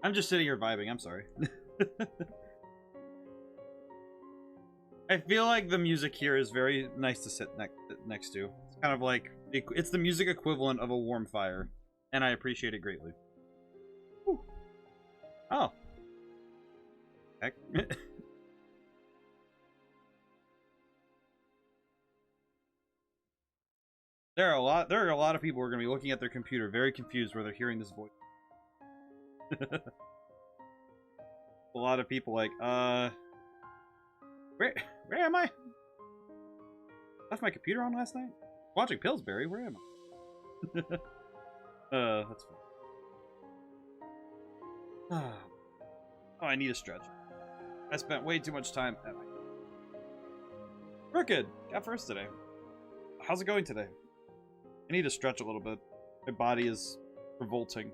I'm just sitting here vibing. I'm sorry. I feel like the music here is very nice to sit next to. It's kind of like it's the music equivalent of a warm fire, and I appreciate it greatly. Whew. Oh. Heck. There are a lot of people who are going to be looking at their computer very confused where they're hearing this voice. A lot of people like, where am I? Left my computer on last night? Watching Pillsbury, where am I? That's fun. Oh, I need a stretch. I spent way too much time at my... We're good. Got first today. How's it going today? I need to stretch a little bit. My body is revolting.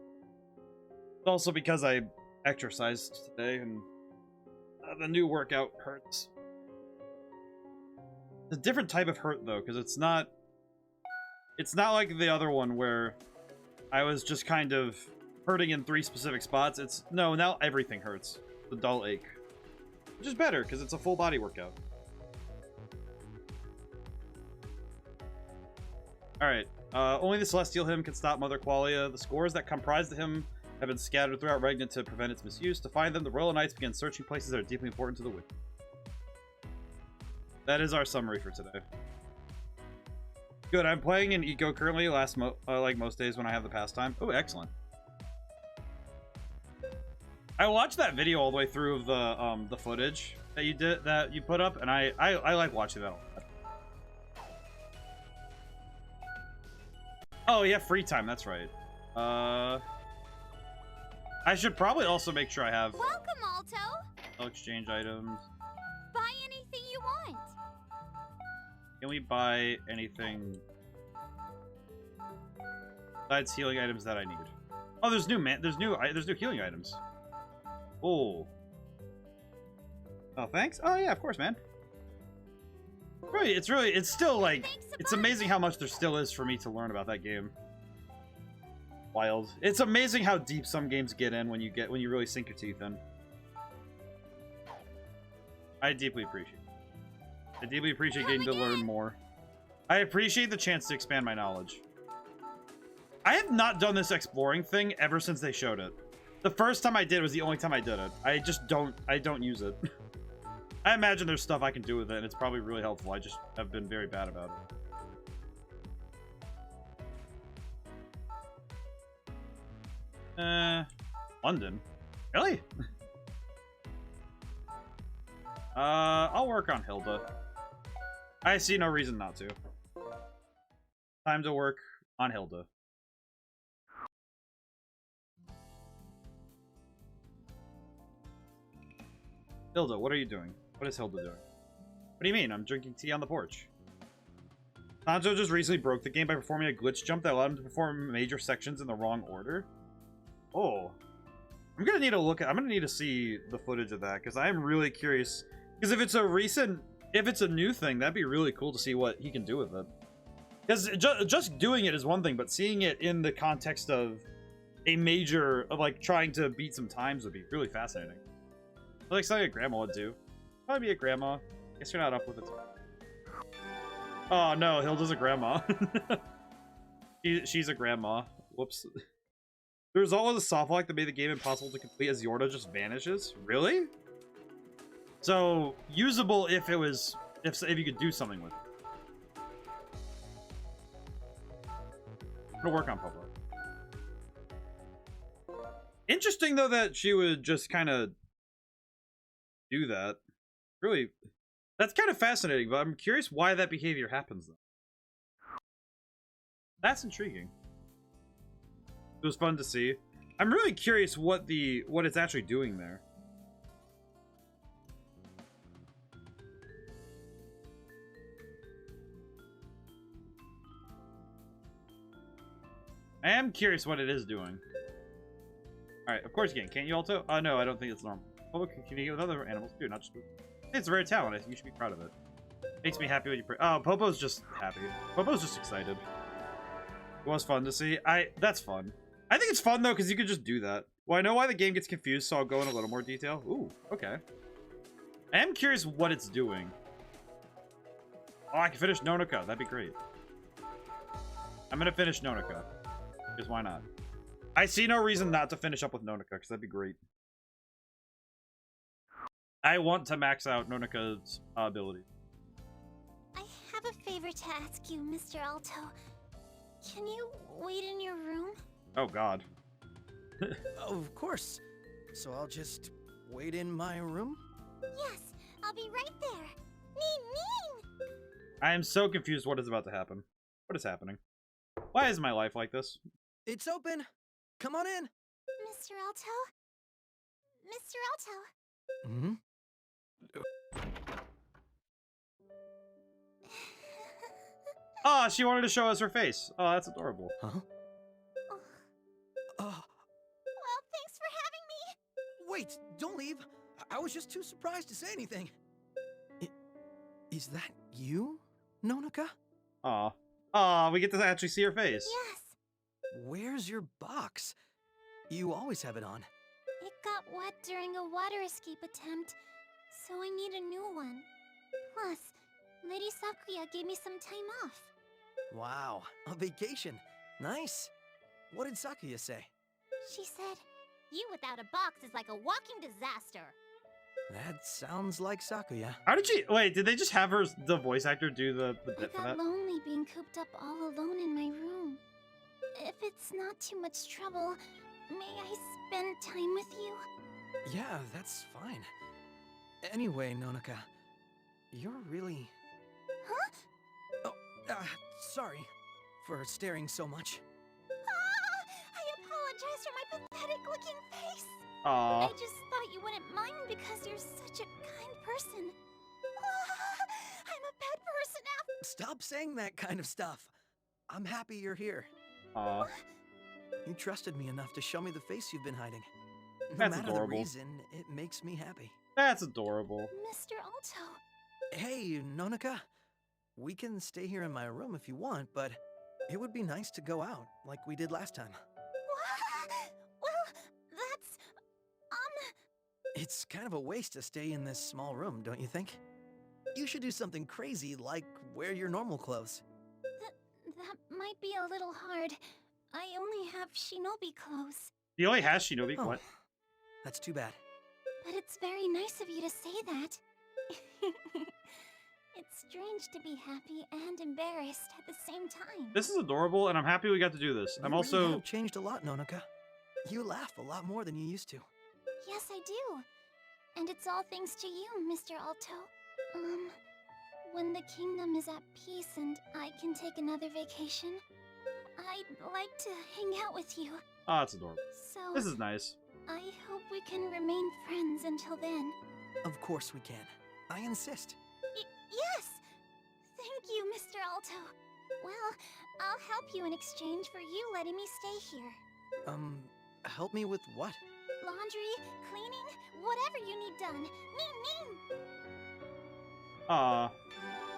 It's also because I exercised today and the new workout hurts. It's a different type of hurt though, because it's not like the other one where I was just kind of hurting in 3 specific spots. It's no, now everything hurts. The dull ache. Which is better because it's a full body workout. Alright. Only the Celestial Hymn can stop Mother Qualia. The scores that comprise the hymn have been scattered throughout Regnant to prevent its misuse. To find them, the Royal Knights begin searching places that are deeply important to the witch. That is our summary for today. Good, I'm playing in Eco currently, like most days when I have the pastime. Oh, excellent. I watched that video all the way through of the footage that you put up, and I like watching that a lot. Oh, yeah, free time, that's right. I should probably also make sure I have... Welcome, Alto! I'll exchange items. Buy anything you want. Can we buy anything besides healing items that I need? Oh, there's new healing items. Oh. Oh, thanks. Oh yeah, of course, man. Really, it's still like, it's amazing how much there still is for me to learn about that game. Wild. It's amazing how deep some games get in when you really sink your teeth in. I deeply appreciate it. I deeply appreciate getting to learn more. I appreciate the chance to expand my knowledge. I have not done this exploring thing ever since they showed it. The first time I did was the only time I did it. I don't use it. I imagine there's stuff I can do with it, and it's probably really helpful. I just have been very bad about it. London? Really? I'll work on Hilda. I see no reason not to. Time to work on Hilda. Hilda, what are you doing? What is Hilda doing? What do you mean? I'm drinking tea on the porch. Sanjo just recently broke the game by performing a glitch jump that allowed him to perform major sections in the wrong order. Oh. I'm gonna need to see the footage of that, because I am really curious. Because if it's a new thing, that'd be really cool to see what he can do with it. Because just doing it is one thing, but seeing it in the context of a major, of like trying to beat some times would be really fascinating. Like something a grandma would do. Probably be a grandma. Guess you're not up with it. Oh no, Hilda's a grandma. She's a grandma. Whoops. The result was a soft lock that made the game impossible to complete as Yorda just vanishes. Really? So usable if you could do something with it. I'm gonna work on Popo. Interesting though that she would just kind of do that. Really, that's kind of fascinating, but I'm curious why that behavior happens though. That's intriguing. It was fun to see. I'm really curious what it's actually doing there. I am curious what it is doing. Alright, of course you can. Can't you, Alto? Oh, no, I don't think it's normal. Popo can communicate with other animals too, not just with... It's a rare talent. I think you should be proud of it. Makes me happy when you pray. Oh, Popo's just happy. Popo's just excited. It was fun to see. That's fun. I think it's fun though, because you could just do that. Well, I know why the game gets confused, so I'll go in a little more detail. Ooh, okay. I am curious what it's doing. Oh, I can finish Nonoka. That'd be great. I'm gonna finish Nonoka. Because why not? I see no reason not to finish up with Nonoka, because that'd be great. I want to max out Nonoka's ability. I have a favor to ask you, Mr. Alto. Can you wait in your room? Oh, God. Of course. So I'll just wait in my room? Yes, I'll be right there. Neen, neen! I am so confused what is about to happen. What is happening? Why is my life like this? It's open. Come on in. Mr. Alto? Mr. Alto? Hmm? Oh, she wanted to show us her face. Oh, that's adorable. Huh? Well, thanks for having me. Wait, don't leave. I was just too surprised to say anything. Is that you, Nonoka? Aw. Aw, we get to actually see her face. Yes, Where's your box? You always have it on. it got wet during a water escape attempt, so I need a new one. Plus, Lady Sakuya gave me some time off. Wow, a vacation. Nice. What did Sakuya say? She said, "You without a box is like a walking disaster." That sounds like Sakuya. How did she... Wait, did they just have her, the voice actor, do the I bit for got that? lonely being cooped up all alone in my room. If it's not too much trouble, may I spend time with you? Yeah, that's fine. Anyway, Nonoka, you're really... Huh? Oh, sorry for staring so much. I apologize for my pathetic-looking face. Aw. I just thought you wouldn't mind because you're such a kind person. I'm a bad person now. Stop saying that kind of stuff. I'm happy you're here. Aw. You trusted me enough to show me the face you've been hiding. No That's matter adorable. the reason, it makes me happy. That's adorable. Mr. Alto. Hey, Nonoka. We can stay here in my room if you want, but it would be nice to go out, like we did last time. Well, that's... It's kind of a waste to stay in this small room, don't you think? You should do something crazy, like wear your normal clothes. That might be a little hard. I only have shinobi clothes. He only has Shinobi. Oh, What? that's too bad. But it's very nice of you to say that. It's strange to be happy and embarrassed at the same time. This is adorable, and I'm happy we got to do this. I'm You also... really have changed a lot, Nonoka. You laugh a lot more than you used to. Yes, I do. And it's all thanks to you, Mr. Alto. When the kingdom is at peace and I can take another vacation, I'd like to hang out with you. Oh, that's adorable. So, This is nice. I hope we can remain friends until then. Of course we can. I insist. Yes! Thank you, Mr. Alto. Well, I'll help you in exchange for you letting me stay here. Help me with what? Laundry, cleaning, whatever you need done. Neen! Aw.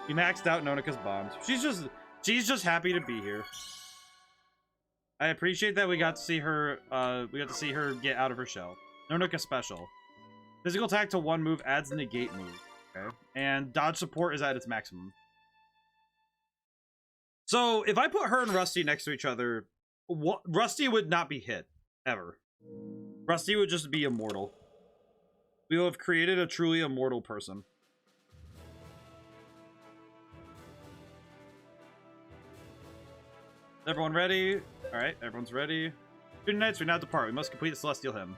We maxed out Nonoka's bombs. She's just happy to be here. I appreciate that we got to see her get out of her shell. Nonoka special. Physical attack to one move adds negate move. Okay. And dodge support is at its maximum. So if I put her and Rusty next to each other, Rusty would not be hit. Ever. Rusty would just be immortal. We will have created a truly immortal person. Everyone ready? Alright, everyone's ready. Student Knights, we now depart. We must complete the Celestial Hymn.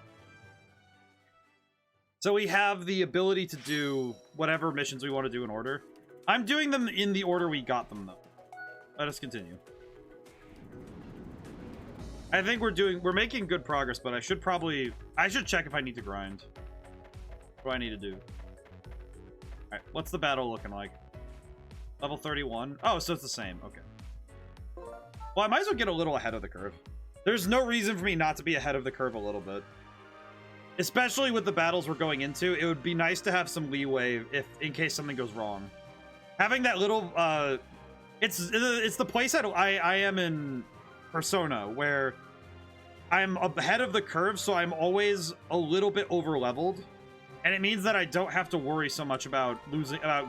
So we have the ability to do whatever missions we want to do in order. I'm doing them in the order we got them, though. Let us continue. I think we're making good progress, but I should check if I need to grind. What do I need to do? Alright, what's the battle looking like? Level 31? Oh, so it's the same. Okay. Well, I might as well get a little ahead of the curve. There's no reason for me not to be ahead of the curve a little bit. Especially with the battles we're going into, it would be nice to have some leeway in case something goes wrong. Having that little, it's the place I am in Persona, where I'm ahead of the curve, so I'm always a little bit over leveled. And it means that I don't have to worry so much about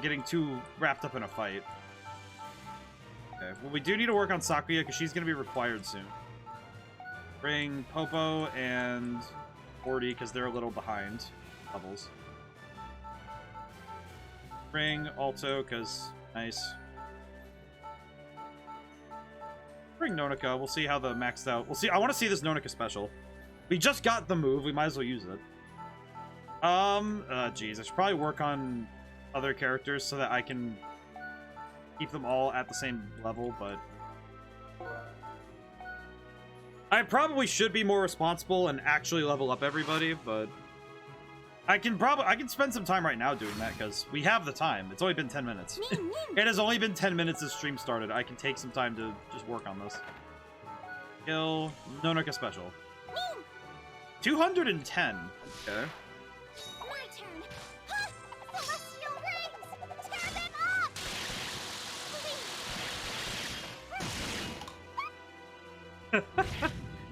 getting too wrapped up in a fight. Okay, well, we do need to work on Sakuya because she's going to be required soon. Bring Popo and 40 because they're a little behind levels. Bring Alto because nice. Bring Nonika. We'll see how the maxed out. We'll see. I want to see this Nonika special. We just got the move. We might as well use it. Geez, I should probably work on other characters so that I can keep them all at the same level, but I probably should be more responsible and actually level up everybody, but I can spend some time right now doing that because we have the time. It's only been 10 minutes. It has only been 10 minutes since stream started. I can take some time to just work on this. Kill Nonika special. 210. Okay.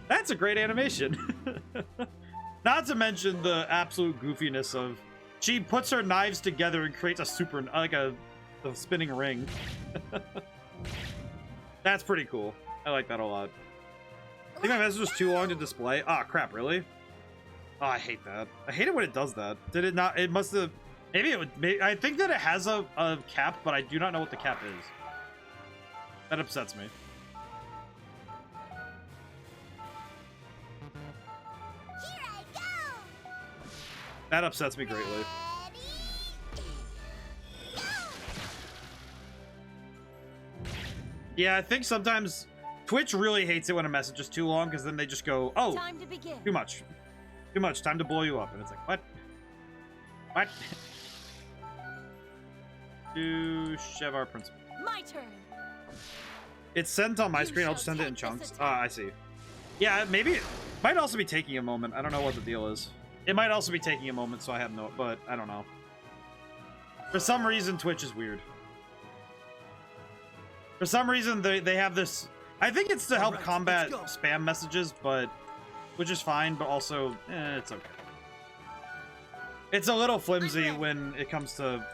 That's a great animation. Not to mention the absolute goofiness of she puts her knives together and creates a a spinning ring. That's pretty cool. I like that a lot. I think my message was too long to display. Ah, crap, really? Oh, I hate that. I hate it when it does that. Did it not? It must have. Maybe it would. I think that it has a cap, but I do not know what the cap is. That upsets me. That upsets me greatly. Yeah, I think sometimes Twitch really hates it when a message is too long because then they just go, oh, time to begin. Too much. Too much. Time to blow you up. And it's like, what? What? To Shevar Principal. My turn. It's sent on my screen. I'll just send it in chunks. Ah, I see. Yeah, maybe it might also be taking a moment. I don't know what the deal is. It might also be taking a moment, so I have no... But, I don't know. For some reason, Twitch is weird. For some reason, they have this... I think it's to help combat spam messages, but... Which is fine, but also... it's okay. It's a little flimsy when it comes to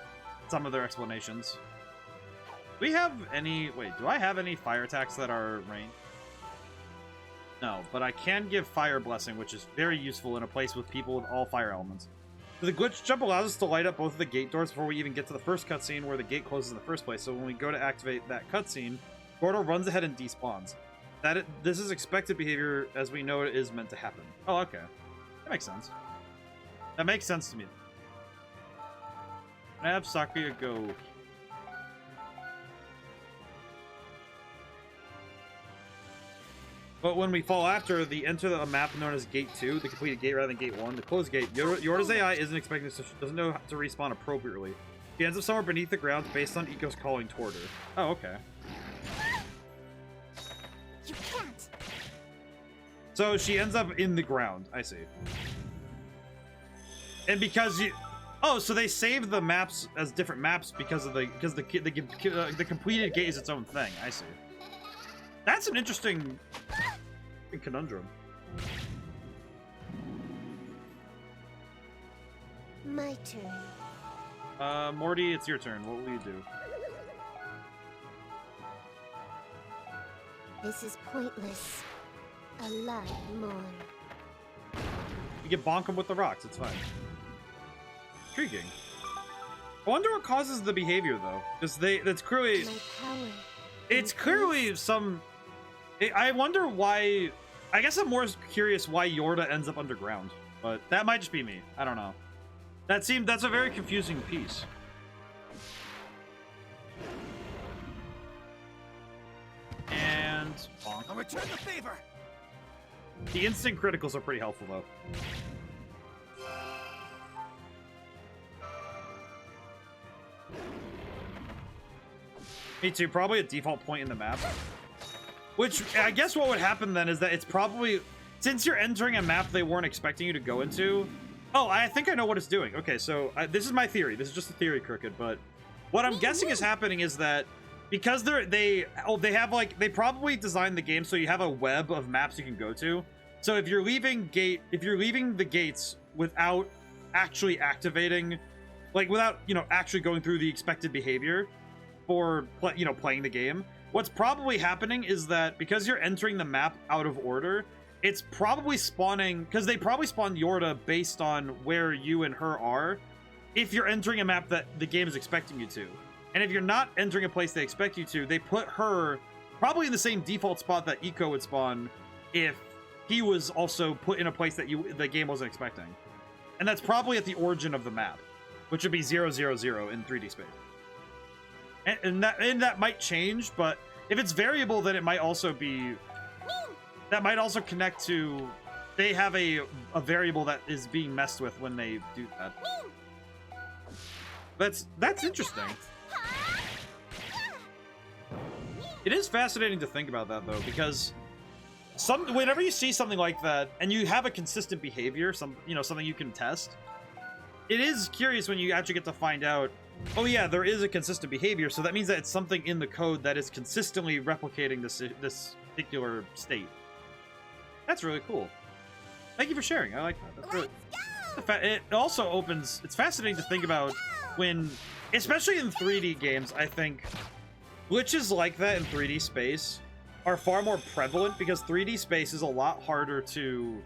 some of their explanations. Do we have any... Wait, do I have any fire attacks that are ranged? No, but I can give Fire Blessing, which is very useful in a place with people with all fire elements. So the glitch jump allows us to light up both of the gate doors before we even get to the first cutscene where the gate closes in the first place. So when we go to activate that cutscene, Gordo runs ahead and despawns. This is expected behavior as we know it is meant to happen. Oh, okay. That makes sense. That makes sense to me. Can I have Sakuya go... But when we fall after the enter a map known as Gate 2, the completed gate rather than Gate 1, the closed gate, Yorda's AI isn't expecting this, doesn't know how to respawn appropriately. She ends up somewhere beneath the ground based on Eco's calling toward her. Oh, okay. You can't. So she ends up in the ground. I see. And because you... Oh, so they saved the maps as different maps because of the completed gate is its own thing. I see. That's an interesting conundrum. My turn. Morty, it's your turn. What will you do? This is pointless. A lot more. You can bonk them with the rocks. It's fine. Intriguing. I wonder what causes the behavior, though. Because that's clearly... My power. It's clearly some... I wonder why... I guess I'm more curious why Yorda ends up underground. But that might just be me. I don't know. That's a very confusing piece. And... bonk. I'll return the favor! The instant criticals are pretty helpful, though. Me too. Probably a default point in the map. Which, I guess what would happen then is that it's probably... Since you're entering a map they weren't expecting you to go into... Oh, I think I know what it's doing. Okay, so this is my theory. This is just a theory, Crooked, but... What I'm guessing is happening is that... Because they have, like... They probably designed the game so you have a web of maps you can go to. So if you're leaving the gates without actually activating, like without, you know, actually going through the expected behavior for, you know, playing the game, what's probably happening is that because you're entering the map out of order, it's probably spawning, because they probably spawn Yorda based on where you and her are, if you're entering a map that the game is expecting you to. And if you're not entering a place they expect you to, they put her probably in the same default spot that Eco would spawn if he was also put in a place that the game wasn't expecting. And that's probably at the origin of the map, which would be 000 in 3D space. And that might change, but if it's variable, then it might also be... That might also connect to... They have a variable that is being messed with when they do that. That's interesting. It is fascinating to think about that, though, because whenever you see something like that and you have a consistent behavior, something you can test, it is curious when you actually get to find out, oh yeah, there is a consistent behavior, so that means that it's something in the code that is consistently replicating this particular state. That's really cool. Thank you for sharing. I like that. That's really... It also opens... It's fascinating to think about when, especially in 3D games, I think glitches like that in 3D space are far more prevalent because 3D space is a lot harder to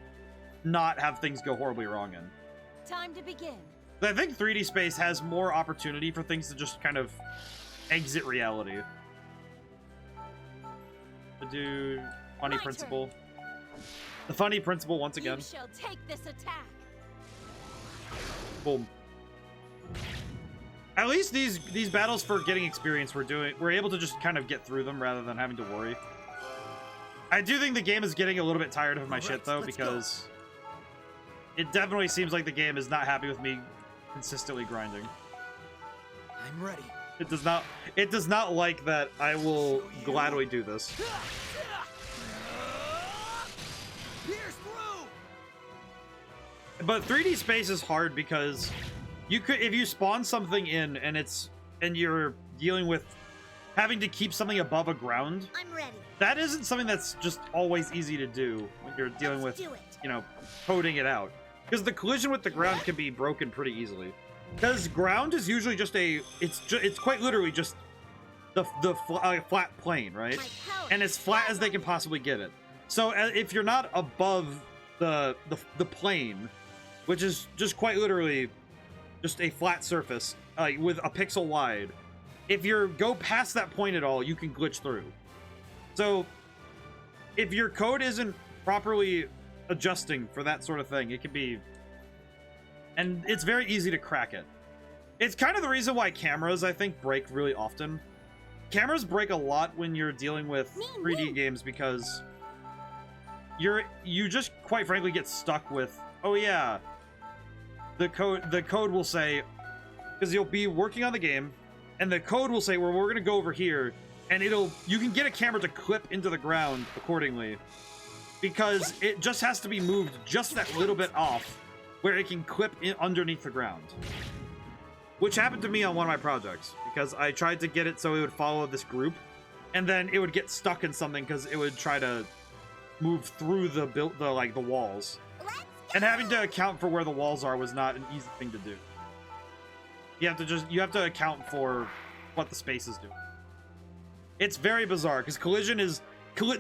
not have things go horribly wrong in. Time to begin. I think 3D space has more opportunity for things to just kind of exit reality. The dude, funny principle. The funny principle once again. You shall take this attack. Boom. At least these battles for getting experience we're able to just kind of get through them rather than having to worry. I do think the game is getting a little bit tired of my shit though, because it definitely seems like the game is not happy with me consistently grinding. I'm ready. It does not like that I will gladly do this. But 3D space is hard because if you spawn something in and you're dealing with having to keep something above a ground, I'm ready. That isn't something that's just always easy to do when you're dealing with, you know, coding it out. Because the collision with the ground can be broken pretty easily. Because ground is usually just it's quite literally just the flat plane, right? And as flat as they can possibly get it. So if you're not above the plane, which is just quite literally just a flat surface with a pixel wide, if you go past that point at all, you can glitch through. So if your code isn't properly adjusting for that sort of thing, it can be... And it's very easy to crack it. It's kind of the reason why cameras, I think, break really often. Cameras break a lot when you're dealing with 3D games because you just, quite frankly, get stuck with, oh yeah, the code will say, because you'll be working on the game, and the code will say, well, we're going to go over here, and you can get a camera to clip into the ground accordingly, because it just has to be moved just that little bit off, where it can clip in underneath the ground. Which happened to me on one of my projects, because I tried to get it so it would follow this group, and then it would get stuck in something because it would try to move through the walls. And having to account for where the walls are was not an easy thing to do. You have to account for what the space is doing. It's very bizarre because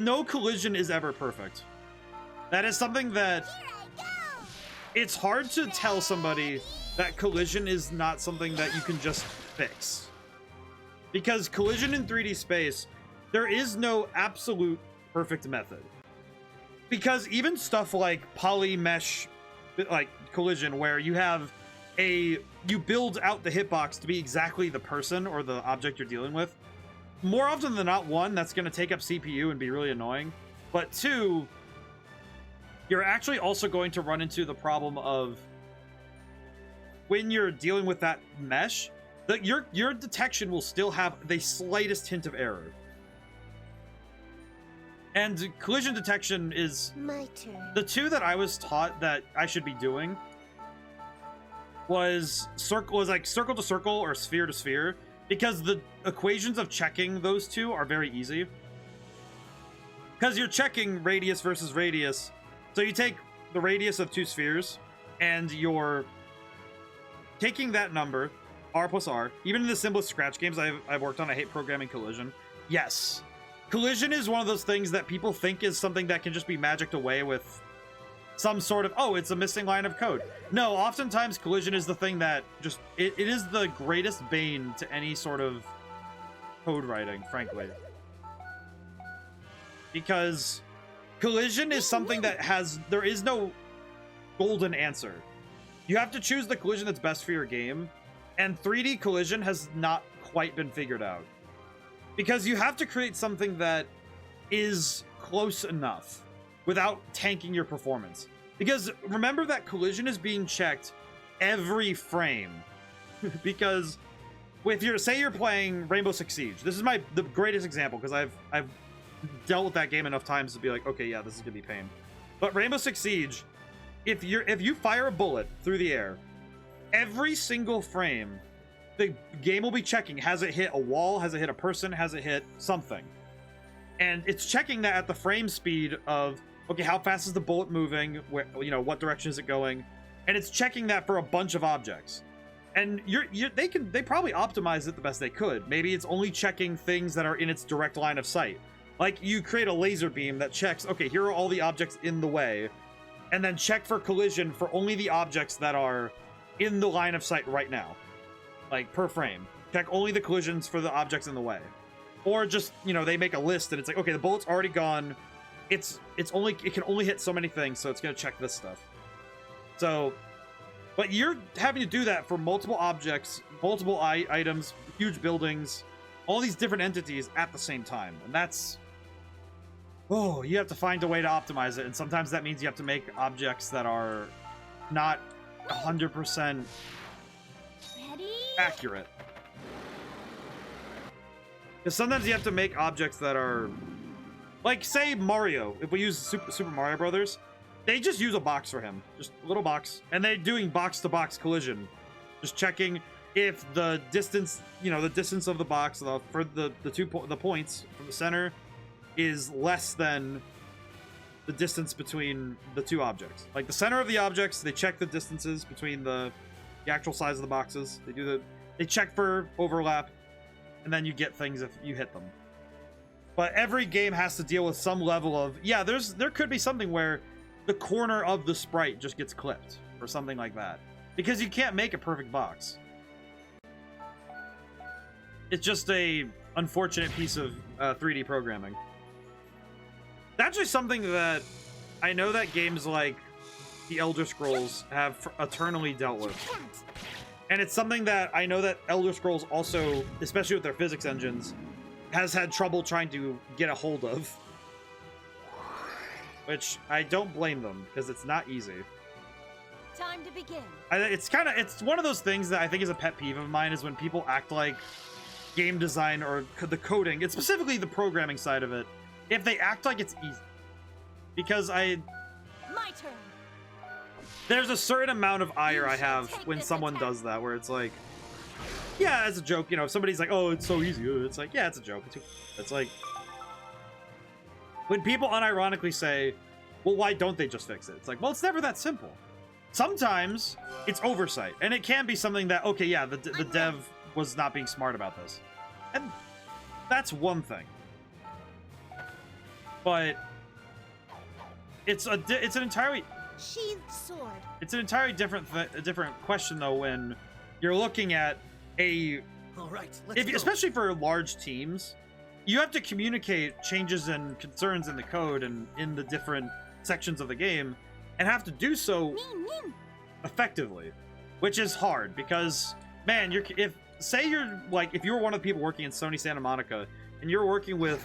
no collision is ever perfect. That is something that it's hard to tell somebody that collision is not something that you can just fix. Because collision in 3D space, there is no absolute perfect method. Because even stuff like poly mesh, like collision, where you build out the hitbox to be exactly the person or the object you're dealing with, more often than not, one, that's going to take up CPU and be really annoying. But two, you're actually also going to run into the problem of when you're dealing with that mesh, that your detection will still have the slightest hint of error. And collision detection is my turn. The two that I was taught that I should be doing was like circle to circle or sphere to sphere, because the equations of checking those two are very easy. Because you're checking radius versus radius, So you take the radius of 2 spheres, and you're taking that number, r plus r. Even in the simplest Scratch games I've worked on, I hate programming collision. Yes, collision is one of those things that people think is something that can just be magicked away with some sort of, oh, it's a missing line of code. No, oftentimes collision is the thing that just, it is the greatest bane to any sort of code writing, frankly. Because collision is something that there is no golden answer. You have to choose the collision that's best for your game, and 3D collision has not quite been figured out. Because you have to create something that is close enough without tanking your performance. Because remember that collision is being checked every frame. Because with say you're playing Rainbow Six Siege. This is the greatest example, because I've dealt with that game enough times to be like, okay, yeah, this is gonna be pain. But Rainbow Six Siege, if you fire a bullet through the air, every single frame, the game will be checking, has it hit a wall, has it hit a person, has it hit something? And it's checking that at the frame speed of, okay, how fast is the bullet moving? Where, what direction is it going? And it's checking that for a bunch of objects. And they probably optimize it the best they could. Maybe it's only checking things that are in its direct line of sight. Like, you create a laser beam that checks, okay, here are all the objects in the way, and then check for collision for only the objects that are in the line of sight right now. Like, per frame. Check only the collisions for the objects in the way. Or just, they make a list and it's like, okay, the bullet's already gone. It can only hit so many things, so it's gonna check this stuff. So, but you're having to do that for multiple objects, multiple items, huge buildings, all these different entities at the same time. And that's, you have to find a way to optimize it. And sometimes that means you have to make objects that are not 100% accurate. Because sometimes you have to make objects that are, like, say Mario. If we use Super Mario Brothers, they just use a box for him, just a little box, and they're doing box-to-box collision, just checking if the distance, the distance of the box for the points from the center is less than the distance between the two objects. Like the center of the objects, they check the distances between the actual size of the boxes. They check for overlap, and then you get things if you hit them. But every game has to deal with some level of, there could be something where the corner of the sprite just gets clipped or something like that, because you can't make a perfect box. It's just a unfortunate piece of 3D programming. That's actually something that I know that games like the Elder Scrolls have eternally dealt with. And it's something that I know that Elder Scrolls also, especially with their physics engines, has had trouble trying to get a hold of. Which I don't blame them, because it's not easy. Time to begin. It's one of those things that I think is a pet peeve of mine, is when people act like game design or the coding, it's specifically the programming side of it, if they act like it's easy. Because My turn. there's a certain amount of ire I have when someone does that, where it's like, yeah, it's a joke, if somebody's like, oh, it's so easy, it's like, yeah, it's a joke. It's like, when people unironically say, well, why don't they just fix it? It's like, well, it's never that simple. Sometimes it's oversight, and it can be something that, okay, yeah, the dev was not being smart about this. And that's one thing. But it's an entirely Sheathed sword. It's an entirely different question, though, when you're looking at all right, let's go. especially for large teams, you have to communicate changes and concerns in the code and in the different sections of the game, and have to do so effectively, which is hard because, man, if you were one of the people working in Sony Santa Monica and you're working with,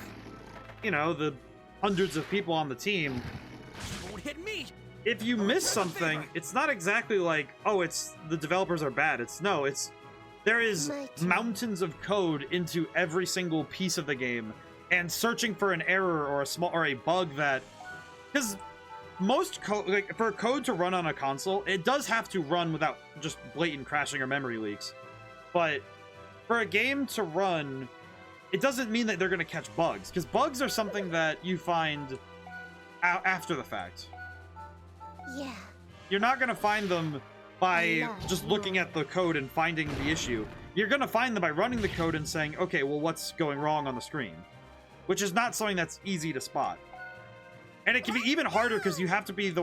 the hundreds of people on the team, Don't hit me. if you miss something, it's not exactly like, oh, it's the developers are bad. There is mountains of code into every single piece of the game, and searching for an error or a bug that, because most code, for code to run on a console, it does have to run without just blatant crashing or memory leaks. But for a game to run, it doesn't mean that they're going to catch bugs, because bugs are something that you find after the fact. Yeah. You're not going to find them by just looking at the code and finding the issue. You're going to find them by running the code and saying, okay, well, what's going wrong on the screen? Which is not something that's easy to spot. And it can be even harder because you have to be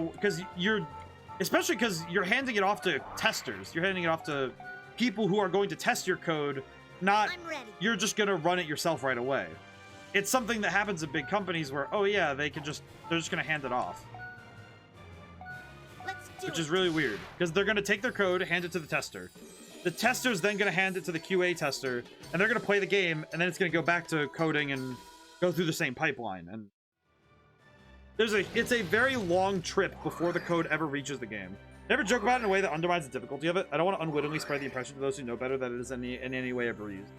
especially because you're handing it off to testers. You're handing it off to people who are going to test your code, not you're just going to run it yourself right away. It's something that happens in big companies where, oh yeah, they're just going to hand it off. Which is really weird, because they're going to take their code, hand it to the tester. The tester's then going to hand it to the QA tester, and they're going to play the game, and then it's going to go back to coding and go through the same pipeline. And it's a very long trip before the code ever reaches the game. Never joke about it in a way that undermines the difficulty of it. I don't want to unwittingly spread the impression to those who know better that it is in any way ever used.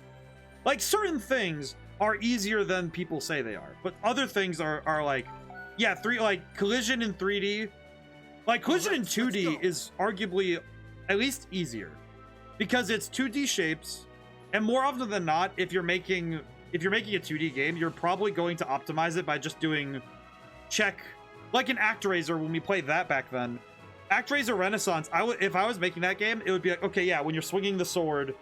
Like, certain things are easier than people say they are, but other things are like, yeah, collision in 3D. Like, collision in 2D is arguably at least easier, because it's 2D shapes, and more often than not, if you're making a 2D game, you're probably going to optimize it by just doing check, like in ActRaiser when we played that back then. ActRaiser Renaissance, if I was making that game, it would be like, okay, yeah, when you're swinging the sword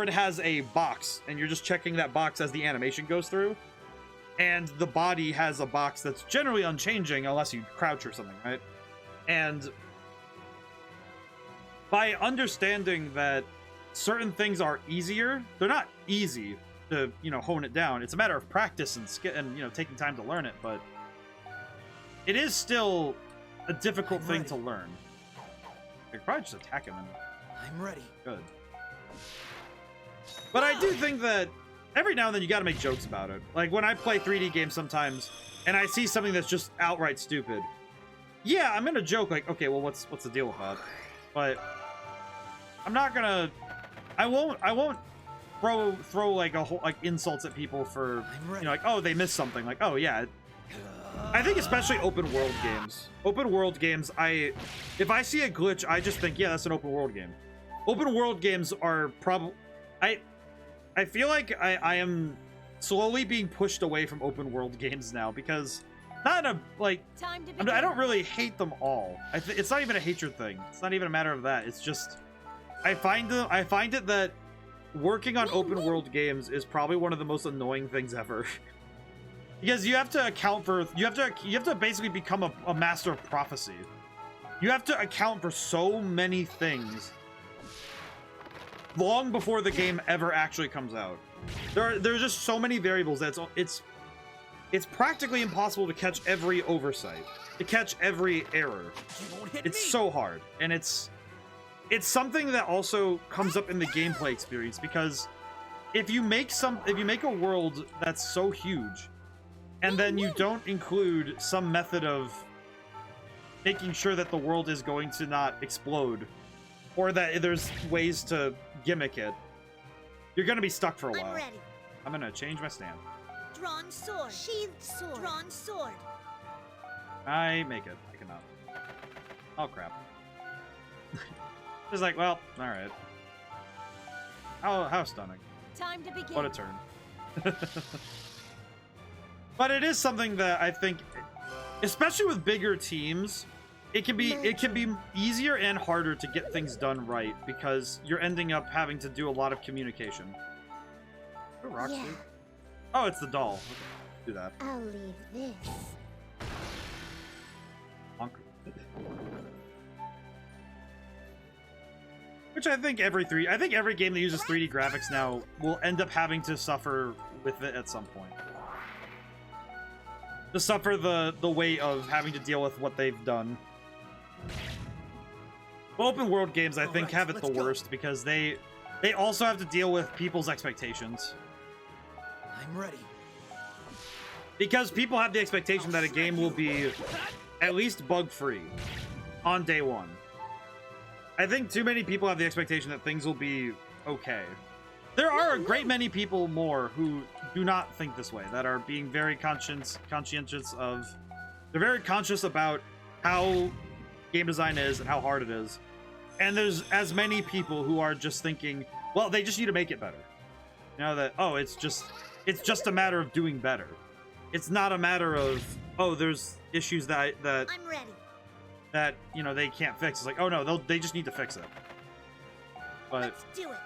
has a box, and you're just checking that box as the animation goes through, and the body has a box that's generally unchanging unless you crouch or something, right? And by understanding that certain things are easier, they're not easy to, hone it down. It's a matter of practice and skill and, taking time to learn it, but it is still a difficult thing to learn. I could probably just attack him and... I'm ready. Good. But I do think that every now and then you gotta make jokes about it. Like, when I play 3D games sometimes, and I see something that's just outright stupid, yeah, I'm gonna joke like, okay, well, what's the deal with that? But I'm not gonna. I won't throw like a whole insults at people for like, oh, they missed something. Like, oh yeah. I think especially open world games. Open world games, if I see a glitch, I just think, yeah, that's an open world game. Open world games are probably. I feel like I am slowly being pushed away from open world games now, because. Not in a, like, I don't really hate them all. It's not even a hatred thing. It's not even a matter of that. It's just, I find it that working on open world games is probably one of the most annoying things ever. Because you have to account for, you have to basically become a master of prophecy. You have to account for so many things long before the game ever actually comes out. There's just so many variables that it's practically impossible to catch every oversight, to catch every error. It's so hard, and it's something that also comes up in the gameplay experience, because if you make a world that's so huge, and then you don't include some method of making sure that the world is going to not explode, or that there's ways to gimmick it, you're gonna be stuck for a while. I'm gonna change my stand. Drawn sword. Sheathed sword. Drawn sword. I make it. I cannot. Oh, crap. It's like, well, alright. How stunning. Time to begin. What a turn. But it is something that I think, especially with bigger teams, it can be easier and harder to get things done right, because you're ending up having to do a lot of communication. Oh, rock suit. Oh, it's the doll. Okay, do that. I'll leave this. Which I think every game that uses 3D graphics now will end up having to suffer with it at some point. To suffer the weight of having to deal with what they've done. Open world games, I think, have it the worst, because they also have to deal with people's expectations. I'm ready. Because people have the expectation that a game will be at least bug-free on day one. I think too many people have the expectation that things will be okay. There are a great many people more who do not think this way, that are being very conscientious of... They're very conscious about how game design is and how hard it is. And there's as many people who are just thinking, well, they just need to make it better. You know, that, oh, it's just a matter of doing better. It's not a matter of, oh, there's issues that I'm ready. that, you know, they can't fix. It's like, oh no, they just need to fix it. But Let's do it.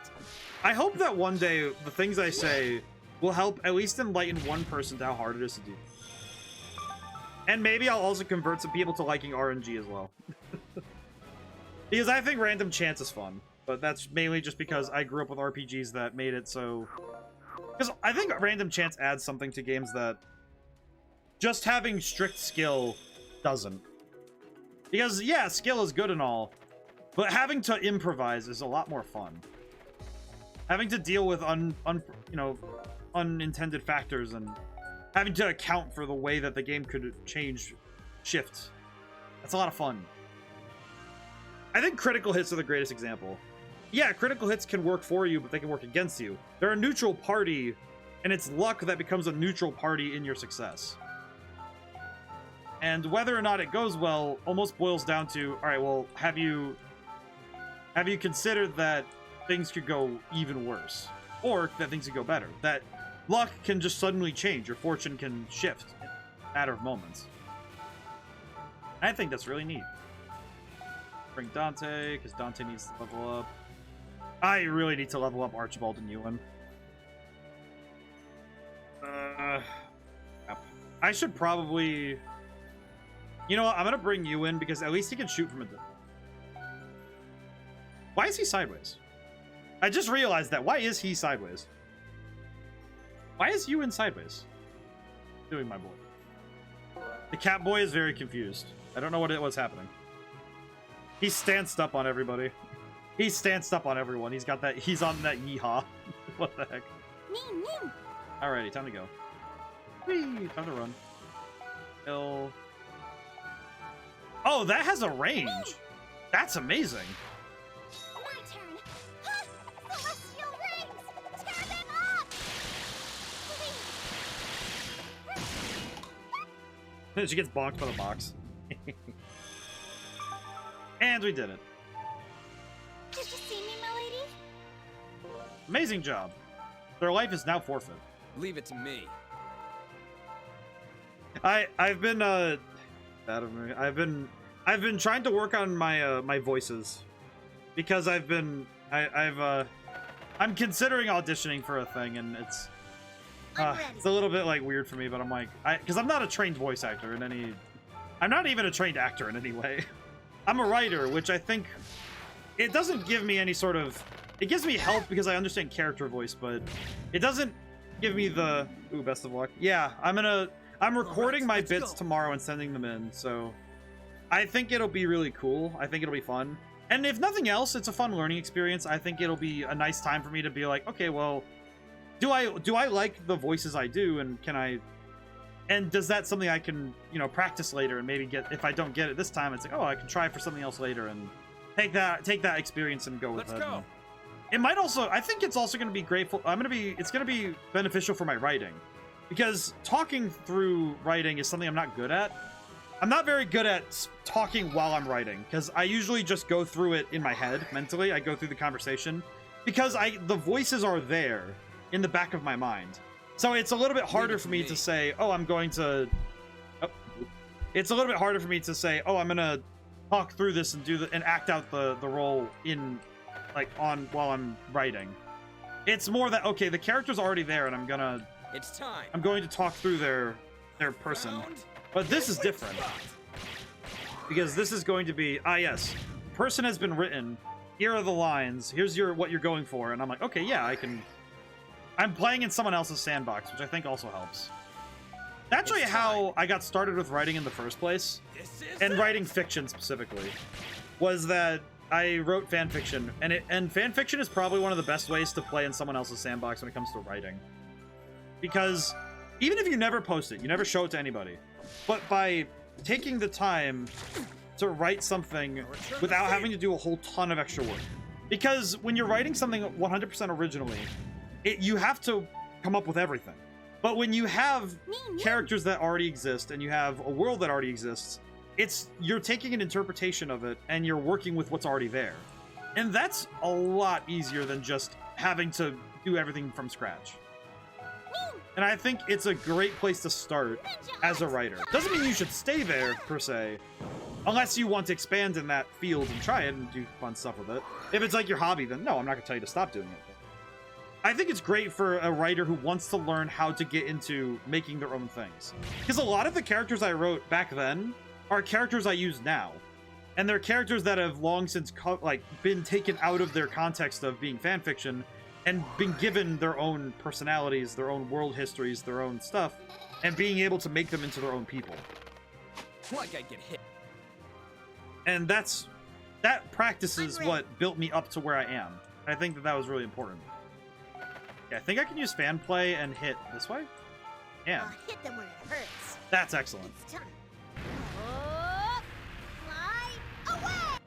I hope that one day the things I say will help at least enlighten one person to how hard it is to do. And maybe I'll also convert some people to liking RNG as well. Because I think random chance is fun. But that's mainly just because I grew up with RPGs that made it so... Because I think random chance adds something to games that just having strict skill doesn't. Because, yeah, skill is good and all, but having to improvise is a lot more fun. Having to deal with unintended factors and having to account for the way that the game could shift. That's a lot of fun. I think critical hits are the greatest example. Yeah, critical hits can work for you, but they can work against you. They're a neutral party, and it's luck that becomes a neutral party in your success. And whether or not it goes well almost boils down to, all right, well, have you considered that things could go even worse? Or that things could go better? That luck can just suddenly change. Your fortune can shift in a matter of moments. I think that's really neat. Bring Dante, because Dante needs to level up. I really need to level up Archibald and Ewan. I should probably... You know what? I'm going to bring Ewan because at least he can shoot from a distance. Why is he sideways? I just realized that. Why is he sideways? Why is Ewan sideways? Doing my boy. The cat boy is very confused. I don't know what's happening. He stanced up on everybody. He stanced up on everyone. He's got that. He's on that yeehaw. What the heck? Alrighty, time to go. Whee! Time to run. Hill. Oh, that has a range. That's amazing. My turn. Celestial rings! Tear them up! She gets bonked by the box. And we did it. Did you see me, milady? Amazing job. Their life is now forfeit. Leave it to me. I've been I've been trying to work on my my voices because I'm considering auditioning for a thing, and it's a little bit like weird for me, but I'm like, because I'm not a trained voice actor in any, I'm not even a trained actor in any way. I'm a writer, which I think it doesn't give me any sort of, it gives me help because I understand character voice, but it doesn't give me the, ooh, best of luck. Yeah, I'm recording my bits tomorrow and sending them in, so I think it'll be really cool. I think it'll be fun. And if nothing else, it's a fun learning experience. I think it'll be a nice time for me to be like, okay, well, do I like the voices I do, and can I, and does that something I can, you know, practice later and maybe get, if I don't get it this time, it's like, oh, I can try for something else later and take that experience and go with it. Let's go. It might also, I think it's also going to be grateful. It's going to be beneficial for my writing, because talking through writing is something I'm not good at. I'm not very good at talking while I'm writing, because I usually just go through it in my head mentally. I go through the conversation because the voices are there in the back of my mind. So it's a little bit harder for me to say, oh, I'm going to, it's a little bit harder for me to say, oh, I'm going to talk through this and and act out the role in, like, while I'm writing. It's more that, okay, the character's already there, and I'm going to talk through their person. But this is different, because this is going to be, yes, person has been written, here are the lines, here's what you're going for, and I'm like, okay, yeah, I'm playing in someone else's sandbox, which I think also helps. That's actually how I got started with writing in the first place, and writing fiction specifically, was that I wrote fan fiction, and fan fiction is probably one of the best ways to play in someone else's sandbox when it comes to writing. Because even if you never post it, you never show it to anybody, but by taking the time to write something without having to do a whole ton of extra work, because when you're writing something 100% originally, you have to come up with everything. But when you have characters that already exist and you have a world that already exists, you're taking an interpretation of it and you're working with what's already there. And that's a lot easier than just having to do everything from scratch. And I think it's a great place to start as a writer. Doesn't mean you should stay there, per se, Unless you want to expand in that field and try it and do fun stuff with it. If it's like your hobby, then no, I'm not going to tell you to stop doing it. I think it's great for a writer who wants to learn how to get into making their own things. Because a lot of the characters I wrote back then are characters I use now. And they're characters that have long since been taken out of their context of being fan fiction and been given their own personalities, their own world histories, their own stuff, and being able to make them into their own people. Like I get hit. And that practice is what built me up to where I am. I think that was really important. Yeah, I think I can use fan play and hit this way. Yeah. I'll hit them where it hurts. That's excellent. It's time. Oh, fly away!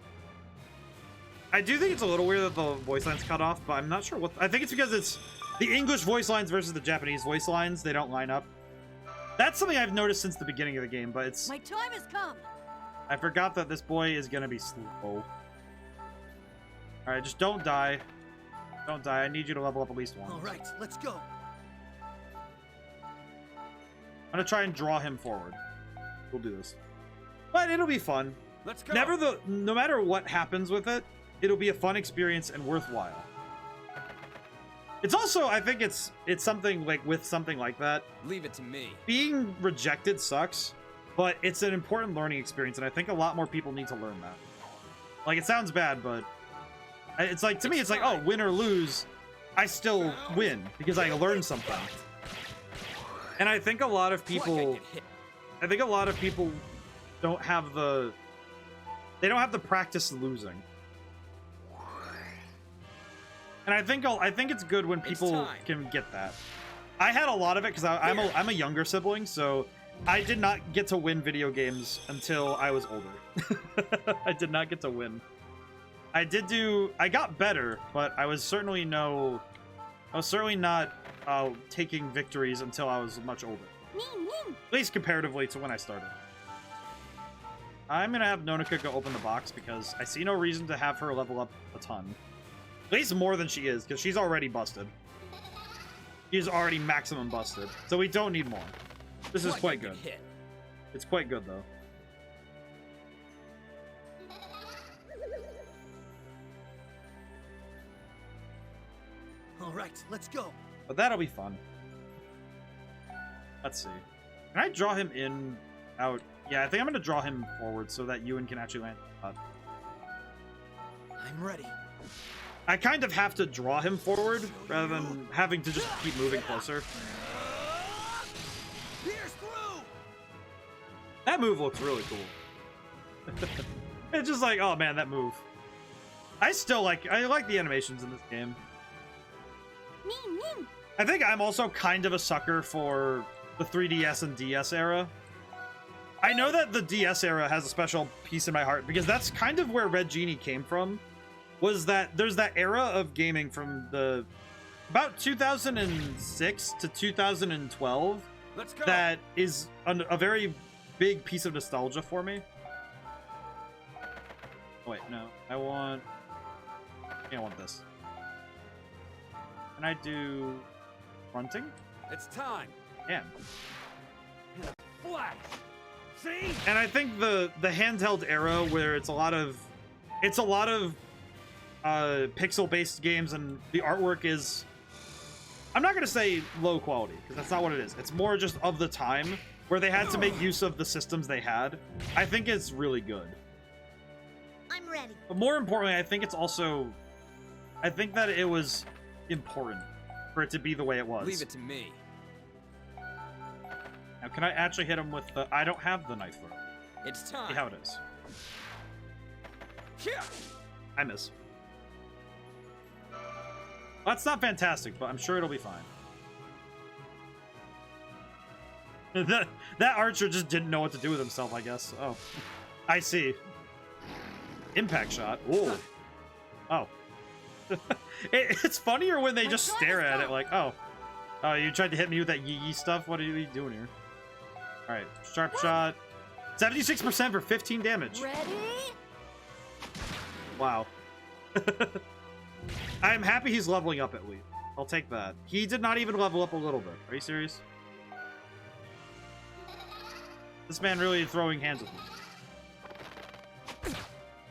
I do think it's a little weird that the voice line's cut off, but I'm not sure what. I think it's because it's the English voice lines versus the Japanese voice lines. They don't line up. That's something I've noticed since the beginning of the game, but it's. My time has come. I forgot that this boy is gonna be slow. All right, just don't die. Don't die. I need you to level up at least once. All right, let's go. I'm gonna try and draw him forward. We'll do this, but it'll be fun. Let's go. No matter what happens with it, it'll be a fun experience and worthwhile. It's also, I think it's something like with something like that. Leave it to me. Being rejected sucks, but it's an important learning experience, and I think a lot more people need to learn that. Like, it sounds bad, but it's like, to me, it's like, oh, win or lose, I still win because I learned something. And I think a lot of people, don't have the practice losing. And I think it's good when people can get that. I had a lot of it because I'm a younger sibling, so I did not get to win video games until I was older. I did not get to win. I got better, but I was certainly not taking victories until I was much older. At least comparatively to when I started. I'm gonna have Nonika go open the box because I see no reason to have her level up a ton. At least more than she is, because she's already busted. She's already maximum busted. So we don't need more. This is quite good. It's quite good, though. All right, let's go. But that'll be fun. Let's see. Can I draw him in, out? Yeah, I think I'm going to draw him forward so that Ewan can actually land. I'm ready. I kind of have to draw him forward rather than having to just keep moving closer. That move looks really cool. It's just like, oh man, that move. I like the animations in this game. I think I'm also kind of a sucker for the 3DS and DS era. I know that the DS era has a special piece in my heart because that's kind of where Red Genie came from. Was that there's that era of gaming from the about 2006 to 2012 that is a very big piece of nostalgia for me. Oh, wait, no, I want this. Can I do fronting? It's time. Yeah. Flash. See? And I think the handheld era where it's a lot of pixel-based games and the artwork is, I'm not going to say low quality, because that's not what it is. It's more just of the time where they had to make use of the systems they had. I think it's really good. I'm ready. But more importantly, I think that it was important for it to be the way it was. Leave it to me. Now, can I actually hit him with the... I don't have the knife throw. It's time. See how it is. Yeah. I miss. Well, that's not fantastic, but I'm sure it'll be fine. That archer just didn't know what to do with himself, I guess. Oh, I see. Impact shot. Ooh. Oh. It's funnier when they just stare at it like, oh. Oh, you tried to hit me with that yee stuff? What are you doing here? All right, sharp shot. 76% for 15 damage. Ready? Wow. I'm happy he's leveling up at least. I'll take that. He did not even level up a little bit. Are you serious? This man really throwing hands with me.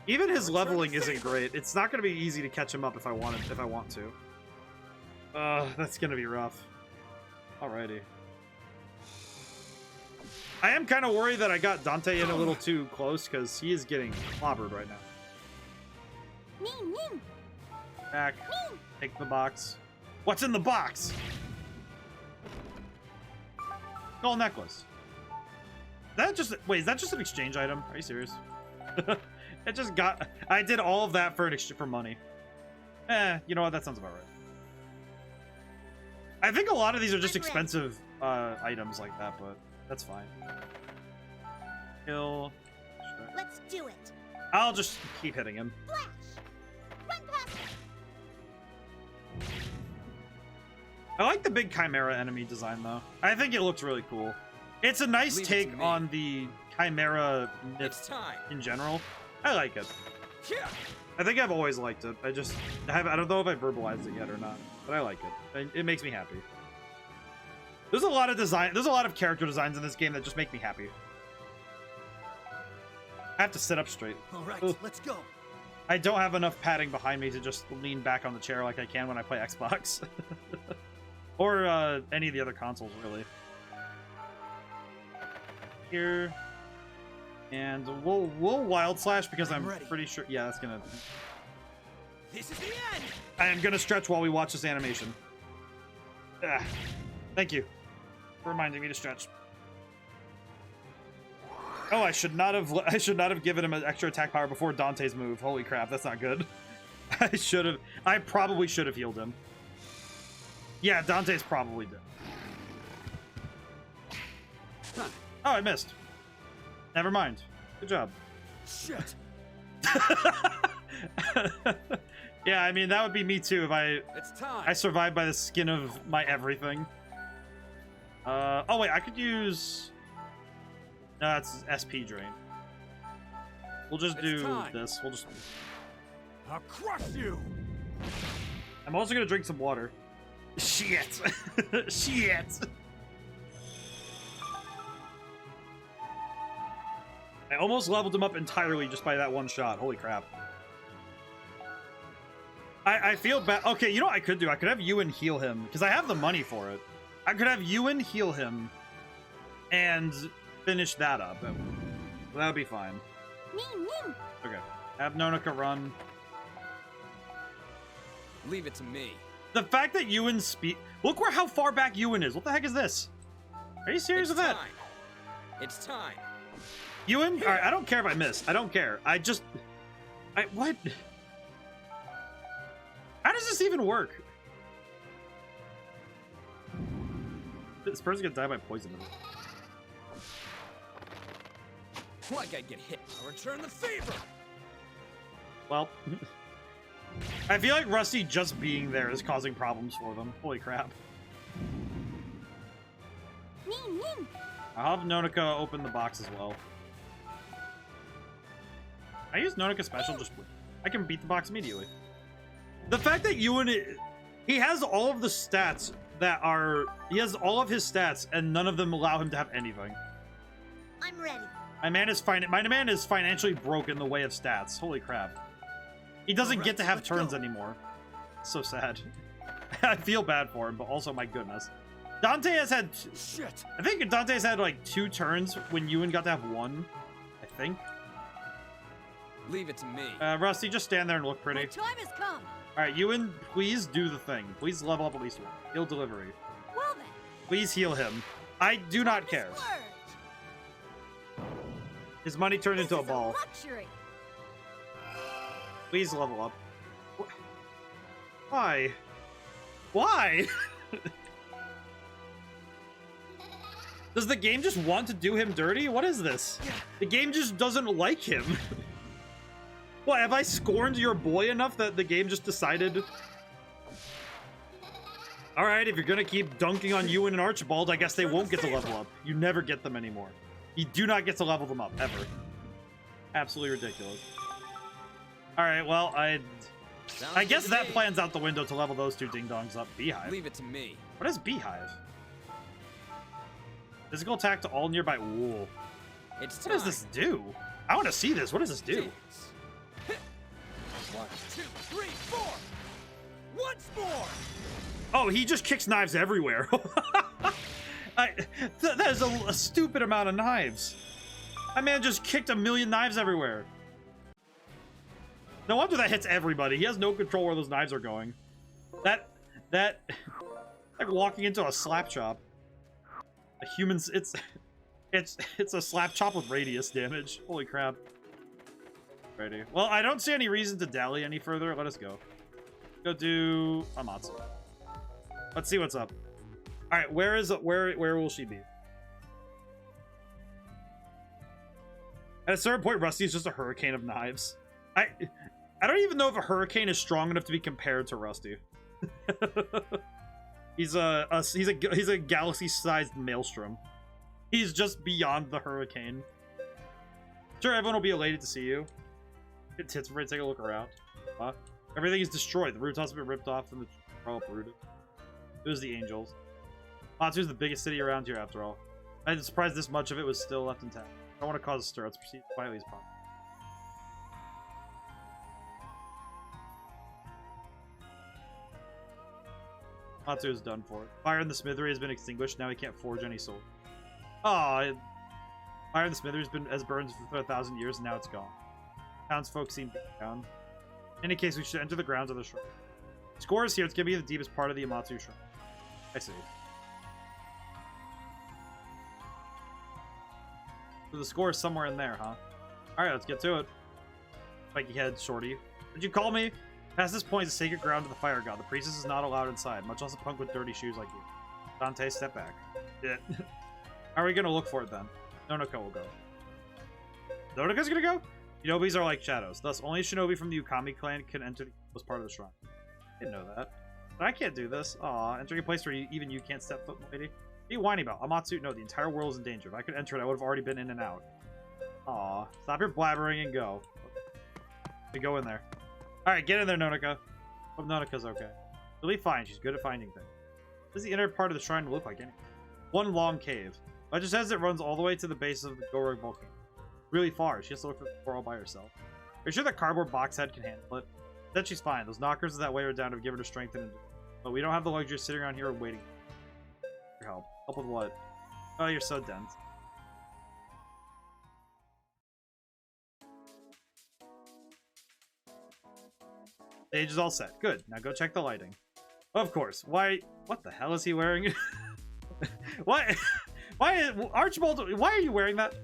Even his leveling isn't great. It's not going to be easy to catch him up if I want to. That's going to be rough. Alrighty. I am kind of worried that I got Dante in a little too close because he is getting clobbered right now. Back. Take the box. What's in the box? Gold necklace. That just wait, is that just an exchange item? Are you serious? It just got I did all of that for an exchange for money. You know what? That sounds about right. I think a lot of these are just expensive items like that, but that's fine. Kill. Let's do it. I'll just keep hitting him. Flash. Run past him. I like the big Chimera enemy design, though. I think it looks really cool. It's a nice take on the Chimera myth in general. I like it. I think I've always liked it. I don't know if I verbalized it yet or not, but I like it. It makes me happy. There's a lot of character designs in this game that just make me happy. I have to sit up straight. All right, let's go. I don't have enough padding behind me to just lean back on the chair like I can when I play Xbox. Or any of the other consoles, really. Here. And we'll Wild Slash because I'm pretty sure... Yeah, that's gonna... This is the end! I am gonna stretch while we watch this animation. Thank you for reminding me to stretch. Oh, I should not have given him an extra attack power before Dante's move. Holy crap, that's not good. I probably should have healed him. Yeah, Dante's probably dead. Huh. Oh, I missed. Never mind. Good job. Shit. Yeah, I mean, that would be me too if I survived by the skin of my everything. Oh wait, I could use... No, that's SP drain. We'll just do this. We'll just... I'll crush you! I'm also gonna drink some water. Shit! Shit! I almost leveled him up entirely just by that one shot. Holy crap. I feel bad. Okay, you know what I could do? I could have Ewan heal him, because I have the money for it. I could have Ewan heal him and finish that up. That would be fine. Okay. Have Nonika run. Leave it to me. The fact that Ewan's speed... Look how far back Ewan is. What the heck is this? Are you serious with that? It's time. Ewan? Alright, I don't care if I miss. I don't care. What? How does this even work? This person's gonna die by poison. Like I get hit. I'll return the favor. Well, I feel like Rusty just being there is causing problems for them. Holy crap. I'll have Nonika open the box as well. I use Nonika special, I can beat the box immediately. The fact that Ewan, he has all of the stats he has all of his stats and none of them allow him to have anything. I'm ready. My man is financially broke in the way of stats. Holy crap. He doesn't get to have turns anymore. So sad. I feel bad for him, but also my goodness. Dante has had... Shit. I think Dante's had like 2 turns when Ewan got to have 1. I think. Leave it to me. Rusty, just stand there and look pretty. My time has come. Alright, Ewan, please do the thing. Please level up at least 1. Heal delivery. Well then. Please heal him. I do not care. His money turned into a ball. Luxury. Please level up. Why? Why? Does the game just want to do him dirty? What is this? The game just doesn't like him. What, have I scorned your boy enough that the game just decided? Alright, if you're gonna keep dunking on Ewan and Archibald, I guess they won't get to level up. You never get them anymore. You do not get to level them up, ever. Absolutely ridiculous. Alright, well, I guess that plan's out the window to level those 2 ding-dongs up. Beehive. Leave it to me. What is Beehive? Physical attack to all nearby... Whoa. It's What does this do? I want to see this. What does this do? 2, 3, 4. Once more. Oh, he just kicks knives everywhere. That is a stupid amount of knives. That man just kicked a million knives everywhere. No wonder that hits everybody. He has no control where those knives are going. That like walking into a slap chop. A human's it's a slap chop with radius damage. Holy crap. Ready. Well, I don't see any reason to dally any further. Let us go. Go do Amatsu. Let's see what's up. All right, where will she be? At a certain point, Rusty is just a hurricane of knives. I don't even know if a hurricane is strong enough to be compared to Rusty. he's a galaxy-sized maelstrom. He's just beyond the hurricane. Sure, everyone will be elated to see you. Tits ready to take a look around. Everything is destroyed. The rooftops have been ripped off and the all uprooted. It was the angels. Matsu's the biggest city around here, after all. I'm surprised this much of it was still left intact. I don't want to cause a stir. Let's proceed as quietly as possible. Matsu is done for. Fire in the smithery has been extinguished. Now he can't forge any soul. Oh, fire in the smithery has burned for 1,000 years, and now it's gone. Townsfolk seem to be down. In any case, we should enter the grounds of the shrine. Score is here. It's going to be the deepest part of the Amatsu shrine. I see. So the score is somewhere in there, huh? Alright, let's get to it. Spiky head, shorty. Did you call me? Past this point is a sacred ground to the fire god. The priestess is not allowed inside, much less a punk with dirty shoes like you. Dante, step back. Yeah. How are we gonna look for it then? Nonoko will go. Nonoko's gonna go? Shinobis are like shadows. Thus, only a shinobi from the Ukami clan can enter the part of the shrine. I didn't know that. But I can't do this. Aw, entering a place where even you can't step foot, lady. What are you whining about? Amatsu, no, the entire world is in danger. If I could enter it, I would have already been in and out. Aw, stop your blabbering and go. We go in there. Alright, get in there, Nonoko. Hope Nonoko's okay. She'll be fine. She's good at finding things. What does the inner part of the shrine look like anyway? One long cave. Legend says it runs all the way to the base of the Gorog volcano. Really far. She has to look for the door all by herself. Are you sure that cardboard box head can handle it? Said she's fine. Those knockers that weigh her down to give her the strength and endurance. But we don't have the luxury of sitting around here waiting. Your help. Help with what? Oh, you're so dense. Stage is all set. Good. Now go check the lighting. Of course. Why? What the hell is he wearing? What? Archibald, why are you wearing that?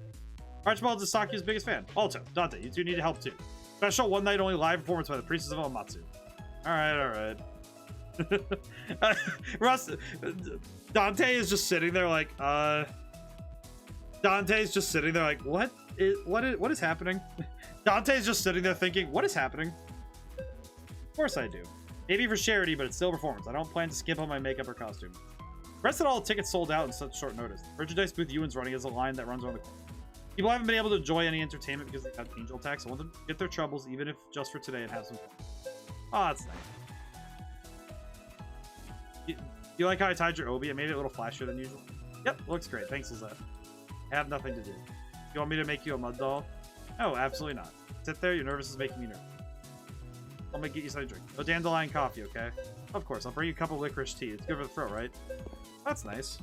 Archibald is Saku's biggest fan. Also, Dante, you two need help too. Special one night only live performance by the Priestess of Amatsu. Alright. Dante is just sitting there like, Dante's just sitting there like, what is happening? Dante's just sitting there thinking, what is happening? Of course I do. Maybe for charity, but it's still a performance. I don't plan to skip on my makeup or costume. Rest of all, tickets sold out in such short notice. The merchandise booth Ewan's running is a line that runs around the corner. People haven't been able to enjoy any entertainment because they have angel attacks. I want them to get their troubles, even if just for today, and have some fun. Oh, that's nice. Do you like how I tied your obi? I made it a little flashier than usual. Yep, looks great. Thanks, Lizette. I have nothing to do. You want me to make you a mud doll? No, absolutely not. Sit there. Your nervous is making me nervous. I'll get you something to drink. Oh, dandelion coffee, okay? Of course. I'll bring you a cup of licorice tea. It's good for the throat, right? That's nice.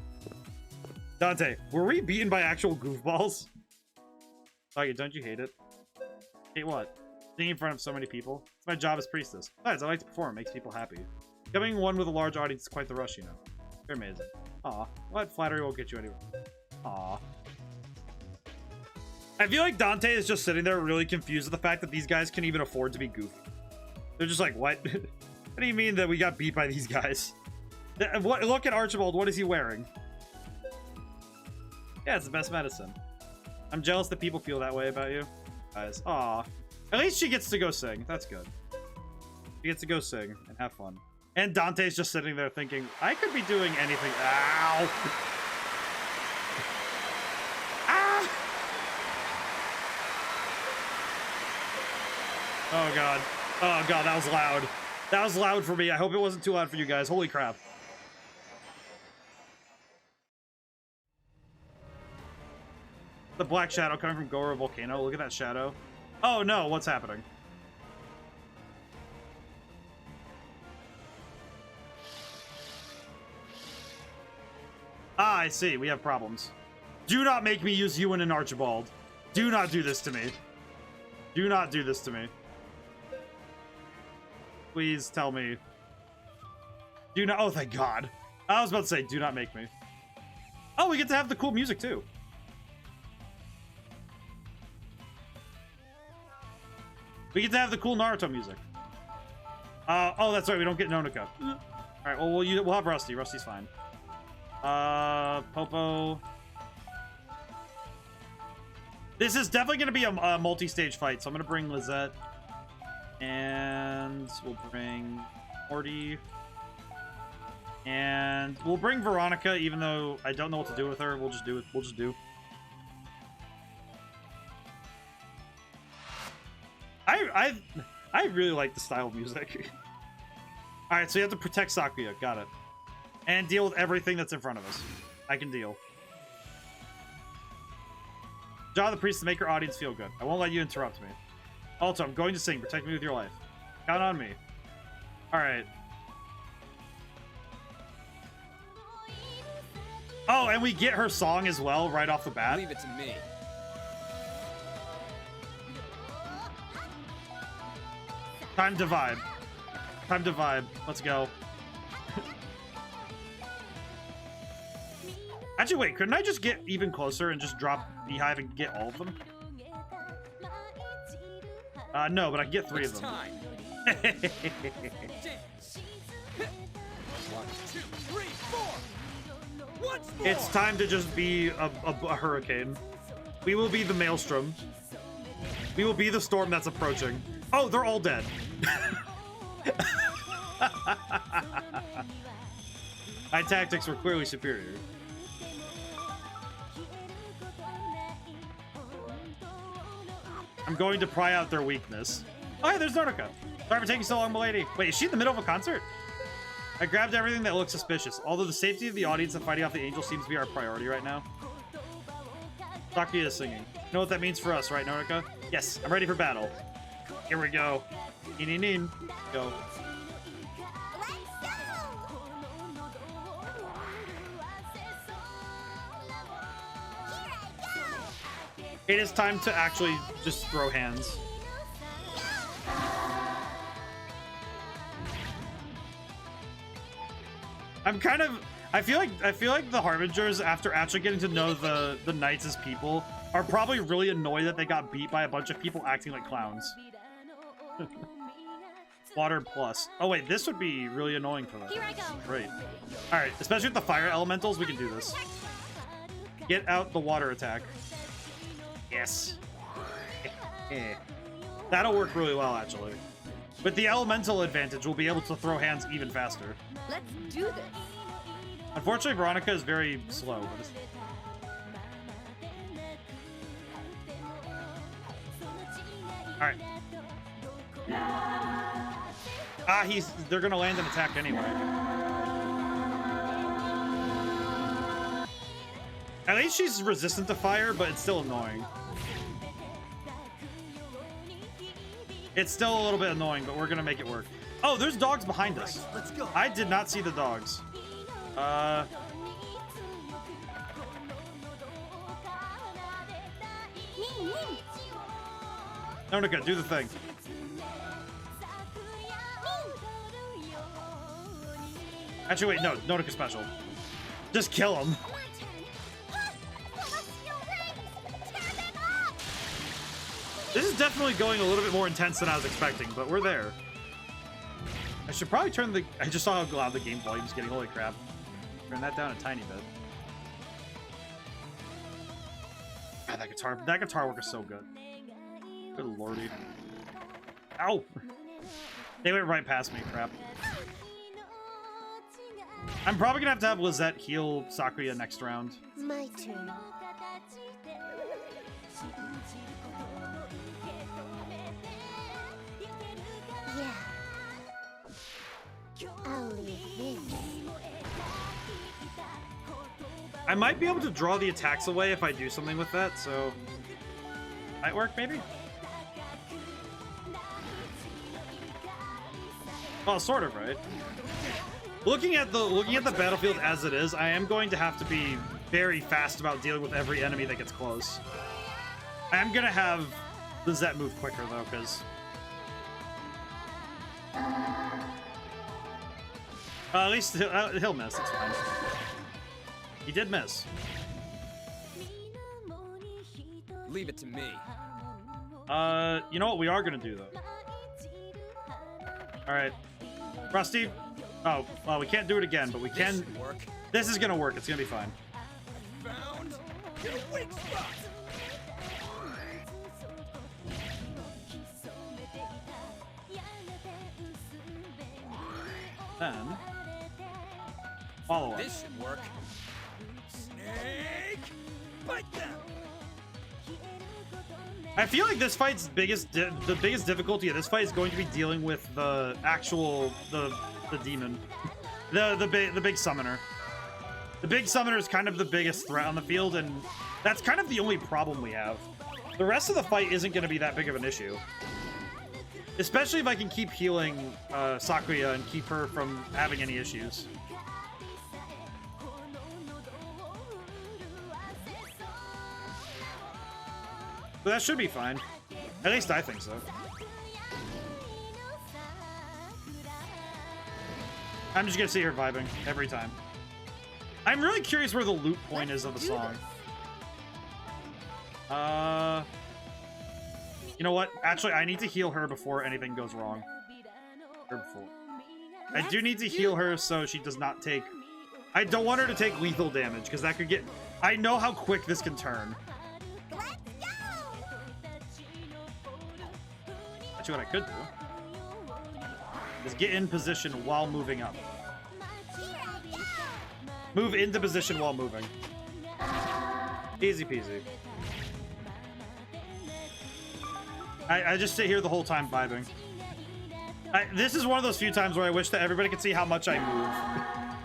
Dante, were we beaten by actual goofballs? Oh, don't you hate it? Hate what? Being in front of so many people? It's my job as priestess. Besides, I like to perform. It makes people happy. Becoming one with a large audience is quite the rush, you know. You're amazing. Aw. What? Flattery won't get you anywhere. Aw. I feel like Dante is just sitting there really confused with the fact that these guys can even afford to be goofy. They're just like, what? What do you mean that we got beat by these guys? Look at Archibald. What is he wearing? Yeah, it's the best medicine. I'm jealous that people feel that way about you. Guys. Aw. At least she gets to go sing. That's good. She gets to go sing and have fun. And Dante's just sitting there thinking, I could be doing anything. Ow! Ah! Oh, God. Oh, God, that was loud. That was loud for me. I hope it wasn't too loud for you guys. Holy crap. The black shadow coming from Goro Volcano. Look at that shadow. Oh, no. What's happening? I see. We have problems. Do not make me use Ewan and Archibald. Do not do this to me. Do not do this to me. Please tell me. Do not. Oh, thank God. I was about to say, do not make me. Oh, we get to have the cool music too. We get to have the cool Naruto music. Oh, that's right. We don't get Nonoka. All right. Well, we'll have Rusty. Rusty's fine. Popo. This is definitely going to be a multi-stage fight, so I'm going to bring Lizette. And we'll bring Morty. And we'll bring Veronica, even though I don't know what to do with her. We'll just do it. We'll just do. I really like the style of music. All right, so you have to protect Sakuya. Got it. And deal with everything that's in front of us. I can deal. Job of the priest to make your audience feel good. I won't let you interrupt me. Also, I'm going to sing. Protect me with your life. Count on me. All right. Oh, and we get her song as well right off the bat. Leave it to me. Time to vibe. Time to vibe. Let's go. Actually, wait. Couldn't I just get even closer and just drop Beehive and get all of them? No, but I can get 3 of them. Time. 1, 2, 3, 4. Once more. It's time to just be a hurricane. We will be the maelstrom. We will be the storm that's approaching. Oh, they're all dead. My tactics were clearly superior. I'm going to pry out their weakness. Oh, hey, there's Nodoka. Sorry for taking so long, milady. Wait, is she in the middle of a concert? I grabbed everything that looks suspicious. Although the safety of the audience and fighting off the angel seems to be our priority right now. Sakuya is singing. You know what that means for us, right, Nodoka? Yes, I'm ready for battle. Here we go. Neen. Go. It is time to actually just throw hands. I feel like the Harbingers, after actually getting to know the Knights as people, are probably really annoyed that they got beat by a bunch of people acting like clowns. Water plus. Oh wait, this would be really annoying for them. Here I go. Great. Alright, especially with the fire elementals, we can do this. Get out the water attack. Yes. That'll work really well, actually. With the elemental advantage, we'll be able to throw hands even faster. Let's do this. Unfortunately, Veronica is very slow. Alright. They're gonna land an attack anyway. At least she's resistant to fire, but it's still annoying. It's still a little bit annoying, but we're gonna make it work. Oh, there's dogs behind us. Let's go. I did not see the dogs. Nodoka, do the thing. Actually, wait, no. Nodoka special. Just kill him. This is definitely going a little bit more intense than I was expecting, but we're there. I should probably turn the... I just saw how loud the game volume's getting. Holy crap. Turn that down a tiny bit. God, that guitar work is so good. Good lordy. Ow! They went right past me, crap. I'm probably gonna have to have Lizette heal Sakuya next round. My turn. Yeah. I'll leave this. I might be able to draw the attacks away if I do something with that, so... Might work, maybe? Well, sort of, right? Looking at the battlefield as it is, I am going to have to be very fast about dealing with every enemy that gets close. I am gonna have the Zet move quicker though, because at least he'll miss. It's fine. He did miss. Leave it to me. You know what we are gonna do though? All right, Rusty. Oh, well, we can't do it again, but we This can. should work. This is gonna work. It's gonna be fine. Found your weak spot. Then follow up. This should work. Snake, bite them. I feel like this fight's the biggest difficulty of this fight is going to be dealing with the actual the demon, the big summoner. The big summoner is kind of the biggest threat on the field, and that's kind of the only problem we have. The rest of the fight isn't going to be that big of an issue, especially if I can keep healing Sakuya and keep her from having any issues. But that should be fine. At least I think so. I'm just gonna see her vibing every time. I'm really curious where the loop point is of the song. You know what? Actually, I need to heal her before anything goes wrong. Or before. I do need to heal her so she does not take... I don't want her to take lethal damage, because that could get... I know how quick this can turn. Actually, what I could do is get in position while moving up. Move into position while moving. Easy peasy. I just sit here the whole time vibing. This is one of those few times where I wish that everybody could see how much I move.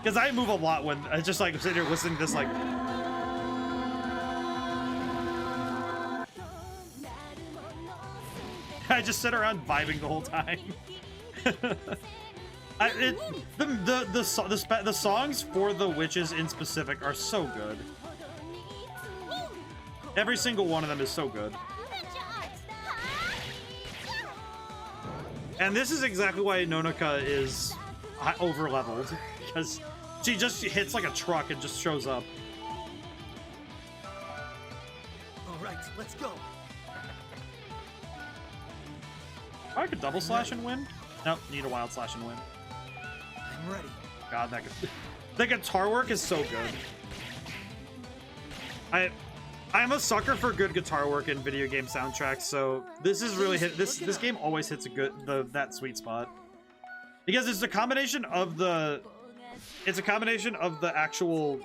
Because I move a lot when I just like sit here listening to this like... I just sit around vibing the whole time. The songs for the witches in specific are so good. Every single one of them is so good. And this is exactly why Nonoka is over-leveled. Because she just hits like a truck and just shows up. Alright, let's go. I could double slash and win. Nope, need a wild slash and win. I'm ready. God, that the guitar work is so good. I'm a sucker for good guitar work in video game soundtracks, so this is really this game always hits a good that sweet spot. Because it's a combination of the actual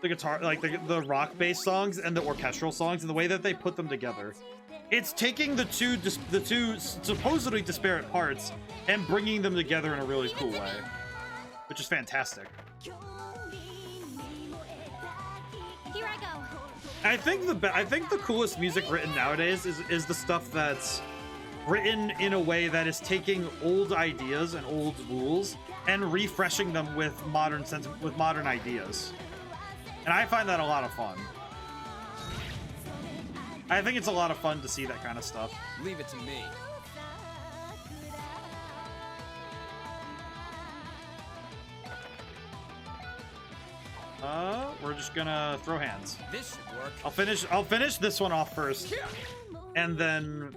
guitar, like the rock based songs and the orchestral songs, and the way that they put them together. It's taking the two supposedly disparate parts and bringing them together in a really cool way, which is fantastic. Here I go. I think the coolest music written nowadays is the stuff that's written in a way that is taking old ideas and old rules and refreshing them with modern ideas. And I find that a lot of fun. I think it's a lot of fun to see that kind of stuff. Leave it to me. We're just gonna throw hands. This should work. I'll finish this one off first, and then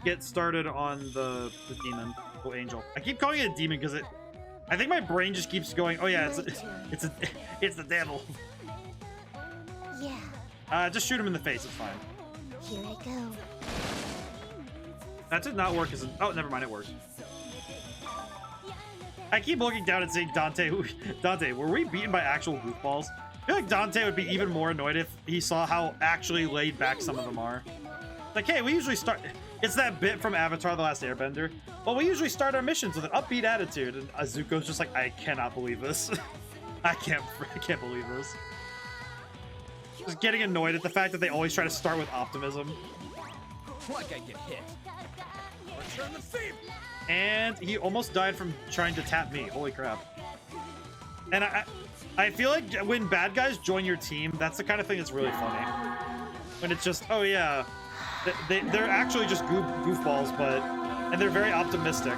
get started on the demon, the angel. I keep calling it a demon because I think my brain just keeps going. Oh yeah, it's the devil. Yeah, Just shoot him in the face. It's fine. here I go. That did not work as oh, never mind, it worked. I keep looking down and saying, Dante, were we beaten by actual goofballs? I feel like Dante would be even more annoyed if he saw how actually laid back some of them are. Like, hey, we usually start... It's that bit from Avatar: The Last Airbender. Well, we usually start our missions with an upbeat attitude, and Azuko's just like, I cannot believe this. I can't believe this. Just getting annoyed at the fact that they always try to start with optimism. Like I get hit. Return the favor. And he almost died from trying to tap me. Holy crap. And I feel like when bad guys join your team, that's the kind of thing that's really funny. When it's just, oh yeah, they're actually just goofballs, and they're very optimistic.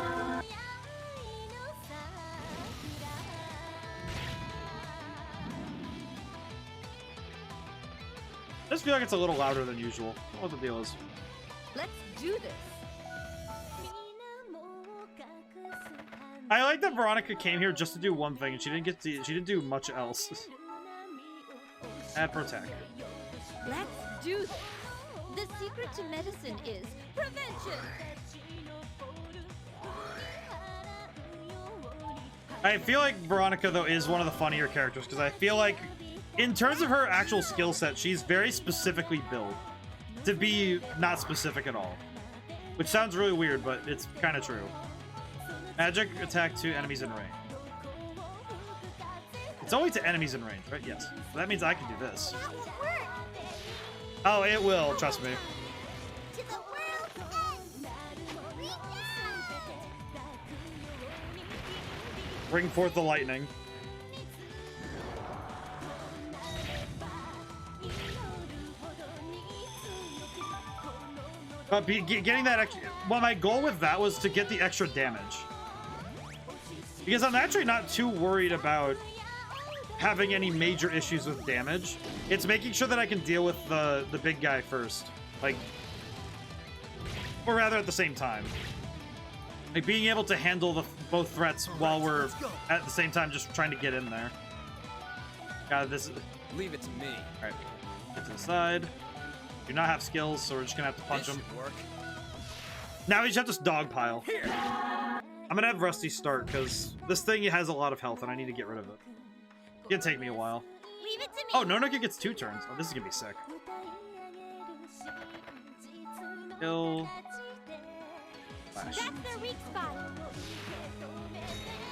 I just feel like it's a little louder than usual. I don't know what the deal is. Let's do this. I like that Veronica came here just to do one thing, and she didn't do much else. Add protect. Let's do this. The secret to medicine is prevention. I feel like Veronica, though, is one of the funnier characters, because I feel like, in terms of her actual skill set, she's very specifically built to be not specific at all. Which sounds really weird, but it's kind of true. Magic attack to enemies in range. It's only to enemies in range, right? Yes. So that means I can do this. Oh, it will. Trust me. To the world's end. Reach out. Bring forth the lightning. But getting that extra... Well, my goal with that was to get the extra damage. Because I'm actually not too worried about having any major issues with damage. It's making sure that I can deal with the big guy first. Like... Or rather at the same time. Like being able to handle both threats while we're at the same time just trying to get in there. God, this is... Leave it to me. Alright. Get to the side. Do not have skills, so we're just gonna have to punch him. Work. Now we just have this dog pile. I'm gonna have Rusty start because this thing has a lot of health and I need to get rid of it. It's gonna take me a while. Leave it to me. Oh, Nonoka gets 2 turns. Oh, this is gonna be sick. Kill. Flash. That's their weak spot.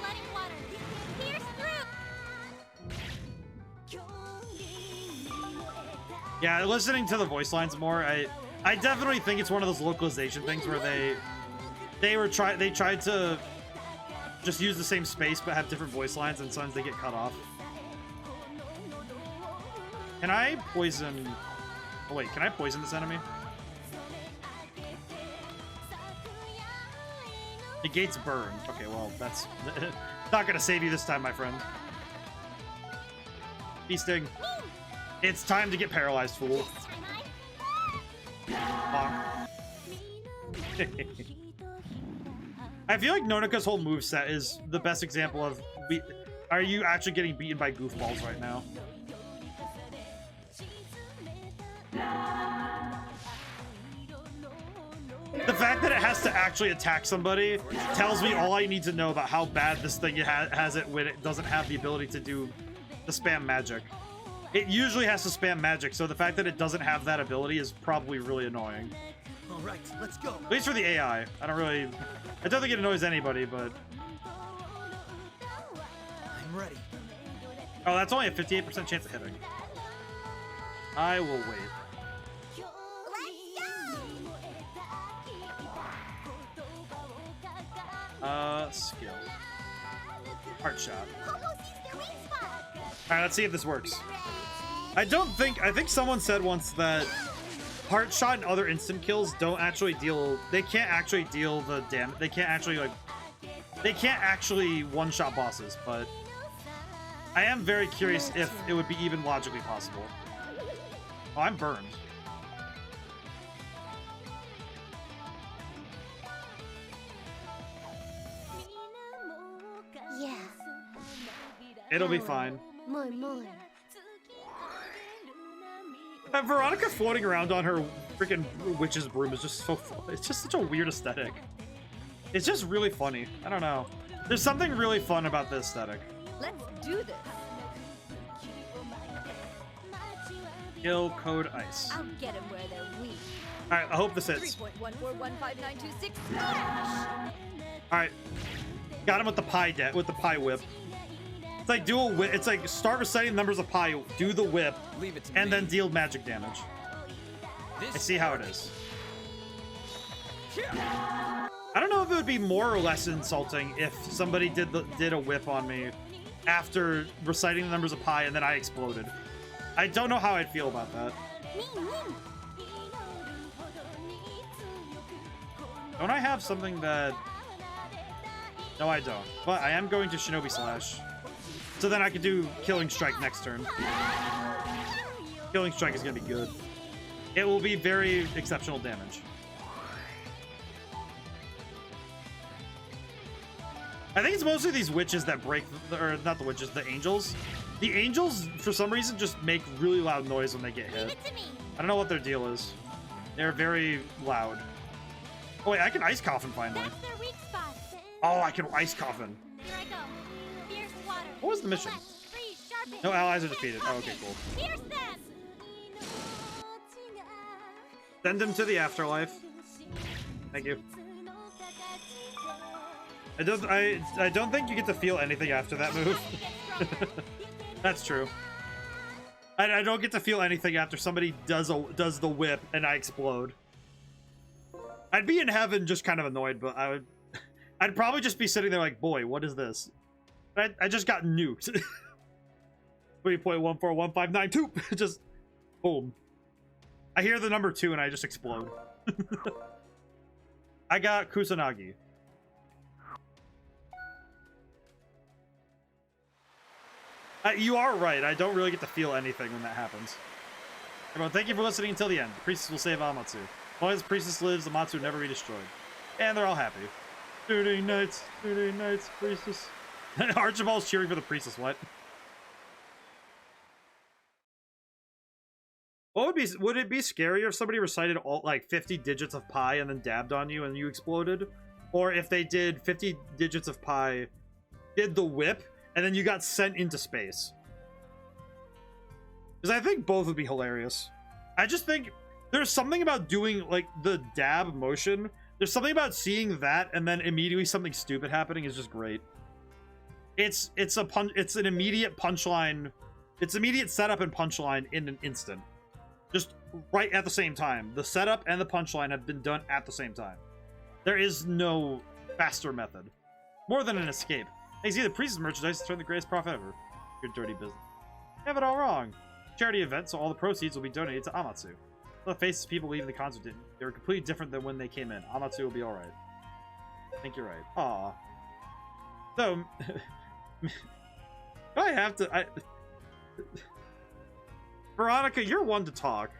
Flooding water. Pierce through. Yeah, listening to the voice lines more, I definitely think it's one of those localization things where they tried to just use the same space but have different voice lines, and sometimes they get cut off. Can I poison... Oh wait, can I poison this enemy? Negates burn. Okay, well, that's not gonna save you this time, my friend. Feasting. It's time to get paralyzed, fool. I feel like Nonoka's whole moveset is the best example of... Are you actually getting beaten by goofballs right now? The fact that it has to actually attack somebody tells me all I need to know about how bad this thing has it when it doesn't have the ability to spam magic. It usually has to spam magic, so the fact that it doesn't have that ability is probably really annoying. All right, let's go. At least for the AI. I don't think it annoys anybody, but... I'm ready. Oh, that's only a 58% chance of hitting. I will wait. Skill. Heart shot. Alright, let's see if this works. I think someone said once that heart shot and other instant kills don't actually deal... They can't actually deal the damage. They can't actually, like... They can't actually one-shot bosses, but... I am very curious if it would be even logically possible. Oh, I'm burned. Yeah. It'll be fine. More. Veronica floating around on her freaking witch's broom is just so fun. It's just such a weird aesthetic. It's just really funny. I don't know. There's something really fun about the aesthetic. Let's do this. Kill code ice. I'll get 'em where they're weak. Alright, I hope this hits. 3.1415926 smash! Alright. Got him with the pie whip. It's like do a whip. It's like start reciting numbers of pi, do the whip, Leave it to and me. then deal magic damage. This I see how it works. is. I don't know if it would be more or less insulting if somebody did a whip on me after reciting the numbers of pi and then I exploded. I don't know how I'd feel about that. Don't I have something that... No, I don't. But I am going to Shinobi Slash. So then I can do Killing Strike next turn. Killing Strike is going to be good. It will be very exceptional damage. I think it's mostly these witches that break... Or not the witches, the angels. The angels, for some reason, just make really loud noise when they get hit. I don't know what their deal is. They're very loud. Oh wait, I can Ice Coffin finally. That's their weak spot. Oh, I can Ice Coffin. Here I go. Fierce water. What was the mission? Freeze, sharpen. No allies are defeated. Oh, okay, cool. Pierce them. Send him to the afterlife. Thank you. I don't think you get to feel anything after that move. That's true. I don't get to feel anything after somebody does the whip and I explode. I'd be in heaven just kind of annoyed, but I'd probably just be sitting there like, boy, what is this? I just got nuked. 3.141592. Just boom. I hear the number 2 and I just explode. I got Kusanagi. You are right. I don't really get to feel anything when that happens. Everyone, thank you for listening until the end. The priestess will save Amatsu. As long as the priestess lives, Amatsu will never be destroyed. And they're all happy. 13 nights, priestess. Archibald's cheering for the priestess. What? What would it be scarier if somebody recited all like 50 digits of pi and then dabbed on you and you exploded? Or if they did 50 digits of pi, did the whip, and then you got sent into space? Because I think both would be hilarious. I just think there's something about doing like the dab motion. There's something about seeing that and then immediately something stupid happening is just great. It's an immediate punchline. It's immediate setup and punchline in an instant. Just right at the same time. The setup and the punchline have been done at the same time. There is no faster method. More than an escape. Hey, see, the priest's merchandise has turned the greatest profit ever. Your dirty business. You have it all wrong. Charity event, so all the proceeds will be donated to Amatsu. The faces people leaving the concert didn't. They were completely different than when they came in. Amatsu will be alright. I think you're right. Aw. So, I have to... Veronica, you're one to talk.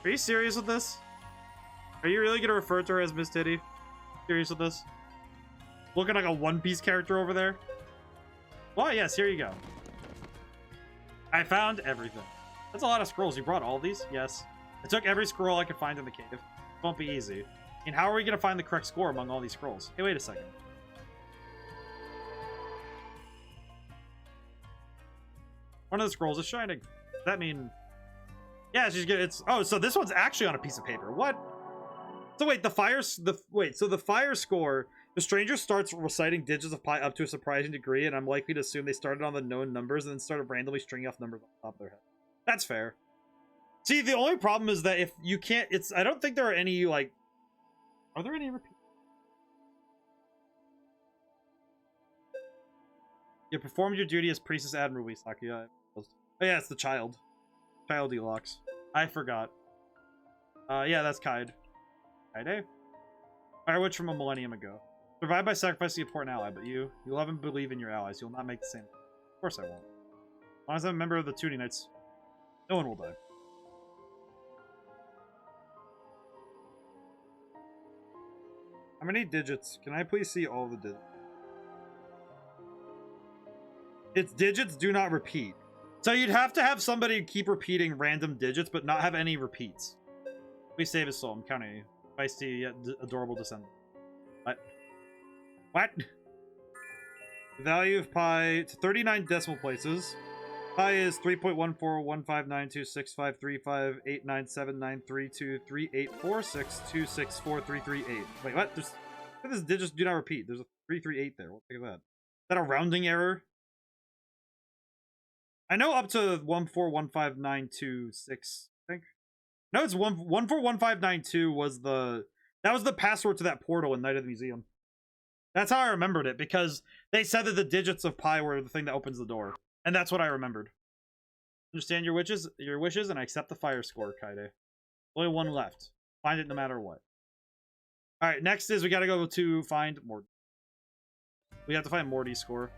Are you serious with this? Are you really going to refer to her as Miss Titty? Serious with this? Looking like a One Piece character over there? Well, yes, here you go. I found everything. That's a lot of scrolls. You brought all these? Yes. I took every scroll I could find in the cave. It won't be easy. And how are we going to find the correct score among all these scrolls? Hey, wait a second. One of the scrolls is shining. Does that mean... Yeah, she's good. It's... Oh, so this one's actually on a piece of paper. What? So wait, so the fire score... The stranger starts reciting digits of pi up to a surprising degree, and I'm likely to assume they started on the known numbers and then started randomly stringing off numbers on top of their head. That's fair. See, the only problem is that if you can't... I don't think there are any, like... Are there any repeats? You performed your duty as priestess admirably, Sakuya. Oh yeah, it's the child. Child Deluxe. I forgot. Yeah, that's Kaide. Kaide? Fire Witch from a millennium ago. Survive by sacrificing an important ally, but you love and believe in your allies. You'll not make the same. Of course I won't. As long as I'm a member of the Tuning Knights, no one will die. How many digits? Can I please see all the digits? Its digits do not repeat. So you'd have to have somebody keep repeating random digits, but not have any repeats. Please save his soul. I'm counting on you. Feisty yet adorable descendant. What? What? The value of pi to 39 decimal places. Pi is 3.14159265358979323846264338. Wait, what? There's this digits do not repeat. There's a 338 there. What the heck is that? Is that a rounding error? I know up to 1415926, I think. No, it's 141592 was the... That was the password to that portal in Night of the Museum. That's how I remembered it, because they said that the digits of pi were the thing that opens the door. And that's what I remembered. Understand your wishes, and I accept the fire score, Kaide. Only one left. Find it no matter what. Alright, next is we gotta go to find Morty. We have to find Morty's score.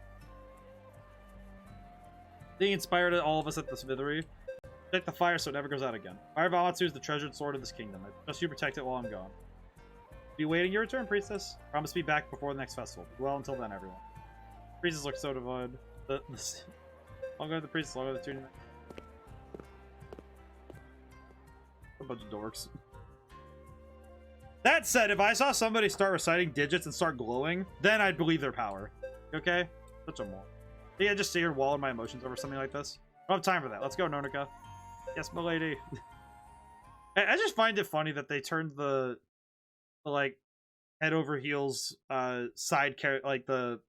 Being inspired all of us at the Smithery. Protect the fire so it never goes out again. Fire Bamatsu is the treasured sword of this kingdom. I trust you protect it while I'm gone. Be waiting your return, priestess. Promise to be back before the next festival. Well, until then, everyone. Priestess looks so divine. Longer the priestess, longer the tuning. A bunch of dorks. That said, if I saw somebody start reciting digits and start glowing, then I'd believe their power. Okay? Such a mole. Yeah, I just stayed wall in my emotions over something like this. I don't have time for that. Let's go, Nonica. Yes, milady. I just find it funny that they turned the like head over heels side character, like the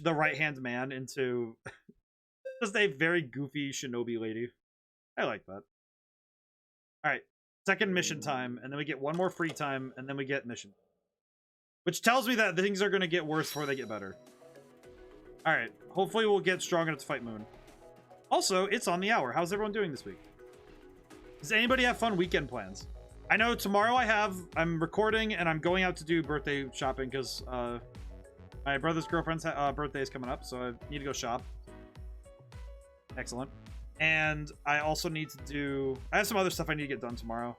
right hand man, into just a very goofy shinobi lady. I like that. All right, second mission time, and then we get one more free time, and then we get mission, which tells me that things are going to get worse before they get better. All right, hopefully we'll get strong enough to fight Moon. Also, it's on the hour. How's everyone doing this week? Does anybody have fun weekend plans? I know tomorrow I'm recording and I'm going out to do birthday shopping because my brother's girlfriend's birthday is coming up, so I need to go shop. Excellent. And I also need to do... I have some other stuff I need to get done tomorrow.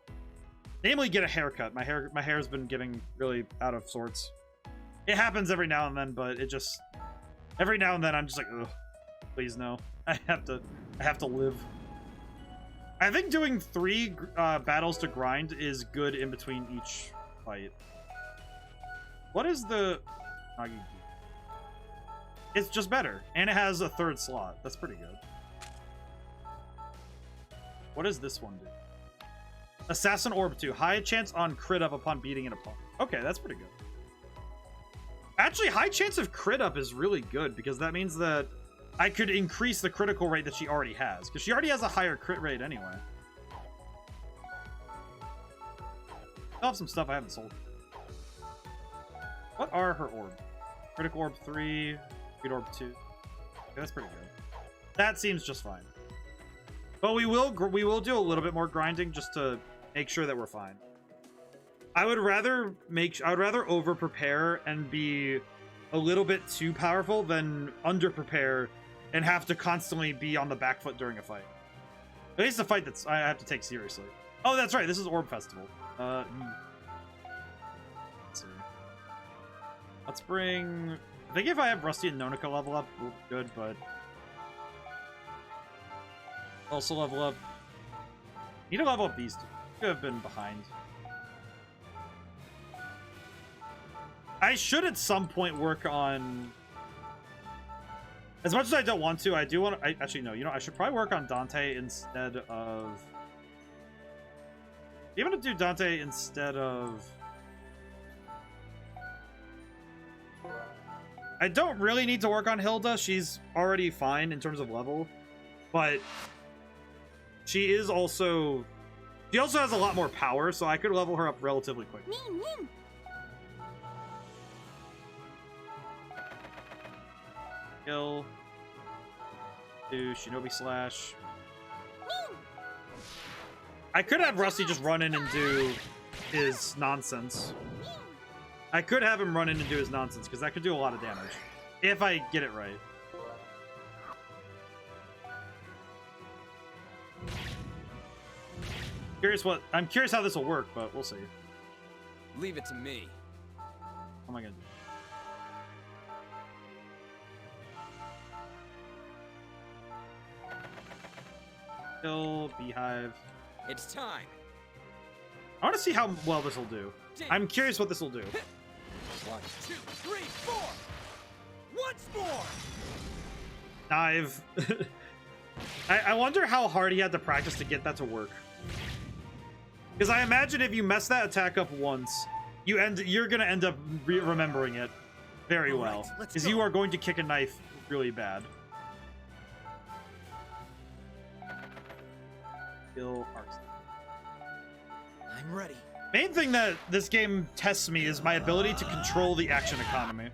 Namely, get a haircut. My hair's been getting really out of sorts. It happens every now and then, but it just... Every now and then I'm just like, ugh, please no. I have to live. I think doing 3 battles to grind is good in between each fight. What is the... It's just better. And it has a 3rd slot. That's pretty good. What does this one do? Assassin Orb 2. High chance on crit up upon beating an opponent. Okay, that's pretty good. Actually, high chance of crit up is really good, because that means that I could increase the critical rate that she already has, because she already has a higher crit rate anyway. I have some stuff I haven't sold. What are her orbs? Critical Orb 3, Speed Orb 2. Okay, that's pretty good. That seems just fine. But we will do a little bit more grinding just to make sure that we're fine. I would rather over prepare and be a little bit too powerful than under prepare and have to constantly be on the back foot during a fight. At least a fight that's I have to take seriously. Oh, that's right. This is Orb Festival. Let's see. Let's bring... I think if I have Rusty and Nonica level up, we'll be good, but... Also level up... Need to level up these two. Could have been behind. I should at some point work on... As much as I don't want to, I do want to... Actually, no. You know, I should probably work on Dante instead of... You want to do Dante instead of... I don't really need to work on Hilda. She's already fine in terms of level. But... She is also... She also has a lot more power, so I could level her up relatively quickly. Kill. Do Shinobi Slash. I could have Rusty just run in and do his nonsense. I could have him run in and do his nonsense, because that could do a lot of damage. If I get it right. I'm curious how this will work, but we'll see. Leave it to me. What am I gonna do? Kill Beehive. It's time. I want to see how well this will do. I'm curious what this will do. 1, 2, 3, 4. Once more. Dive. I wonder how hard he had to practice to get that to work. Because I imagine if you mess that attack up once, you're gonna end up remembering it very well, because you are going to kick a knife really bad. Kill Arcs. I'm ready. Main thing that this game tests me is my ability to control the action economy.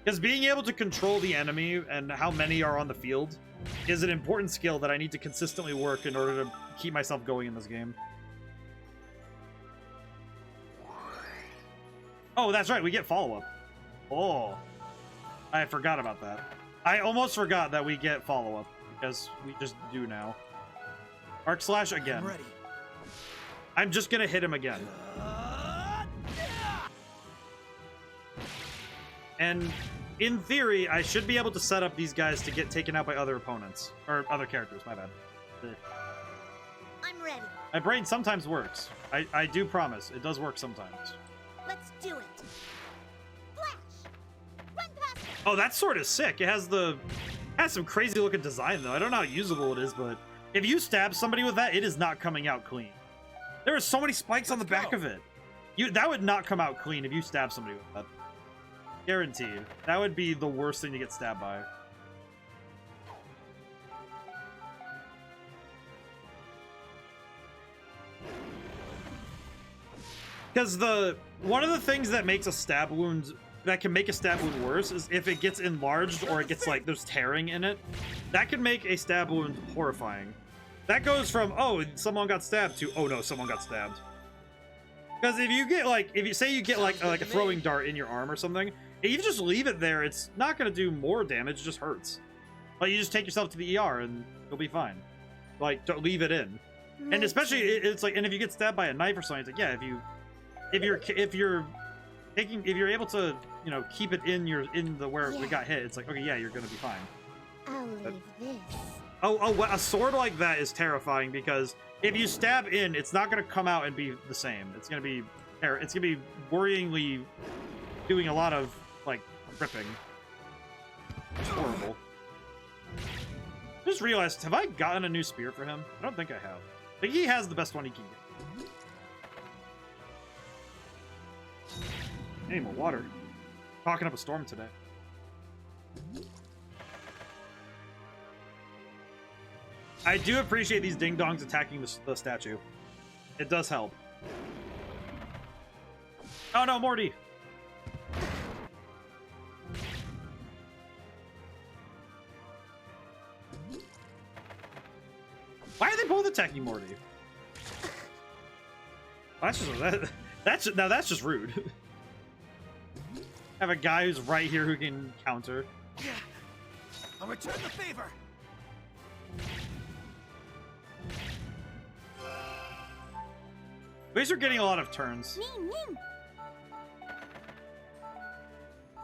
Because being able to control the enemy and how many are on the field is an important skill that I need to consistently work in order to keep myself going in this game. Oh, that's right, we get follow-up. Oh, I forgot about that. I almost forgot that we get follow-up, because we just do now. Arc slash again. I'm ready. I'm just gonna hit him again. And in theory, I should be able to set up these guys to get taken out by other opponents. Or other characters, my bad. I'm ready. My brain sometimes works. I do promise, it does work sometimes. Let's do it. Flash! Run past it! Oh, that sword is sick. It has some crazy looking design though. I don't know how usable it is, but if you stab somebody with that, it is not coming out clean. There are so many spikes on the back of it. That would not come out clean if you stab somebody with that. Guaranteed. That would be the worst thing to get stabbed by. Because one of the things that makes a stab wound, that can make a stab wound worse, is if it gets enlarged or it gets like there's tearing in it. That can make a stab wound horrifying. That goes from, oh, someone got stabbed, to, oh no, someone got stabbed. Because if you get like, if you say you get like a throwing dart in your arm or something, if you just leave it there, it's not going to do more damage, it just hurts. Like, you just take yourself to the ER and you'll be fine. Like, don't leave it in. And especially, it's like, and if you get stabbed by a knife or something, it's like, yeah, if you're able to, you know, keep it in where it got hit, it's like, okay, yeah, you're gonna be fine. I'll leave this. Oh, a sword like that is terrifying because if you stab in, it's not gonna come out and be the same. It's gonna be worryingly doing a lot of like ripping. It's horrible. I just realized, have I gotten a new spear for him? I don't think I have. I think he has the best one he can get. I need more water. Talking up a storm today. I do appreciate these ding-dongs attacking the statue. It does help. Oh no, Morty! Why are they both attacking Morty? That's just rude. Have a guy who's right here who can counter. I'll return the favor. At least we're getting a lot of turns.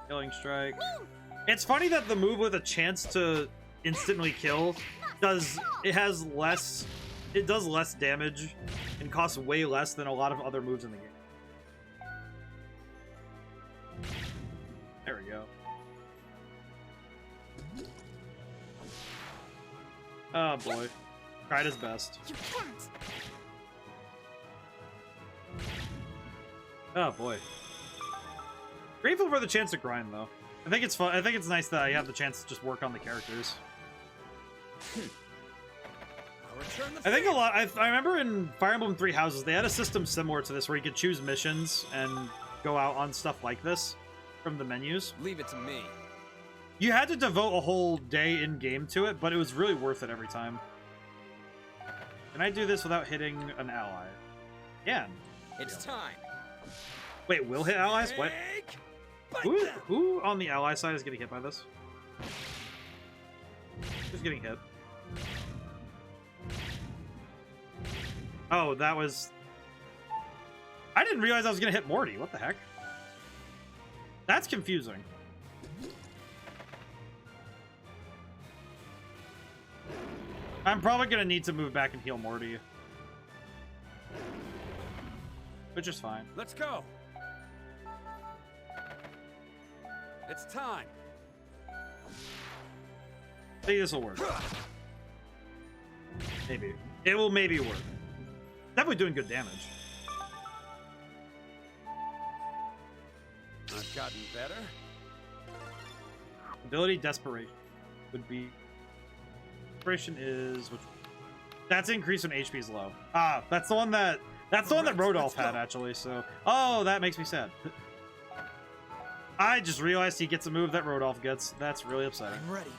Killing strike. It's funny that the move with a chance to instantly kill does less damage and costs way less than a lot of other moves in the game. There we go. Oh boy. Tried his best. You can't. Oh boy. Grateful for the chance to grind though. I think it's fun. I think it's nice that I have the chance to just work on the characters. I think a lot. I remember in Fire Emblem Three Houses they had a system similar to this where you could choose missions and go out on stuff like this from the menus. Leave it to me. You had to devote a whole day in game to it, but it was really worth it every time. Can I do this without hitting an ally? Yeah. It's time. Wait, will hit allies? What? Who on the ally side is getting hit by this? Who's getting hit? Oh, that was... I didn't realize I was going to hit Morty. What the heck? That's confusing. I'm probably going to need to move back and heal Morty. Which is fine. Let's go. It's time. I think this will work. Maybe. It will maybe work. Definitely doing good damage. I've gotten better. Ability Desperation would be... Desperation is... Which... That's increased when HP is low. Ah, that's the one that That's the one that Rodolph had, actually, so... Oh, that makes me sad. I just realized he gets a move that Rodolph gets. That's really upsetting. I'm ready.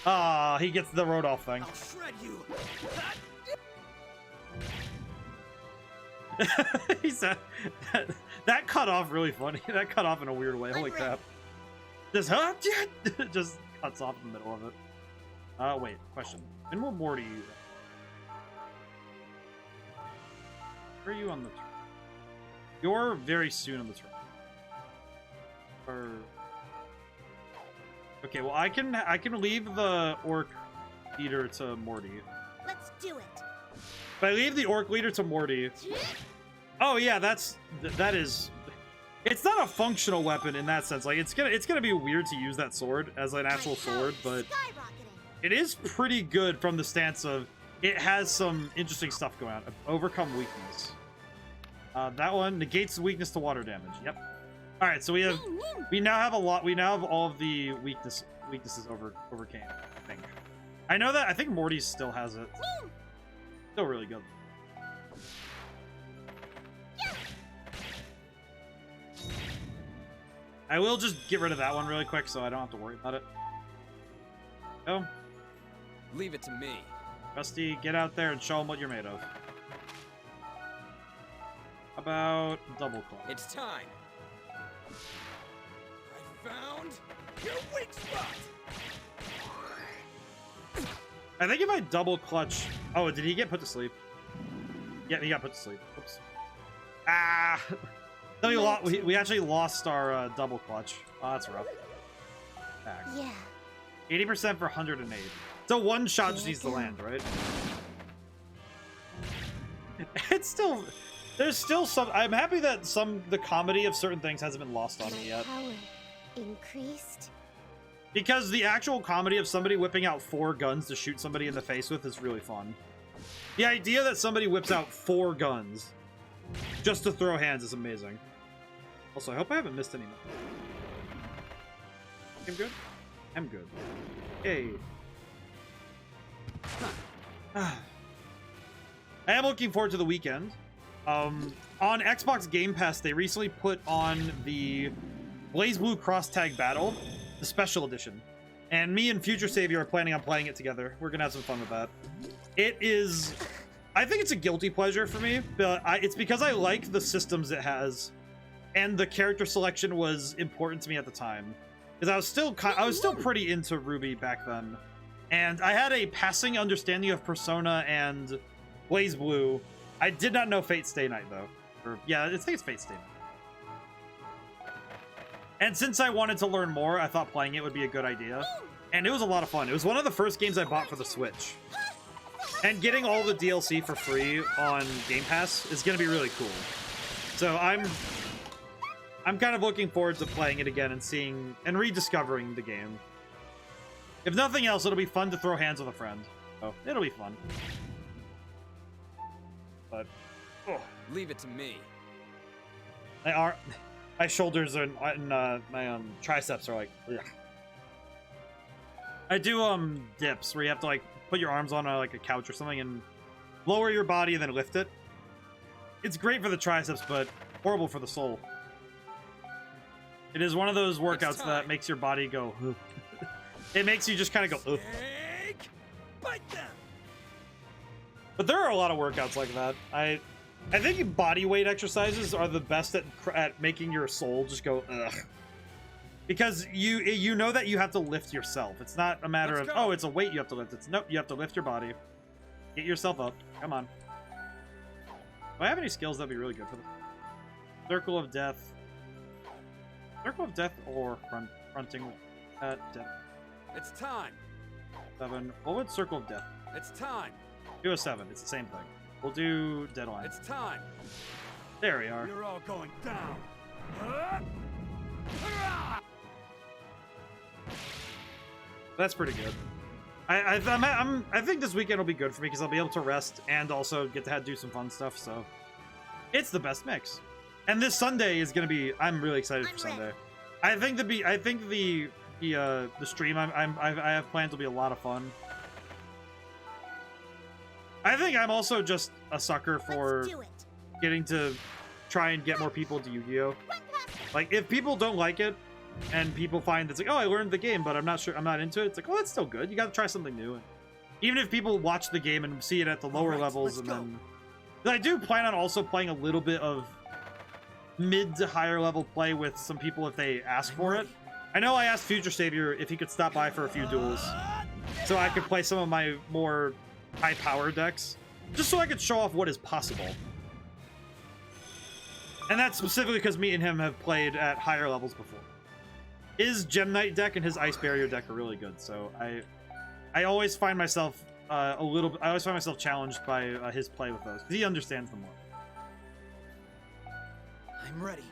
Ah, he gets the Rodolph thing. I'll shred you. He said that cut off really funny. That cut off in a weird way. Holy crap. Just huh? Just cuts off in the middle of it. Wait, question. When will Morty where are you on the turn? You're very soon on the turn. Or okay, well I can leave the orc leader to Morty. Let's do it. If I leave the orc leader to Morty. Oh yeah, that is. It's not a functional weapon in that sense. Like it's gonna be weird to use that sword as an actual sword, but it is pretty good from the stance of it has some interesting stuff going on. Overcome weakness. That one negates the weakness to water damage. Yep. All right, so we now have a lot. We now have all of the weaknesses overcame. I think. I know that. I think Morty still has it. Still really good. I will just get rid of that one really quick so I don't have to worry about it. Go. Leave it to me. Rusty, get out there and show them what you're made of. How about double claw? It's time. I found your weak spot. I think if I double clutch... Oh, did he get put to sleep? Yeah, he got put to sleep. Oops. Ah! No, we actually lost our double clutch. Oh, that's rough. Back. Yeah. 80% for 108. So one shot just needs to land, right? It's still... There's still some... I'm happy that the comedy of certain things hasn't been lost on me yet. Power increased. Because the actual comedy of somebody whipping out 4 guns to shoot somebody in the face with is really fun. The idea that somebody whips out 4 guns just to throw hands is amazing. Also, I hope I haven't missed any. I'm good? I'm good. Yay. I am looking forward to the weekend. On Xbox Game Pass, they recently put on the Blaze Blue Cross Tag Battle, the special edition. And me and Future Savior are planning on playing it together. We're gonna have some fun with that. It is... I think it's a guilty pleasure for me, but it's because I like the systems it has, and the character selection was important to me at the time. Because I was still pretty into Ruby back then, and I had a passing understanding of Persona and Blaze Blue. I did not know Fate Stay Night though. Or, yeah, I think it's Fate Stay Night. And since I wanted to learn more, I thought playing it would be a good idea, and it was a lot of fun. It was one of the first games I bought for the Switch. And getting all the DLC for free on Game Pass is going to be really cool. So I'm kind of looking forward to playing it again and seeing and rediscovering the game. If nothing else, it'll be fun to throw hands with a friend. Oh, it'll be fun. But leave it to me. My shoulders and my triceps are like, ugh. I do dips where you have to like put your arms on like a couch or something and lower your body and then lift it. It's great for the triceps, but horrible for the soul. It is one of those workouts that makes your body go. It makes you just kind of go. Bite them. But there are a lot of workouts like that. I think body weight exercises are the best at making your soul just go ugh. Because you know that you have to lift yourself. It's not a matter of, oh, it's a weight you have to lift. It's no, you have to lift your body. Get yourself up. Come on. Do I have any skills that'd be really good for them? Circle of Death. Circle of Death or fronting death. It's time. 7. What would Circle of Death? It's time. Do a 7. It's the same thing. We'll do Deadline. It's time. There we are. You're all going down. That's pretty good. I think this weekend will be good for me because I'll be able to rest and also get to do some fun stuff. So it's the best mix. And this Sunday is gonna be. I'm really excited for Sunday. I think the stream I have planned will be a lot of fun. I think I'm also just a sucker for getting to try and get more people to Yu-Gi-Oh. Like, if people don't like it, and people find it's like, oh, I learned the game, but I'm not sure, I'm not into it. It's like, oh, that's still good. You got to try something new. And even if people watch the game and see it at the lower levels, and then I do plan on also playing a little bit of mid to higher level play with some people if they ask for it. I know I asked Future Savior if he could stop by for a few duels, so I could play some of my more high power decks, just so I could show off what is possible. And that's specifically because me and him have played at higher levels before. His Gem Knight deck and his Ice Barrier deck are really good, so I always find myself I always find myself challenged by his play with those, because he understands them more. I'm ready.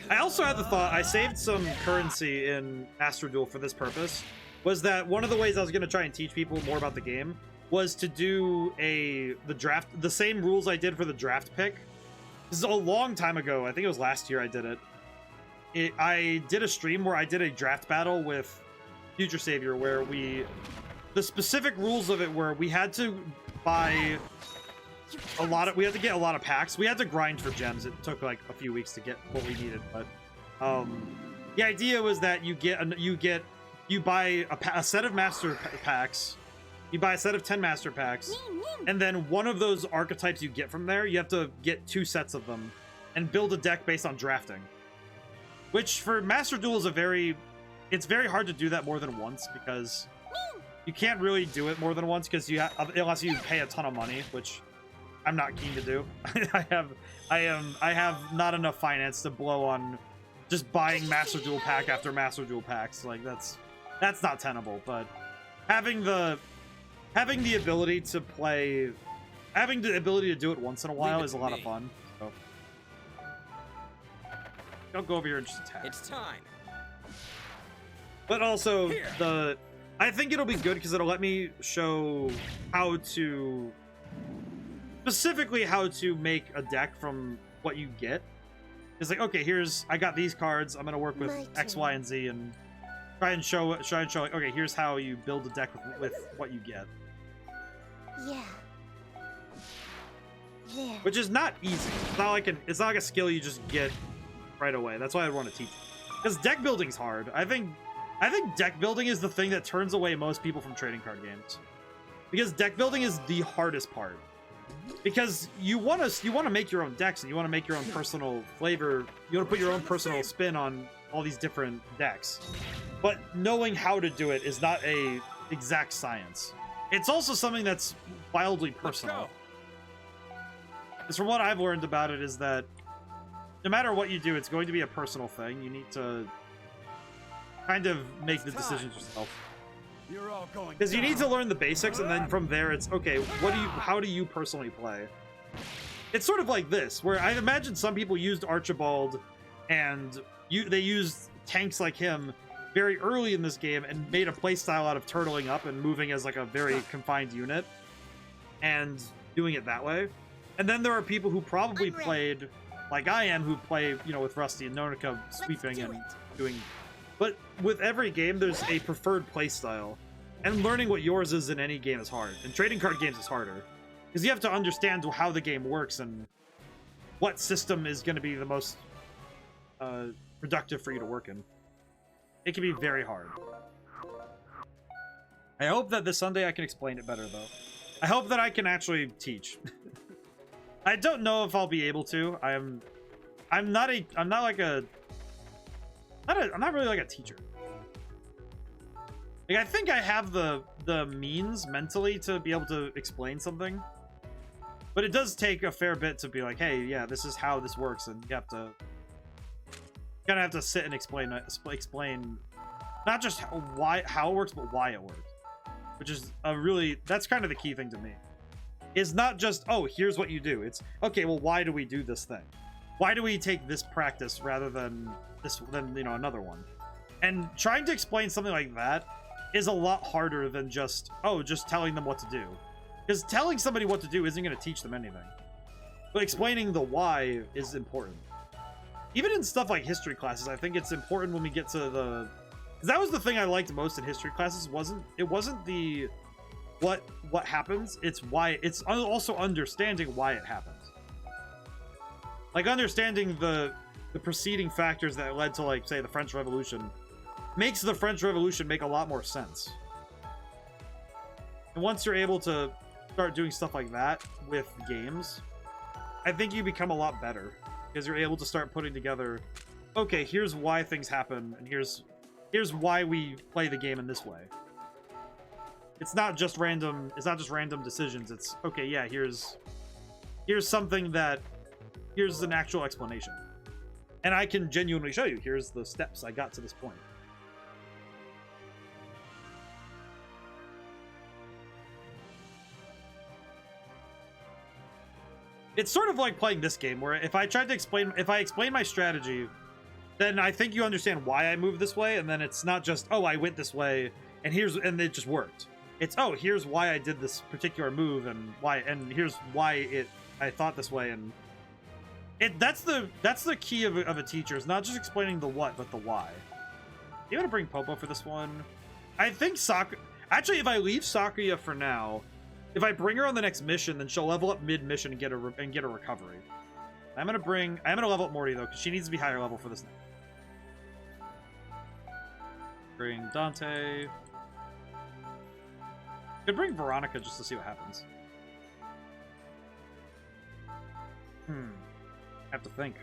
I also had the thought, I saved some currency in Master Duel for this purpose, was that one of the ways I was going to try and teach people more about the game was to do the same rules I did for the draft pick. This is a long time ago. I think it was last year I did it. I did a stream where I did a draft battle with Future Savior where the specific rules of it were we had to buy we had to get a lot of packs. We had to grind for gems. It took like a few weeks to get what we needed, but the idea was that you buy a set of master packs. You buy a set of 10 master packs, and then one of those archetypes you get from there, you have to get 2 sets of them and build a deck based on drafting. Which for Master Duel is it's very hard to do that more than once, because you can't really do it more than once because unless you pay a ton of money, which I'm not keen to do. I have not enough finance to blow on just buying Master Duel pack after Master Duel packs. Like that's not tenable, but having the ability to play, having the ability to do it once in a while is a lot of fun. So I'll go over here and just attack. It's time. But also I think it'll be good because it'll let me show specifically how to make a deck from what you get. It's like, okay, I got these cards. I'm gonna work with X, Y, and Z and try and show like, okay, here's how you build a deck with what you get. Yeah. There. Which is not easy. It's not like a skill you just get right away. That's why I want to teach. Because deck building's hard. I think deck building is the thing that turns away most people from trading card games. Because deck building is the hardest part. Because you want to make your own decks and you want to make your own personal flavor. You want to put your own personal spin on all these different decks. But knowing how to do it is not a exact science. It's also something that's wildly personal. Because from what I've learned about it is that no matter what you do, it's going to be a personal thing. You need to kind of make the decisions yourself. Because you need to learn the basics, and then from there it's, okay, how do you personally play? It's sort of like this, where I imagine some people used Archibald, and they used tanks like him very early in this game and made a playstyle out of turtling up and moving as like a very confined unit and doing it that way. And then there are people who probably played like I am, who play, with Rusty and Nonica sweeping and doing. But with every game, there's a preferred playstyle, and learning what yours is in any game is hard. And trading card games is harder because you have to understand how the game works and what system is going to be the most productive for you to work in. It can be very hard. I hope that this Sunday I can explain it better, though. I hope that I can actually teach. I don't know if I'll be able to. I'm not really like a teacher. Like, I think I have the means mentally to be able to explain something, but it does take a fair bit to be like, hey, yeah, this is how this works, and you kind of have to sit and explain not just how it works, but why it works, which is that's kind of the key thing to me. Is not just, oh, here's what you do. It's, okay, well, why do we do this thing? Why do we take this practice rather than another one? And trying to explain something like that is a lot harder than just telling them what to do. Because telling somebody what to do isn't going to teach them anything. But explaining the why is important. Even in stuff like history classes, I think it's important when we get to because that was the thing I liked most in history classes. It wasn't the what happens. It's why. It's also understanding why it happens. Like understanding the preceding factors that led to, like, say, the French Revolution makes the French Revolution make a lot more sense. And once you're able to start doing stuff like that with games, I think you become a lot better because you're able to start putting together, okay, here's why things happen, and here's why we play the game in this way. It's not just random. It's not just random decisions. It's okay. Yeah, here's something that here's an actual explanation, and I can genuinely show you. Here's the steps I got to this point. It's sort of like playing this game where if I explain my strategy, then I think you understand why I moved this way, and then it's not just, oh, I went this way and it just worked. It's, oh, here's why I did this particular move and here's why I thought this way, and that's the key of a teacher, is not just explaining the what but the why. You want to bring Popo for this one? I think actually, if I leave Sakuya for now, if I bring her on the next mission, then she'll level up mid-mission and get a recovery. I'm gonna level up Morty though, because she needs to be higher level for this next. Bring Dante. Could bring Veronica just to see what happens. I have to think.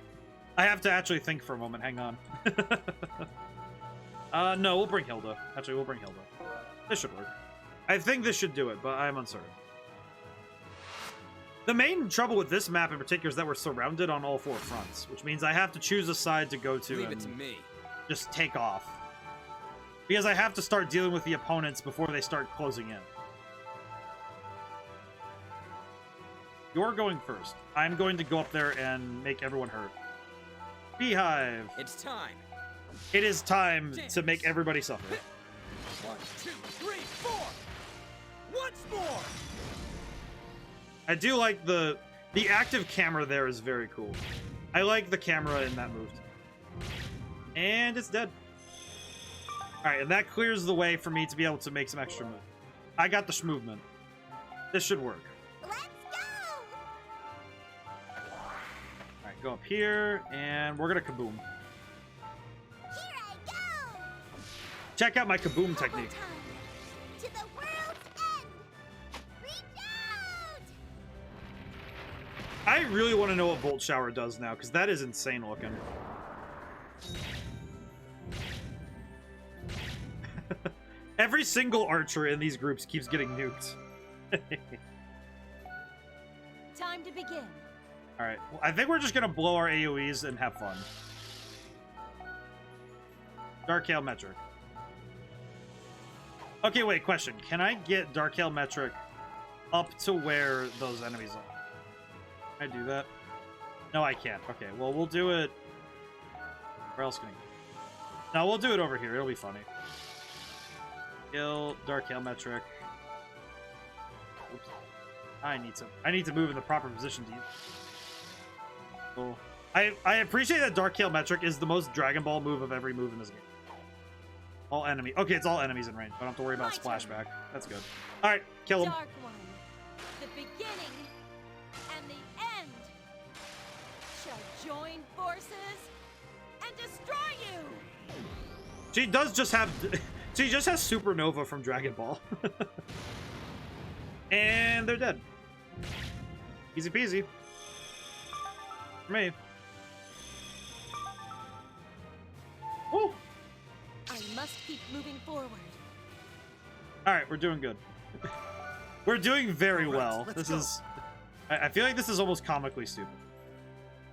I have to actually think for a moment. Hang on. No, we'll bring Hilda. Actually, we'll bring Hilda. This should work. I think this should do it, but I'm uncertain. The main trouble with this map in particular is that we're surrounded on all 4 fronts, which means I have to choose a side to go to. Leave it to me. Just take off. Because I have to start dealing with the opponents before they start closing in. You're going first. I'm going to go up there and make everyone hurt. Beehive. It's time. It is time to make everybody suffer. 1, 2, 3, 4. Once more. I do like the active camera there is very cool. I like the camera in that move. And it's dead. Alright, and that clears the way for me to be able to make some extra moves. I got the movement. This should work. Let's go! Alright, go up here, and we're gonna kaboom. Here I go! Check out my kaboom technique. Time. To the world's end! Reach out! I really want to know what Bolt Shower does now, because that is insane looking. Every single archer in these groups keeps getting nuked. Time to begin. Alright, well, I think we're just gonna blow our AoEs and have fun. Dark Hail Metric. Okay, wait, question. Can I get Dark Hail Metric up to where those enemies are? Can I do that? No, I can't. Okay, well, we'll do it... Where else can I go? No, we'll do it over here. It'll be funny. Kill Dark Hail Metric. Oops. I need to move in the proper position to use. Cool. I appreciate that Dark Hail Metric is the most Dragon Ball move of every move in this game. All enemy. Okay, it's all enemies in range. I don't have to worry about splashback. That's good. All right, kill him. Dark One, the beginning and the end shall join forces and destroy you. She does just have. She just has Supernova from Dragon Ball. And they're dead. Easy peasy. For me. Woo! I must keep moving forward. Alright, we're doing good. We're doing very well. This is... I feel like this is almost comically stupid.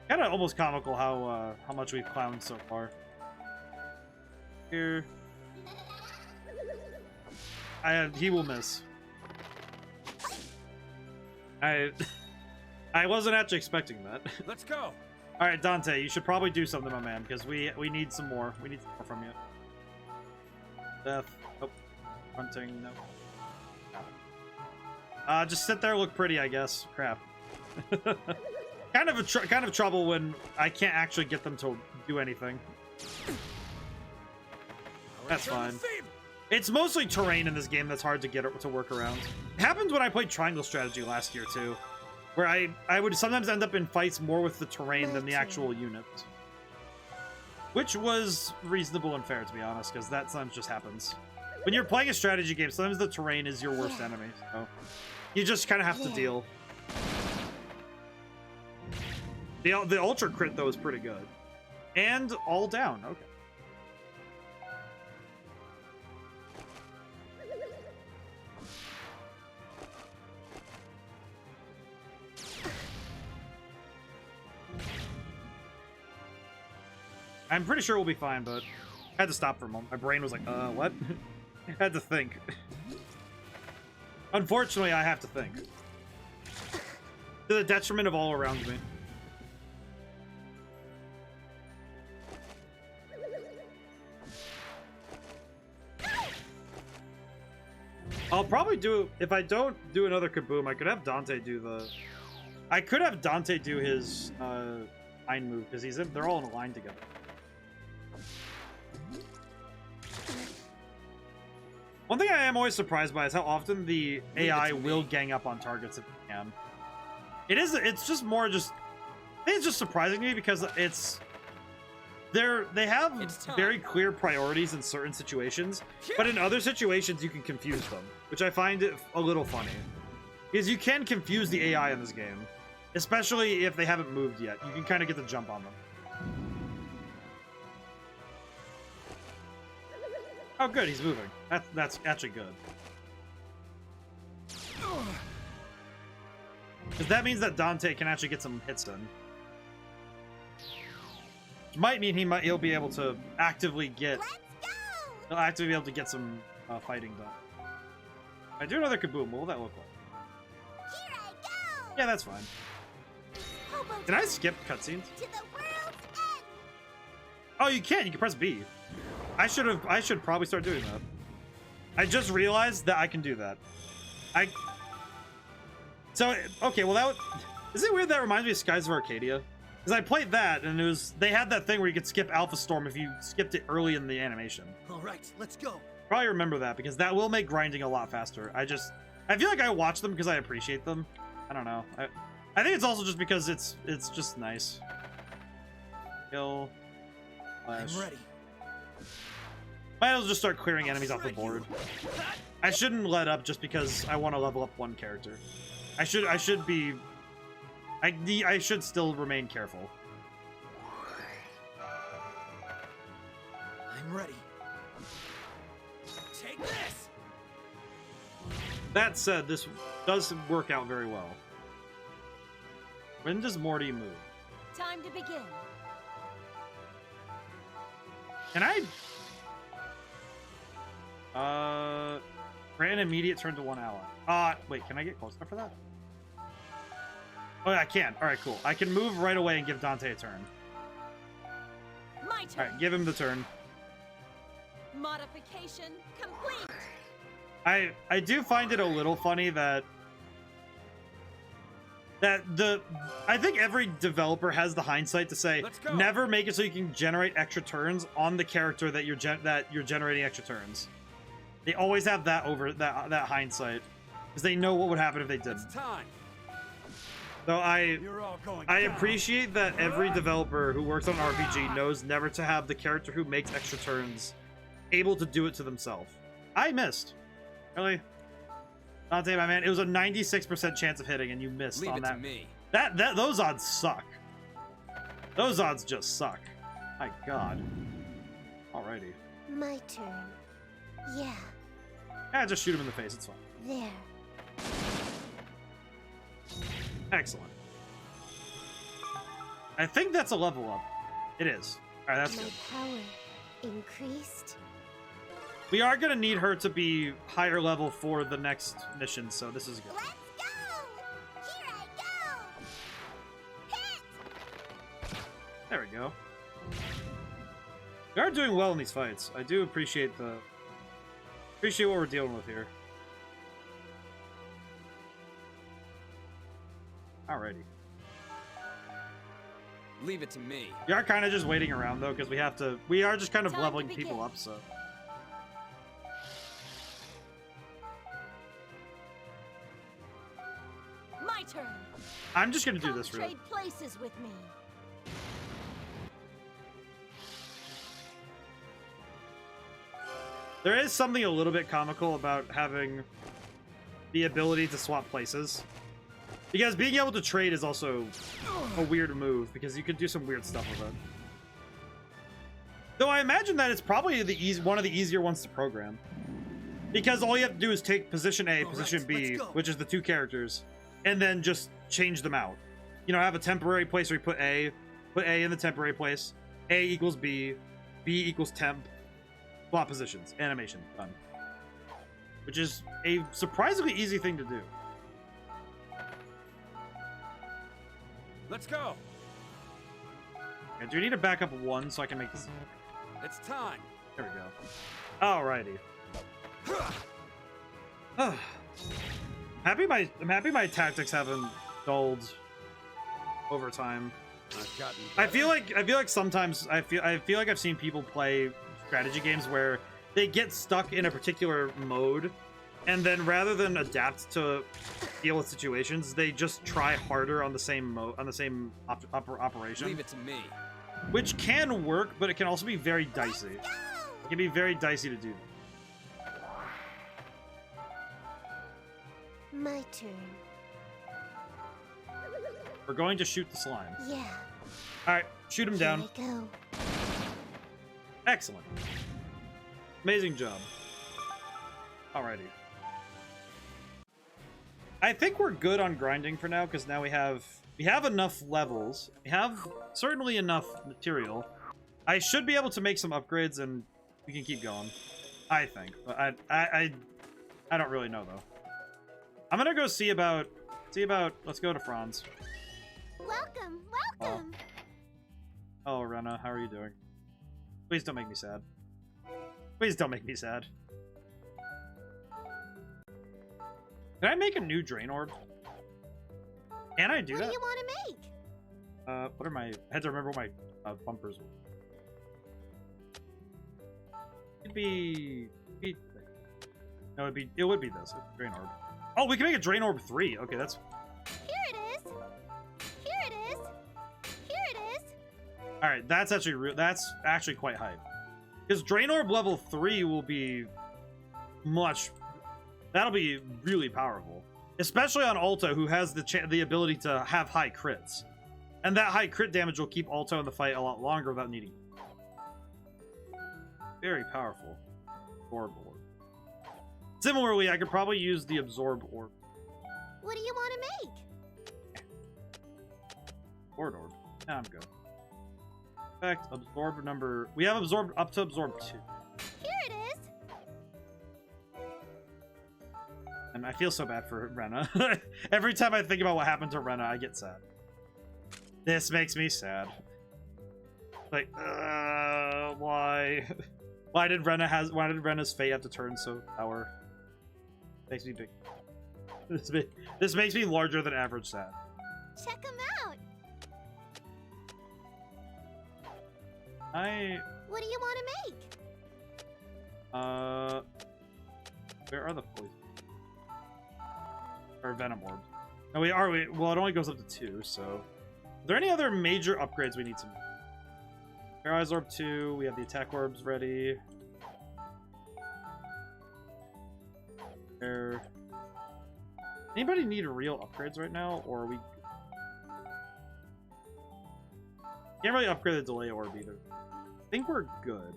Kind of almost comical how much we've clowned so far. Here. He will miss. I wasn't actually expecting that. Let's go. All right, Dante, you should probably do something, my man, because we need some more. We need some more from you. Death. Oh, hunting. No. Just sit there, look pretty, I guess. Crap. kind of trouble when I can't actually get them to do anything. That's fine. It's mostly terrain in this game that's hard to get to work around. It happened when I played Triangle Strategy last year too, where I would sometimes end up in fights more with the terrain than the actual unit. Which was reasonable and fair, to be honest, because that sometimes just happens. When you're playing a strategy game, sometimes the terrain is your worst enemy, so you just kind of have to deal. The ultra crit, though, is pretty good. And all down, okay. I'm pretty sure we'll be fine, but I had to stop for a moment. My brain was like, what? I had to think. Unfortunately, I have to think. To the detriment of all around me. I'll probably do, if I don't do another Kaboom, I could have Dante do the... I could have Dante do his line move, because they're all in a line together. One thing I am always surprised by is how often the AI will gang up on targets if it can. It's just more just... I think it's just surprising to me because they have very clear priorities in certain situations, but in other situations you can confuse them, which I find it a little funny. Because you can confuse the AI in this game, especially if they haven't moved yet. You can kind of get the jump on them. Oh, good, he's moving. That's actually good. Because that means that Dante can actually get some hits done. Which might mean he'll be able to actively get... He'll actively be able to get some fighting done. If I do another Kaboom, what will that look like? Here I go! Yeah, that's fine. Can I skip cutscenes? To the world's end! Oh, you can. You can press B. I should probably start doing that. I just realized that I can do that. So, okay, well is it weird that reminds me of Skies of Arcadia? Because I played that, and they had that thing where you could skip Alpha Storm if you skipped it early in the animation. All right, let's go. Probably remember that, because that will make grinding a lot faster. I feel like I watch them because I appreciate them. I don't know. I think it's also just because it's just nice. Kill. Flash. I'm ready. Might as well just start clearing enemies off the board. I shouldn't let up just because I want to level up one character. I should still remain careful. I'm ready. Take this. That said, this does work out very well. When does Morty move? Time to begin. Can I... grant an immediate turn to one ally. Wait, can I get close enough for that? Oh, yeah, I can. Alright, cool. I can move right away and give Dante a turn. My turn. Alright, give him the turn. Modification complete. I do find it a little funny that I think every developer has the hindsight to say never make it so you can generate extra turns on the character that you're generating extra turns. They always have that over that hindsight because they know what would happen if they didn't. So I appreciate that every developer who works on an RPG knows never to have the character who makes extra turns able to do it to themselves. I missed. Really? Dante, my man, it was a 96% chance of hitting and you missed on that. Those odds suck. Those odds just suck. My god. Alrighty. My turn. Yeah. Yeah, just shoot him in the face, it's fine. There. Excellent. I think that's a level up. It is. Alright, that's My good. power increased. We are going to need her to be higher level for the next mission, so this is good. Let's go! Here I go! Hit! There we go. We are doing well in these fights. I do appreciate what we're dealing with here. Alrighty. Leave it to me. We are kind of just waiting around though, because we are just kind of Time to leveling begin. people up, so. I'm just gonna do Come this really. trade places with me. There is something a little bit comical about having the ability to swap places. Because being able to trade is also a weird move, because you could do some weird stuff with it. Though I imagine that it's probably one of the easier ones to program. Because all you have to do is take position A, position B, which is the two characters, and then just change them out. You know, have a temporary place where you put A in the temporary place, A equals B, B equals temp, swap positions, animation, done. Which is a surprisingly easy thing to do. Let's go. Okay, do we need to back up one so I can make this? It's time. There we go. Alrighty. I'm happy my tactics haven't dulled over time. I've gotten I feel like sometimes I feel like I've seen people play strategy games where they get stuck in a particular mode, and then rather than adapt to deal with situations, they just try harder on the same operation. Leave it to me. Which can work, but it can also be very dicey. It can be very dicey to do. My turn. We're going to shoot the slime. Yeah. Alright, shoot him down. Here I go. Excellent. Amazing job. Alrighty. I think we're good on grinding for now, because now we have enough levels. We have certainly enough material. I should be able to make some upgrades, and we can keep going. I think, but I don't really know though. I'm gonna go see about. Let's go to Franz. Welcome, welcome. Oh, Rena, how are you doing? Please don't make me sad. Please don't make me sad. Can I make a new drain orb? Can I do that? What do you want to make? What are my... I had to remember what my bumpers were. It'd be... No, it would be this. Drain orb. Oh, we can make a drain orb 3. Okay, that's... Here it is. Here it is. Here it is. Alright, that's actually quite hype. Because drain orb level 3 will be much... That'll be really powerful. Especially on Alto, who has the ability to have high crits. And that high crit damage will keep Alto in the fight a lot longer without needing... Very powerful. Orb. Similarly, I could probably use the absorb orb. What do you want to make? Orb. Yeah, I'm good. In fact, absorb number... We have absorb up to absorb 2. Here it is. And I feel so bad for Rena. Every time I think about what happened to Rena, I get sad. This makes me sad. Like, why? Why did Rena's fate have to turn so sour? Makes me big. This makes me larger than average sad. Check them out. What do you want to make? Where are the poison? Or venom orbs? No, well, it only goes up to 2, so... Are there any other major upgrades we need to make? Paralyze Orb 2, we have the attack orbs ready. Anybody need real upgrades right now, or are we... Can't really upgrade the delay orb either. I think we're good.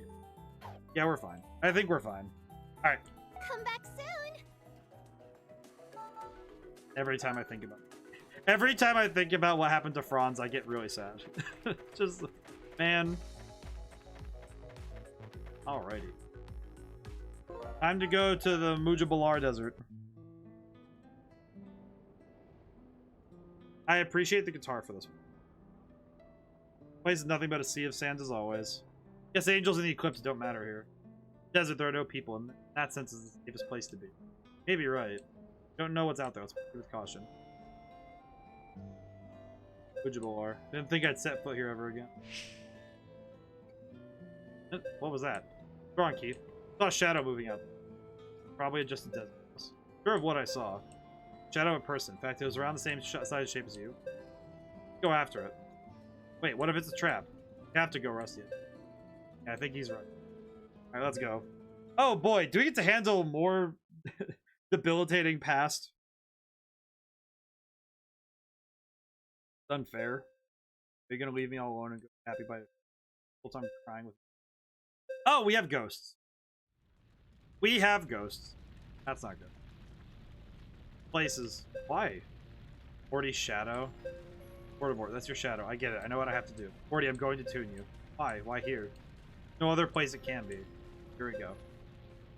Yeah, we're fine. I think we're fine. Alright. Come back soon. Every time I think about what happened to Franz, I get really sad. Just, man. Alrighty. Time to go to the Mujabalar Desert. I appreciate the guitar for this one. Place is nothing but a sea of sand as always. Guess angels in the eclipse don't matter here. Desert, there are no people, and that sense is the safest place to be. Maybe you're right. Don't know what's out there. Let's proceed with caution. Mujabalar. Didn't think I'd set foot here ever again. What was that? Go on, Keith. Saw a shadow moving out. Probably just a desert. Sure of what I saw. Shadow in person. In fact, it was around the same size shape as you. Go after it. Wait, what if it's a trap? You have to go, Rusty. Yeah, I think he's right. Alright, let's go. Oh boy, do we get to handle more debilitating past? It's unfair. Are you gonna leave me all alone and go happy by the whole time crying with? Oh, we have ghosts. We have ghosts. That's not good. Places. Why? Morty's shadow. Mortimer, that's your shadow. I get it. I know what I have to do. Morty, I'm going to tune you. Why? Why here? No other place it can be. Here we go.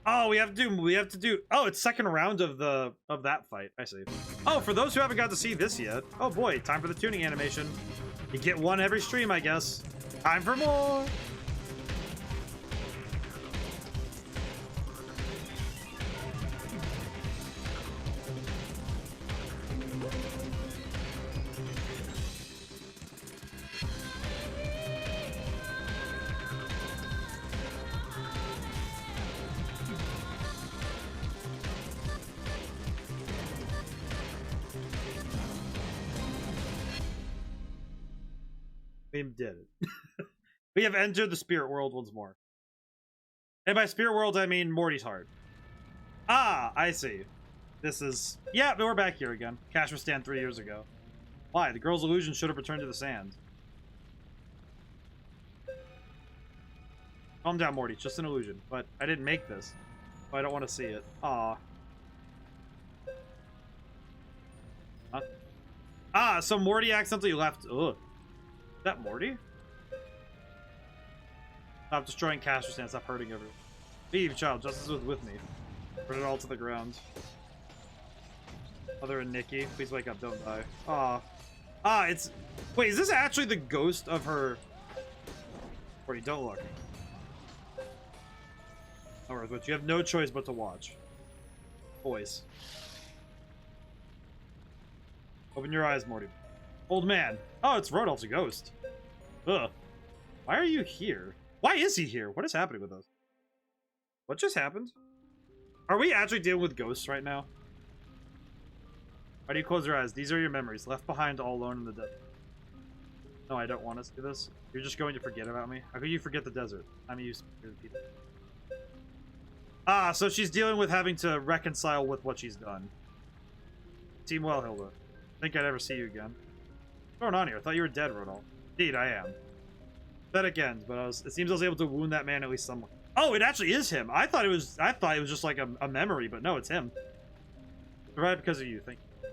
Oh, we have to do. Oh, it's second round of that fight. I see. Oh, for those who haven't got to see this yet. Oh boy, time for the tuning animation. You get one every stream, I guess. Time for more. We did it. We have entered the spirit world once more. And by spirit world, I mean Morty's heart. Ah, I see. This is... Yeah, we're back here again. Cash was stand 3 years ago. Why? The girl's illusion should have returned to the sand. Calm down, Morty. It's just an illusion. But I didn't make this. So I don't want to see it. Aw. Huh? Ah, so Morty accidentally left... Ugh. Is that Morty? Stop destroying Caster Stand. Stop hurting everyone. Leave, child. Justice was with me. Burn it all to the ground. Mother and Nikki, please wake up. Don't die. Aw. Ah, it's... Wait, is this actually the ghost of her... Morty, don't look. Alright, but you have no choice but to watch. Boys. Open your eyes, Morty. Old man. Oh, it's Rodolph's a ghost. Ugh. Why are you here? Why is he here? What is happening with us? What just happened? Are we actually dealing with ghosts right now? Why do you close your eyes? These are your memories, left behind all alone in the desert. No, I don't want us to do this. You're just going to forget about me? How could you forget the desert? I'm used to people. Ah, so she's dealing with having to reconcile with what she's done. Team well, Hilda. Think I'd ever see you again. What's going on here? I thought you were dead, Rodolph. Indeed, I am. Pathetic end, but it seems I was able to wound that man at least somewhat. Oh, it actually is him. I thought it was just like a memory, but no, it's him. Survived because of you, thank you.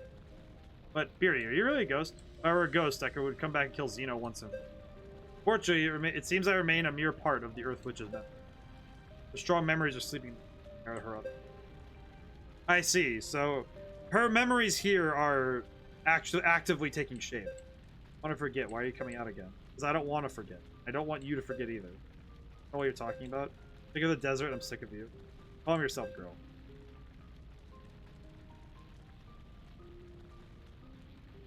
But Beardy, are you really a ghost? If I were a ghost, I would come back and kill Xeno once and... Fortunately, it seems I remain a mere part of the Earth Witch's memory. The strong memories are sleeping her up. I see, so her memories here are actually actively taking shape. I want to forget. Why are you coming out again? Because I don't want to forget. I don't want you to forget either. I know what you're talking about. Think of the desert, I'm sick of you. Calm yourself, girl.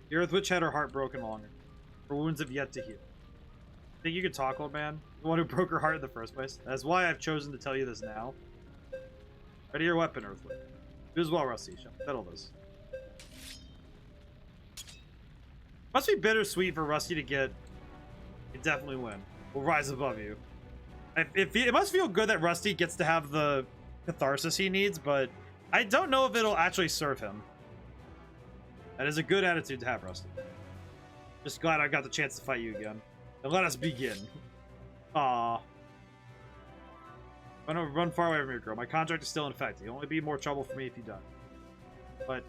The Earth Witch had her heart broken longer. Her wounds have yet to heal. Think you could talk, old man? The one who broke her heart in the first place? That's why I've chosen to tell you this now. Ready your weapon, Earth Witch. Do as well, Rusty. Settle this. Must be bittersweet for Rusty to get... You definitely win. We'll rise above you. It must feel good that Rusty gets to have the catharsis he needs, but I don't know if it'll actually serve him. That is a good attitude to have, Rusty. Just glad I got the chance to fight you again. And let us begin. Aww. Run far away from your girl. My contract is still in effect. It'll only be more trouble for me if you die. But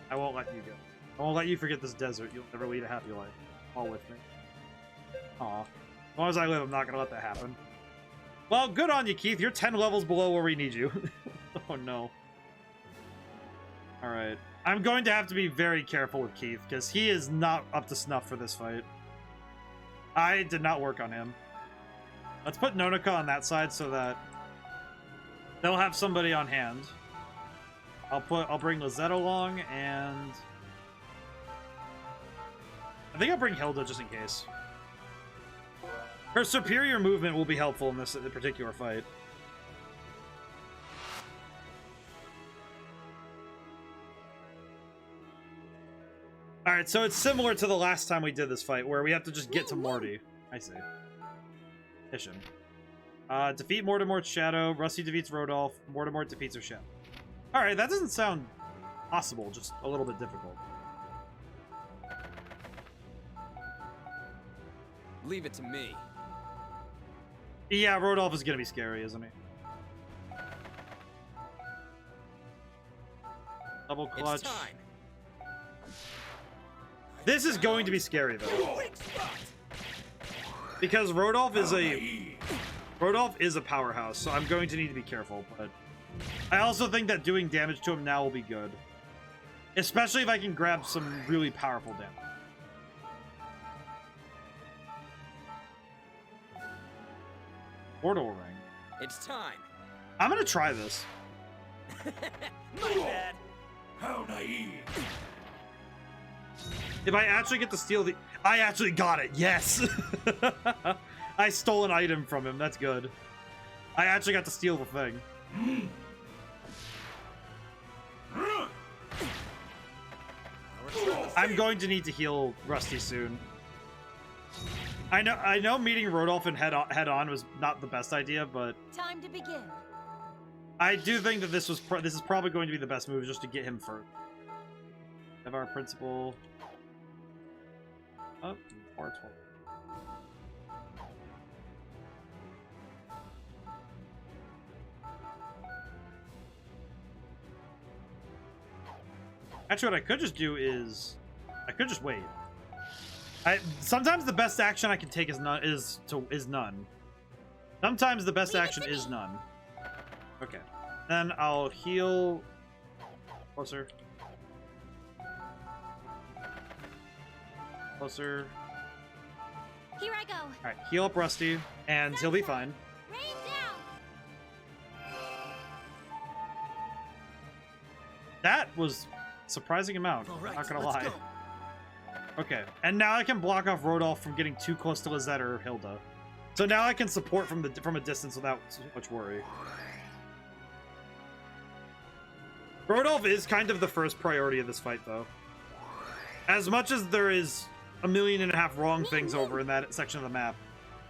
I won't let you go. I won't let you forget this desert. You'll never lead a happy life. All with me. Aw. As long as I live, I'm not gonna let that happen. Well, good on you, Keith. You're 10 levels below where we need you. Oh, no. Alright. I'm going to have to be very careful with Keith, because he is not up to snuff for this fight. I did not work on him. Let's put Nonika on that side so that they'll have somebody on hand. I'll bring Lizette along, and I think I'll bring Hilda just in case. Her superior movement will be helpful in this particular fight. Alright, so it's similar to the last time we did this fight, where we have to just get to Morty. I see. Mission. Defeat Mortimort's Shadow. Rusty defeats Rodolph. Mortimort defeats her Shadow. Alright, that doesn't sound possible, just a little bit difficult. Leave it to me. Yeah, Rodolph is gonna be scary, isn't he? Double clutch. It's time. This is going to be scary, though. Because Rodolph is a powerhouse, so I'm going to need to be careful, but I also think that doing damage to him now will be good. Especially if I can grab some really powerful damage. Portal ring. It's time. I'm gonna try this. My bad. How naive. If I actually get to steal the... I actually got it! Yes! I stole an item from him. That's good. I actually got to steal the thing. I'm going to need to heal Rusty soon. I know meeting Rodolph and head on was not the best idea, but Time to begin. I do think that this is probably going to be the best move, just to get him first. Have our principal. Oh, R12. Actually, what I could just do is I could just wait. Sometimes the best action I can take is none. Sometimes the best action is none. Okay. Then I'll heal closer. Closer. Here I go. Alright, heal up Rusty, and he'll be fine. Rain down. That was a surprising amount, All right, not gonna let's lie. go. Okay, and now I can block off Rodolph from getting too close to Lizette or Hilda. So now I can support from a distance without too much worry. Rodolph is kind of the first priority of this fight, though. As much as there is 1.5 million wrong things over in that section of the map,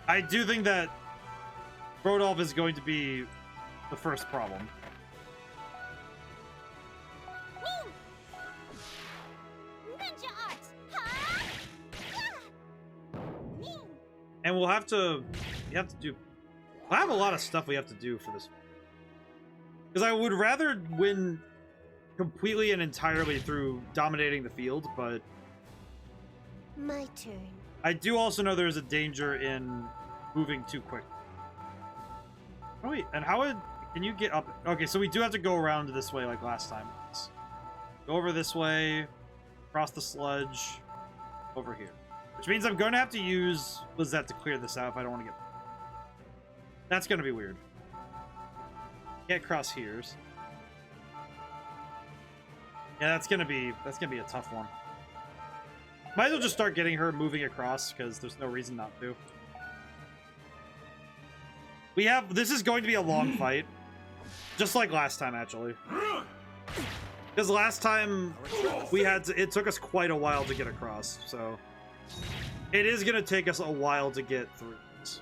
I do think that Rodolph is going to be the first problem. Ninja art. Ha! And we'll have to... I have a lot of stuff we have to do for this. Because I would rather win completely and entirely through dominating the field, but My turn. I do also know there's a danger in moving too quick. Oh wait, and can you get up? Okay, so we do have to go around this way like last time. Let's go over this way, across the sludge, over here. Which means I'm going to have to use Lizette to clear this out if I don't want to get... That's going to be weird. Can't cross here. Yeah, that's gonna be a tough one. Might as well just start getting her moving across, because there's no reason not to. This is going to be a long fight. Just like last time, actually. Because last time, it took us quite a while to get across, so... It is gonna take us a while to get through this.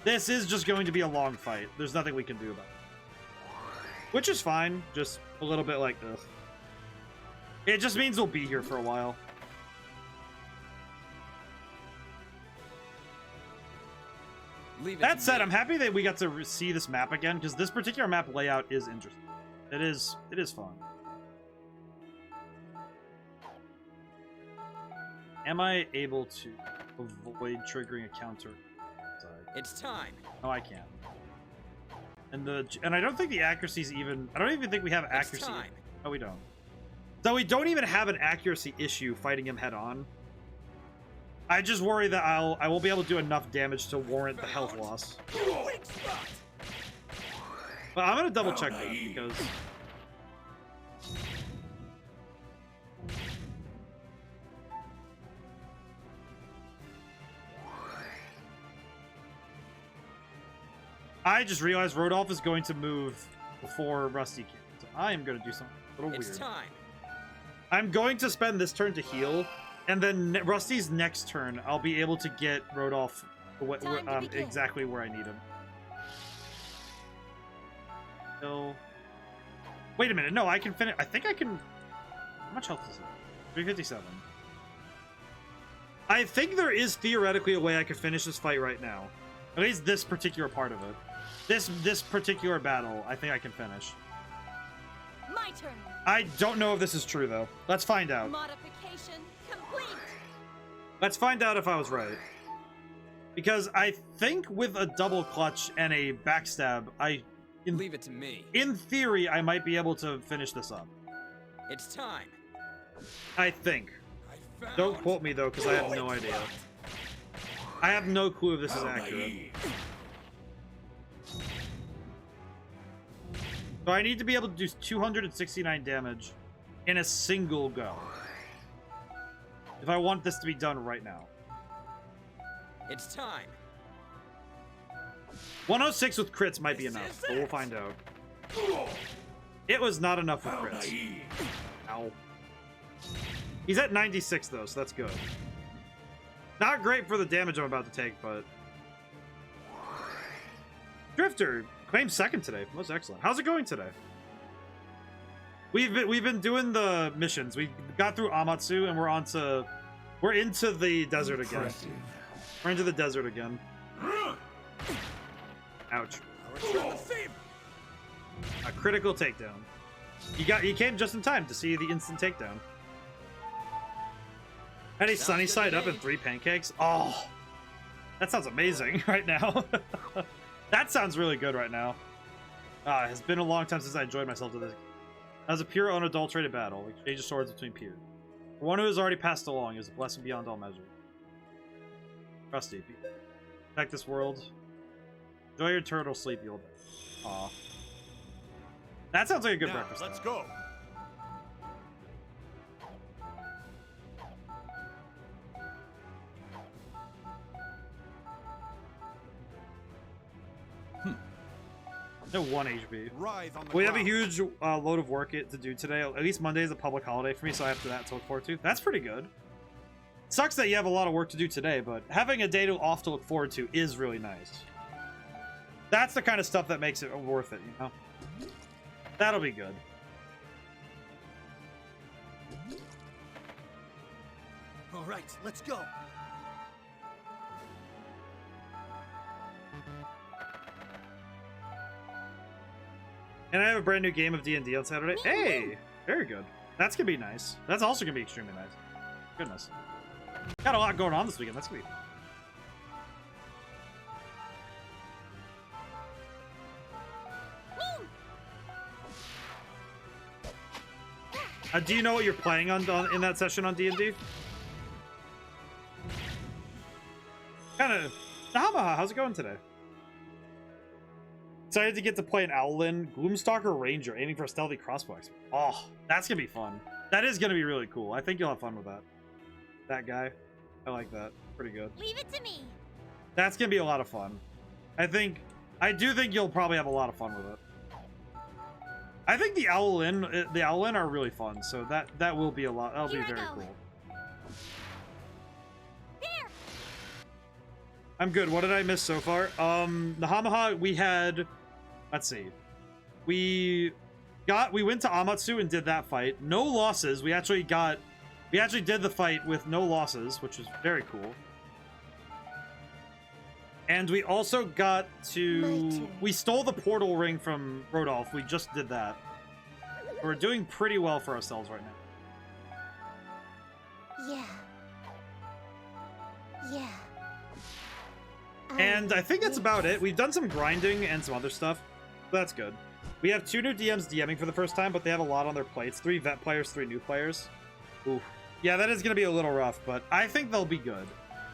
This is just going to be a long fight. There's nothing we can do about it. Which is fine, just a little bit like this. It just means we'll be here for a while. That said, I'm happy that we got to see this map again, because this particular map layout is interesting. It is fun. Am I able to avoid triggering a counter? It's time. No, I can't. And I don't think the accuracy is even... I don't even think we have accuracy. No, we don't. So we don't even have an accuracy issue fighting him head on. I just worry that I won't be able to do enough damage to warrant the health loss. But I'm gonna double check that because... I just realized Rodolph is going to move before Rusty can. So I am going to do something a little weird. It's time. I'm going to spend this turn to heal, and then Rusty's next turn, I'll be able to get Rodolph exactly where I need him. So, wait a minute. No, I can finish. I think I can. How much health is it? 357. I think there is theoretically a way I could finish this fight right now. At least this particular part of it. This particular battle, I think I can finish. My turn. I don't know if this is true, though. Let's find out. Modification complete. Let's find out if I was right. Because I think with a double clutch and a backstab, Leave it to me. in theory, I might be able to finish this up. It's time. I think. I found Don't quote me, though, because I have no Holy idea. blood. I have no clue if this is accurate. So I need to be able to do 269 damage in a single go. If I want this to be done right now. It's time. 106 with crits might be enough, but we'll find out. It was not enough with crits. Ow. He's at 96 though, so that's good. Not great for the damage I'm about to take, but... Drifter claimed second today. Most excellent. How's it going today? We've been doing the missions. We got through Amatsu and we're into the desert again. We're into the desert again. Ouch. A critical takedown. You came just in time to see the instant takedown. Had a sunny side up and 3 pancakes. Oh, that sounds amazing right now. That sounds really good right now. It has been a long time since I enjoyed myself to this. That was a pure, unadulterated battle. Exchange of swords between peers. For one who has already passed along is a blessing beyond all measure. Rusty, protect this world. Enjoy your turtle sleep, you'll die. Aw. That sounds like a good breakfast. Let's go. No 1 HP. Rise on the We have a ground. huge load of work to do today. At least Monday is a public holiday for me, so I have that to look forward to. That's pretty good. Sucks that you have a lot of work to do today, but having a day off to look forward to is really nice. That's the kind of stuff that makes it worth it, you know? That'll be good. All right, let's go. And I have a brand new game of D&D on Saturday. Hey! Very good. That's gonna be nice. That's also gonna be extremely nice. Goodness. Got a lot going on this weekend. That's gonna be... do you know what you're playing on in that session on D&D? Kinda... Nahamaha, how's it going today? Excited to get to play an Owlin, Gloomstalker Ranger, aiming for a stealthy crossbow expert. Oh, that's gonna be fun. That is gonna be really cool. I think you'll have fun with that. That guy. I like that. Pretty good. Leave it to me. That's gonna be a lot of fun. I do think you'll probably have a lot of fun with it. I think the Owlin are really fun, so that will be a lot. That'll be Here I very go. cool. Here. I'm good. What did I miss so far? Nahamaha, we had... Let's see. We went to Amatsu and did that fight. No losses. We actually did the fight with no losses, which is very cool. And we also got to... We stole the portal ring from Rodolph. We just did that. We're doing pretty well for ourselves right now. Yeah. Yeah. And I think that's about it. We've done some grinding and some other stuff. So that's good. We have 2 new DMs DMing for the first time, but they have a lot on their plates. 3 vet players, 3 new players. Ooh. Yeah, that is going to be a little rough, but I think they'll be good.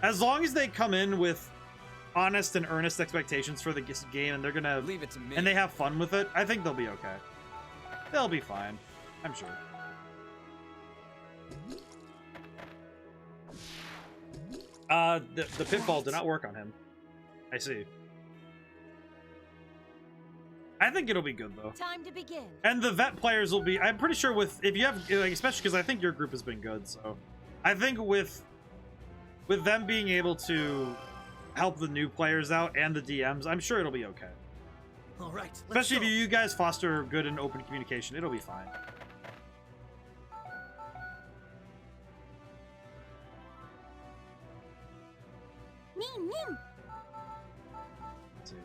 As long as they come in with honest and earnest expectations for the game, and they're going to... Leave it to me. And they have fun with it, I think they'll be okay. They'll be fine. I'm sure. The pitfall did not work on him. I see. I think it'll be good though. Time to begin. And the vet players will be, I'm pretty sure with, if you have, like, especially because I think your group has been good, so I think with them being able to help the new players out and the DMs, I'm sure it'll be okay. All right, Especially if you guys foster good and open communication, it'll be fine. Meme. Let's see.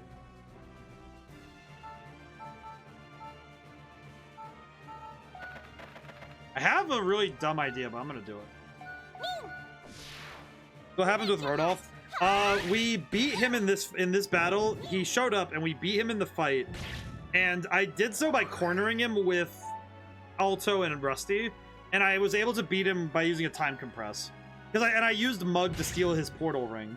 I have a really dumb idea, but I'm gonna do it. What happened with Rodolph? We beat him in this battle. He showed up and we beat him in the fight. And I did so by cornering him with Alto and Rusty. And I was able to beat him by using a time compress. I used Mug to steal his portal ring.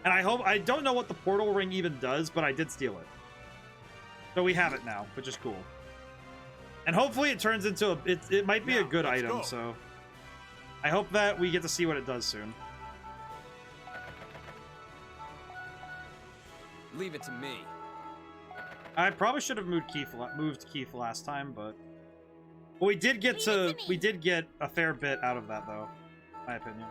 And I don't know what the portal ring even does, but I did steal it. So we have it now, which is cool. And hopefully it turns into it might be a good item, so I hope that we get to see what it does soon. Leave it to me. I probably should have moved Keith last time, but we did get a fair bit out of that though, in my opinion.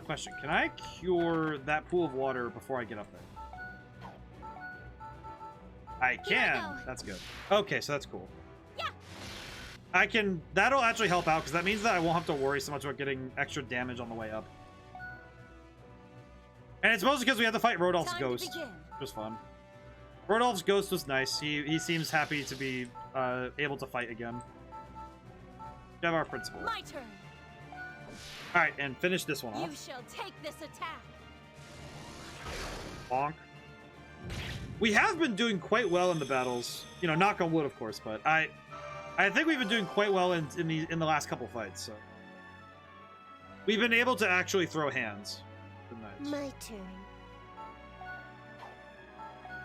Question: can I cure that pool of water before I get up there? I can. That's good. Okay, so that's cool. Yeah. I can. That'll actually help out because that means that I won't have to worry so much about getting extra damage on the way up. And it's mostly because we had to fight Rodolph's ghost, which was fun. Rodolph's ghost was nice. He seems happy to be able to fight again. We have our principal. My turn. All right, and finish this one off. You shall take this attack. Bonk. We have been doing quite well in the battles. You know, knock on wood, of course, but I think we've been doing quite well in the last couple fights. So we've been able to actually throw hands. Nice. My turn.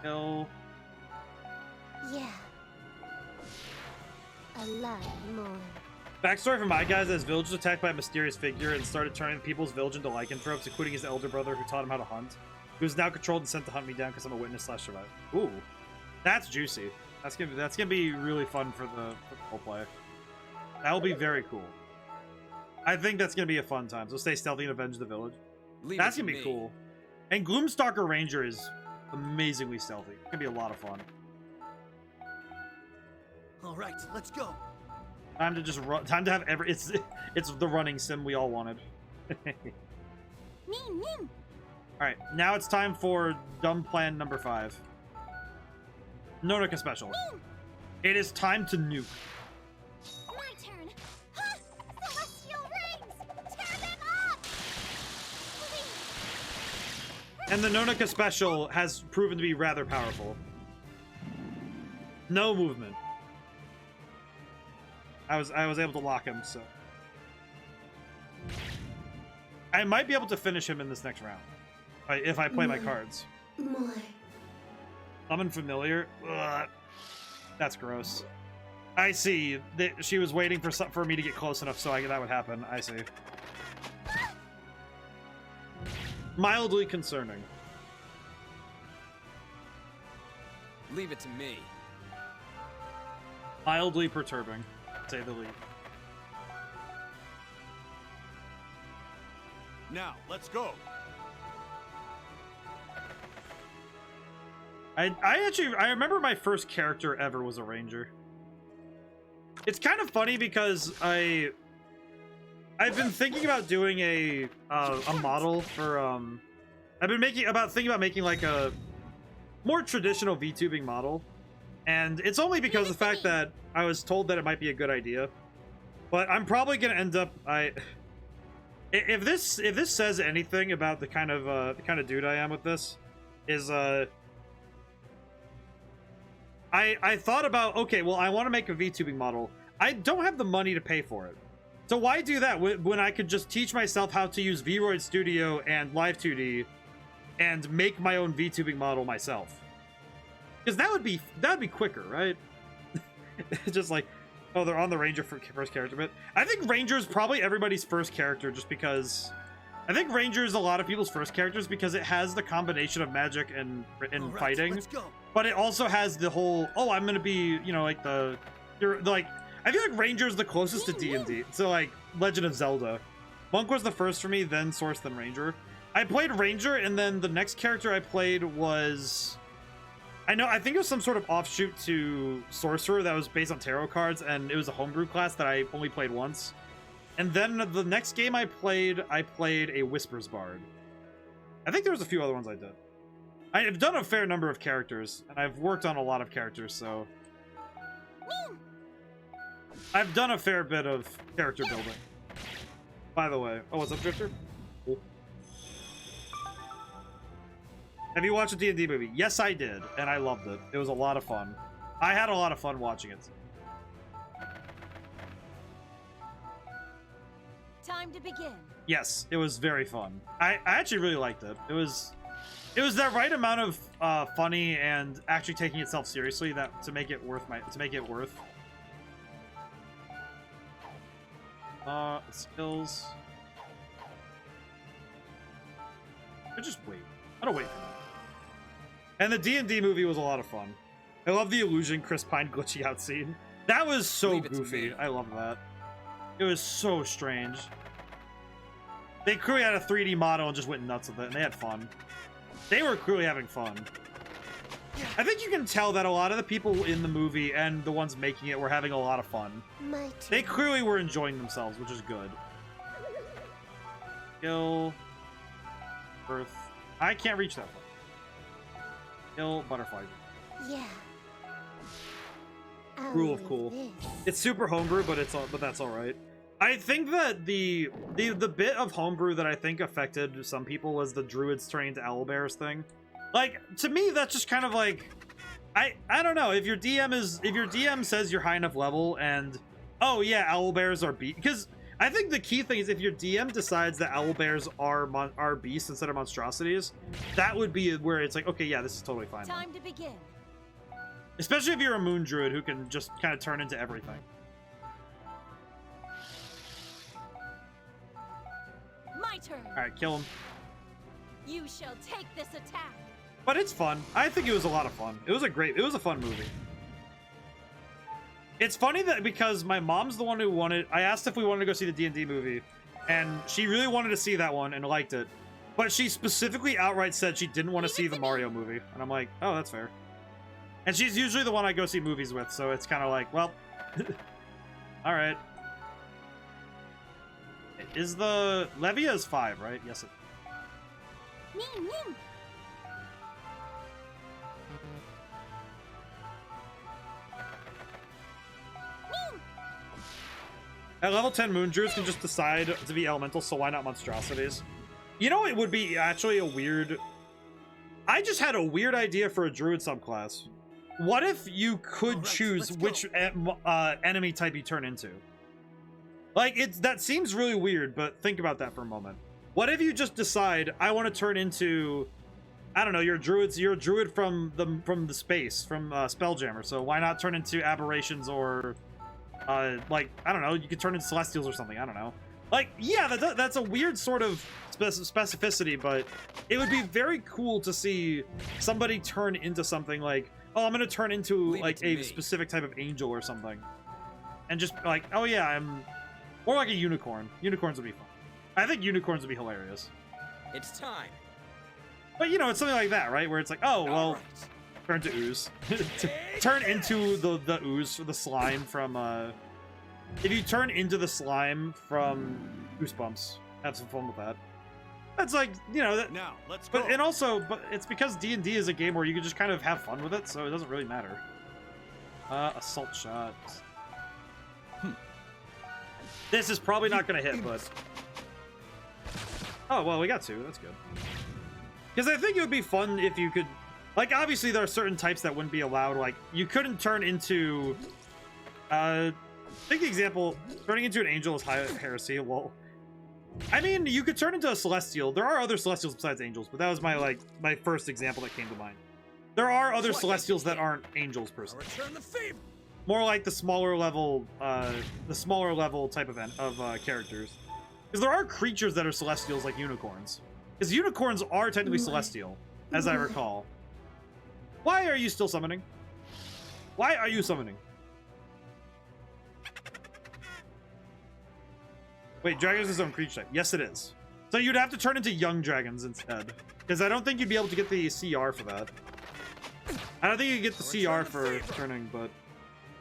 Kill. Yeah. A lot more. Backstory for my guys: this village was attacked by a mysterious figure and started turning people's village into lycanthropes, including his elder brother who taught him how to hunt. He was now controlled and sent to hunt me down because I'm a witness/survivor. Ooh, that's juicy. That's gonna be really fun for the whole play. That'll be very cool. I think that's gonna be a fun time. So stay stealthy and avenge the village. That's gonna be cool. And Gloomstalker Ranger is amazingly stealthy. It's gonna be a lot of fun. All right, let's go. Time to just run. Time to have every. It's the running sim we all wanted. Meme. All right, now it's time for dumb plan number 5. Nonica special. It is time to nuke. My turn. Ha! Celestial rings! Tear them up! Please. And the Nonica special has proven to be rather powerful. No movement. I was able to lock him, so I might be able to finish him in this next round if I play my cards. More. Summon familiar. Ugh. That's gross. I see. She was waiting for me to get close enough so that would happen. I see. Mildly concerning. Leave it to me. Mildly perturbing, to say the least. Now, let's go. I remember my first character ever was a ranger. It's kind of funny because I've been thinking about doing a model for I've been thinking about making like a more traditional VTubing model, and it's only because of the fact that I was told that it might be a good idea. But I'm probably gonna end up if this says anything about the kind of dude I am with this, is I thought about, okay, well, I want to make a VTubing model. I don't have the money to pay for it. So why do that when I could just teach myself how to use VRoid Studio and Live 2D and make my own VTubing model myself? Because that would be quicker, right? It's just like, oh, they're on the Ranger for first character, but I think Ranger is probably everybody's first character just because I think Ranger is a lot of people's first characters because it has the combination of magic and All right, fighting, let's go. but it also has the whole, oh, I'm gonna be, you know, like like, I feel like Ranger's the closest to D&D. So like Legend of Zelda. Monk was the first for me, then Source, then Ranger. I played Ranger, and then the next character I played was, I think it was some sort of offshoot to Sorcerer that was based on tarot cards, and it was a homebrew class that I only played once. And then the next game I played a Whispers Bard. I think there was a few other ones I did. I've done a fair number of characters, and I've worked on a lot of characters, so... I've done a fair bit of character building. By the way. Oh, what's up, Drifter? Cool. Have you watched a D&D movie? Yes, I did, and I loved it. It was a lot of fun. I had a lot of fun watching it. Time to begin. Yes, it was very fun. I actually really liked it. It was that right amount of funny and actually taking itself seriously that to make it worth skills. I just wait. I don't wait for that. And the D&D movie was a lot of fun. I love the illusion Chris Pine glitchy out scene. That was so Leave it to goofy. me. I love that. It was so strange. They clearly had a 3D model and just went nuts with it, and they had fun. They were clearly having fun. I think you can tell that a lot of the people in the movie and the ones making it were having a lot of fun. They clearly were enjoying themselves, which is good. Kill. Earth. I can't reach that one. Kill butterfly. Yeah. Rule of cool. It's super homebrew, but that's all right. I think that the bit of homebrew that I think affected some people was the druids turning into owlbears thing. Like, to me, that's just kind of like, I don't know, if your DM says you're high enough level and, oh yeah, owlbears are because I think the key thing is if your DM decides that owlbears are beasts instead of monstrosities, that would be where it's like, okay, yeah, this is totally fine. Time to begin. Especially if you're a moon druid who can just kind of turn into everything. My turn. All right, kill him. You shall take this attack. But it's fun. I think it was a lot of fun. It was a fun movie. It's funny that because my mom's the one who wanted, I asked if we wanted to go see the D&D movie, and she really wanted to see that one and liked it. But she specifically outright said she didn't want to see the Mario movie. And I'm like, oh, that's fair. And she's usually the one I go see movies with, so it's kind of like, well, all right. Is the Levia is 5, right? Yes. Me. At level 10, Moon Druids can just decide to be elemental, so why not monstrosities? You know, it would be actually a weird... I just had a weird idea for a Druid subclass. What if you could choose which enemy type you turn into? Like, that seems really weird, but think about that for a moment. What if you just decide, I want to turn into... I don't know, you're a druid from the space, from Spelljammer, so why not turn into aberrations or... like, I don't know, you could turn into Celestials or something, I don't know. Like, yeah, that's a weird sort of specificity, but it would be very cool to see somebody turn into something like, oh, I'm gonna turn into, like, a specific type of angel or something. And just, like, oh yeah, I'm... Or like a unicorn. Unicorns would be fun. I think unicorns would be hilarious. It's time. But, you know, it's something like that, right? Where it's like, oh, well... Turn to ooze. Turn into the ooze, the slime from, If you turn into the slime from Goosebumps, have some fun with that. That's like, you know... Now, let's go. But it's because D&D is a game where you can just kind of have fun with it, so it doesn't really matter. Assault shot. This is probably not going to hit, but... Oh, well, we got 2. That's good. Because I think it would be fun if you could... Like, obviously, there are certain types that wouldn't be allowed. Like, you couldn't turn into... Take the example, turning into an angel is heresy, lol. I mean, you could turn into a celestial. There are other celestials besides angels, but that was my first example that came to mind. There are other celestials that aren't angels, per se. Return the favor. More like the smaller level type of characters. Because there are creatures that are celestials like unicorns. Because unicorns are technically celestial, as I recall. Why are you still summoning? Why are you summoning? Wait, dragon is its own creature type. Yes, it is. So you'd have to turn into young dragons instead. Because I don't think you'd be able to get the CR for that. I don't think you get the CR for turning, but...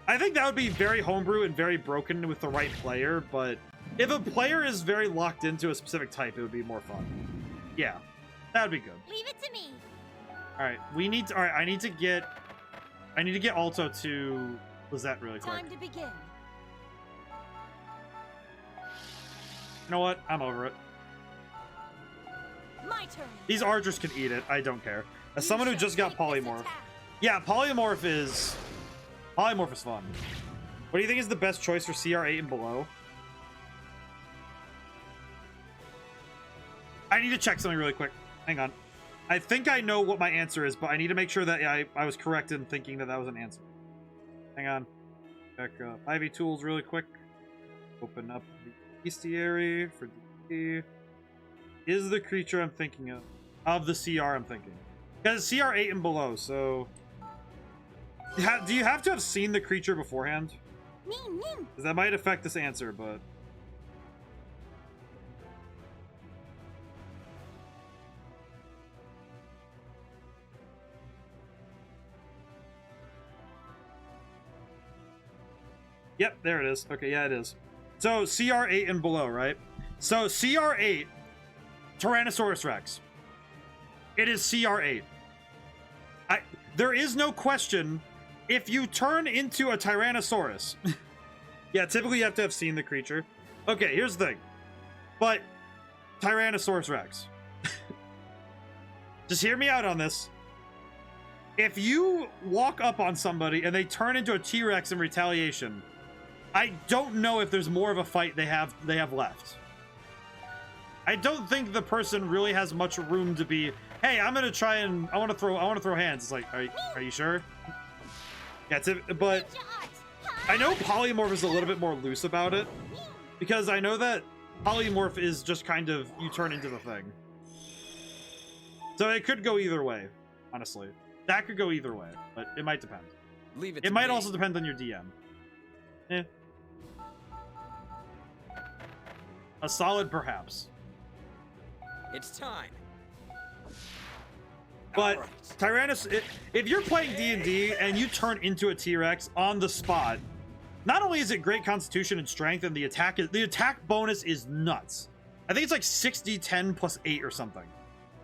I think that would be very homebrew and very broken with the right player, but... If a player is very locked into a specific type, it would be more fun. Yeah, that would be good. Leave it to me. Alright, we need to... Alright, I need to get Alto to Lizette really quick. Time to begin. You know what? I'm over it. My turn. These archers can eat it. I don't care. As You someone who shall just got take this polymorph. attack. Yeah, polymorph is fun. What do you think is the best choice for CR8 and below? I need to check something really quick. Hang on. I think I know what my answer is, but I need to make sure that I was correct in thinking that that was an answer. Hang on. Check Ivy tools really quick. Open up the bestiary for DP. Is the creature I'm thinking of the CR I'm thinking. Because CR8 and below, so... do you have to have seen the creature beforehand? Me. Because that might affect this answer, but... Yep, there it is. Okay, yeah, it is. So, CR8 and below, right? So, CR8, Tyrannosaurus Rex. It is CR8. There is no question if you turn into a Tyrannosaurus. Yeah, typically you have to have seen the creature. Okay, here's the thing. But, Tyrannosaurus Rex. Just hear me out on this. If you walk up on somebody and they turn into a T-Rex in retaliation, I don't know if there's more of a fight they have left. I don't think the person really has much room to be, hey, I'm gonna try and I want to throw hands. It's like, are you sure? Yeah, but I know polymorph is a little bit more loose about it because I know that polymorph is just kind of you turn into the thing. So it could go either way, honestly. That could go either way, but it might depend. Leave it. It might also depend on your DM. Eh. A solid perhaps. It's time. But Alright. Tyrannus, if you're playing D&D and you turn into a T-Rex on the spot, not only is it great constitution and strength, and the attack bonus is nuts. I think it's like 60, 10 plus 8 or something.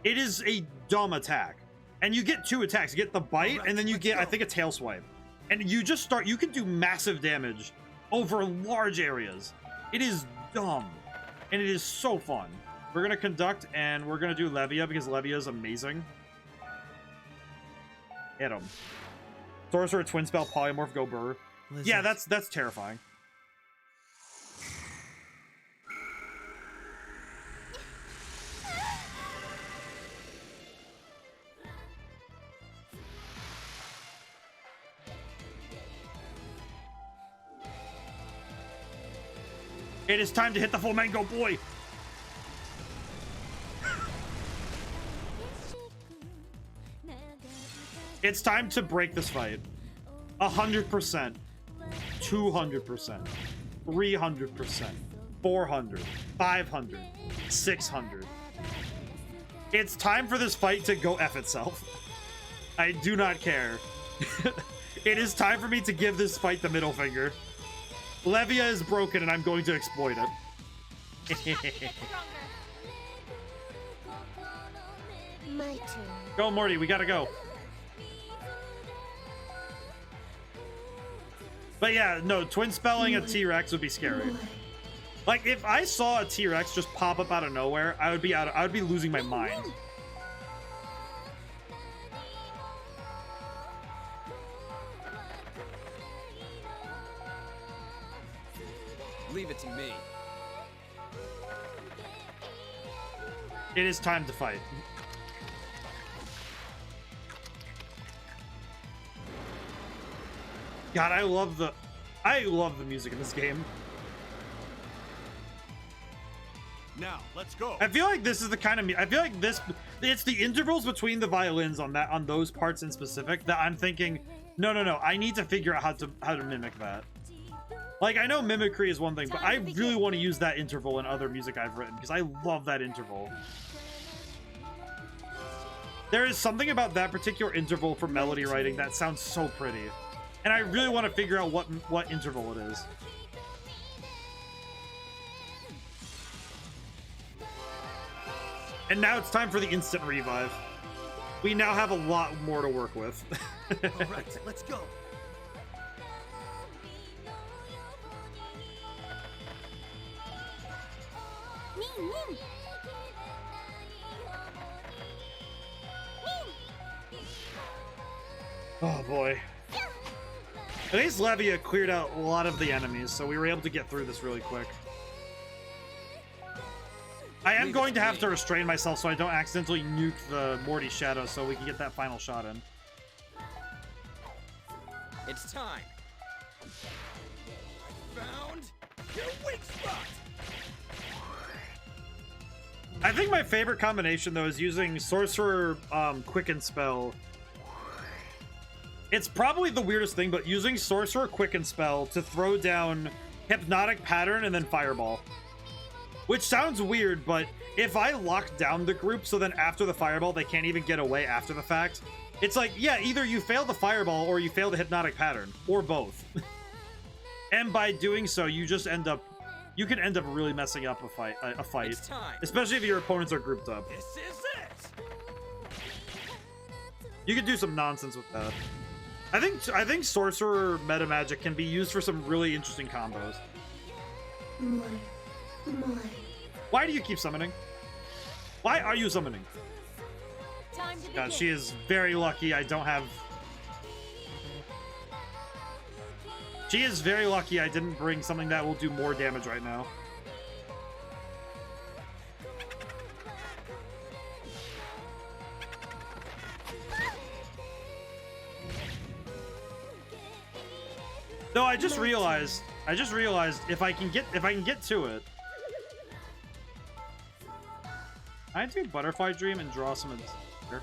It is a dumb attack. And you get 2 attacks. You get the bite, and then you get, I think, a tail swipe. And you just start, you can do massive damage over large areas. It is dumb. And it is so fun. We're going to conduct, and we're going to do Levia, because Levia is amazing. Hit him. Sorcerer, Twin Spell, Polymorph, go Burr. Yeah, that's terrifying. It is time to hit the flamenco boy. It's time to break this fight. 100%, 200%, 300%, 400, 500, 600. It's time for this fight to go F itself. I do not care. It is time for me to give this fight the middle finger. Levia is broken and I'm going to exploit it. My turn. Go, Morty, we gotta go. But yeah, no, twin spelling a T-Rex would be scary. Like, if I saw a T-Rex just pop up out of nowhere, I would be losing my mind. Leave it to me. It is time to fight. God, I love the music in this game. Now, let's go. I feel like this is the kind of I feel like it's the intervals between the violins on those parts in specific that I'm thinking, no, I need to figure out how to mimic that. Like, I know mimicry is one thing, but I really want to use that interval in other music I've written because I love that interval. There is something about that particular interval for melody writing that sounds so pretty. And I really want to figure out what interval it is. And now it's time for the instant revive. We now have a lot more to work with. All right, let's go. Oh boy. At least Levia cleared out a lot of the enemies, so we were able to get through this really quick. I am going to have to restrain myself so I don't accidentally nuke the Morty Shadow so we can get that final shot in. It's time. Found your weak spot. I think my favorite combination though is using Sorcerer Quicken Spell. It's probably the weirdest thing, but using Sorcerer Quicken Spell to throw down Hypnotic Pattern and then Fireball. Which sounds weird, but if I lock down the group so then after the Fireball they can't even get away after the fact, it's like, yeah, either you fail the Fireball or you fail the Hypnotic Pattern, or both. And by doing so, you just end up, you can end up really messing up a fight, It's time. especially if your opponents are grouped up. This is it. You could do some nonsense with that. I think Sorcerer Meta Magic can be used for some really interesting combos. Why do you keep summoning? Why are you summoning? Time to God, begin. she is very lucky I don't have... She is very lucky I didn't bring something that will do more damage right now. No, I just realized if I can get to it. I do Butterfly Dream and draw some of this. Here.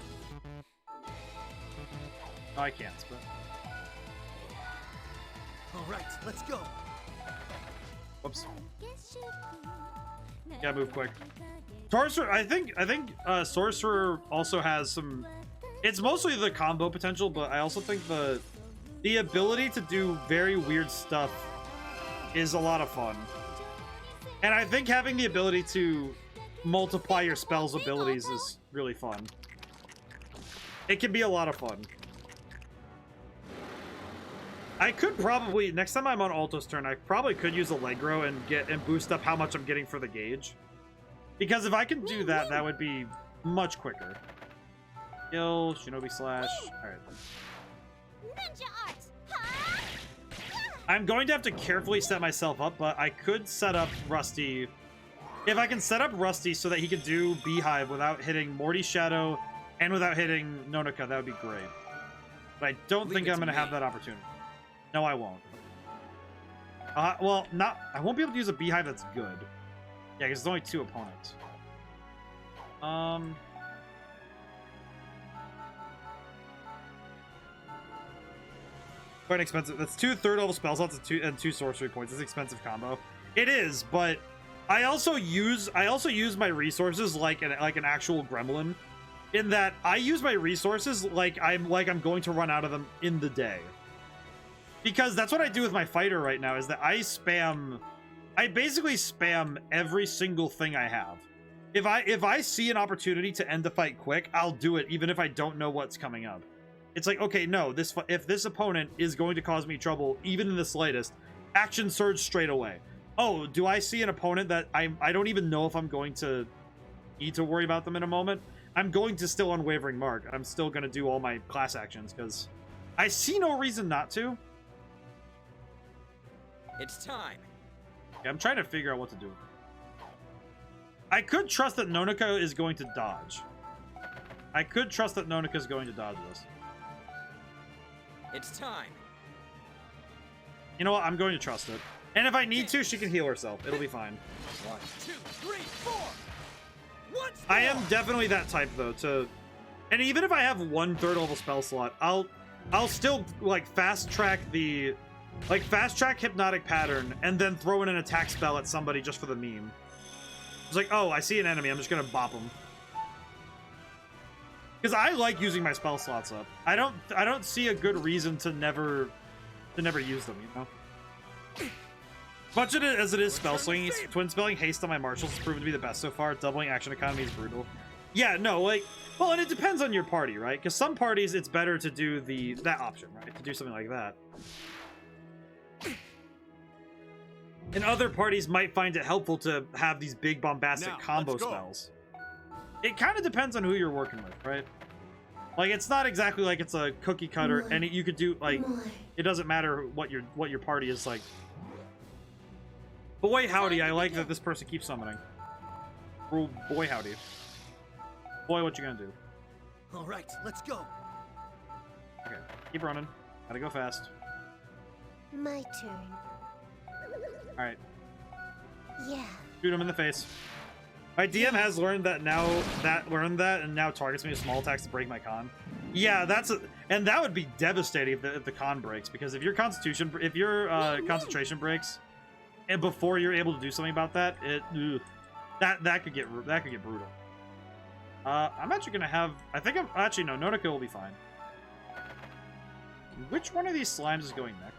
No, I can't, but All right, let's go. whoops. Gotta move quick. Sorcerer, I think Sorcerer also has some. It's mostly the combo potential, but I also think the ability to do very weird stuff is a lot of fun. And I think having the ability to multiply your spells abilities is really fun. It can be a lot of fun. I could probably, next time I'm on Alto's turn, I probably could use Allegro and boost up how much I'm getting for the gauge. Because if I can do that, that would be much quicker. Kill, Shinobi Slash. Alright. Ninja arts! Huh? I'm going to have to carefully set myself up, but I could set up Rusty. If I can set up Rusty so that he could do Beehive without hitting Morty Shadow and without hitting Nonica, that would be great. But I don't think I'm going to have that opportunity. No, I won't. Well, I won't be able to use a Beehive that's good. Yeah, because there's only 2 opponents. Quite expensive. That's 2 third-level spell slots and 2 sorcery points. It's an expensive combo. It is, but I also use my resources like an actual gremlin, in that I use my resources like I'm going to run out of them in the day. Because that's what I do with my fighter right now, is that I basically spam every single thing I have. If I see an opportunity to end the fight quick, I'll do it even if I don't know what's coming up. It's like, okay, no, if this opponent is going to cause me trouble, even in the slightest, action surge straight away. Oh, do I see an opponent that I don't even know if I'm going to need to worry about them in a moment? I'm going to still Unwavering Mark. I'm still going to do all my class actions because I see no reason not to. It's time. Yeah, I'm trying to figure out what to do. I could trust that Nonica is going to dodge. I could trust that Nonica is going to dodge this. It's time. You know what? I'm going to trust it. And if I need to, she can heal herself. It'll be fine. 1, 2, 3, 4. Once I am more. definitely that type though to, and even if I have 1 third level spell slot, I'll still like fast track hypnotic pattern and then throw in an attack spell at somebody just for the meme. It's like, oh, I see an enemy, I'm just gonna bop them. Because I like using my spell slots up. I don't see a good reason to never use them, you know? Much as it is spell slinging, twin spelling haste on my marshals has proven to be the best so far. Doubling action economy is brutal. Yeah, no, like, well, and it depends on your party, right? Because some parties it's better to do that option, right? To do something like that. And other parties might find it helpful to have these big bombastic combo spells. It kind of depends on who you're working with, right? Like, it's not exactly like it's a cookie cutter, and you could do like, it doesn't matter what your party is like. Boy howdy, I like that this person keeps summoning. Boy howdy. Boy, what you gonna do? All right, let's go. Okay, keep running. Gotta go fast. My turn. All right, Yeah. shoot him in the face. My DM has learned that and now targets me with small attacks to break my con. Yeah, and that would be devastating if the con breaks, because if your concentration breaks, and before you're able to do something about that, that could get brutal. I'm actually gonna have. No, Nodoka will be fine. Which one of these slimes is going next?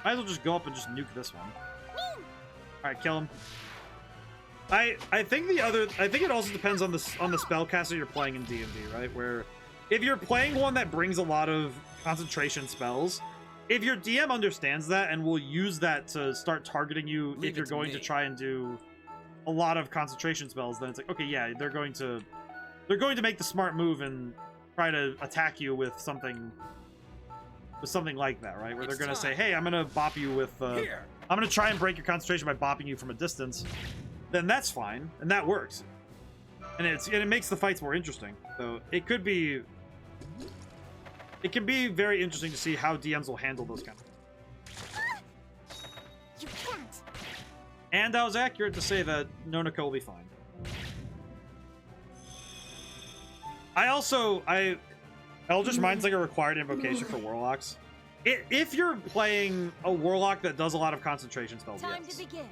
Might as well just go up and just nuke this one. Alright, kill him. I think it also depends on the spellcaster you're playing in D&D, right? Where if you're playing one that brings a lot of concentration spells, if your DM understands that and will use that to start targeting you if you're going to try and do a lot of concentration spells, then it's like, okay, yeah, they're going to make the smart move and try to attack you with something like that, right? Where they're going to say, hey, I'm going to bop you with I'm going to try and break your concentration by bopping you from a distance. Then that's fine, and that works. And it makes the fights more interesting. So it can be very interesting to see how DMs will handle those kind of things. You can't. And I was accurate to say that Nonoko will be fine. Eldritch Mind's like a required invocation for warlocks. If you're playing a warlock that does a lot of concentration spells, Time yes. to begin.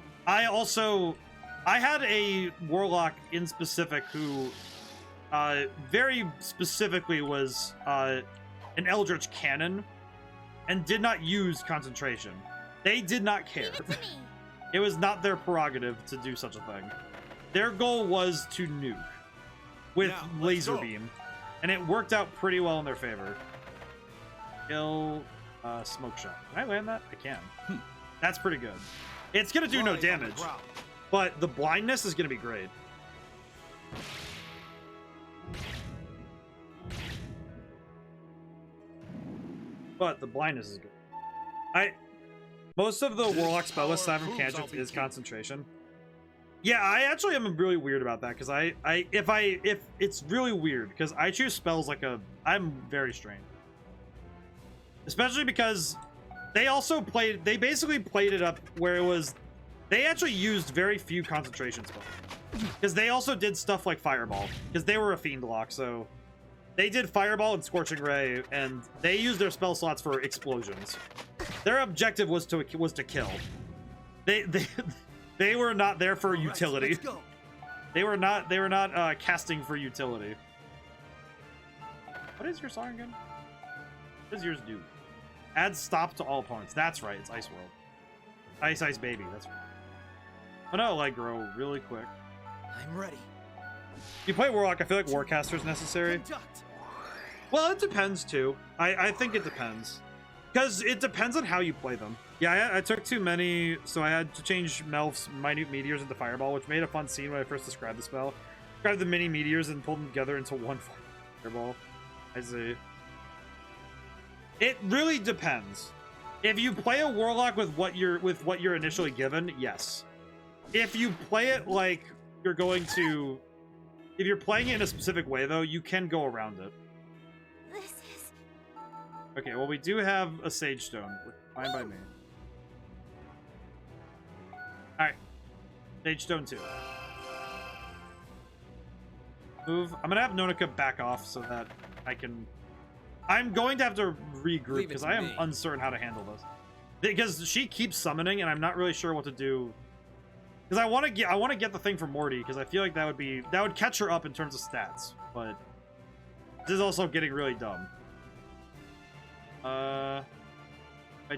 I had a warlock in specific who very specifically was an Eldritch Cannon and did not use concentration. They did not care. Leave it to me. It was not their prerogative to do such a thing. Their goal was to nuke with laser beam, and it worked out pretty well in their favor. Kill smoke shot. Can I land that? I can. That's pretty good. It's gonna do no damage, but the blindness is gonna be great. But the blindness is good. Most of the warlock spell list aside from cantrips is concentration. Yeah, I actually am really weird about that because if it's really weird because I choose spells like I'm very strange. Especially because they basically played it up where it was, they actually used very few concentration spells. Because they also did stuff like Fireball, because they were a Fiend lock, so they did Fireball and Scorching Ray, and they used their spell slots for explosions. Their objective was to kill. They were not there for utility. They were not casting for utility. What is your song again? What does yours do? Add stop to all opponents. That's right, it's Ice World. Ice Baby, that's right. Oh no, like grow really quick. I'm ready. You play Warlock, I feel like Warcaster is necessary. Conduct. Well, it depends too. I think it depends. Because it depends on how you play them. Yeah, I took too many, so I had to change Melf's Minute Meteors into Fireball, which made a fun scene when I first described the spell. Grabbed the mini meteors and pulled them together into one Fireball. I see. It really depends. If you play a Warlock with what you're initially given, yes. If you play it like you're going to... If you're playing it in a specific way, though, you can go around it. This is Okay, well, we do have a Sage Stone, which is fine by me. Alright. Sage Stone 2. Move. I'm gonna have Nonika back off so that I can... I'm going to have to regroup because I am uncertain how to handle this. Because she keeps summoning and I'm not really sure what to do. Because I want to get the thing for Morty because I feel like that would catch her up in terms of stats. But this is also getting really dumb. If I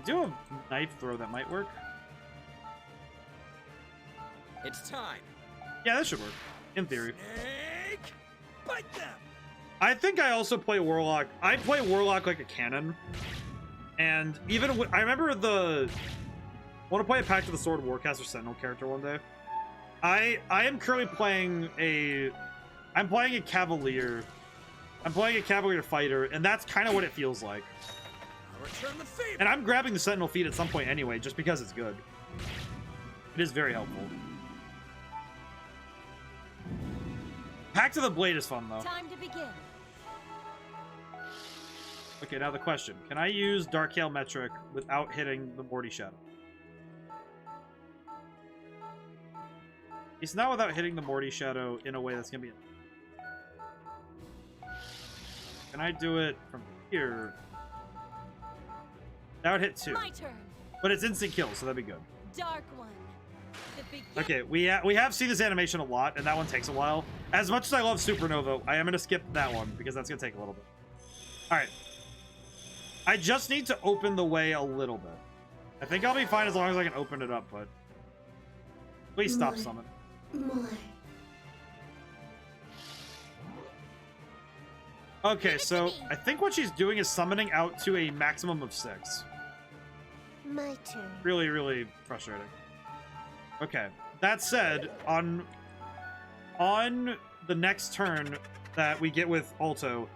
do a knife throw, that might work. It's time. Yeah, that should work. In theory. Snake, bite them. I think I also play Warlock. I play Warlock like a cannon. And even I remember I want to play a Pact of the Sword Warcaster Sentinel character one day. I am currently playing I'm playing a Cavalier. I'm playing a Cavalier fighter, and that's kind of what it feels like. I'll return the favor. And I'm grabbing the Sentinel feat at some point anyway, just because it's good. It is very helpful. Pact of the Blade is fun, though. Time to begin. Okay, now the question. Can I use Dark Hail Metric without hitting the Morty Shadow? It's not without hitting the Morty Shadow in a way that's going to be... Can I do it from here? That would hit 2. My turn. But it's instant kill, so that'd be good. Dark one. The begin Okay, we have seen this animation a lot, and that one takes a while. As much as I love Supernova, I am going to skip that one, because that's going to take a little bit. Alright. I just need to open the way a little bit. I think I'll be fine as long as I can open it up, but... Please stop summon. More. Okay, so I think what she's doing is summoning out to a maximum of 6. My turn. Really, really frustrating. Okay. That said, on the next turn that we get with Alto,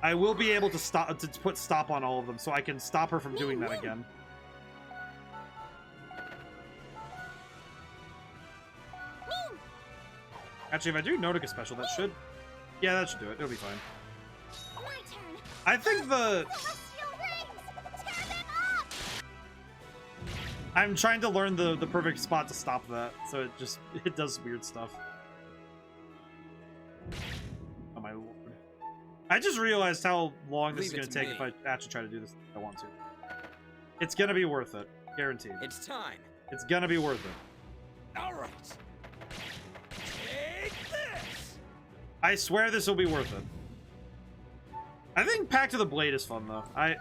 I will be able to put stop on all of them, so I can stop her from doing that again. Actually, if I do Notica special, that should... Yeah, that should do it. It'll be fine. My turn. I think the... Celestial rings. Tear them up. I'm trying to learn the perfect spot to stop that, so it does weird stuff. Oh my lord. I just realized how long this is going to take if I actually try to do this if I want to. It's going to be worth it. Guaranteed. It's time. It's going to be worth it. All right. Take this. I swear this will be worth it. I think Pact of the Blade is fun, though. I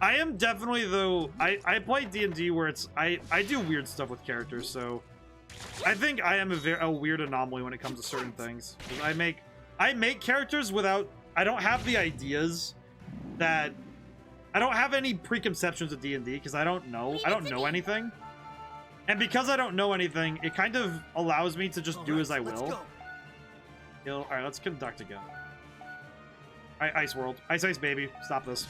am definitely, though... I play D&D where it's... I do weird stuff with characters, so... I think I am a weird anomaly when it comes to certain things. I make characters without... I don't have the ideas that... I don't have any preconceptions of D&D because I don't know. I don't know anything. And because I don't know anything, it kind of allows me to just do as I will. Alright, let's conduct again. Alright, Ice World. Ice Ice Baby. Stop this.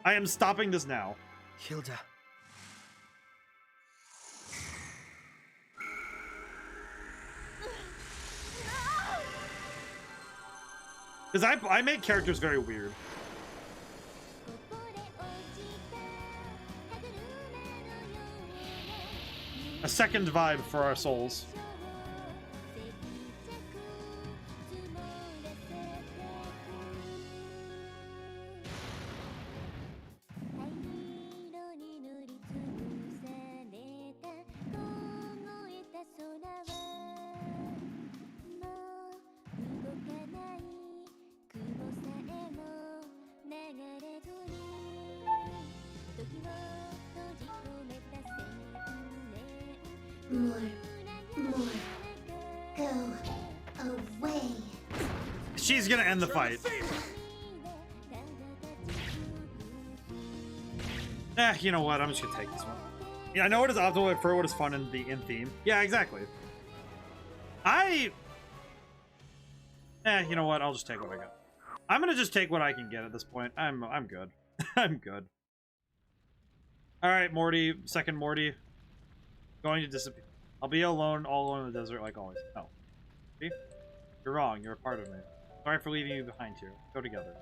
I am stopping this now. Hilda. Because I make characters very weird. A second vibe for our souls. More. Go away. She's gonna end the fight. You know what? I'm just gonna take this one. Yeah, I know it is optimal for what is fun in the theme. Yeah, exactly. You know what? I'll just take what I got. I'm gonna just take what I can get at this point. I'm good. I'm good. Alright, Morty. Second Morty. Going to disappear. I'll be alone, all alone in the desert like always. No. See? You're wrong. You're a part of me. Sorry for leaving you behind here. Go together.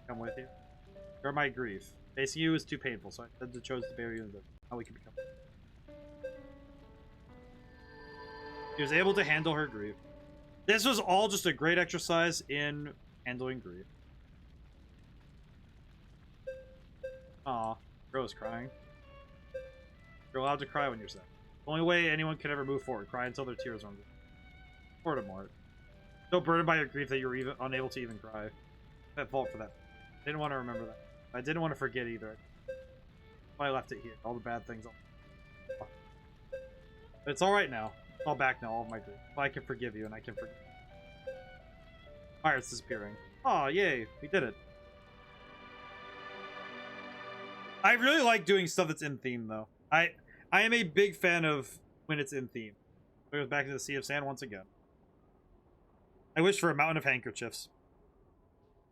Come with you. Or my grief. Facing you is too painful, so I chose to bury you in the how we can become. She was able to handle her grief. This was all just a great exercise in handling grief. Aw, Rose crying. You're allowed to cry when you're sad. The only way anyone can ever move forward. Cry until their tears run. Voldemort. So burdened by your grief that you were even unable to even cry. At fault for that. Didn't want to remember that. I didn't want to forget either. I left it here. All the bad things. But it's alright now. It's all back now, all of my grief. I can forgive you and I can forgive you. Fire's disappearing. Aw, yay. We did it. I really like doing stuff that's in theme, though. I am a big fan of when it's in theme. It goes back to the Sea of Sand once again. I wish for a mountain of handkerchiefs.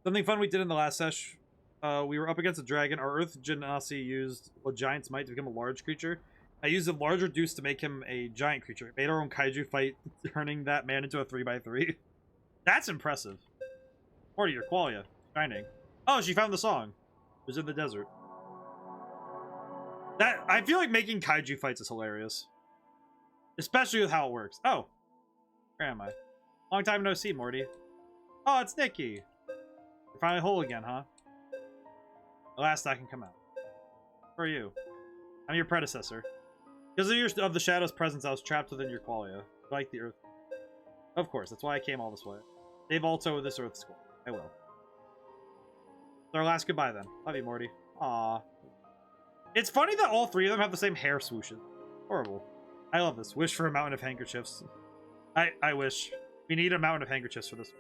Something fun we did in the last sesh. We were up against a dragon. Our Earth Genasi used a giant's might to become a large creature. I used a large reduce to make him a giant creature. Made our own kaiju fight, turning that man into a 3x3. That's impressive. Morty, your qualia. Shining. Oh, she found the song. It was in the desert. I feel like making kaiju fights is hilarious. Especially with how it works. Oh. Where am I? Long time no see, Morty. Oh, it's Nikki. You're finally whole again, huh? The last I can come out. Who are you? I'm your predecessor. Because of the Shadow's presence, I was trapped within your qualia. Like the Earth. Of course, that's why I came all this way. Save Alto with this Earth school. I will. It's our last goodbye then. Love you, Morty. Aww. It's funny that all three of them have the same hair swooshes. Horrible. I love this. Wish for a mountain of handkerchiefs. I wish. We need a mountain of handkerchiefs for this.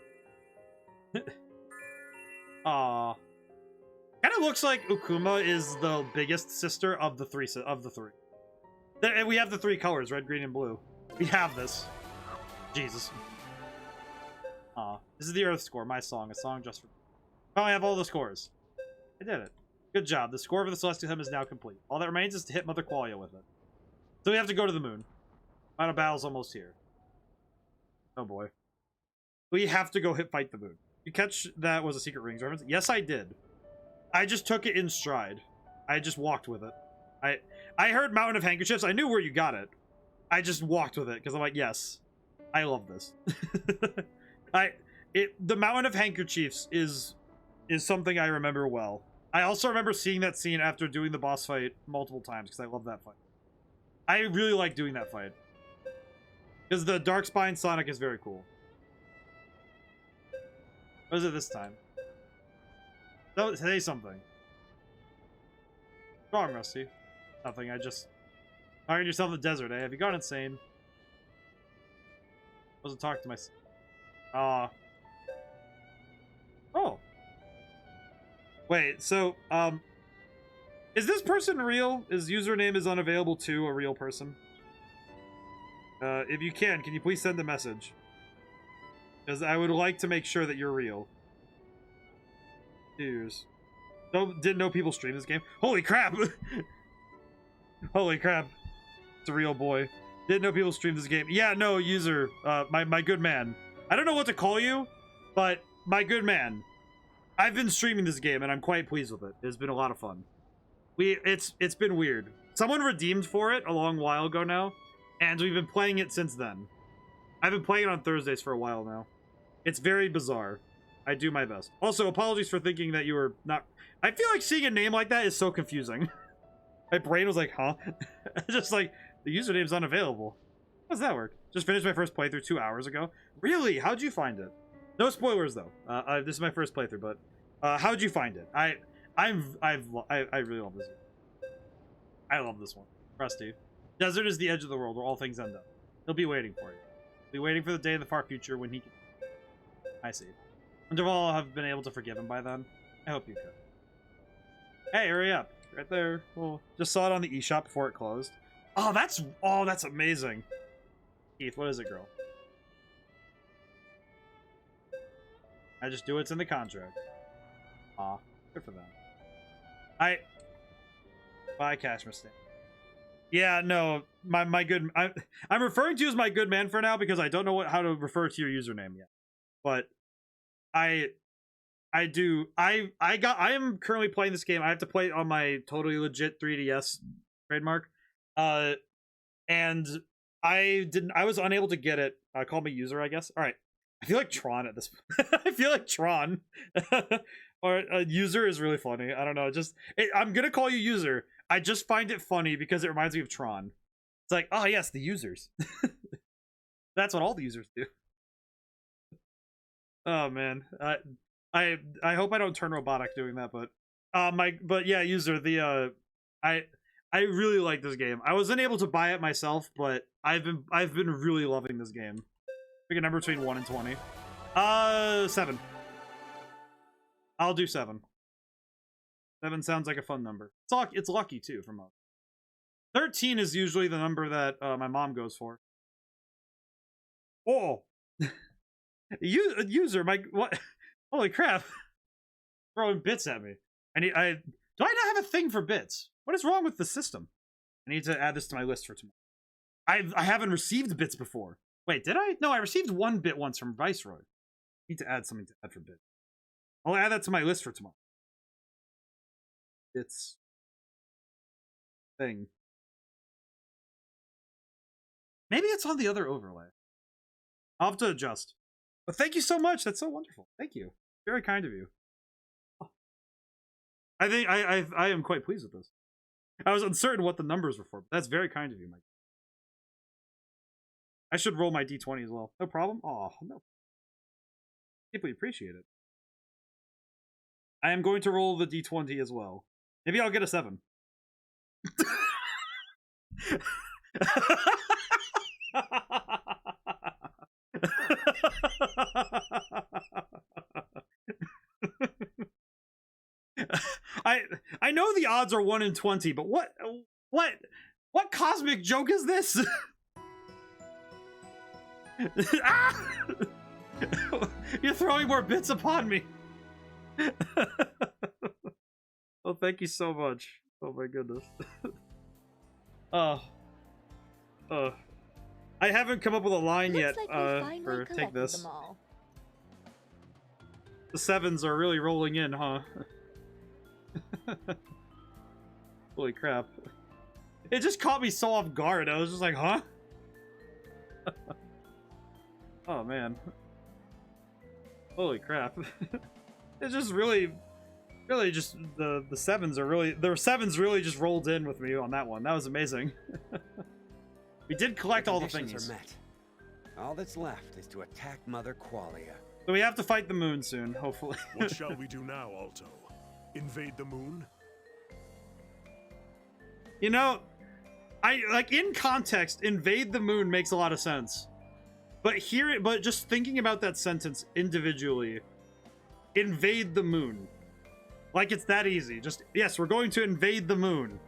Aww. Kind of looks like Ukuma is the biggest sister of the three. And we have the three colors, red, green, and blue. We have this. Jesus. Aw. This is the Earth score, my song. A song just for... Oh, I have all the scores. I did it. Good job. The score for the Celestial Hymn is now complete. All that remains is to hit Mother Qualia with it. So we have to go to the moon. Final battle's almost here. Oh boy. We have to go fight the moon. You catch that was a Secret Rings reference? Yes, I did. I just took it in stride. I just walked with it. I heard Mountain of Handkerchiefs. I knew where you got it. I just walked with it because I'm like, yes, I love this. The Mountain of Handkerchiefs is something I remember well. I also remember seeing that scene after doing the boss fight multiple times because I love that fight. I really like doing that fight. Because the Darkspine Sonic is very cool. What is it this time? Say something. Wrong, Rusty. Nothing, I just... Fired yourself in the desert, eh? Have you gone insane? Wasn't talking to myself. Oh. Wait, so, is this person real? His username is unavailable to a real person? If you can you please send a message? Because I would like to make sure that you're real. Cheers. No, didn't know people stream this game. Holy crap! Holy crap. It's a real boy. Didn't know people stream this game. Yeah, no, user. My good man. I don't know what to call you, but my good man. I've been streaming this game and I'm quite pleased with it. It's been a lot of fun. It's been weird. Someone redeemed for it a long while ago now, and we've been playing it since then. I've been playing it on Thursdays for a while now. It's very bizarre. I do my best. Also, apologies for thinking that you were not... I feel like seeing a name like that is so confusing. My brain was like, huh? Just like, the username's unavailable. How does that work? Just finished my first playthrough 2 hours ago. Really? How'd you find it? No spoilers, though. This is my first playthrough, but how'd you find it? I really love this one. I love this one. Rusty. Desert is the edge of the world where all things end up. He'll be waiting for you. He'll be waiting for the day in the far future when he can... I see. Wonder if I'll have been able to forgive him by then. I hope you could. Hey, hurry up. Right there. Oh, just saw it on the eShop before it closed. Oh, that's amazing. Keith, what is it, girl? I just do what's in the contract. Aw, good for them. Bye, Cash Mistake. Yeah, no, my good... I'm referring to you as my good man for now because I don't know how to refer to your username yet. But I I do. I am currently playing this game. I have to play it on my totally legit 3DS trademark. And I was unable to get it. Call me user, I guess. All right. I feel like Tron at this point. I feel like Tron. Or user is really funny. I don't know. I'm going to call you user. I just find it funny because it reminds me of Tron. It's like, oh yes, the users. That's what all the users do. Oh man. I hope I don't turn robotic doing that, but yeah, user, I really like this game. I wasn't able to buy it myself, but I've been really loving this game. Pick a number between 1 and 20. 7. I'll do 7. 7 sounds like a fun number. It's lucky too for most. 13 is usually the number that my mom goes for. Oh, user, what? Holy crap! Throwing bits at me. Do I not have a thing for bits? What is wrong with the system? I need to add this to my list for tomorrow. I haven't received bits before. Wait, did I? No, I received 1 bit once from Viceroy. I need to add something to add for bits. I'll add that to my list for tomorrow. Bits thing. Maybe it's on the other overlay. I'll have to adjust. But thank you so much. That's so wonderful. Thank you. Very kind of you. I think I am quite pleased with this. I was uncertain what the numbers were for, but that's very kind of you, Mike. I should roll my D20 as well. No problem. Oh, no. Deeply appreciate it. I am going to roll the D20 as well. Maybe I'll get a 7. I know the odds are 1 in 20, but what cosmic joke is this? Ah! You're throwing more bits upon me. Oh, thank you so much. Oh my goodness. I haven't come up with a line yet. For take this. The 7s are really rolling in, huh? Holy crap. It just caught me so off guard. I was just like, huh? Oh man. Holy crap. It's just really just the 7s are really, the 7s really just rolled in with me on that one. That was amazing. We did collect all the things. Are met. All that's left is to attack Mother Qualia. So we have to fight the moon soon, hopefully. What shall we do now, Alto? Invade the moon? You know, in context, invade the moon makes a lot of sense. But just thinking about that sentence individually, invade the moon. Like it's that easy. Just, yes, we're going to invade the moon.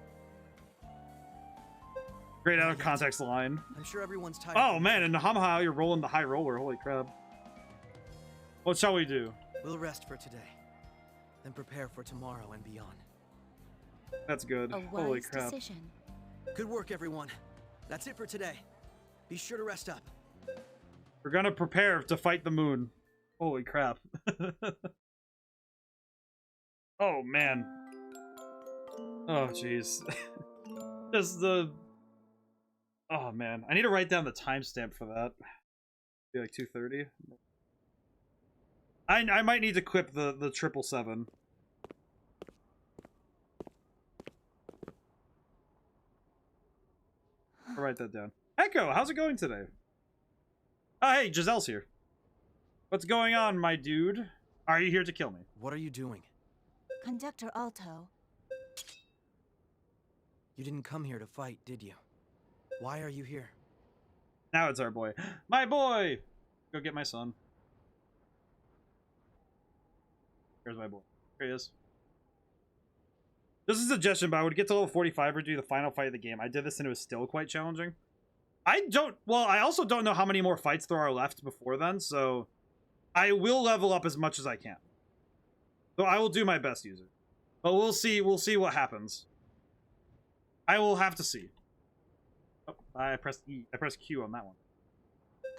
Great out of context line. I'm sure everyone's tired. Oh man, and Hamaha, you're rolling the high roller. Holy crap. What shall we do? We'll rest for today, then prepare for tomorrow and beyond. That's good. Holy crap. Decision. Good work, everyone. That's it for today. Be sure to rest up. We're gonna prepare to fight the moon. Holy crap. Oh man. Oh jeez. Just the... Oh man, I need to write down the timestamp for that. Be like 2:30. I might need to clip the 777. I'll write that down. Echo, how's it going today? Oh hey, Giselle's here. What's going on, my dude? Are you here to kill me? What are you doing? Conductor Alto. You didn't come here to fight, did you? Why are you here? Now it's our boy. My boy! Go get my son. Here's my boy. Here he is. This is a suggestion, but I would get to level 45 or do the final fight of the game. I did this and it was still quite challenging. I also don't know how many more fights there are left before then, so I will level up as much as I can. So I will do my best, user. But we'll see what happens. I will have to see. Oh, I pressed E. I pressed Q on that one.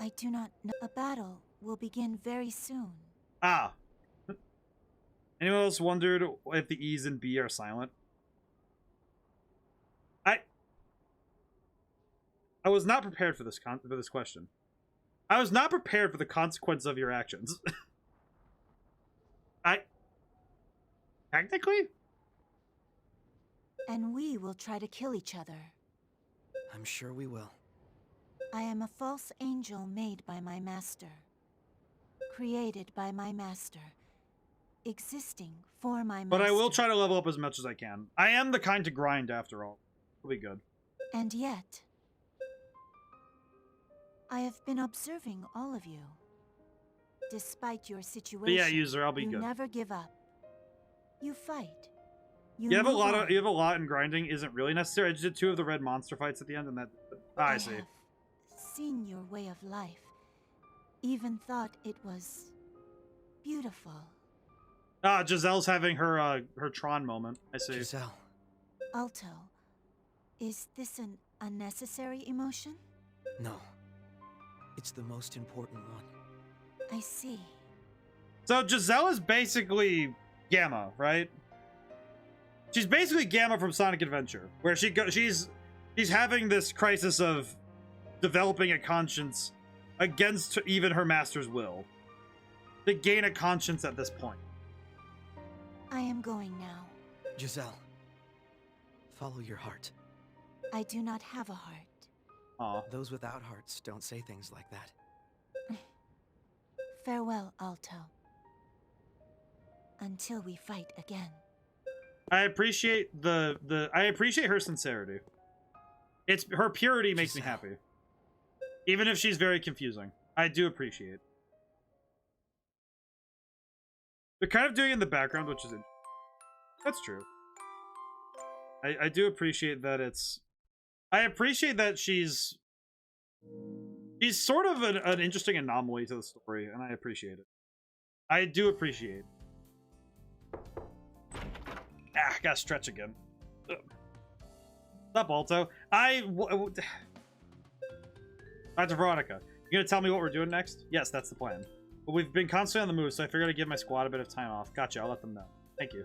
I do not know. A battle will begin very soon. Ah. Anyone else wondered if the E's and B are silent? I was not prepared for this question. I was not prepared for the consequence of your actions. Technically? And we will try to kill each other. I'm sure we will. I am a false angel made by my master. Created by my master. Existing for my master. But I will try to level up as much as I can. I am the kind to grind after all. It'll be good. And yet, I have been observing all of you. Despite your situation, But yeah, user, I'll be you good. never give up. You fight. You have a move lot on. of in grinding isn't really necessary. I just did 2 of the red monster fights at the end, and that I see. have seen your way of life. Even thought it was beautiful. Giselle's having her Tron moment. I see. Giselle, Alto, is this an unnecessary emotion? no. It's the most important one. I see. So Giselle is basically Gamma, right? She's basically Gamma from Sonic Adventure, where she's having this crisis of developing a conscience against even her master's will. To gain a conscience at this point. I am going now. Giselle, follow your heart. I do not have a heart. Aw. Those without hearts don't say things like that. Farewell, Alto. Until we fight again. I appreciate I appreciate her sincerity. It's her purity makes me happy. Even if she's very confusing. I do appreciate. They're kind of doing it in the background, which is that's true. I do appreciate that it's I appreciate that she's sort of an interesting anomaly to the story, and I appreciate it. I do appreciate. Gotta stretch again. Ugh. What's up, Alto? Dr. Veronica, you gonna tell me what we're doing next? Yes, that's the plan. But we've been constantly on the move, so I figured I'd give my squad a bit of time off. Gotcha, I'll let them know. Thank you.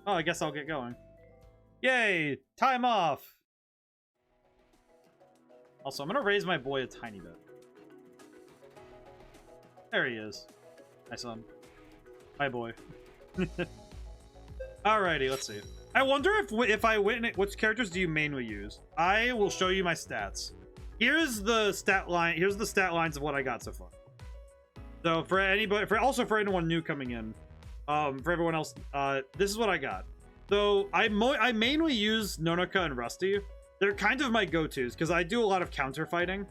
Oh, I guess I'll get going. Yay! Time off! Also, I'm gonna raise my boy a tiny bit. There he is. My son. Hi, boy. Alrighty, let's see. I wonder if I win it, which characters do you mainly use? I will show you my stats. Here's the stat line. Here's the stat lines of what I got so far. So for anybody, for anyone new coming in, for everyone else, this is what I got. So I mainly use Nonoka and Rusty. They're kind of my go-tos because I do a lot of counter fighting,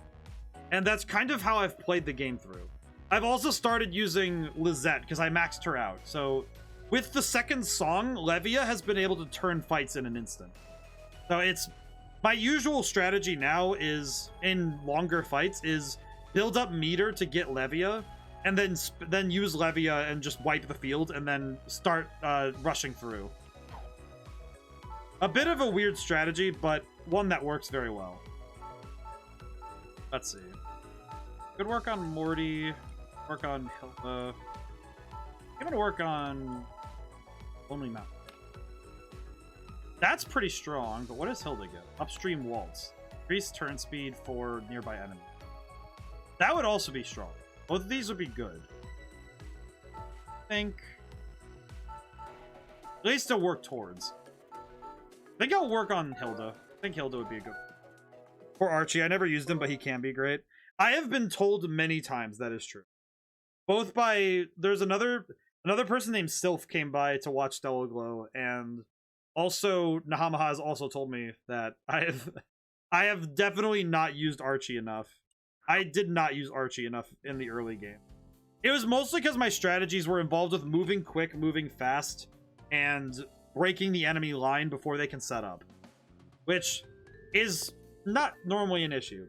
and that's kind of how I've played the game through. I've also started using Lizette because I maxed her out. So with the second song, Levia has been able to turn fights in an instant. So it's my usual strategy now is in longer fights is build up meter to get Levia, and then use Levia and just wipe the field, and then start rushing through. A bit of a weird strategy, but one that works very well. Let's see. Good work on Morty. Work on Hilda. I'm gonna work on Only Mountain. That's pretty strong, but what does Hilda get? Upstream Waltz. Increase turn speed for nearby enemy. That would also be strong. Both of these would be good. I think... At least to work towards. I think I'll work on Hilda. I think Hilda would be a good... For Archie, I never used him, but he can be great. I have been told many times that is true. Both by... There's another person named Sylph came by to watch Stella Glow, and also Nahamaha has also told me that I have definitely not used Archie enough. I did not use Archie enough in the early game. It was mostly because my strategies were involved with moving quick, moving fast, and breaking the enemy line before they can set up. Which is not normally an issue.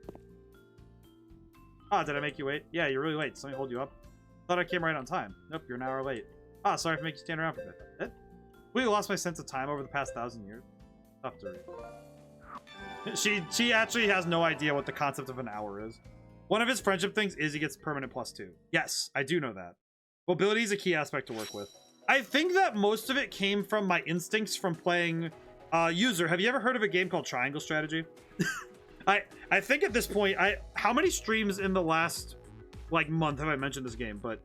Ah, did I make you wait? Yeah, you're really late. Something hold you up? Thought I came right on time. Nope, you're an hour late. Ah, sorry for making you stand around for a bit. We lost my sense of time over the past 1,000 years. Tough to read. She actually has no idea what the concept of an hour is. One of his friendship things is he gets permanent +2. Yes, I do know that. Mobility is a key aspect to work with. I think that most of it came from my instincts from playing User. Have you ever heard of a game called Triangle Strategy? I think at this point, how many streams in the last like month have I mentioned this game? But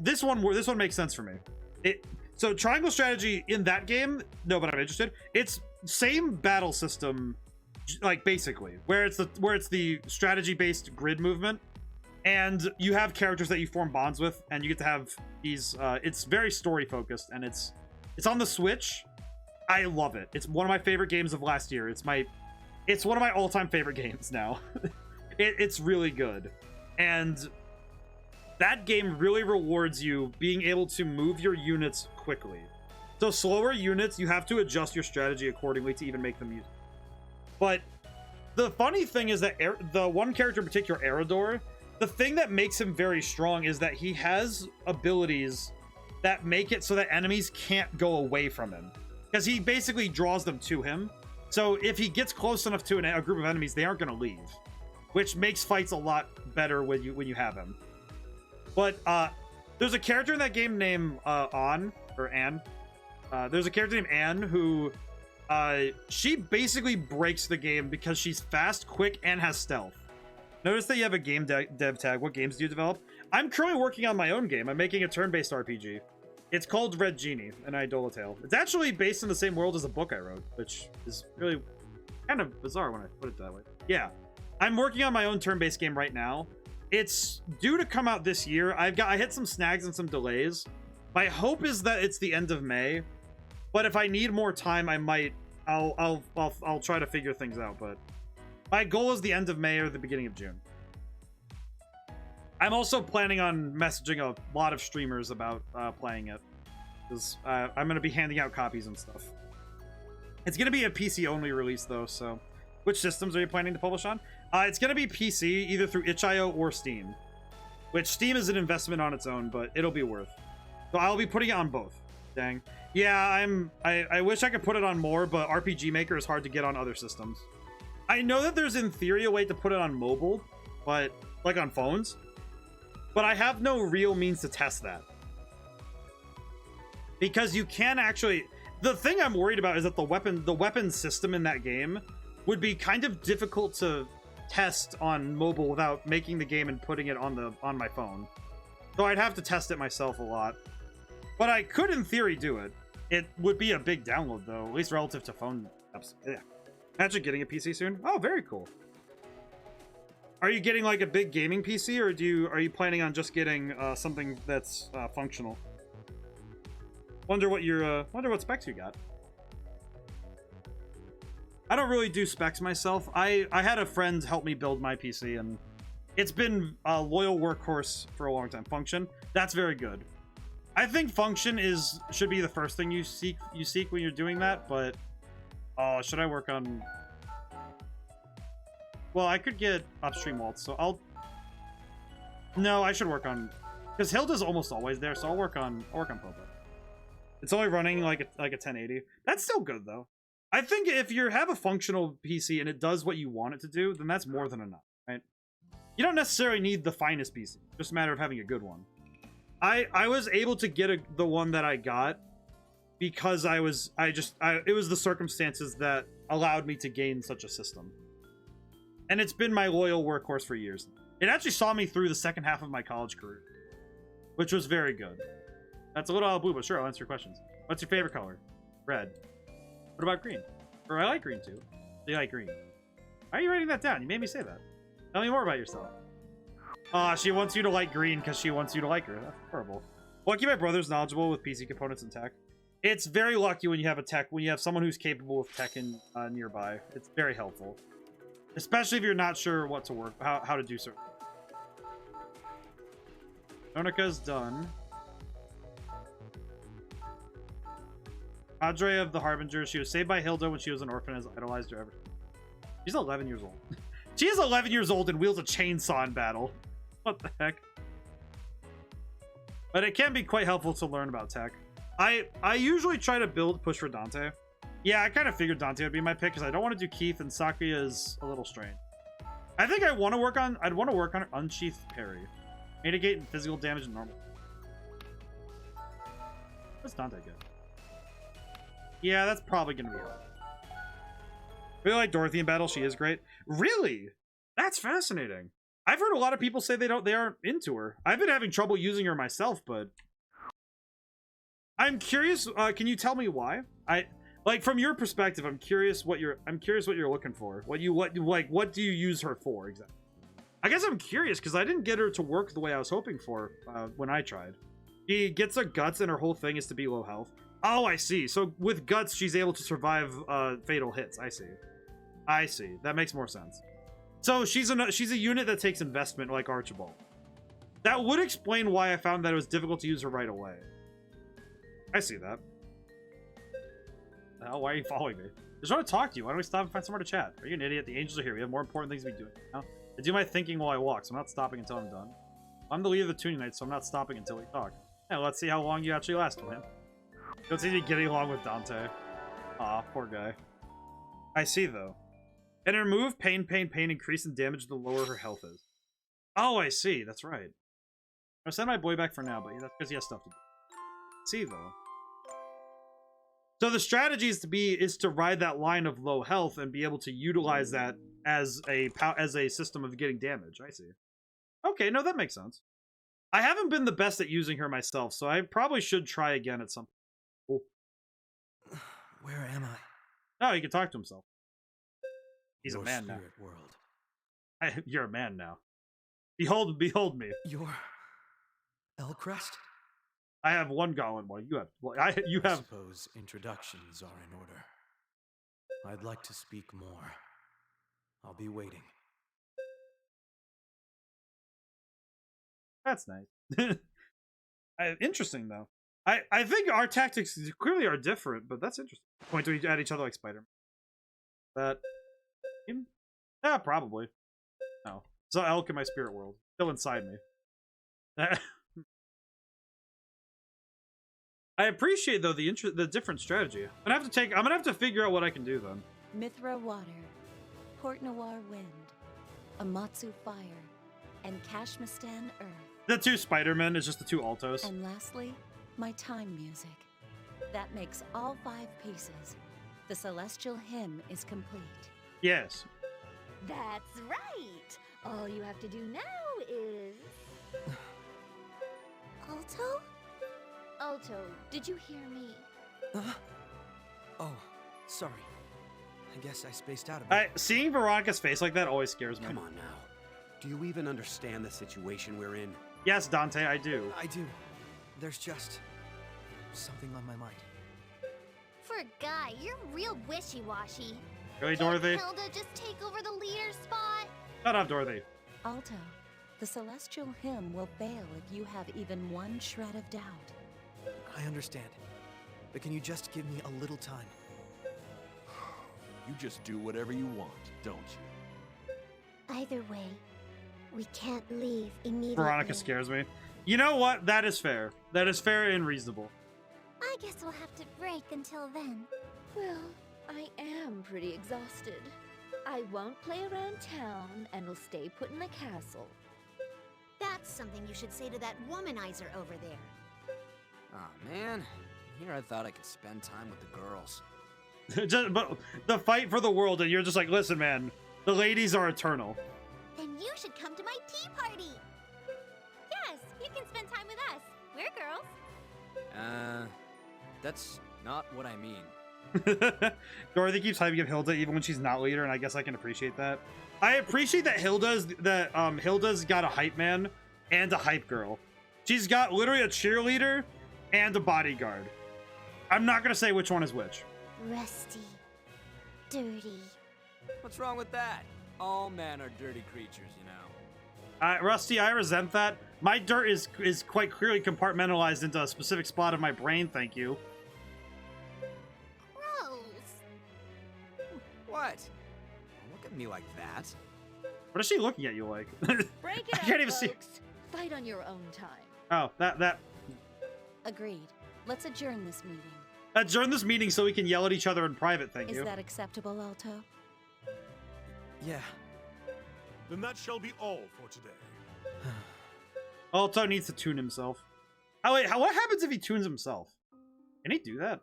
this one makes sense for me. So Triangle Strategy in that game, no, but I'm interested. It's same battle system, like basically, where it's the strategy based grid movement, and you have characters that you form bonds with, and you get to have these. It's very story focused, and it's on the Switch. I love it. It's one of my favorite games of last year. It's one of my all-time favorite games now. It's really good, and that game really rewards you being able to move your units quickly. So slower units, you have to adjust your strategy accordingly to even make them use. But the funny thing is that the one character in particular, Eidola, the thing that makes him very strong is that he has abilities that make it so that enemies can't go away from him, because he basically draws them to him. So if he gets close enough to a group of enemies, they aren't going to leave, which makes fights a lot better when you have him. But there's a character in that game named Anne. There's a character named Anne who she basically breaks the game because she's fast, quick, and has stealth. Notice that you have a game dev tag. What games do you develop? I'm currently working on my own game. I'm making a turn-based RPG. It's called Red Genie, an Eidola Tale. It's actually based in the same world as a book I wrote, which is really kind of bizarre when I put it that way. Yeah, I'm working on my own turn-based game right now. It's due to come out this year. I hit some snags and some delays. My hope is that it's the end of May, but if I need more time, I'll try to figure things out. But my goal is the end of May or the beginning of June. I'm also planning on messaging a lot of streamers about playing it, because I'm going to be handing out copies and stuff. It's going to be a PC only release though. So which systems are you planning to publish on? It's going to be PC, either through itch.io or Steam, which Steam is an investment on its own, but it'll be worth. So I'll be putting it on both. Dang. Yeah, I wish I could put it on more, but RPG Maker is hard to get on other systems. I know that there's in theory a way to put it on mobile, but like on phones, but I have no real means to test that. Because you can actually, the thing I'm worried about is that the weapon system in that game would be kind of difficult to test on mobile without making the game and putting it on my phone. So I'd have to test it myself a lot. But I could in theory do it. It would be a big download though, at least relative to phone apps. Yeah. Imagine getting a PC soon. Oh, very cool. Are you getting like a big gaming PC, or are you planning on just getting something that's functional? Wonder what specs you got. I don't really do specs myself. I had a friend help me build my PC, and it's been a loyal workhorse for a long time. Function, that's very good. I think function should be the first thing you seek when you're doing that, but should I work on? Well, I could get upstream waltz, so no, I should work on, because Hilda's almost always there, so I'll work on Popa. It's only running like a 1080. That's still good though. I think if you have a functional PC and it does what you want it to do, then that's more than enough, right? You don't necessarily need the finest PC, just a matter of having a good one. I was able to get the one that I got because it was the circumstances that allowed me to gain such a system. And it's been my loyal workhorse for years. It actually saw me through the second half of my college career, which was very good. That's a little out of blue, but sure, I'll answer your questions. What's your favorite color? Red. What about green? Or I like green too. Do you like green? Why are you writing that down? You made me say that. Tell me more about yourself. She wants you to like green because she wants you to like her. That's horrible. Lucky my brother's knowledgeable with PC components and tech. It's very lucky when you have someone who's capable of tech in nearby. It's very helpful. Especially if you're not sure what to work, how to do certain. Onika's done. Padre of the Harbinger. She was saved by Hilda when she was an orphan, has idolized her ever. She's 11 years old. She is 11 years old and wields a chainsaw in battle. What the heck? But it can be quite helpful to learn about tech. I usually try to push for Dante. Yeah, I kind of figured Dante would be my pick because I don't want to do Keith, and Sakuya is a little strange. I think I'd want to work on Unsheathed Parry. Mitigate and physical damage and normal. What's Dante get? Yeah, that's probably gonna be her. Really like Dorothy in battle. She is great. Really? That's fascinating. I've heard a lot of people say they aren't into her. I've been having trouble using her myself, but I'm curious. Can you tell me why? Like from your perspective, I'm curious what you're looking for. What do you use her for exactly? I guess I'm curious because I didn't get her to work the way I was hoping for when I tried. She gets her guts and her whole thing is to be low health. Oh, I see. So with guts, she's able to survive fatal hits. I see. That makes more sense. So she's a unit that takes investment like Archibald. That would explain why I found that it was difficult to use her right away. I see that. The hell, why are you following me? I just want to talk to you. Why don't we stop and find somewhere to chat? Are you an idiot? The angels are here. We have more important things to be doing. You know? I do my thinking while I walk, so I'm not stopping until I'm done. I'm the leader of the tuning night, so I'm not stopping until we talk. Yeah, let's see how long you actually last, man. Don't seem to be getting along with Dante. Aw, poor guy. I see, though. And her move, pain, increase in damage the lower her health is. Oh, I see. That's right. I'll send my boy back for now, but that's because he has stuff to do. See, though. So the strategy is to ride that line of low health and be able to utilize that as a system of getting damage. I see. Okay, no, that makes sense. I haven't been the best at using her myself, so I probably should try again at some point. Oh. Where am I? Oh, he can talk to himself. He's Your a man now. world. You're a man now. Behold me. Your Elcrest? I have one golem. Well, you have. Well, you I have. suppose introductions are in order. I'd like to speak more. I'll be waiting. That's nice. Interesting though. I think our tactics clearly are different, but that's interesting. Point at each other like Spider-Man. That. Yeah, probably. No. It's an elk in my spirit world. Still inside me. I appreciate though the different strategy. I'm gonna have to figure out what I can do then. Mithra water, Port Noir wind, Amatsu fire, and Kashmistan earth. The two Spider-Men is just the two altos. And lastly, my time music. That makes all 5 pieces. The celestial hymn is complete. Yes. That's right. All you have to do now is... Alto? Alto, did you hear me? Oh, sorry. I guess I spaced out a bit. Seeing Veronica's face like that always scares me. Come on now. Do you even understand the situation we're in? Yes, Dante, I do. I do. There's just something on my mind. For a guy, you're real wishy-washy. Really, Can't Dorothy? Hilda just take over the leader spot? Shut up, Dorothy. Alto, the celestial hymn will fail if you have even one shred of doubt. I understand. But can you just give me a little time? You just do whatever you want, don't you? Either way, we can't leave immediately. Veronica scares me. You know what? That is fair. That is fair and reasonable. I guess we'll have to break until then. Well, I am pretty exhausted. I won't play around town and will stay put in the castle. That's something you should say to that womanizer over there. Aw, man. Here I thought I could spend time with the girls. But the fight for the world, and you're just like, listen, man, the ladies are eternal. Then you should come to my tea party. Yes, you can spend time with us. We're girls. That's not what I mean. Dorothy keeps hyping up Hilda even when she's not leader, and I guess I can appreciate that. I appreciate that Hilda's got a hype man and a hype girl. She's got literally a cheerleader and a bodyguard. I'm not gonna say which one is which. Rusty. Dirty. What's wrong with that? All men are dirty creatures, you know. Rusty, I resent that. My dirt is quite clearly compartmentalized into a specific spot of my brain, thank you. Gross. What? Don't look at me like that. What is she looking at you like? Break it I up, can't even see. folks. Fight on your own time. Oh, that. Agreed. Let's adjourn this meeting. Adjourn this meeting so we can yell at each other in private, thank you. Is that acceptable, Alto? Yeah. Then that shall be all for today. Alto needs to tune himself. Oh wait, what happens if he tunes himself? Can he do that?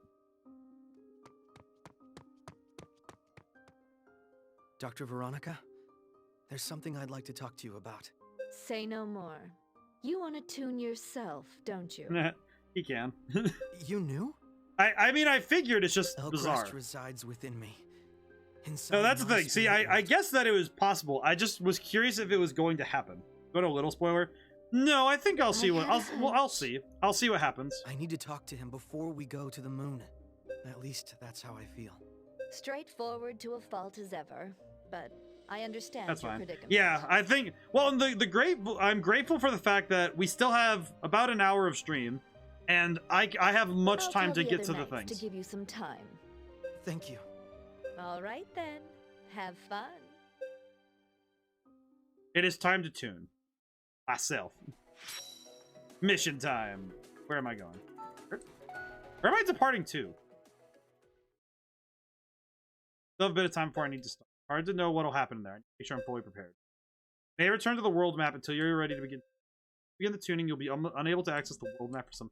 Dr. Veronica, there's something I'd like to talk to you about. Say no more. You want to tune yourself, don't you? He can. You knew? I mean, I figured it's just bizarre. Elcrest resides within me. Inside No, that's the my thing. See, spirit I world. guess that it was possible. I just was curious if it was going to happen. Go to a little spoiler. No, I think I'll see what I'll see. I'll see what happens. I need to talk to him before we go to the moon. At least that's how I feel. Straightforward to a fault as ever, but I understand That's your fine. predicament. Yeah, I think. Well, I'm grateful for the fact that we still have about an hour of stream, and I have much I'll time tell to the get to other the knights things. to give you some time. Thank you. All right then. Have fun. It is time to tune myself. Mission time. Where am I going? Where am I departing to? Still have a bit of time before I need to start. Hard to know what'll happen there. Make sure I'm fully prepared. May return to the world map until you're ready to begin the tuning. You'll be unable to access the world map for some.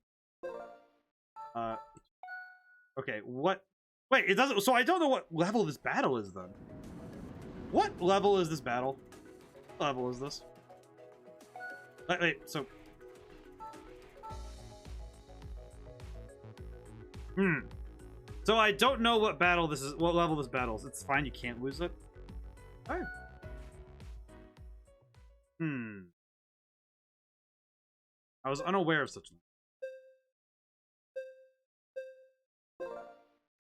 Okay. What? Wait. It doesn't. So I don't know what level this battle is then. What level is this battle? What level is this? Wait. So. So I don't know what battle this is. What level this battle is. It's fine. You can't lose it. Alright. I was unaware of such a thing.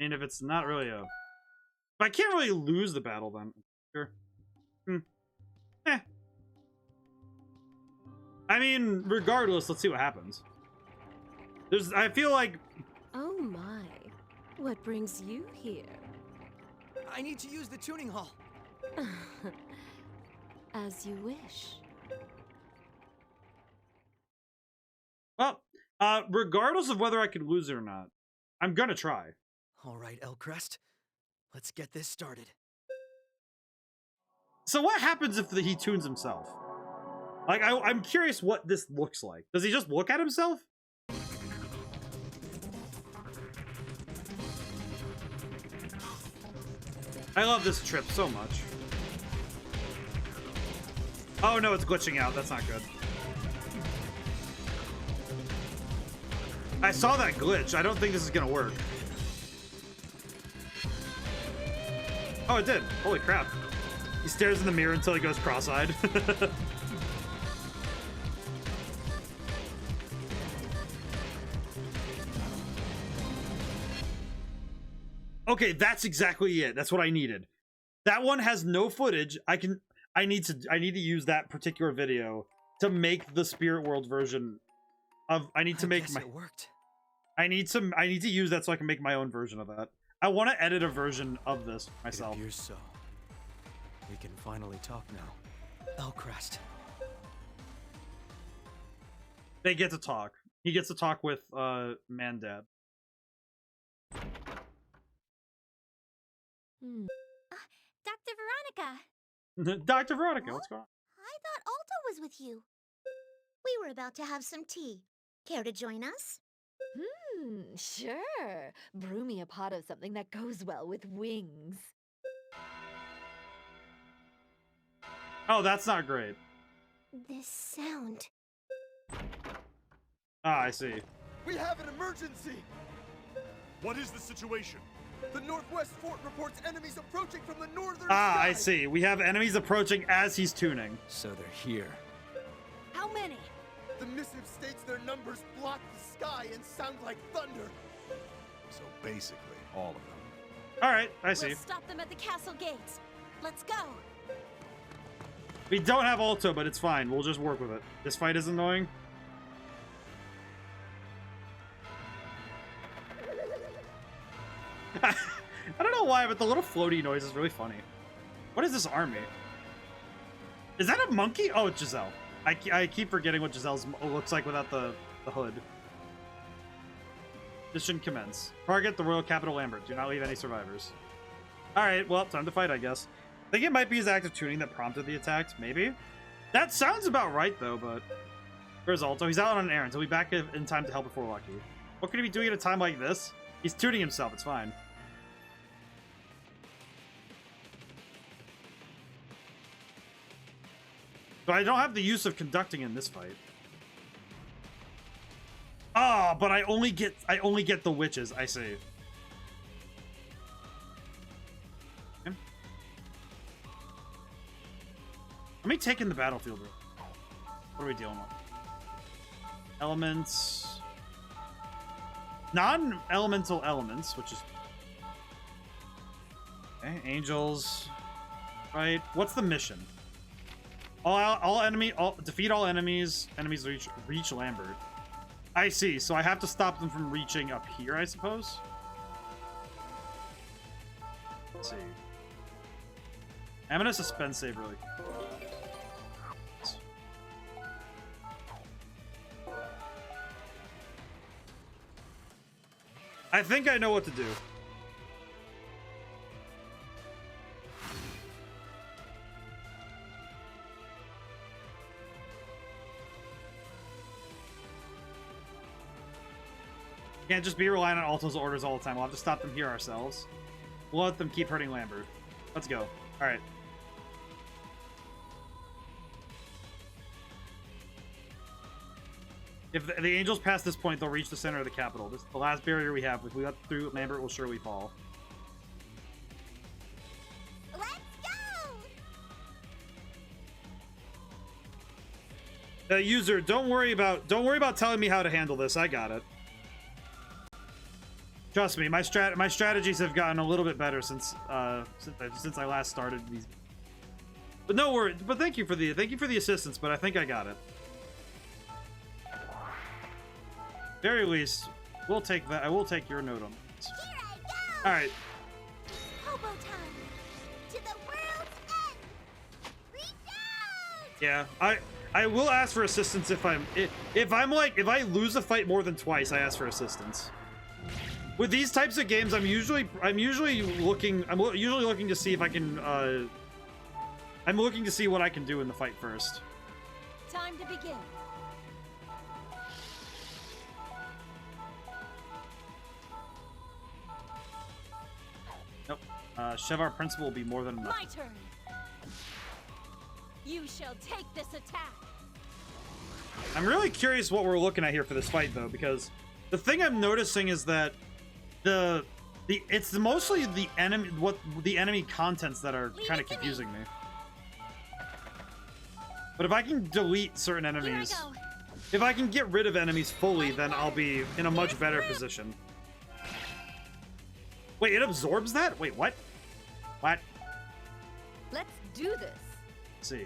And if it's not really a... But I can't really lose the battle then. Sure. I mean, regardless, let's see what happens. I feel like... Oh my. What brings you here? I need to use the tuning hall. As you wish. Well, regardless of whether I can lose it or not, I'm gonna try. All right, Elcrest. Let's get this started. So what happens if he tunes himself? Like, I'm curious what this looks like. Does he just look at himself? I love this trip so much. Oh no, it's glitching out. That's not good. I saw that glitch. I don't think this is gonna work. Oh, it did. Holy crap. He stares in the mirror until he goes cross-eyed. Okay, that's exactly it. That's what I needed. That one has no footage. I need to use that particular video to make the Spirit World version of I need to use that so I can make my own version of that. I want to edit a version of this myself. It appears so. We can finally talk now. Elcrest. They get to talk. He gets to talk with Mandad. Dr. Veronica! Dr. Veronica, what's going on? I thought Alto was with you. We were about to have some tea. Care to join us? Sure. Brew me a pot of something that goes well with wings. Oh, that's not great. This sound. Ah, I see. We have an emergency! What is the situation? The Northwest Fort reports enemies approaching from the northern Ah, sky. I see. We have enemies approaching as he's tuning. So they're here. How many? The missive states their numbers block the sky and sound like thunder. So basically, all of them. Alright, I see. We'll stop them at the castle gates. Let's go. We don't have Alto, but it's fine. We'll just work with it. This fight is annoying. I don't know why, but the little floaty noise is really funny. What is this army? Is that a monkey? Oh, it's Giselle. I keep forgetting what Giselle's looks like without the hood. Mission commence. Target the Royal Capital Lambert. Do not leave any survivors. Alright, well, time to fight, I guess. I think it might be his active tuning that prompted the attacks, maybe? That sounds about right, though, but... Where's Alto? He's out on an errand. He'll be back in time to help before Lucky. What could he be doing at a time like this? He's tuning himself, it's fine. But I don't have the use of conducting in this fight. Ah, but I only get the witches, I see. Okay. Let me take in the battlefield. What are we dealing with? Elements. Non-elemental elements, which is... Okay, angels. Right, what's the mission? Defeat all enemies. Enemies reach Lambert. I see, so I have to stop them from reaching up here, I suppose? Let's see. I'm gonna suspend save really. I think I know what to do. Can't just be relying on Alto's orders all the time. We'll have to stop them here ourselves. We'll let them keep hurting Lambert. Let's go. Alright. If the angels pass this point, they'll reach the center of the capital. This is the last barrier we have. If we got through, Lambert will surely fall. Let's go! User, don't worry about telling me how to handle this. I got it. Trust me, my strategies have gotten a little bit better since I last started these. But no worry. But thank you for the assistance. But I think I got it. Very least, we'll take that. I will take your note on this. Here I go! All right. Hobo time! To the world's end! Reach out! Yeah, I will ask for assistance if I lose a fight more than twice. I ask for assistance. With these types of games, I'm usually looking to see if I can. I'm looking to see what I can do in the fight first. Time to begin. Nope. Shevar Principle will be more than enough. My turn. You shall take this attack. I'm really curious what we're looking at here for this fight, though, because the thing I'm noticing is that it's mostly the enemy contents that are kind of confusing me. But if I can delete certain enemies, if I can get rid of enemies fully, then I'll be in a much better position. Wait, it absorbs that? Wait, what? What? Let's do this. Let's see.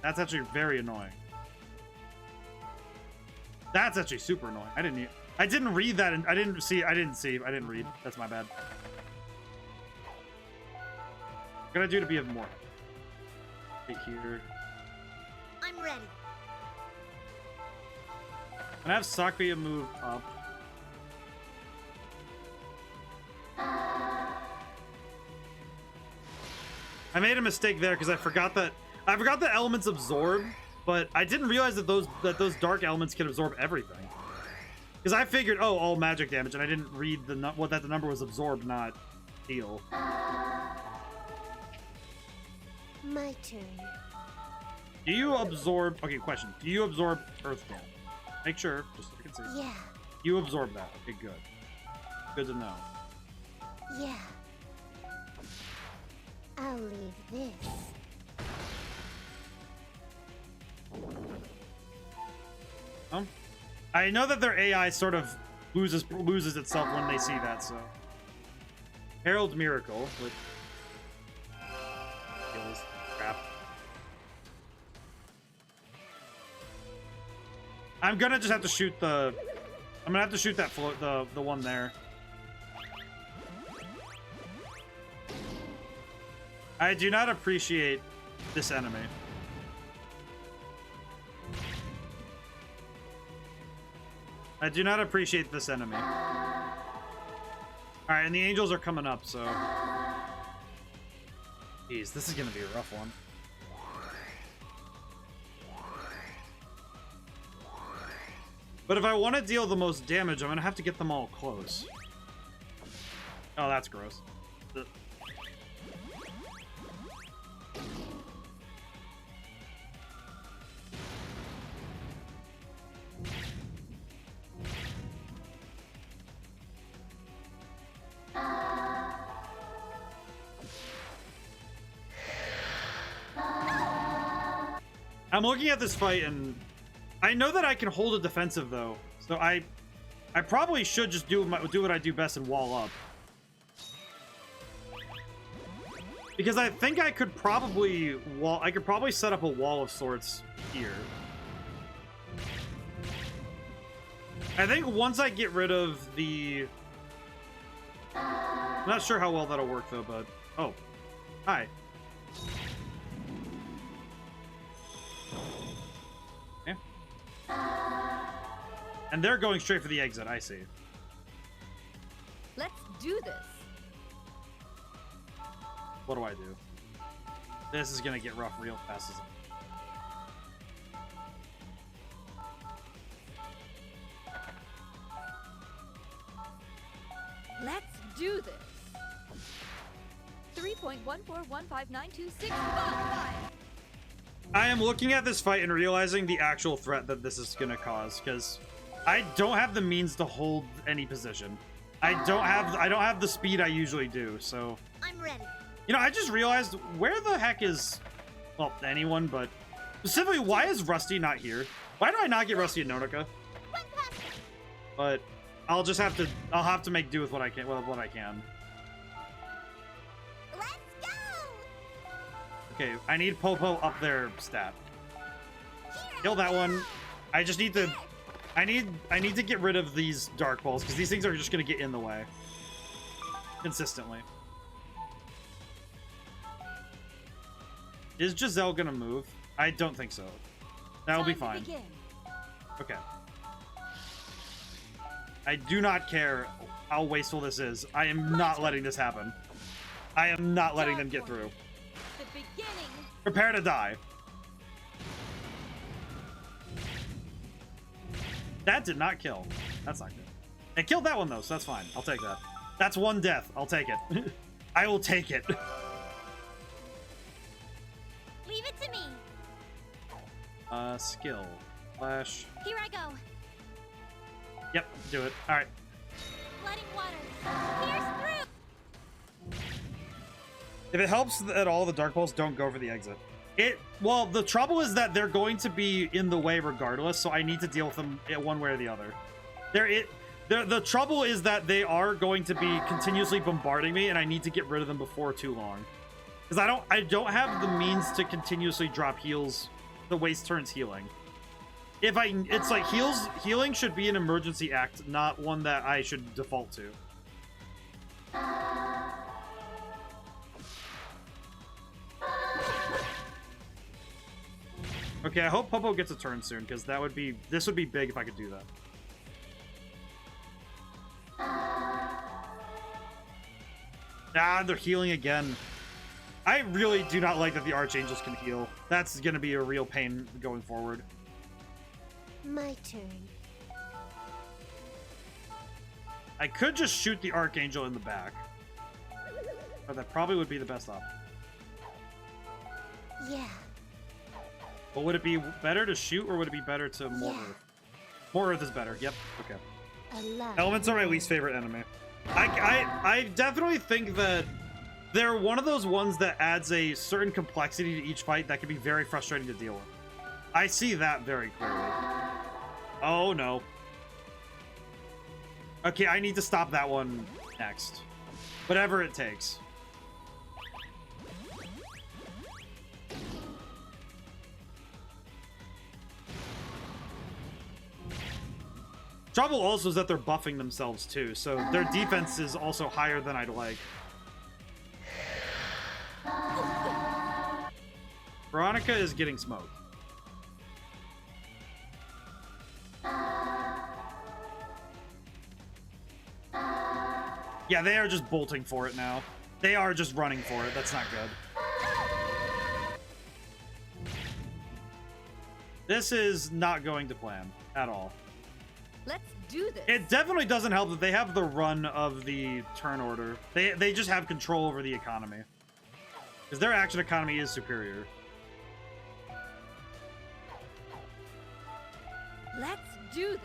That's actually very annoying. That's actually super annoying. I didn't read that, and I didn't read. That's my bad. What can I do to be of more? Right here. I'm ready. Can I have Sakuya move up? I made a mistake there because I forgot that elements absorb, but I didn't realize that those dark elements can absorb everything. Because I figured, oh, all magic damage, and I didn't read the number was absorbed, not heal. My turn. Do you absorb? Okay, question. Do you absorb Earth Dome? Make sure, just so I can see. Yeah. You absorb that. Okay, good. Good to know. Yeah. I'll leave this. I know that their AI sort of loses itself when they see that, so. Herald's Miracle, which kills crap. I'm gonna just have to shoot the. I'm gonna have to shoot that float, the one there. I do not appreciate this enemy. I do not appreciate this enemy. Alright, and the angels are coming up, so... Jeez, this is gonna be a rough one. But if I want to deal the most damage, I'm gonna have to get them all close. Oh, that's gross. Ugh. I'm looking at this fight and I know that I can hold a defensive though, so I probably should just do what I do best and wall up. Because I think I could probably set up a wall of sorts here. I think once I get rid of the... I'm not sure how well that'll work though, but... Oh. Hi. Yeah. And they're going straight for the exit, I see. Let's do this. What do I do? This is gonna get rough real fast. Let's do this. 3.14159265. I am looking at this fight and realizing the actual threat that this is gonna cause, because I don't have the means to hold any position. I don't have the speed I usually do, so I'm ready. you know, I just realized where the heck is, well, anyone, but specifically, why is Rusty not here? Why do I not get Rusty and Nonica? But I'll have to make do with what I can. What I can. Let's go! Okay, I need Popo up their stat. Kill that one. I just need to. I need to get rid of these dark balls because these things are just gonna get in the way consistently. Is Giselle gonna move? I don't think so. That'll be fine. Okay. I do not care how wasteful this is. I am not letting this happen. I am not letting them get through. The beginning. Prepare to die. That did not kill. That's not good. It killed that one though, so that's fine. I'll take that. That's one death. I'll take it. I will take it. Leave it to me. Skill. Flash. Here I go. Yep, do it. All right. Flooding water. Pierce through. If it helps at all, the dark balls don't go for the exit. Well, the trouble is that they're going to be in the way regardless, so I need to deal with them one way or the other. The trouble is that they are going to be continuously bombarding me, and I need to get rid of them before too long. Because I don't have the means to continuously drop heals. The waste turns healing. It's like healing should be an emergency act, not one that I should default to. Okay, I hope Popo gets a turn soon, because this would be big if I could do that. Ah, they're healing again. I really do not like that the Archangels can heal. That's gonna be a real pain going forward. My turn. I could just shoot the Archangel in the back. But that probably would be the best option. Yeah. But would it be better to shoot, or would it be better to more Earth? More Earth is better. Yep. Okay. Elements are my least favorite enemy. I definitely think that they're one of those ones that adds a certain complexity to each fight that can be very frustrating to deal with. I see that very clearly. Oh no. Okay, I need to stop that one next. Whatever it takes. Trouble also is that they're buffing themselves too, so their defense is also higher than I'd like. Veronica is getting smoked. Yeah, they are just bolting for it now. They are just running for it. That's not good. This is not going to plan at all. Let's do this. It definitely doesn't help that they have the run of the turn order. They just have control over the economy. Because their action economy is superior. Let's do this.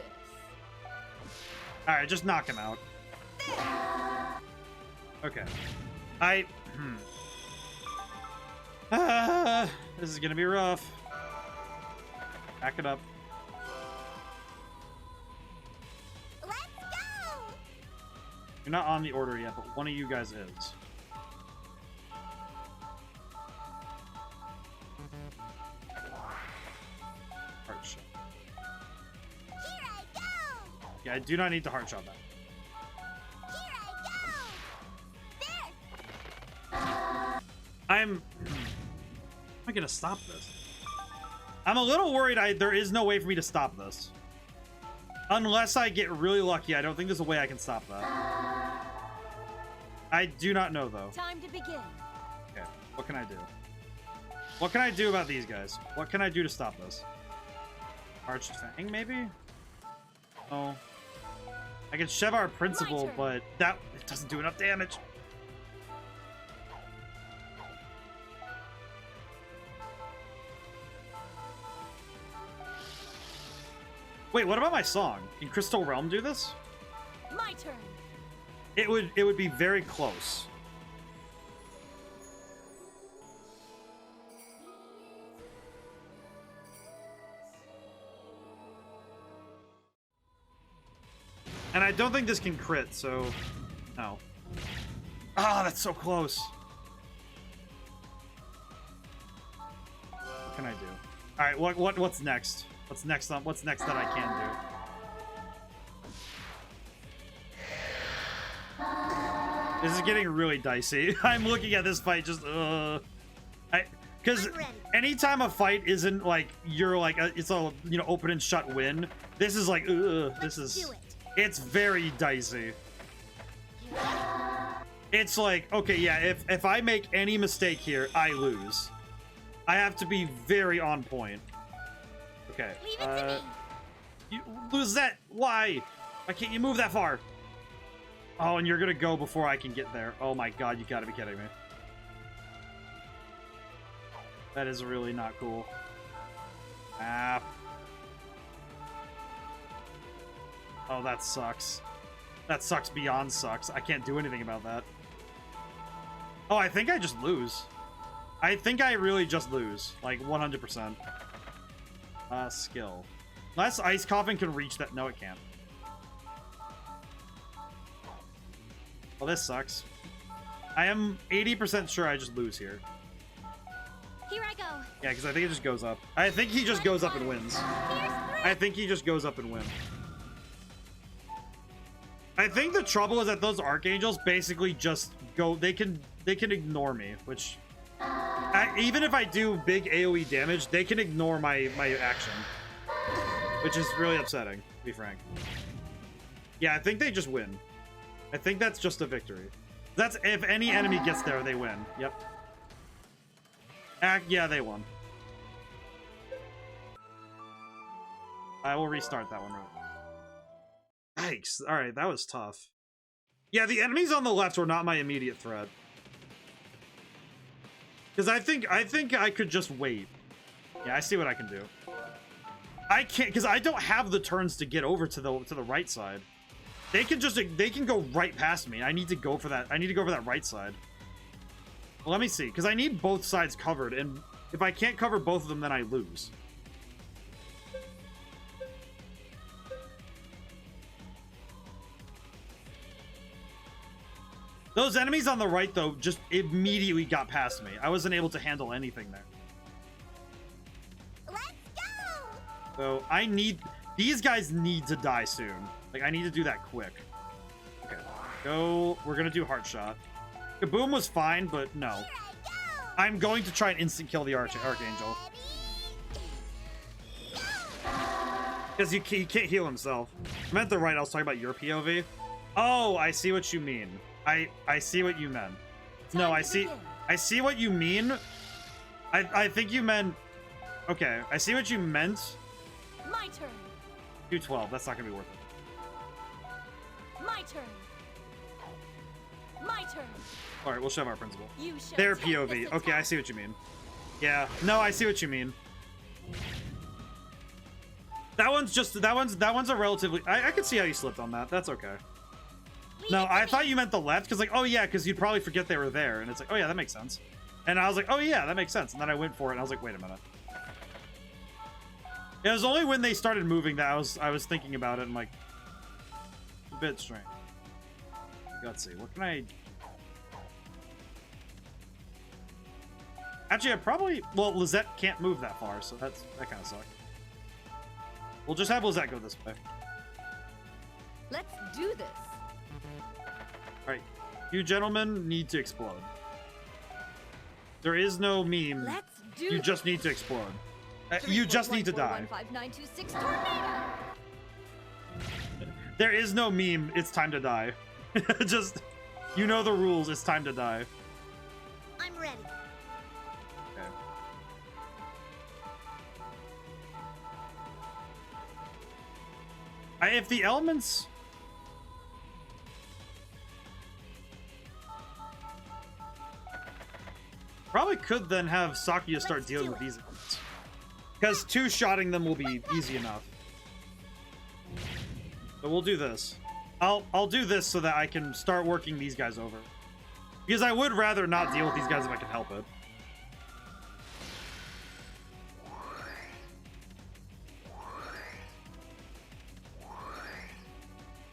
Alright, just knock him out. Okay. This is gonna be rough. Back it up. Let's go! You're not on the order yet, but one of you guys is. Heart shot. Here I go! Yeah, I do not need to heart shot that. Here I go! There! I'm I gonna stop this? I'm a little worried there is no way for me to stop this. Unless I get really lucky, I don't think there's a way I can stop that. I do not know, though. Time to begin. Okay, what can I do? What can I do about these guys? What can I do to stop this? Arched Fang, maybe? Oh. I can shove our principal, but that it doesn't do enough damage. Wait, what about my song? Can Crystal Realm do this? My turn. It would be very close. And I don't think this can crit, so no. Ah, that's so close. What can I do? All right, what's next? What's next that I can do? This is getting really dicey. I'm looking at this fight just because anytime a fight isn't like you're like it's a open and shut win. This is like it's very dicey. It's like, okay, yeah, if I make any mistake here, I lose. I have to be very on point. Okay. Leave it to me. You lose that. Why? Why can't you move that far? Oh, and you're gonna go before I can get there. Oh my god, you gotta be kidding me. That is really not cool. Ah. Oh, that sucks. That sucks beyond sucks. I can't do anything about that. Oh, I think I just lose. I think I really just lose. Like, 100%. Skill. Unless Ice Coffin can reach that. No, it can't. Well, this sucks. I am 80% sure I just lose here. Here I go. Yeah, because I think it just goes up. I think he just goes up and wins. I think he just goes up and wins. I think the trouble is that those Archangels basically just go... They can ignore me, which... even if I do big AoE damage, they can ignore my action. Which is really upsetting, to be frank. Yeah, I think they just win. I think that's just a victory. That's if any enemy gets there, they win. Yep. Yeah, they won. I will restart that one. Yikes. Alright, that was tough. Yeah, the enemies on the left were not my immediate threat. Because I think I could just wait. Yeah, I see what I can do. I can't, because I don't have the turns to get over to the right side. They can go right past me. I need to go for that. I need to go for that right side. Well, let me see, because I need both sides covered, and if I can't cover both of them, then I lose. Those enemies on the right, though, just immediately got past me. I wasn't able to handle anything there. Let's go! So I need... These guys need to die soon. Like, I need to do that quick. Okay. Go... We're gonna do Heart Shot. Kaboom was fine, but no. I'm going to try and instant kill the Archangel. Because he can't heal himself. I meant the right, I was talking about your POV. Oh, I see what you mean. I see what you meant. No, I see what you mean. I think you meant... Okay, I see what you meant. My turn. Do 12. That's not gonna be worth it. My turn. My turn. All right, we'll shove our principal. You shall Their take POV. this Okay, I attack. see what you mean. Yeah. No, I see what you mean. That one's a relatively. I can see how you slipped on that. That's okay. No, I thought you meant the left because like, oh yeah, because you'd probably forget they were there, and it's like, oh yeah, that makes sense. And I was like, oh yeah, that makes sense. And then I went for it, and I was like, wait a minute. It was only when they started moving that I was thinking about it and like, a bit strange. Let's see, what can I? Actually, I probably Lizette can't move that far, so that kind of sucks. We'll just have Lizette go this way. Let's do this. All right, you gentlemen need to explode. There is no meme. Let's do You this. just need to explode. You just need to die. 3.141596 tornado. There is no meme. It's time to die. Just, you know the rules. It's time to die. I'm ready. Okay. If the elements... Probably could then have Sakuya start dealing with these elements. Because two-shotting them will be easy enough. So we'll do this. I'll do this so that I can start working these guys over. Because I would rather not deal with these guys if I can help it.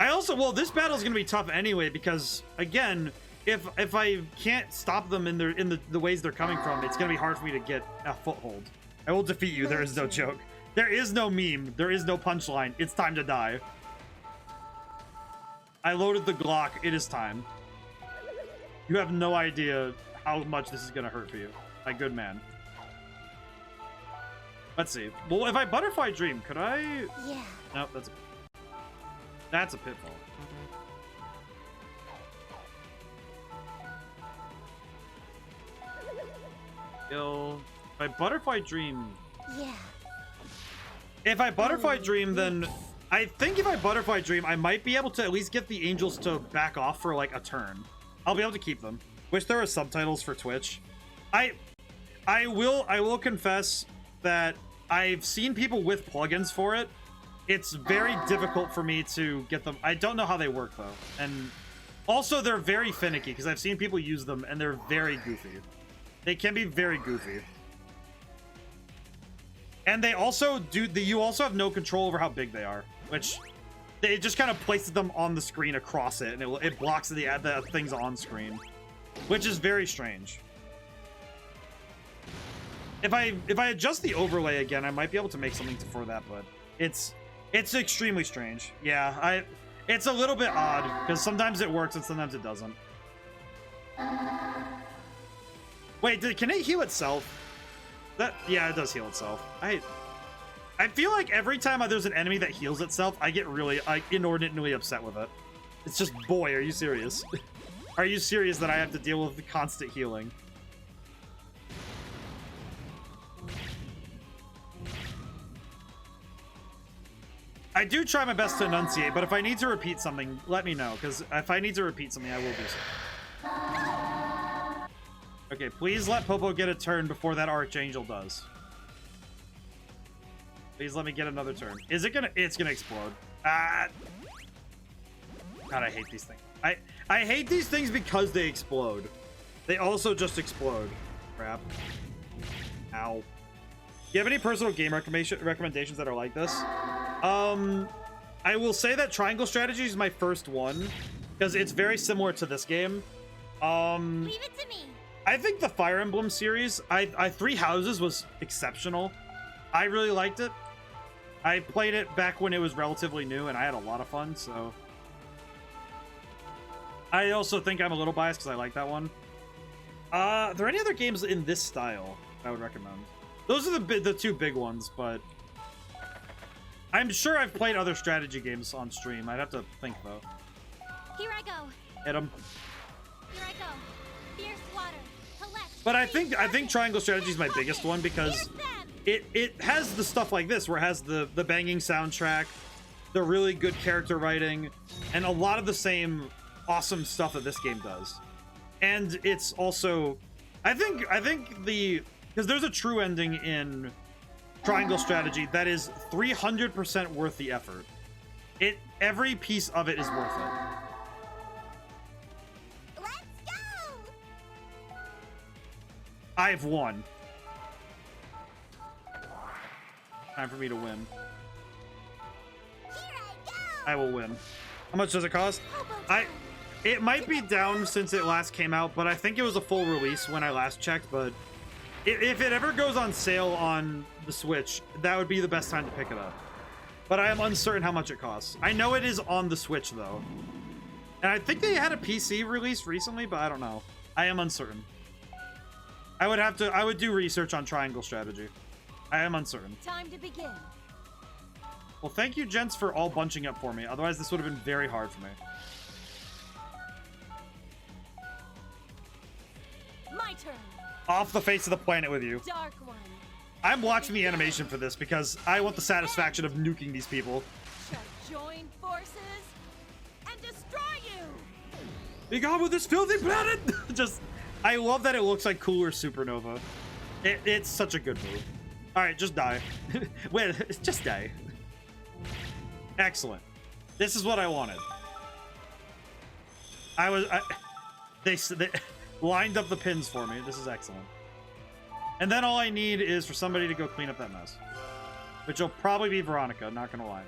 I also, well, this battle is going to be tough anyway because, again, if I can't stop them in the ways they're coming from, it's going to be hard for me to get a foothold. I will defeat you. There is no joke. There is no meme. There is no punchline. It's time to die. I loaded the Glock. It is time. You have no idea how much this is going to hurt for you. My good man. Let's see. Well, if I Butterfly Dream, could I? Yeah. Nope, that's a pitfall. If I Butterfly Dream... Yeah. If I Butterfly Dream, then... I think if I Butterfly Dream, I might be able to at least get the angels to back off for, like, a turn. I'll be able to keep them. Wish there were subtitles for Twitch. I will confess that I've seen people with plugins for it. It's very difficult for me to get them. I don't know how they work, though. And also, they're very finicky, because I've seen people use them, and they're very goofy. They can be very goofy. And they also you also have no control over how big they are, which it just kind of places them on the screen across it, and it blocks the things on screen, which is very strange. If I adjust the overlay again, I might be able to make something for that, but it's extremely strange. Yeah, it's a little bit odd because sometimes it works and sometimes it doesn't. Wait, can it heal itself? Yeah, it does heal itself. I feel like every time there's an enemy that heals itself, I get really inordinately upset with it. It's just, boy, are you serious? Are you serious that I have to deal with the constant healing? I do try my best to enunciate, but if I need to repeat something, let me know, because if I need to repeat something, I will do so. Okay, please let Popo get a turn before that Archangel does. Please let me get another turn. Is it gonna... It's gonna explode. God, I hate these things. I hate these things because they explode. They also just explode. Crap. Ow. Do you have any personal game recommendations that are like this? I will say that Triangle Strategy is my first one because it's very similar to this game. Leave it to me. I think the Fire Emblem series, Three Houses was exceptional. I really liked it. I played it back when it was relatively new, and I had a lot of fun, so... I also think I'm a little biased because I like that one. Are there any other games in this style I would recommend? Those are the two big ones, but... I'm sure I've played other strategy games on stream. I'd have to think, though. Here I go. Hit 'em. Here I go. Fierce water. Collect. But I think Triangle Strategy is my biggest one because it has the stuff like this where it has the banging soundtrack, the really good character writing, and a lot of the same awesome stuff that this game does. And it's also, I think because there's a true ending in Triangle Strategy that is 300% worth the effort. Every piece of it is worth it. Let's go! I've won. Time for me to win. Here I go! I will win. How much does it cost? It might be down since it last came out, but I think it was a full release when I last checked. But if it ever goes on sale on the Switch, that would be the best time to pick it up. But I am uncertain how much it costs. I know it is on the Switch though, and I think they had a PC release recently, but I don't know. I am uncertain. I would do research on Triangle Strategy. I am uncertain. Time to begin. Well, thank you, gents, for all bunching up for me. Otherwise, this would have been very hard for me. My turn. Off the face of the planet with you. Dark one. I'm watching the animation for this because I want the satisfaction of nuking these people. Shall join forces and destroy you. Be gone with this filthy planet! Just, I love that it looks like Cooler Supernova. It's such a good move. All right, just die. Wait, just die. Excellent. This is what I wanted. They lined up the pins for me. This is excellent. And then all I need is for somebody to go clean up that mess. Which will probably be Veronica, not gonna lie.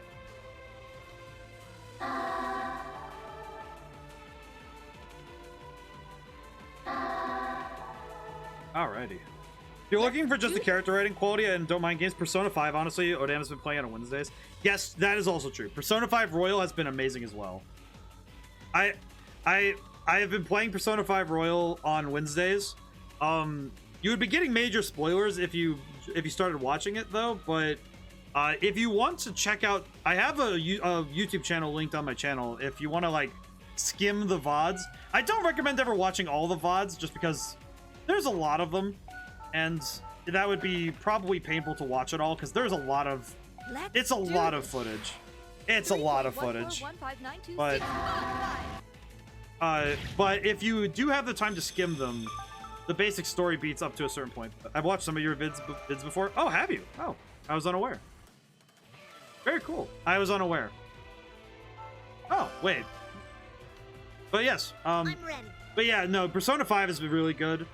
Alrighty. If you're looking for just the character writing quality and don't mind games, Persona 5, honestly, ODaM has been playing on Wednesdays. Yes, that is also true. Persona 5 Royal has been amazing as well. I have been playing Persona 5 Royal on Wednesdays. You would be getting major spoilers if you started watching it though, but if you want to check out, I have a YouTube channel linked on my channel if you want to like skim the VODs. I don't recommend ever watching all the VODs just because there's a lot of them, and that would be probably painful to watch it all because there's a lot of it's a lot of footage. It's a lot of footage. But if you do have the time to skim them, the basic story beats up to a certain point. I've watched some of your vids before. Oh, have you? Oh, I was unaware. Very cool. I was unaware. Oh, wait. But yes. I'm ready. But yeah, no, Persona 5 has been really good.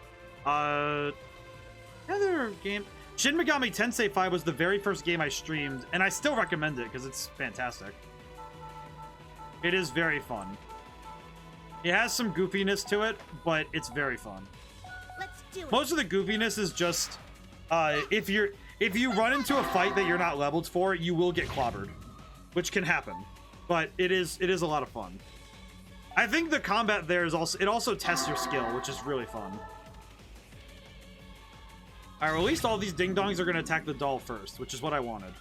Another game. Shin Megami Tensei 5 was the very first game I streamed, and I still recommend it because it's fantastic. It is very fun. It has some goofiness to it, but it's very fun. Let's do it. Most of the goofiness is just if you run into a fight that you're not leveled for, you will get clobbered, which can happen. But it is a lot of fun. I think the combat there is also tests your skill, which is really fun. All right, well, at least all these ding-dongs are going to attack the doll first, which is what I wanted.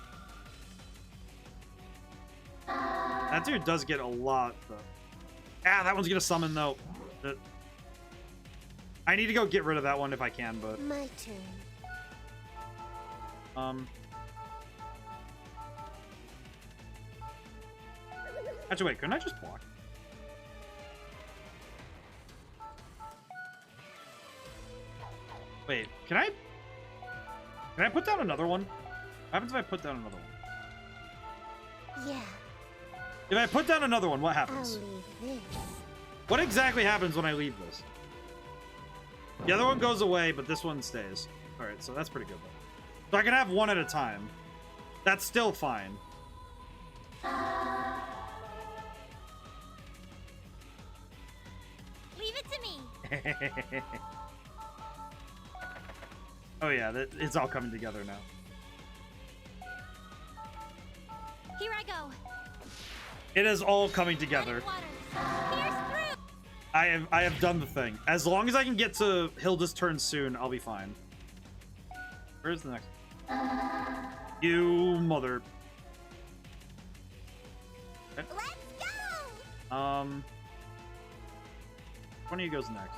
That dude does get a lot, though. Ah, that one's going to summon, though. I need to go get rid of that one if I can, but... My turn. Actually, wait, couldn't I just block? Wait, can I put down another one? What happens if I put down another one? Yeah. If I put down another one, what I'll happens? leave this. What exactly happens when I leave this? The other one goes away, but this one stays. Alright, so that's pretty good, though. So I can have one at a time. That's still fine. Leave it to me. Oh yeah, it's all coming together now. Here I go. It is all coming together. Pierce through. I have done the thing. As long as I can get to Hilda's turn soon, I'll be fine. Where's the next? You mother. Okay. Let's go. Which one of you goes next?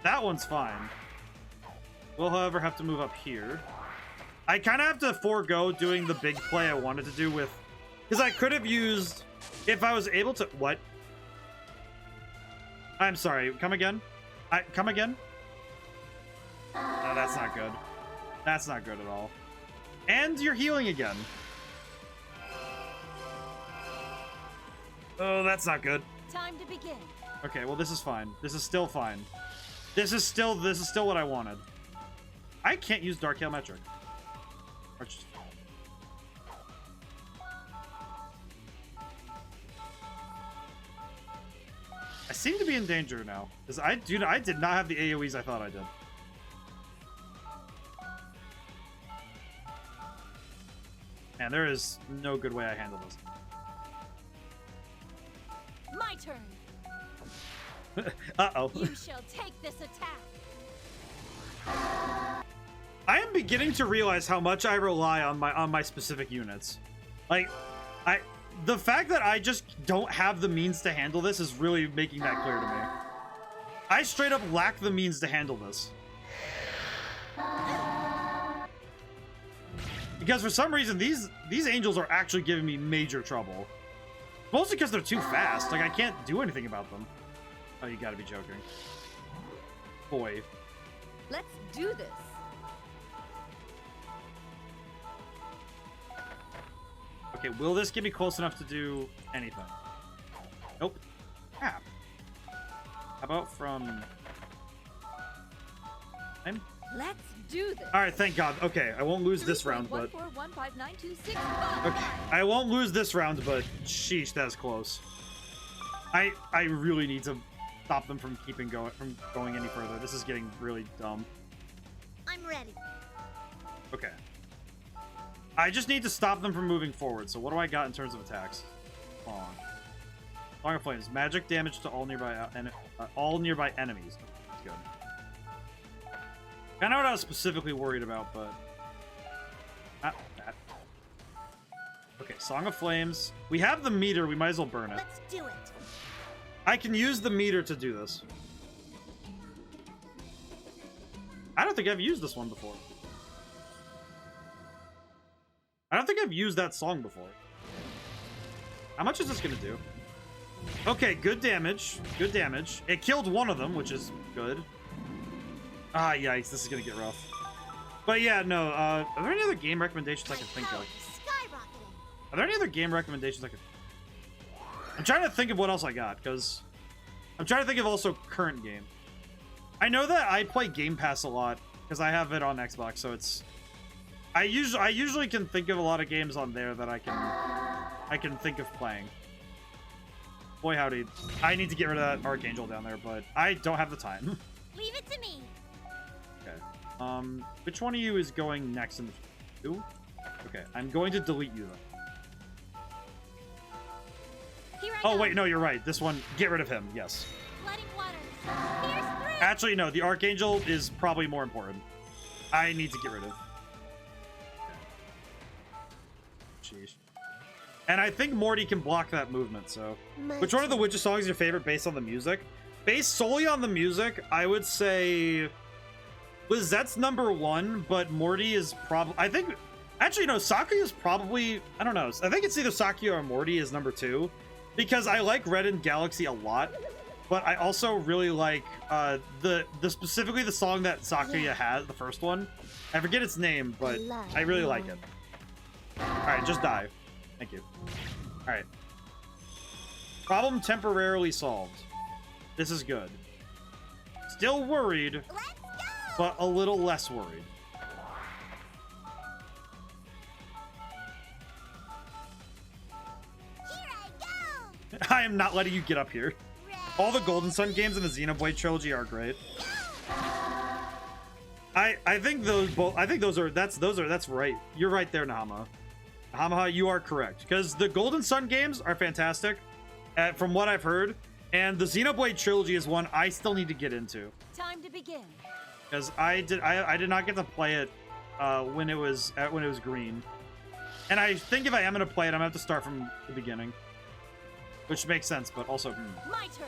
That one's fine. We'll, however, have to move up here. I kind of have to forego doing the big play I wanted to do with... Because I could have used... If I was able to... What? I'm sorry. Come again? Come again? No, that's not good. That's not good at all. And you're healing again. Oh, that's not good. Time to begin. Okay, well, this is fine. This is still fine. This is still what I wanted. I can't use Dark Hail Metric. I seem to be in danger now. Because I did not have the AoEs I thought I did. And there is no good way I handle this. My turn. Uh-oh. You shall take this attack. I am beginning to realize how much I rely on my specific units. Like, the fact that I just don't have the means to handle this is really making that clear to me. I straight up lack the means to handle this. Because for some reason, these angels are actually giving me major trouble. Mostly because they're too fast. Like, I can't do anything about them. Oh, you gotta be joking. Boy. Let's do this. Okay, will this get me close enough to do anything? Nope. Crap. How about from... Let's do this. Alright, thank God. Okay, I won't lose this round, but... 1415926. Okay, I won't lose this round, but sheesh, that's close. I really need to stop them from going any further. This is getting really dumb. I'm ready. Okay. I just need to stop them from moving forward. So what do I got in terms of attacks? Hold on. Song of Flames. Magic damage to all nearby enemies. That's good. I know what I was specifically worried about, but not that. Okay, Song of Flames. We have the meter. We might as well burn it. Let's do it. I can use the meter to do this. I don't think I've used this one before. I don't think I've used that song before. How much is this gonna do? Okay, good damage. Good damage. It killed one of them, which is good. Ah, yikes. This is gonna get rough. But yeah, no. Are there any other game recommendations I can think of? Are there any other game recommendations I could... I'm trying to think of what else I got, because... I'm trying to think of also current game. I know that I play Game Pass a lot, because I have it on Xbox, so it's... I usually can think of a lot of games on there that I can think of playing. Boy howdy. I need to get rid of that Archangel down there, but I don't have the time. Leave it to me. Okay. Which one of you is going next in the... Who? Okay, I'm going to delete you, though. Oh, wait, no, you're right. This one, get rid of him, yes. Actually, no, the Archangel is probably more important. I need to get rid of. Okay. Jeez. And I think Morty can block that movement, so... Which one of the Witcher songs is your favorite based on the music? Based solely on the music, I would say... Lizette's #1, but Morty is probably... I think... Actually, no, Sakuya is probably... I don't know. I think it's either Sakuya or Morty is #2. Because I like Red and Galaxy a lot, but I also really like the specifically the song that Sakuya has, the first one. I forget its name, but I really like it. Alright, just die. Thank you. Alright. Problem temporarily solved. This is good. Still worried, but a little less worried. I am not letting you get up here. All the Golden Sun games in the Xenoblade trilogy are great. I think those both. I think those are. That's right. You're right there, Nahama. Nahama, you are correct. Because the Golden Sun games are fantastic, from what I've heard, and the Xenoblade trilogy is one I still need to get into. Time to begin. Because I did not get to play it when it was green, and I think if I am gonna play it, I'm gonna have to start from the beginning. Which makes sense, but also... My turn.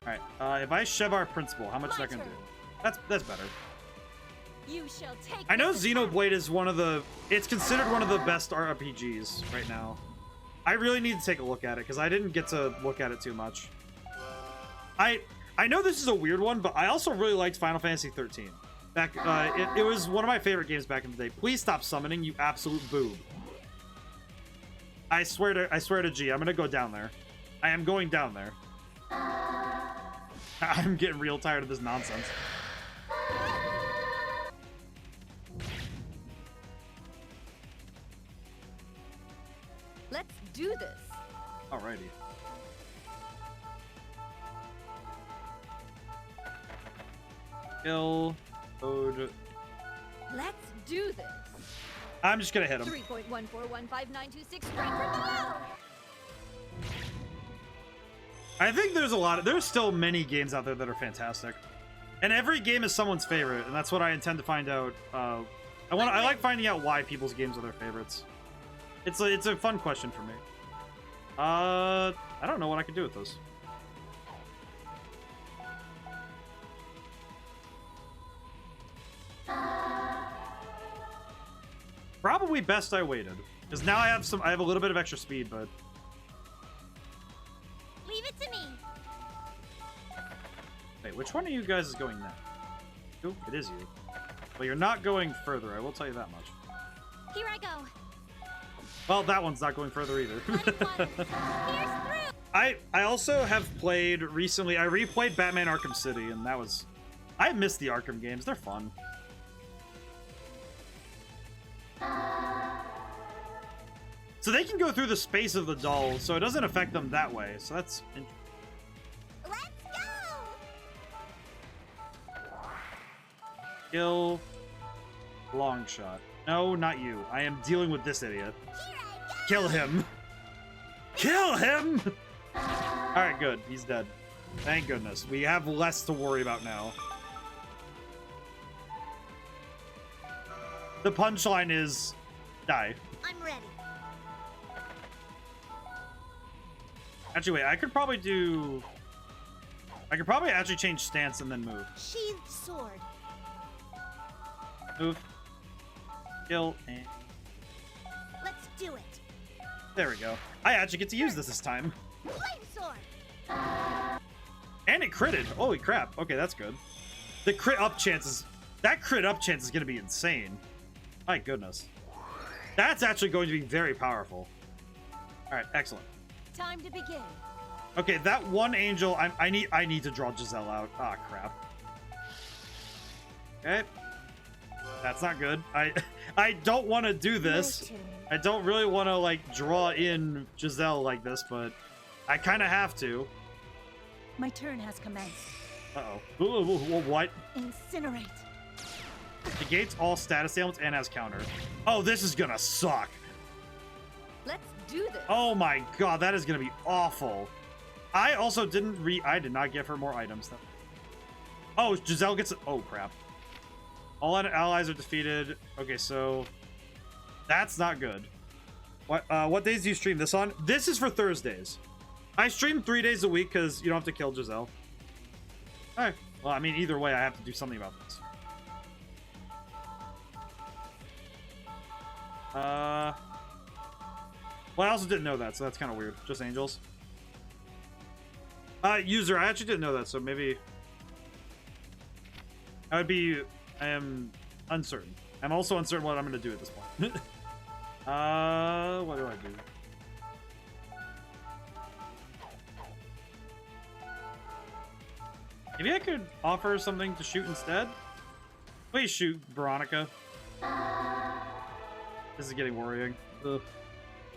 Alright, if I Shevar Principle, how much is that going to do? That's better. You shall take. I know this attack. Xenoblade is one of the... It's considered one of the best RPGs right now. I really need to take a look at it, because I didn't get to look at it too much. I know this is a weird one, but I also really liked Final Fantasy 13. Back, it was one of my favorite games back in the day. Please stop summoning, you absolute boob. I swear to G, I'm gonna go down there. I am going down there. I'm getting real tired of this nonsense. Let's do this. Alrighty. Kill. Code. Let's do this. I'm just gonna hit him. 3.1415926 straight from below. I think there's still many games out there that are fantastic. And every game is someone's favorite, and that's what I intend to find out. I like finding out why people's games are their favorites. It's a fun question for me. I don't know what I could do with this. Probably best I waited, because now I have a little bit of extra speed, but Leave it to me. wait, which one of you guys is going next? Oh, it is you. Well, you're not going further, I will tell you that much. Here I go. Well, that one's not going further either. Here's through. I also have played recently, I replayed Batman Arkham City, and that was... I miss the Arkham games, they're fun. So they can go through the space of the doll, so it doesn't affect them that way, so that's... Let's go. Kill... Long shot. No, not you. I am dealing with this idiot. Here I go. Kill him! Kill him! Alright, good. He's dead. Thank goodness. We have less to worry about now. The punchline is... die. I'm ready. Actually, wait. I could probably do... I could probably actually change stance and then move. Sheathed sword. Move. Kill and... Let's do it. There we go. I actually get to use this time. Flame sword. And it critted. Holy crap. Okay, that's good. The crit up chances... That crit up chance is going to be insane. My goodness. That's actually going to be very powerful. Alright, excellent. Time to begin. Okay, that one angel... I need to draw Giselle out. Ah, crap. Okay. That's not good. I don't want to do this. I don't really want to, like, draw in Giselle like this, but I kind of have to. My turn has commenced. Uh-oh. What? Incinerate. Negates all status ailments and has counter. Oh, this is gonna suck. Let's do this. Oh my god, that is gonna be awful. I also didn't I did not give her more items. Oh, Giselle gets... Oh, crap. All allies are defeated. Okay, so... That's not good. What days do you stream this on? This is for Thursdays. I stream 3 days a week because you don't have to kill Giselle. Alright. Well, I mean, either way, I have to do something about this. Well, I also didn't know that, so that's kind of weird. Just angels. User, I actually didn't know that, so maybe... I am uncertain. I'm also uncertain what I'm going to do at this point. What do I do? Maybe I could offer something to shoot instead? Please shoot, Veronica. This is getting worrying. Ugh.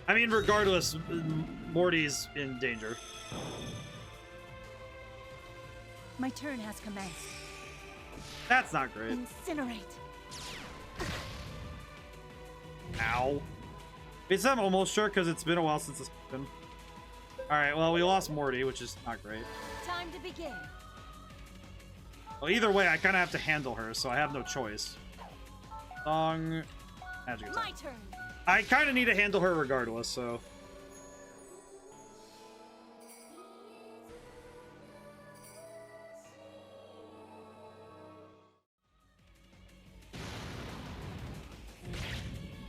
I mean, regardless, Morty's in danger. My turn has commenced. That's not great. Incinerate. Ow. It's I'm almost sure because it's been a while since this happened. Alright, well, we lost Morty, which is not great. Time to begin. Well, either way, I kind of have to handle her, so I have no choice. Song... Magic attack. My turn. I kind of need to handle her regardless, so...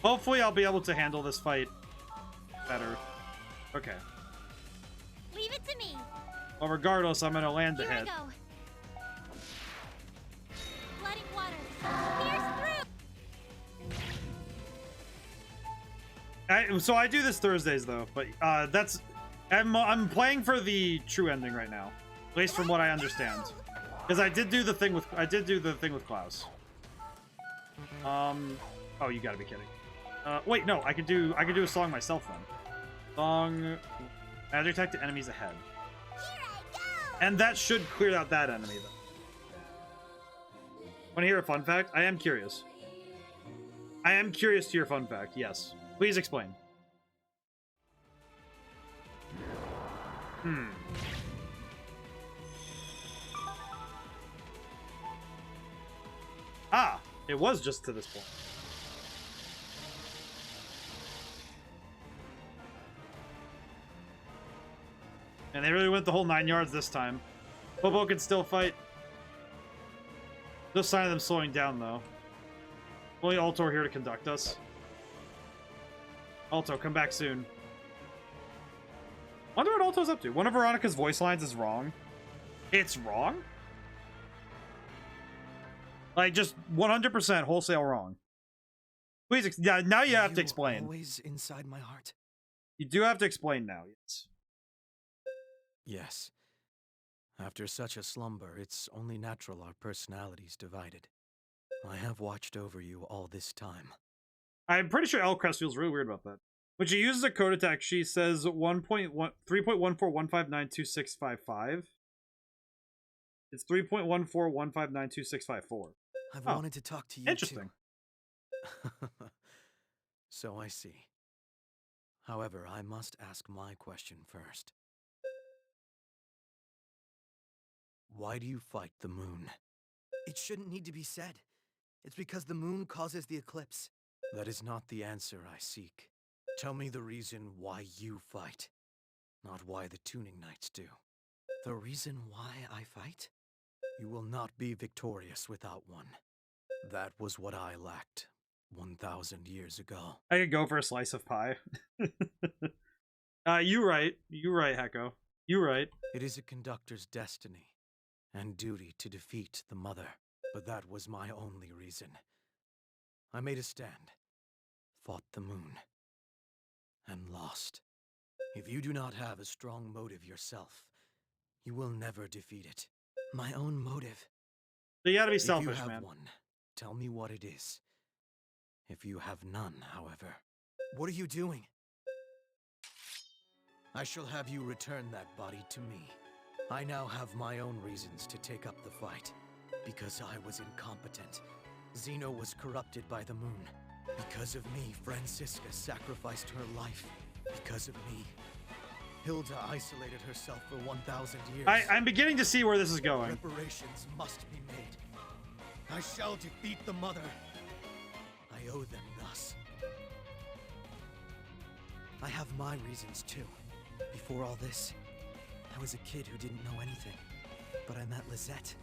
Hopefully I'll be able to handle this fight better. Okay. Leave it to me. Well, regardless, I'm gonna land the Here I head. go. Flooding waters. Pierce through. So I do this Thursdays though, but that's I'm playing for the true ending right now, at least from what I understand, because I did do the thing with Klaus. Oh, you gotta be kidding. Wait, no, I could do a song myself then. Song, magic attack to enemies ahead. And that should clear out that enemy though. Want to hear a fun fact? I am curious. I am curious to your fun fact. Yes, please explain. Ah, it was just to this point. And they really went the whole 9 yards this time. Bobo can still fight. No sign of them slowing down, though. Only Alto are here to conduct us. Alto, come back soon. Wonder what Alto's up to. One of Veronica's voice lines is wrong. It's wrong? Like, just 100% wholesale wrong. Please, yeah, now you have to explain. Always inside my heart. You do have to explain now, yes. Yes. After such a slumber, it's only natural our personalities divided. I have watched over you all this time. I'm pretty sure Elcrest feels really weird about that. When she uses a code attack, she says 3.14159265. It's 3.14159265. I've wanted to talk to you interesting. Too. So I see. However, I must ask my question first. Why do you fight the moon? It shouldn't need to be said. It's because the moon causes the eclipse. That is not the answer I seek. Tell me the reason why you fight, not why the tuning knights do. The reason why I fight? You will not be victorious without one. That was what I lacked 1,000 years ago. I could go for a slice of pie. You right. You right, Hecko. You right. It is a conductor's destiny and duty to defeat the mother. But that was my only reason. I made a stand, fought the moon, and lost. If you do not have a strong motive yourself, you will never defeat it. My own motive. So you gotta be selfish, if you have man. One, tell me what it is. If you have none, however, what are you doing? I shall have you return that body to me. I now have my own reasons to take up the fight. Because I was incompetent. Xeno was corrupted by the moon. Because of me, Francisca sacrificed her life. Because of me, Hilda isolated herself for 1,000 years. I'm beginning to see where this is going. Reparations must be made. I shall defeat the mother. I owe them thus. I have my reasons too. Before all this, I was a kid who didn't know anything. But I met Lizette.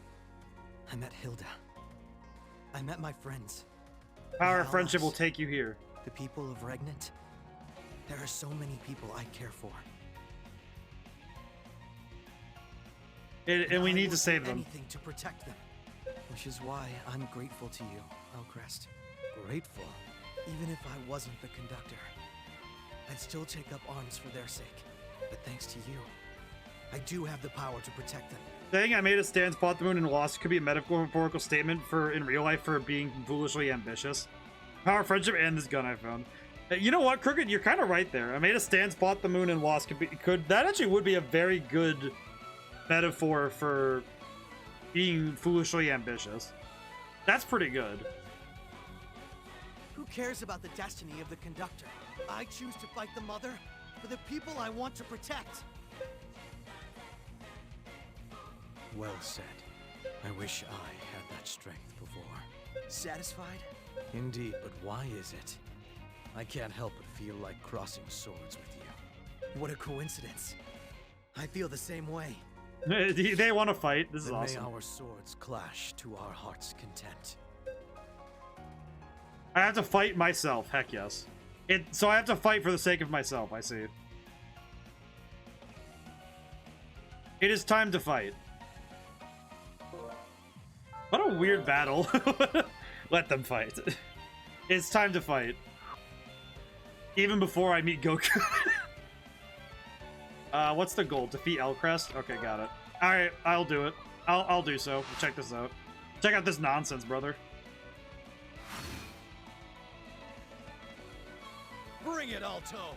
I met Hilda. I met my friends. Power of friendship will take you here. The people of Regnant. There are so many people I care for. And we need to save them. Anything to protect them. Which is why I'm grateful to you, Elcrest. Grateful? Even if I wasn't the conductor, I'd still take up arms for their sake. But thanks to you, I do have the power to protect them. Saying I made a stand, fought the moon, and lost could be a metaphorical statement for in real life for being foolishly ambitious. Power of friendship and this gun I found. You know what, Crooked? You're kind of right there. I made a stand, fought the moon, and lost that actually would be a very good metaphor for being foolishly ambitious. That's pretty good. Who cares about the destiny of the conductor? I choose to fight the mother for the people I want to protect. Well said. I wish I had that strength before. Satisfied? Indeed, but why is it? I can't help but feel like crossing swords with you. What a coincidence. I feel the same way. They want to fight. This is awesome. May our swords clash to our heart's content. I have to fight myself. Heck yes. So I have to fight for the sake of myself. I see. It is time to fight. What a weird battle. Let them fight. It's time to fight. Even before I meet Goku. What's the goal? Defeat Elcrest? Okay, got it. Alright, I'll do it. I'll do so. Check this out. Check out this nonsense, brother. Bring it, Alto!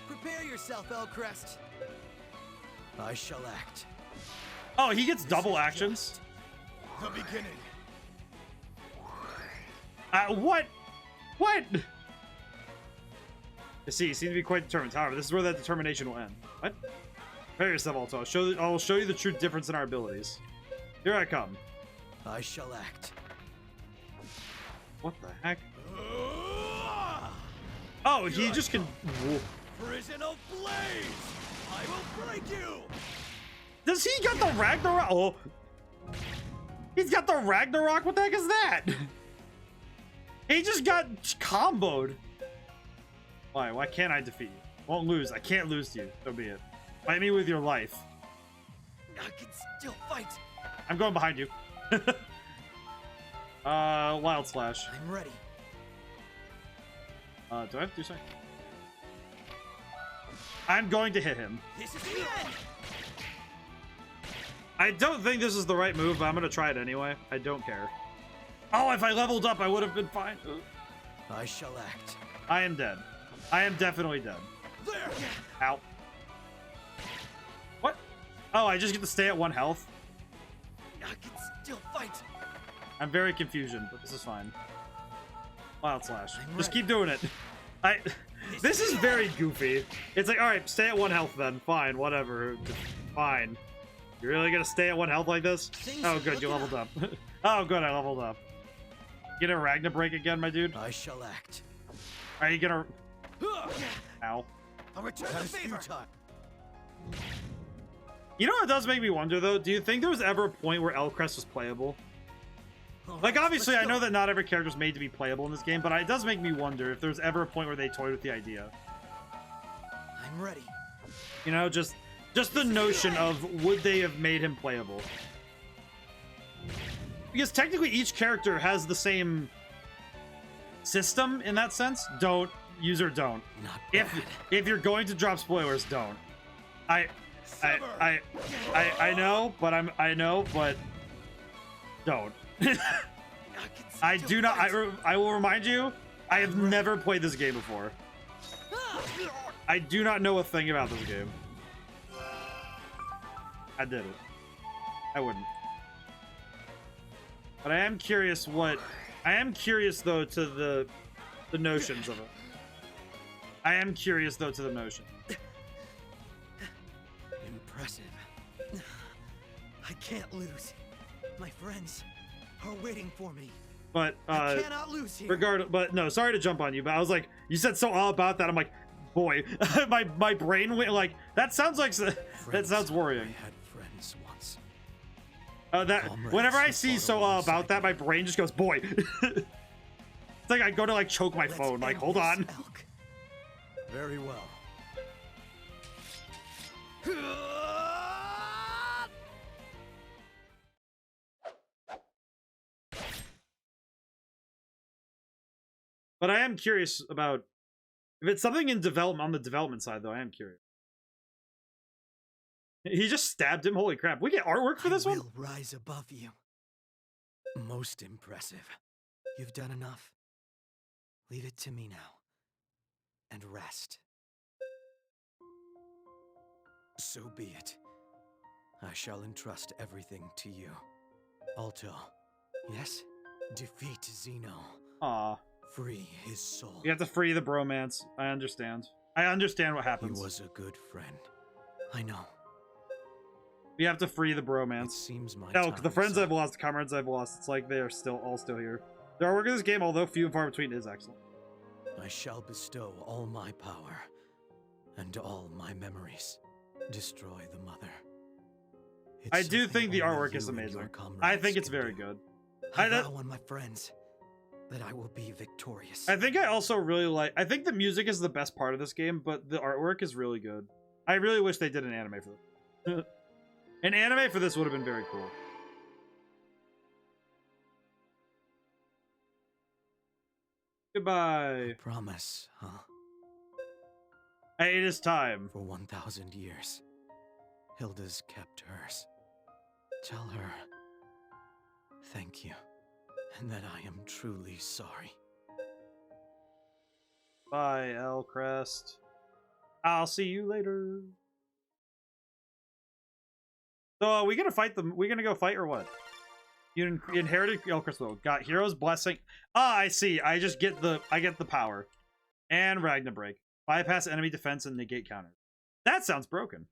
Prepare yourself, Elcrest. I shall act. Oh, he gets double actions? The beginning. What? What? You see, you seem to be quite determined. However, this is where that determination will end. What? Prepare yourself, Alto. I'll show you the true difference in our abilities. Here I come. I shall act. What the heck? Oh, he just can... Prison of Blaze! I will break you! Does he got the Ragnarok? Oh. He's got the Ragnarok? What the heck is that? He just got comboed. Why? Why can't I defeat you? Won't lose. I can't lose to you. So be it. Fight me with your life. I can still fight. I'm going behind you. Wild Slash. I'm ready. Do I have to do something? I'm going to hit him. This is the end. I don't think this is the right move, but I'm gonna try it anyway. I don't care. Oh, if I leveled up, I would have been fine. Ugh. I shall act. I am dead. I am definitely dead. There. Ow. What? Oh, I just get to stay at 1 health? I can still fight. I'm very confused, but this is fine. Wild Slash. I'm Just ready. keep doing it. This is very goofy. It's like, alright, stay at 1 health then. Fine, whatever. Fine. You're really gonna stay at 1 health like this? Oh, good, you leveled up. Oh, good, I leveled up. Get a Ragnar break again, my dude? I shall act. Are you gonna... Ow. I'll return the favor. You know what does make me wonder, though? Do you think there was ever a point where Elcrest was playable? Like, obviously, I know that not every character is made to be playable in this game, but it does make me wonder if there's ever a point where they toyed with the idea. I'm ready. You know, just the notion of, would they have made him playable? Because technically each character has the same system in that sense. Don't. Not bad. If you're going to drop spoilers, don't. I know, but I know, but don't. I do not. I will remind you. I have never played this game before. I do not know a thing about this game. I did it. I wouldn't. But I am curious what. I am curious though to the notions of it. I am curious though to the notion. Impressive. I can't lose. My friends are waiting for me. But I cannot lose here. But no, sorry to jump on you, but I was like, you said so all about that. I'm like, boy, my brain went like that. Sounds like that sounds worrying. I had friends once. Whenever I see so all about that, my brain just goes, boy. It's like I go to like choke my phone. Like, hold on. Elk. Very well. But I am curious about if it's something in development on the development side, though. I am curious. He just stabbed him. Holy crap! We get artwork for this one. I will rise above you. Most impressive. You've done enough. Leave it to me now. And rest. So be it. I shall entrust everything to you. Alto. Yes? Defeat Zeno. Aw. Free his soul. You have to free the bromance. I understand. I understand what happens. He was a good friend. I know. You have to free the bromance. It seems my Elk, the friends up. I've lost, the comrades I've lost, it's like they are all still here. The artwork of this game, although few and far between, is excellent. I shall bestow all my power and all my memories. Destroy the mother. I do think the artwork is amazing. I think it's very good. I vow on my friends. that I will be victorious. I think I also really like... I think the music is the best part of this game, but the artwork is really good. I really wish they did an anime for this. An anime for this would have been very cool. Goodbye. Promise, huh? Hey, it is time. For 1,000 years, Hilda's kept hers. Tell her thank you, and that I am truly sorry. Bye, Elcrest. I'll see you later. So, are we gonna fight them? We gonna go fight or what? You inherited Elcrest though. Got Hero's Blessing. Ah, I see. I just get the power. And Ragna Break. Bypass enemy defense and negate counters. That sounds broken.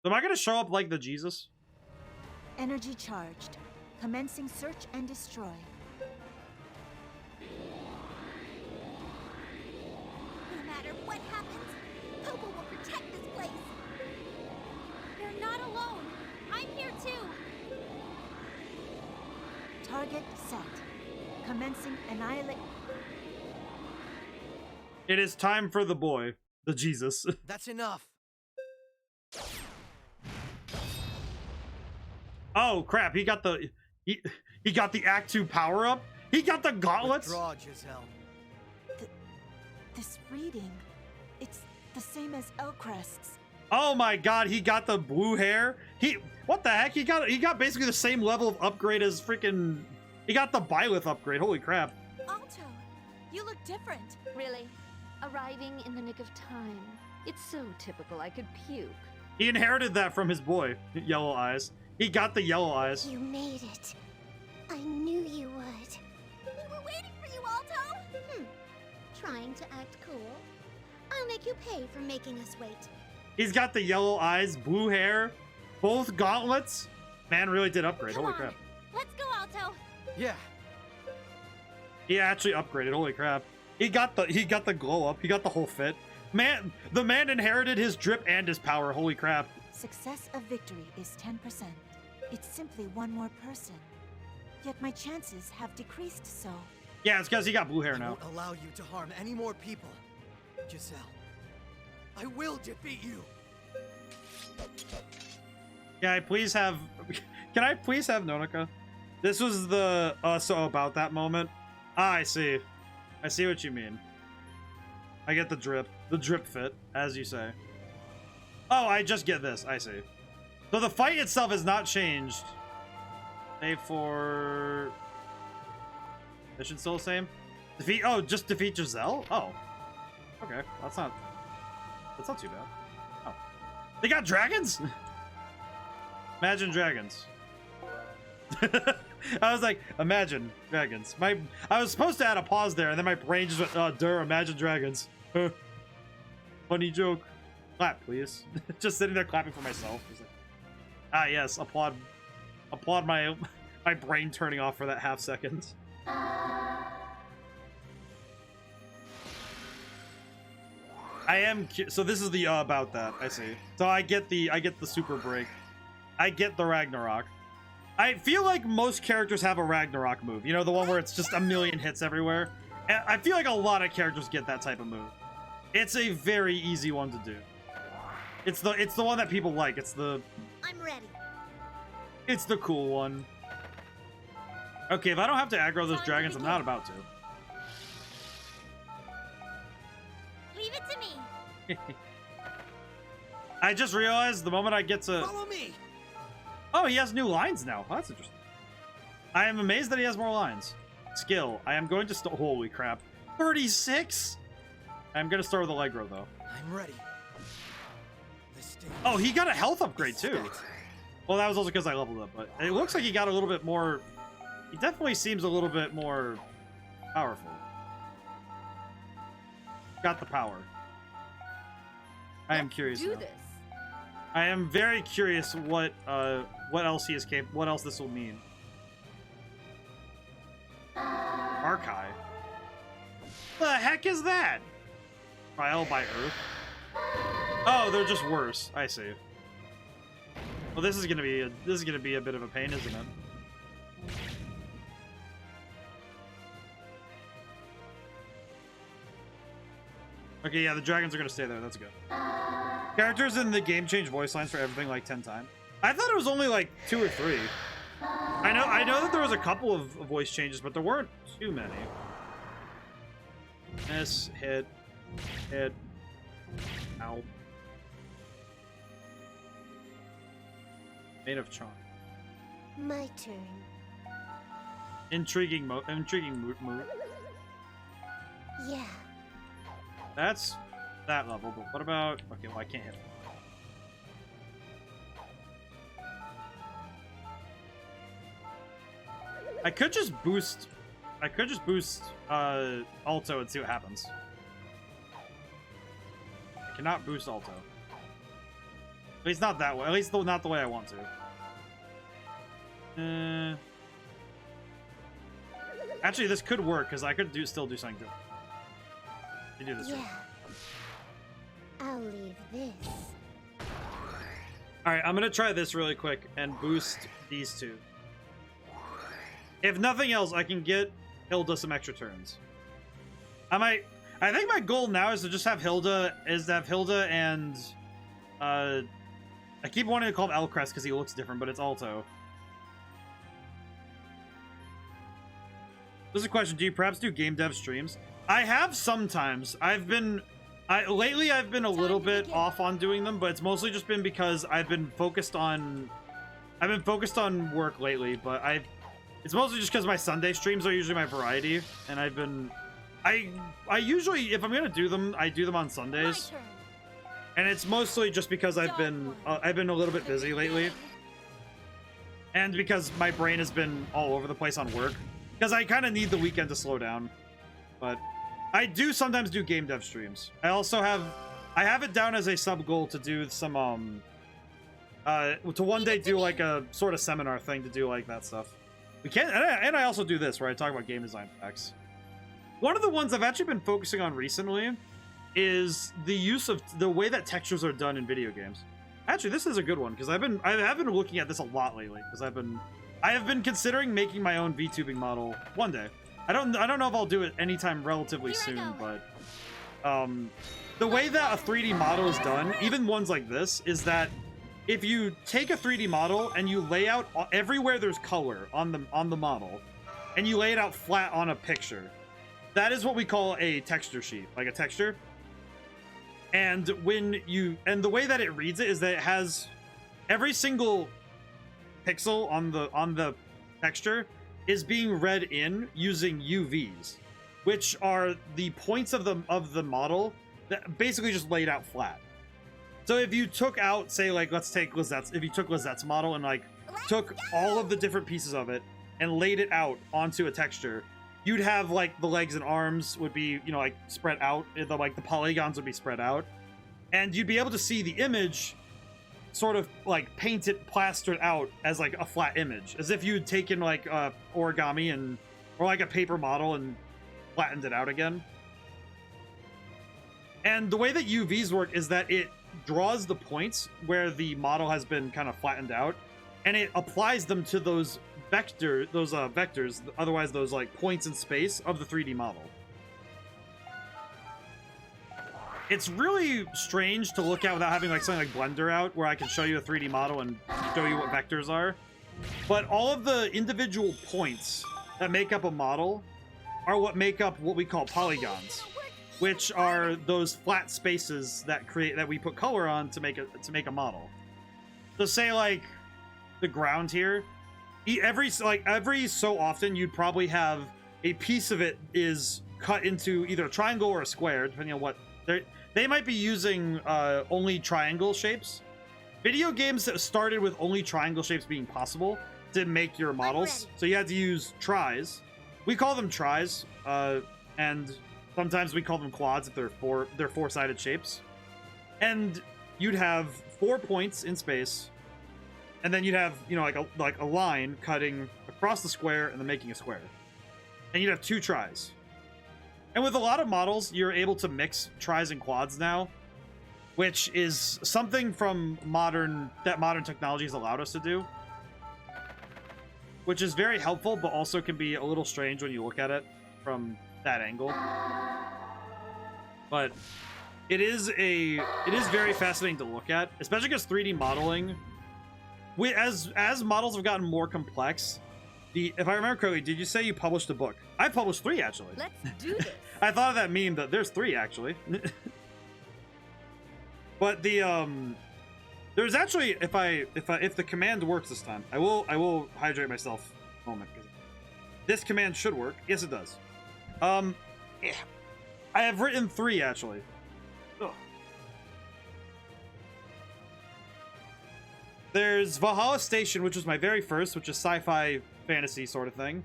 So am I gonna show up like the Jesus? Energy charged. Commencing search and destroy. No matter what happens, Popo will protect this place. You're not alone. I'm here too. Target set. Commencing annihilate. It is time for the boy, the Jesus. That's enough. Oh crap! He got the he got the Act 2 power up. He got the gauntlets. Withdraw, Giselle. This reading, it's the same as Elcrest's. Oh my god! He got the blue hair. What the heck? He got basically the same level of upgrade as freaking. He got the Byleth upgrade. Holy crap! Alto, you look different. Really? Arriving in the nick of time. It's so typical I could puke. He inherited that from his boy, Yellow Eyes. He got the yellow eyes. You made it. I knew you would. We were waiting for you, Alto! Trying to act cool? I'll make you pay for making us wait. He's got the yellow eyes, blue hair, both gauntlets. Man really did upgrade. Come Holy on. crap. Let's go, Alto! Yeah. He actually upgraded. Holy crap. He got the glow up. He got the whole fit. Man, the man inherited his drip and his power. Holy crap. Success of victory is 10%. It's simply one more person. Yet my chances have decreased so. Yeah, it's because he got blue hair I now. won't allow you to harm any more people. Giselle, I will defeat you. Can I please have Nonica? This was the so about that moment. Ah, I see. I see what you mean. I get the drip fit, as you say. Oh, I just get this. I see. So the fight itself has not changed. Save for... Mission still the same? Defeat... Oh, just defeat Giselle? Oh. Okay. That's not too bad. Oh. They got dragons? Imagine dragons. I was like, imagine dragons. I was supposed to add a pause there, and then my brain just went, imagine dragons. Funny joke. Clap, please. Just sitting there clapping for myself. Like, ah, yes, applaud my brain turning off for that half second. So this is the about that. I see. So I get the super break. I get the Ragnarok. I feel like most characters have a Ragnarok move. You know, the one where it's just a million hits everywhere. And I feel like a lot of characters get that type of move. It's a very easy one to do. It's the one that people like. I'm ready. It's the cool one. Okay, if I don't have to aggro those dragons, I'm not about to. Leave it to me. I just realized the moment I get to... Follow me. Oh, he has new lines now. Oh, that's interesting. I am amazed that he has more lines. Skill. I am going to... Holy crap. 36? I'm going to start with Allegro, though. I'm ready. Oh, he got a health upgrade, too. Well, that was also because I leveled up, but it looks like he got a little bit more... He definitely seems a little bit more powerful. Got the power. I am curious now. This. I am very curious what else he is capable. What else this will mean. Archive. The heck is that? Trial by Earth. Oh, they're just worse. I see. Well, this is gonna be a bit of a pain, isn't it? Okay, yeah, the dragons are gonna stay there. That's good. Characters in the game change voice lines for everything like 10 times. I thought it was only like 2 or 3. I know that there was a couple of voice changes, but there weren't too many. Miss, hit, ow. Made of charm. My turn. Intriguing mood. Yeah. That's that level, but what about... Okay, well, I can't hit it. I could just boost Alto and see what happens. I cannot boost Alto. At least not that way. At least not the way I want to. Actually, this could work because I could still do something good. You do this. Yeah. I'll leave this. All right, I'm gonna try this really quick and boost these two. If nothing else, I can get Hilda some extra turns. I think my goal now is to just have Hilda. And I keep wanting to call him Elcrest because he looks different, but it's Alto. This is a question. Do you perhaps do game dev streams? I have sometimes. Lately I've been a little bit off on doing them, but it's mostly just been because I've been focused on work lately, but it's mostly just because my Sunday streams are usually my variety, and I usually, if I'm gonna do them, I do them on Sundays. And it's mostly just because I've been a little bit busy lately. And because my brain has been all over the place on work. Because I kind of need the weekend to slow down. But I do sometimes do game dev streams. I have it down as a sub goal to do some to one day do like a sort of seminar thing to do like that stuff. We can, and I also do this where I talk about game design facts. One of the ones I've actually been focusing on recently is the use of the way that textures are done in video games. Actually, this is a good one because I have been looking at this a lot lately because I have been considering making my own VTubing model one day. I don't know if I'll do it anytime relatively soon, but the way that a 3D model is done, even ones like this, is that if you take a 3D model and you lay out everywhere there's color on the model, and you lay it out flat on a picture, that is what we call a texture sheet, like a texture. And the way that it reads it is that it has every single pixel on the texture is being read in using UVs, which are the points of the model that basically just laid out flat. So if you took out, say, like, let's take Lizette's, if you took Lizette's model and like took all of the different pieces of it and laid it out onto a texture, you'd have like the legs and arms would be, you know, like spread out, the polygons would be spread out, and you'd be able to see the image sort of like painted, plastered out as like a flat image, as if you'd taken like origami or like a paper model and flattened it out again. And the way that UVs work is that it draws the points where the model has been kind of flattened out, and it applies them to those vectors, otherwise those like points in space of the 3D model. It's really strange to look at without having like something like Blender out, where I can show you a 3D model and show you what vectors are. But all of the individual points that make up a model are what make up what we call polygons, which are those flat spaces that we put color on to make a model. So say like the ground here, every so often you'd probably have a piece of it is cut into either a triangle or a square, depending on what they might be using only triangle shapes. Video games that started with only triangle shapes being possible to make your models, so you had to use tries. We call them tries, and sometimes we call them quads if they're four-sided shapes. And you'd have 4 points in space, and then you'd have, you know, like a line cutting across the square and then making a square. And you'd have 2 tries. And with a lot of models, you're able to mix tries and quads now, which is something from modern technology has allowed us to do, which is very helpful, but also can be a little strange when you look at it from that angle. But it is very fascinating to look at, especially because 3D modeling, as models have gotten more complex. If I remember correctly, did you say you published a book? I published 3 actually. Let's do this. I thought of that meme that there's 3 actually. But there's actually, if the command works this time, I will hydrate myself a moment, because this command should work. Yes, it does. Yeah. I have written 3 actually. Ugh. There's Valhalla Station, which was my very first, which is sci-fi fantasy sort of thing.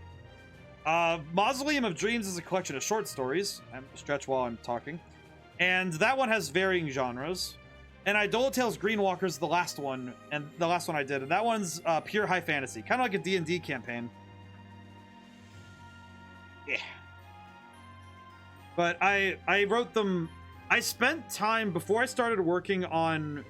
Mausoleum of Dreams is a collection of short stories. I'm stretch while I'm talking. And that one has varying genres. And Eidola Tale's Green Walker is the last one, and the last one I did. And that one's pure high fantasy, kind of like a D&D campaign. Yeah. But I wrote them. I spent time before I started working on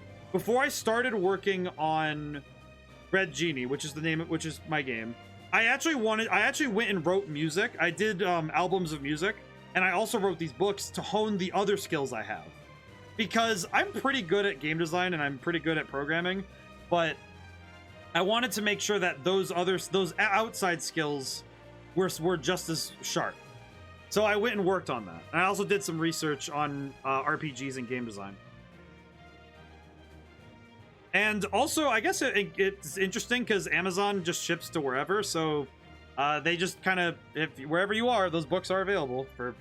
Red Genie, which is the name, which is my game. I actually went and wrote music. I did albums of music, and I also wrote these books to hone the other skills I have, because I'm pretty good at game design and I'm pretty good at programming, but I wanted to make sure that those outside skills were just as sharp. So I went and worked on that. And I also did some research on RPGs and game design. And also, I guess it's interesting because Amazon just ships to wherever, so they just kind of, wherever you are, those books are available for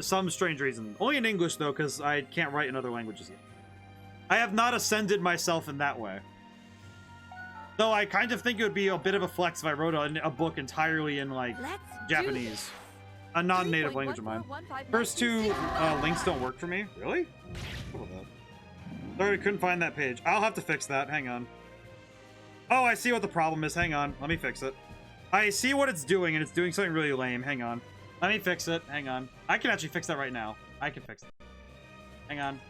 some strange reason. Only in English, though, because I can't write in other languages yet. I have not ascended myself in that way. Though I kind of think it would be a bit of a flex if I wrote a book entirely in, like, Japanese. A non-native language of mine. First 2 links don't work for me. Really? What about that? Sorry, I couldn't find that page. I'll have to fix that. Hang on. Oh, I see what the problem is. Hang on. Let me fix it. I see what it's doing, and it's doing something really lame. Hang on. Let me fix it. Hang on. I can actually fix that right now. I can fix it. Hang on.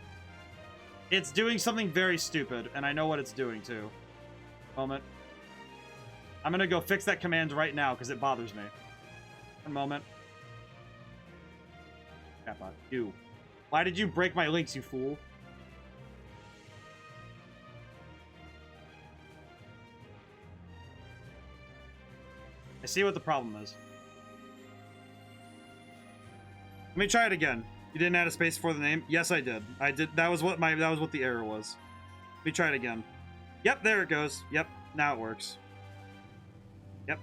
It's doing something very stupid, and I know what it's doing, too. Moment. I'm gonna go fix that command right now, because it bothers me. One moment. Crap, you. Why did you break my links, you fool? I see what the problem is. Let me try it again. You didn't add a space before the name? Yes, I did. I did. That was what the error was. Let me try it again. Yep, there it goes. Yep, now it works. Yep.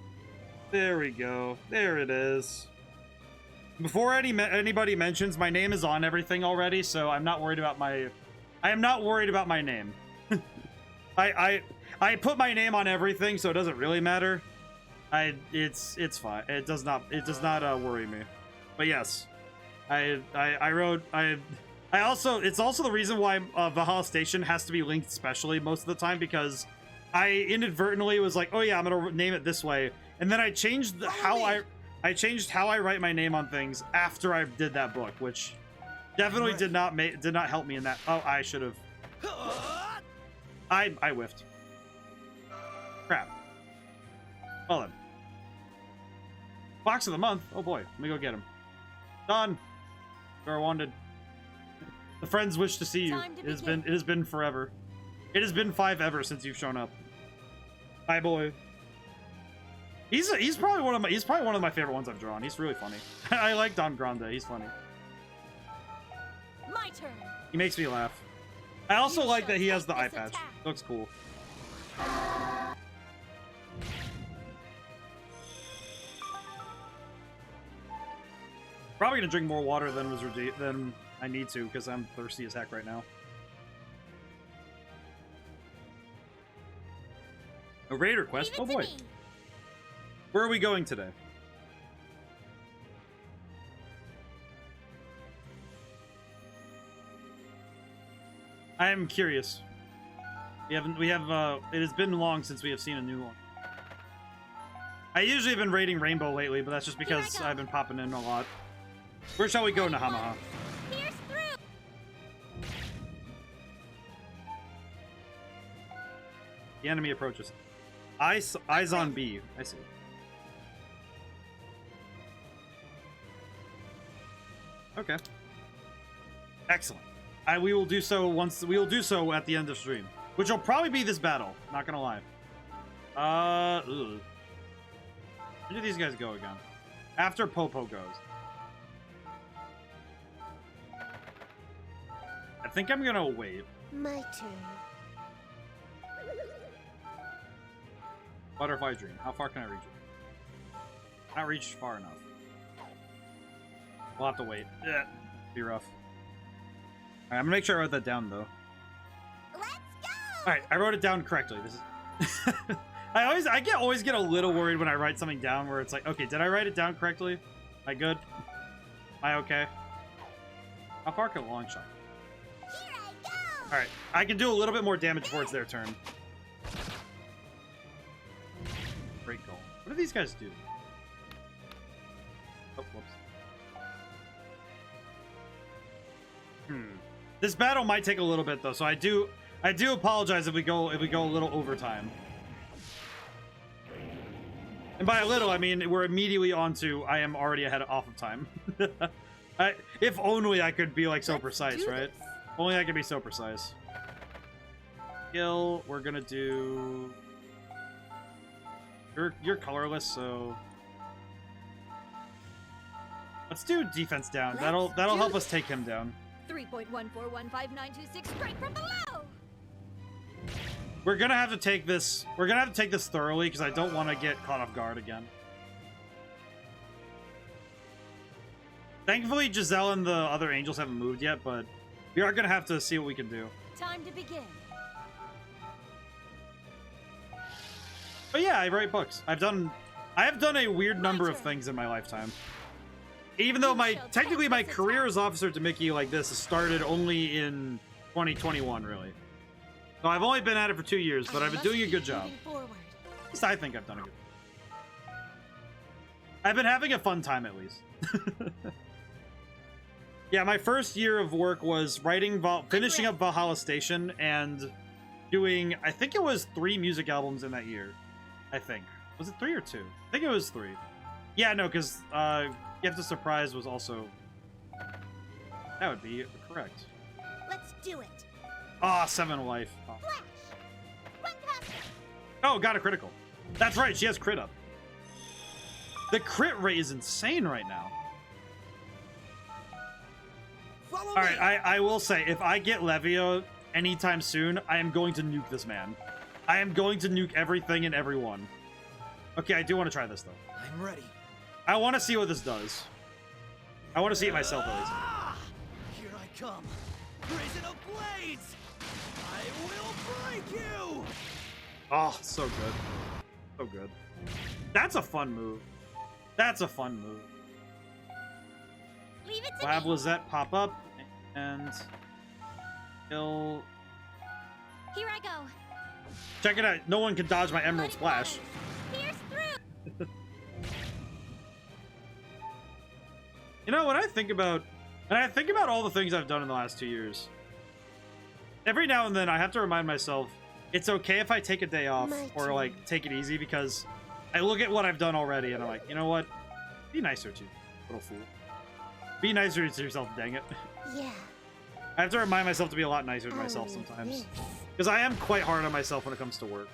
There we go. There it is. Before anybody mentions, my name is on everything already, so I'm not worried about my... I am not worried about my name. I put my name on everything, so it doesn't really matter. It's fine. It does not worry me. But yes, it's also the reason why Valhalla Station has to be linked specially most of the time, because I inadvertently was like, oh yeah, I'm gonna name it this way, and then I changed how I write my name on things after I did that book, which definitely did not help me in that. Oh, I should have. I whiffed. Crap. Well then. Box of the month. Oh boy, let me go get him. Done. You're wanted. The friends wish to see you. It has been forever. It has been 5 ever since you've shown up. Hi, boy. He's probably one of my favorite ones I've drawn. He's really funny. I like Don Grande. He's funny. My turn. He makes me laugh. I also like that he has the eye patch. Looks cool. Probably gonna drink more water than I need to, because I'm thirsty as heck right now. A raid request? Oh boy. Where are we going today? I am curious. It has been long since we have seen a new one. I usually have been raiding Rainbow lately, but that's just because I've been popping in a lot. Where shall we go, Nahamaha? Pierce through. The enemy approaches. Eyes on B. I see. Okay. Excellent. We will do so at the end of stream, which will probably be this battle. Not gonna lie. Ugh. Where do these guys go again? After Popo goes. I think I'm gonna wait. My turn. Butterfly Dream. How far can I reach it? Not reach far enough. We'll have to wait. Yeah, be rough. Alright, I'm gonna make sure I wrote that down though. Let's go! Alright, I wrote it down correctly. This is I always get a little worried when I write something down where it's like, okay, did I write it down correctly? Am I good? Am I okay? How far can a long shot? Here I go! Alright, I can do a little bit more damage before it's their turn. Great goal. What do these guys do? Oh, whoops. This battle might take a little bit though, so I do apologize if we go a little overtime. And by a little, I mean we're immediately on to I am already off of time. If only I could be like so precise, right? Only I could be so precise. Skill, we're gonna do. You're colorless, so let's do defense down. That'll help us take him down. 3.141592 straight from below. We're gonna have to take this. We're gonna have to take this thoroughly because I don't want to get caught off guard again. Thankfully, Giselle and the other angels haven't moved yet, but we are gonna have to see what we can do. Time to begin. But yeah, I write books. I have done a weird number of things in my lifetime. Even though technically my career as Officer to Mickey like this started only in 2021, really. So I've only been at it for 2 years, but I've been doing a good job. At least I think I've done a good job. I've been having a fun time, at least. Yeah, my first year of work was finishing up Valhalla Station and doing, I think it was 3 music albums in that year. I think. Was it 3 or 2? I think it was 3. Yeah, no, because Gift of Surprise was also... That would be correct. Let's do it. Ah, 7 life. Oh. Flash. Run past her. Oh, got a critical. That's right, she has crit up. The crit rate is insane right now. Alright, I will say, if I get Levio anytime soon, I am going to nuke this man. I am going to nuke everything and everyone. Okay, I do want to try this, though. I'm ready. I want to see what this does. I want to see it myself, at least. Here I come. Brazen of blades! I will break you! Oh, so good. So good. That's a fun move. That's a fun move. Leave it to We'll have me. Lizette pop up and kill. Here I go. Check it out. No one can dodge my Emerald Let it Splash. Pierce through. You know, when I think about all the things I've done in the last 2 years, every now and then I have to remind myself it's okay if I take a day off or like take it easy, because I look at what I've done already and I'm like, you know what? Be nicer to you, little fool. Be nicer to yourself, dang it. Yeah. I have to remind myself to be a lot nicer to myself sometimes, because I am quite hard on myself when it comes to work.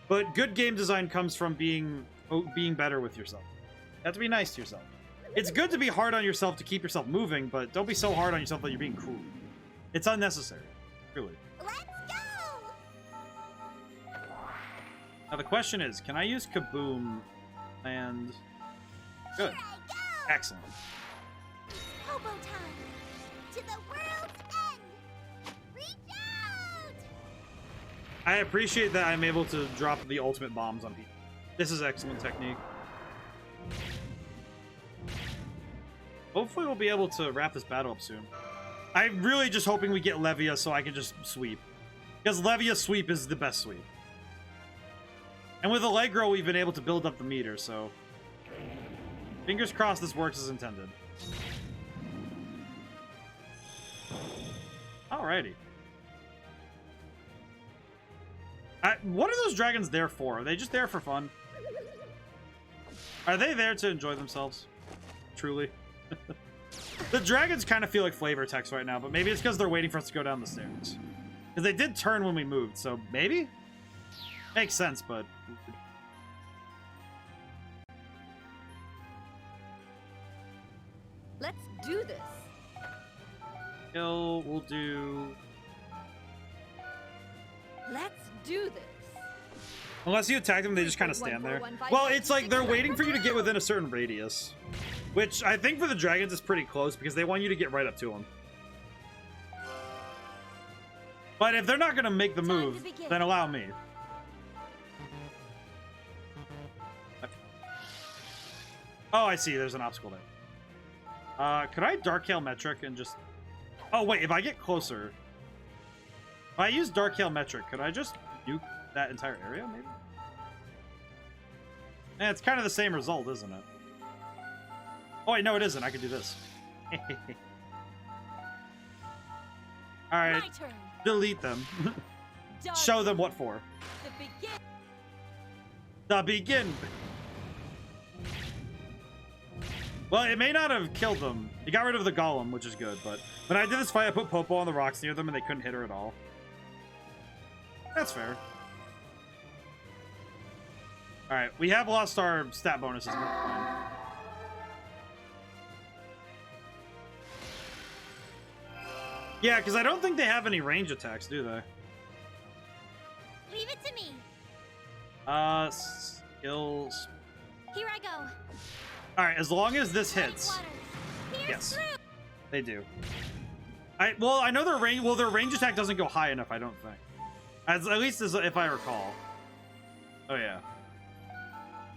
But good game design comes from being better with yourself. You have to be nice to yourself. It's good to be hard on yourself to keep yourself moving, but don't be so hard on yourself that you're being cruel. It's unnecessary, truly. Let's go! Now the question is, can I use Kaboom and... Good. Here I go! Excellent. Hobo time! To the world's end! Reach out! I appreciate that I'm able to drop the ultimate bombs on people. This is excellent technique. Hopefully we'll be able to wrap this battle up soon. I'm really just hoping we get Levia so I can just sweep. Because Levia's sweep is the best sweep. And with Allegro, we've been able to build up the meter, so... Fingers crossed this works as intended. Alrighty. What are those dragons there for? Are they just there for fun? Are they there to enjoy themselves? Truly? The dragons kind of feel like flavor text right now, but maybe it's because they're waiting for us to go down the stairs. Because they did turn when we moved, so maybe? Makes sense, but... Let's do this. We'll do... Let's do this. Unless you attack them, they just kind of stand there. Well, it's like they're waiting for you to get within a certain radius. Which I think for the dragons is pretty close because they want you to get right up to them. But if they're not going to make the move, then allow me. Oh, I see. There's an obstacle there. Could I Dark Hail Metric and just... Oh, wait. If I get closer... If I use Dark Hail Metric, could I just nuke that entire area, maybe? Eh, it's kind of the same result, isn't it? Oh, wait. No, it isn't. I could do this. Alright. Delete them. Show them what for. The begin. Well, it may not have killed them. It got rid of the golem, which is good, but when I did this fight, I put Popo on the rocks near them and they couldn't hit her at all. That's fair. Alright, we have lost our stat bonuses. Yeah, because I don't think they have any range attacks, do they? Leave it to me. Skills. Here I go. Alright, as long as this hits. Yes. They do. Well, I know their range. Well, their range attack doesn't go high enough, I don't think. At least as if I recall. Oh, yeah.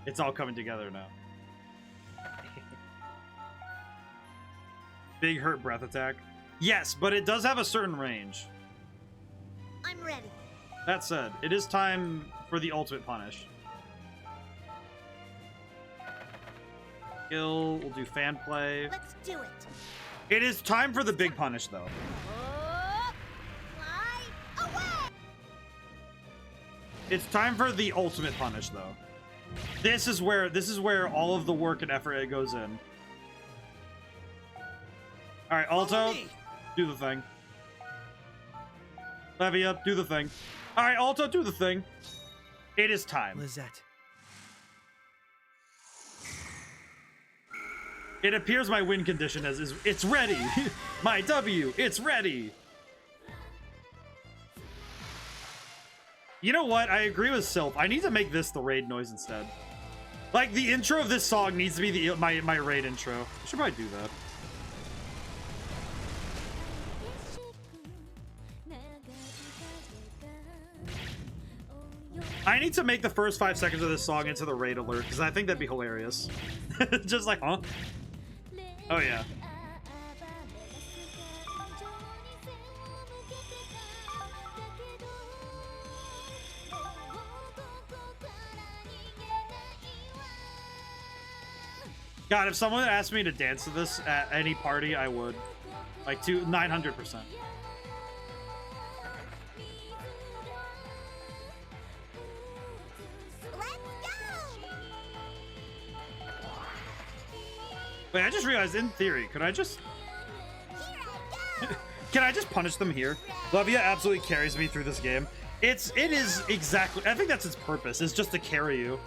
It's all coming together now. Big hurt breath attack. Yes, but it does have a certain range. I'm ready. That said, it is time for the ultimate punish. Skill, we'll do fan play. Let's do it. It is time for the big punish, though. Fly away. It's time for the ultimate punish, though. This is where all of the work and effort it goes in. All right, Alto, do the thing. Levia, do the thing. All right, Alto, do the thing. It is time. Lizette. It appears my win condition is it's ready. My W, it's ready. You know what? I agree with Sylph. I need to make this the raid noise instead. Like, the intro of this song needs to be my raid intro. I should probably do that. I need to make the first 5 seconds of this song into the raid alert, because I think that'd be hilarious. Just like, huh? Oh, yeah. God, if someone asked me to dance to this at any party, I would. Like, 900%. Wait, I just realized, in theory, could I just... Can I just punish them here? Levia absolutely carries me through this game. It is exactly... I think that's its purpose, is just to carry you.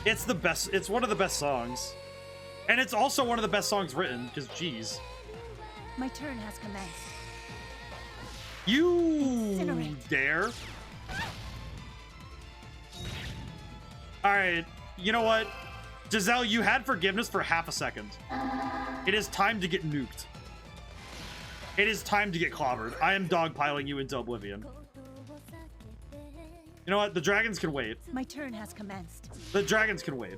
It's the best... It's one of the best songs. And it's also one of the best songs written, because, geez. My turn has commenced. You Incinerate. dare? Alright, you know what? Giselle, you had forgiveness for half a second. It is time to get nuked. It is time to get clobbered. I am dogpiling you into oblivion. You know what? The dragons can wait. My turn has commenced. The dragons can wait.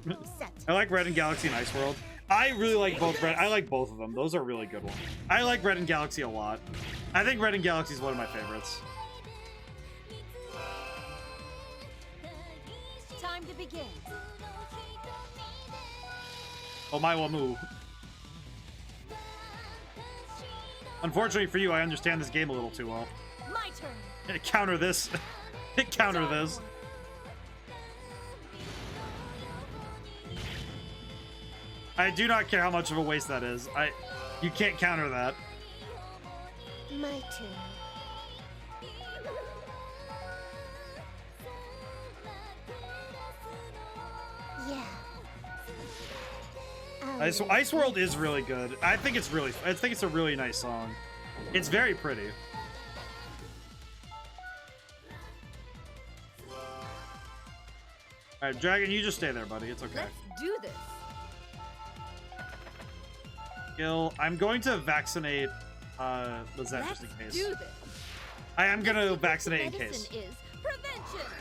I like Red and Galaxy and Ice World. I really like both Red. I like both of them. Those are really good ones. I like Red and Galaxy a lot. I think Red and Galaxy is one of my favorites. Time to begin. Oh, my Wamu. Unfortunately for you, I understand this game a little too well. My turn. Counter this. Counter this. I do not care how much of a waste that is. You can't counter that. My turn. Yeah. Ice World is really good. I think it's a really nice song. It's very pretty. All right, Dragon, you just stay there, buddy. It's okay. Let's do this. Gil, I'm going to vaccinate Lizette just in case. Do this. I am gonna vaccinate in case. Medicine is prevention.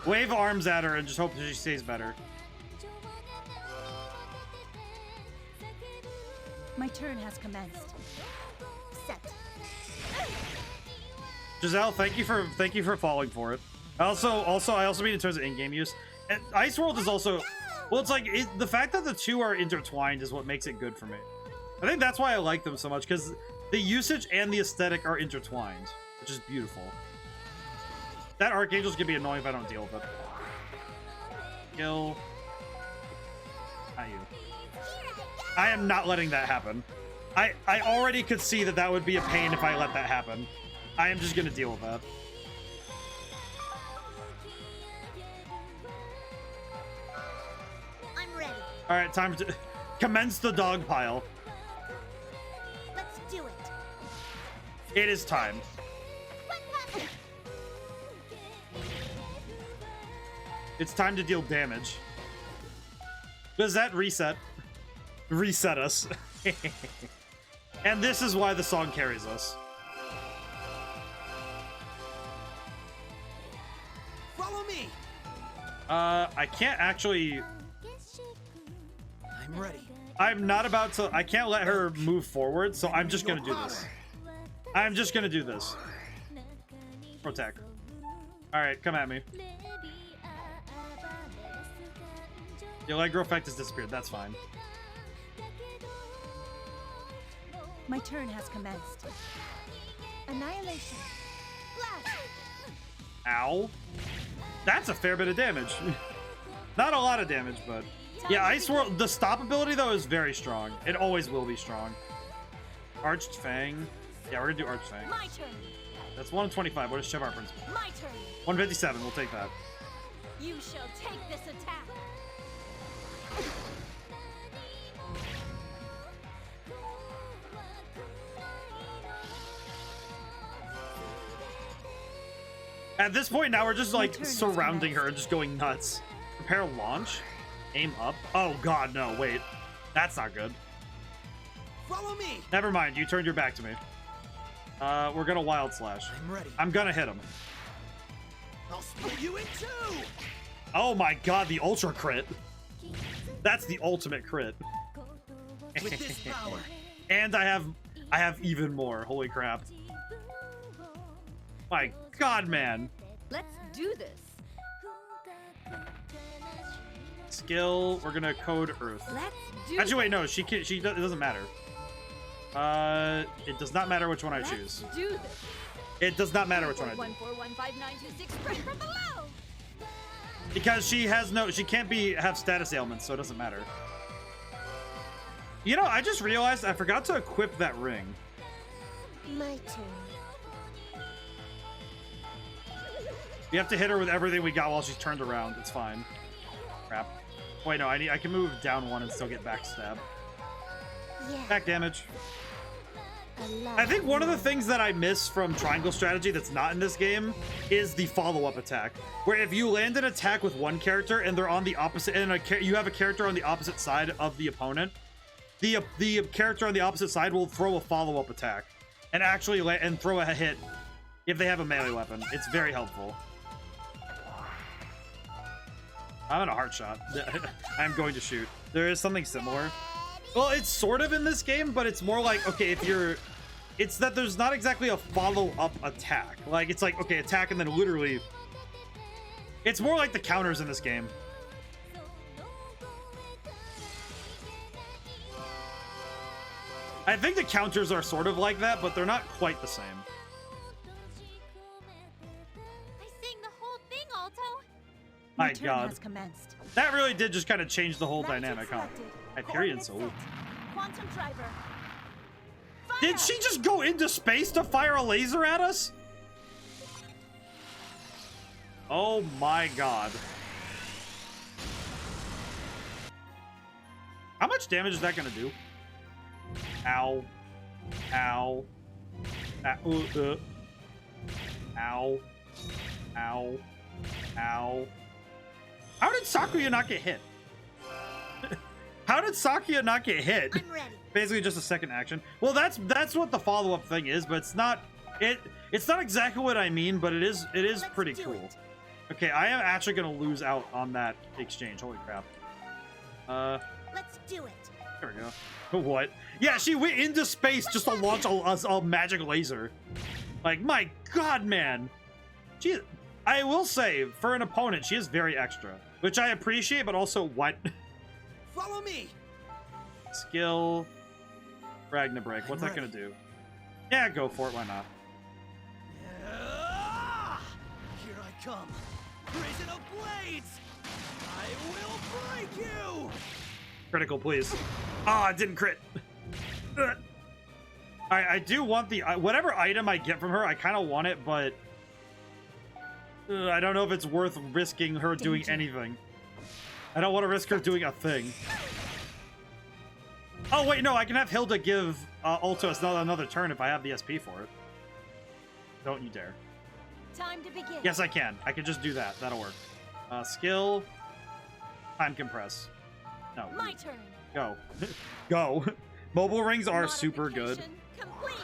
Wave arms at her and just hope that she stays better. My turn has commenced. Set. Giselle, thank you for falling for it. I also mean in terms of in-game use. And Ice World is also, well, it's like the fact that the two are intertwined is what makes it good for me. I think that's why I like them so much, because the usage and the aesthetic are intertwined, which is beautiful. That Archangel's gonna be annoying if I don't deal with it. Kill. Not you. I am not letting that happen. I already could see that that would be a pain if I let that happen. I am just gonna deal with that. I'm ready. All right, time to commence the dog pile. Let's do it. It is time. It's time to deal damage. Does that reset us? And this is why the song carries us. Follow me. I can't actually. I'm ready. I'm not about to. I can't let her move forward, so I'm just gonna do this. I'm just gonna do this. Protect. All right, come at me. The Allegro effect has disappeared. That's fine. My turn has commenced. Annihilation. Blast. Ow. That's a fair bit of damage. Not a lot of damage, but yeah, Ice World. The stop ability though is very strong. It always will be strong. Arched Fang. Yeah, we're gonna do Arched Fang. My turn. That's 125. What is Chevar Principle? My turn. 157. We'll take that. You shall take this attack. At this point now, we're just like surrounding her and just going nuts. Prepare launch. Aim up. Oh god, no, wait. That's not good. Follow me. Never mind, you turned your back to me. We're gonna Wild Slash. I'm ready. I'm gonna hit him. I'll split you in two. Oh my god, the ultra crit. That's the ultimate crit. With this power. And I have even more. Holy crap. My god, man. Let's do this. Skill, we're gonna code Earth. Let's do Actually, wait, no, it doesn't matter. It does not matter which one I choose. Let's do this. It does not matter which one I do. 1415926 sprint from below. Because she can't have status ailments, so it doesn't matter. You know, I just realized I forgot to equip that ring. My turn. You have to hit her with everything we got while she's turned around. It's fine. Crap. Wait, no, I can move down one and still get backstab. Yeah. Back damage. I think one of the things that I miss from Triangle Strategy that's not in this game is the follow-up attack. Where if you land an attack with one character and they're on the opposite, and you have a character on the opposite side of the opponent, the character on the opposite side will throw a follow-up attack and actually throw a hit if they have a melee weapon. It's very helpful. I'm in a heart shot. I'm going to shoot. There is something similar. Well, it's sort of in this game, but it's more like, okay, it's that there's not exactly a follow-up attack. Like, it's like, okay, attack and then literally... It's more like the counters in this game. I think the counters are sort of like that, but they're not quite the same. I sang the whole thing, Alto. My My turn god. has commenced. That really did just kind of change the whole Latitude dynamic, huh? selected. Hyperion Soul. Coordinates set. Quantum driver. Did she just go into space to fire a laser at us? Oh my god. How much damage is that gonna do? Ow. Ow. Ow. Ow. Ow. Ow. How did Sakuya not get hit? How did Sakuya not get hit? I'm ready. Basically just a second action. Well, that's what the follow-up thing is, but it's not exactly what I mean, but it is pretty cool. It. Okay, I am actually gonna lose out on that exchange. Holy crap. Let's do it. There we go. What? Yeah, she went into space just to launch a magic laser. Like, my god, man. I will say, for an opponent, she is very extra, which I appreciate, but also what? Follow me. Skill. Ragna Break. What's that gonna do? Yeah, go for it. Why not? Here I come. Prison of Blades. I will break you. Critical, please. Ah, it didn't crit. I do want the whatever item I get from her. I kind of want it, but I don't know if it's worth risking her doing anything. I don't want to risk her doing a thing. Oh wait, no, I can have Hilda give Altos another turn if I have the SP for it. Don't you dare. Time to begin. Yes, I can. I can just do that. That'll work. Skill. Time compress. No. My turn. Go. Go. Mobile rings are super good. Modification complete.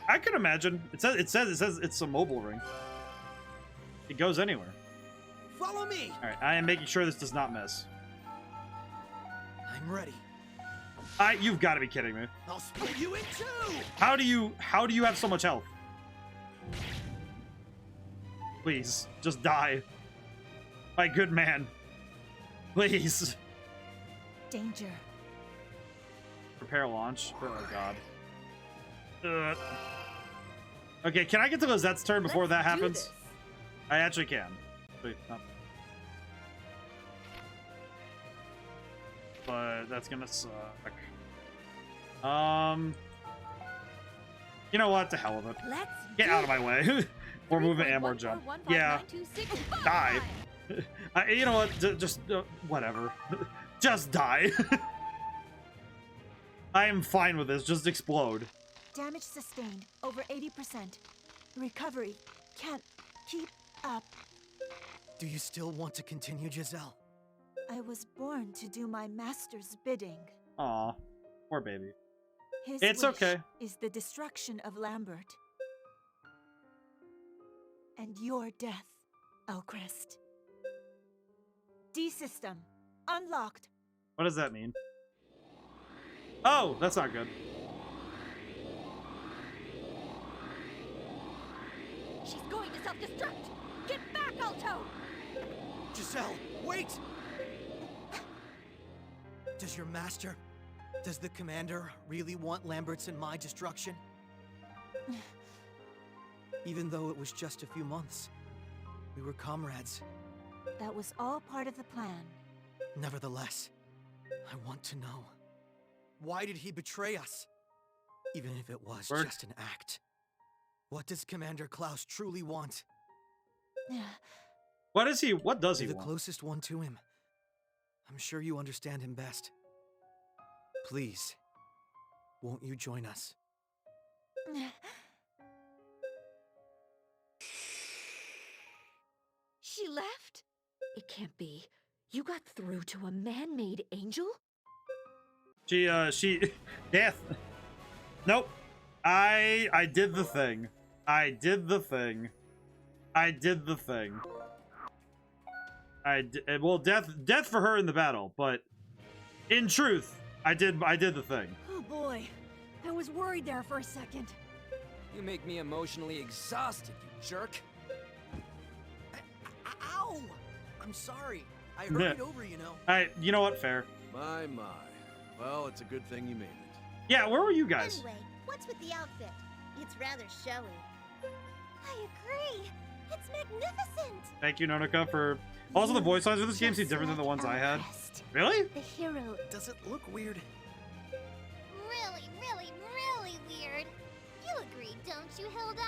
I can imagine. It says it's a mobile ring. It goes anywhere. Follow me. All right, I am making sure this does not miss. I'm ready. You've got to be kidding me. I'll split you in two. How do you have so much health? Please, just die. My good man. Please. Danger. Prepare launch. Oh god. Okay, can I get to Lizette's turn before that happens? I actually can. Wait, no. But that's gonna suck. You know what? To hell with it. Let's Get out of my way. We're moving and more jump. Yeah. Die. You know what? Just whatever. Just die. I am fine with this. Just explode. Damage sustained, over 80%. Recovery can't keep up. Do you still want to continue, Giselle? I was born to do my master's bidding. Aw, poor baby. His It's wish okay. is the destruction of Lambert. And your death, Elcrest. D-System, unlocked. What does that mean? Oh, that's not good. She's going to self-destruct. Get back, Alto. Giselle, wait! Does your master, does the commander really want Lambert's and my destruction? Even though it was just a few months, we were comrades. That was all part of the plan. Nevertheless, I want to know, why did he betray us? Even if it was just an act. What does Commander Klaus truly want? What does he want? The closest one to him. I'm sure you understand him best. Please, won't you join us? She left? It can't be. You got through to a man-made angel? She death. Nope. I did the thing. I did the thing. I did the thing. Well, death for her in the battle, but in truth, I did the thing. Oh boy, I was worried there for a second. You make me emotionally exhausted, you jerk. Ow! I'm sorry. I hurried over, you know. You know what? Fair. My. Well, it's a good thing you made it. Yeah, where were you guys? Anyway, what's with the outfit? It's rather showy. I agree. It's magnificent. Thank you, Nonika, for Also, the voice lines for this game seem different than the ones I had. Really? The hero. Does it look weird? Really weird. You agree, don't you, Hilda?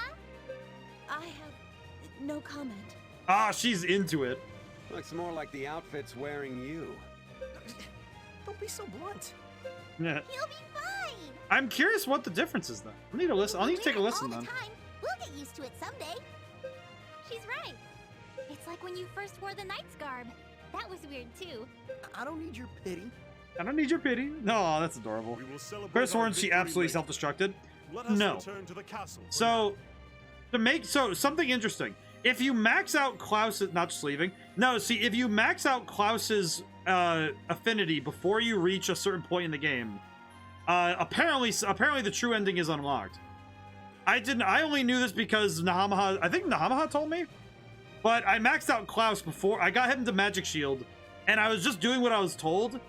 I have no comment. Ah, she's into it. Looks more like the outfit's wearing you. Don't be so blunt. Yeah. He'll be fine. I'm curious what the difference is then. I need to listen. I'll need to take a listen all then. the time. We'll get used to it someday. She's right. It's like when you first wore the knight's garb. That was weird too. I don't need your pity. I don't need your pity. No, that's adorable. We will celebrate Chris our warns she victory absolutely later. self-destructed. Let us No. return to the castle for So, to make something interesting. If you max out Klaus's, not sleeving. No, see, if you max out Klaus's affinity before you reach a certain point in the game, apparently the true ending is unlocked. I only knew this because I think Nahamaha told me. But I maxed out Klaus before I got him to Magic Shield, and I was just doing what I was told,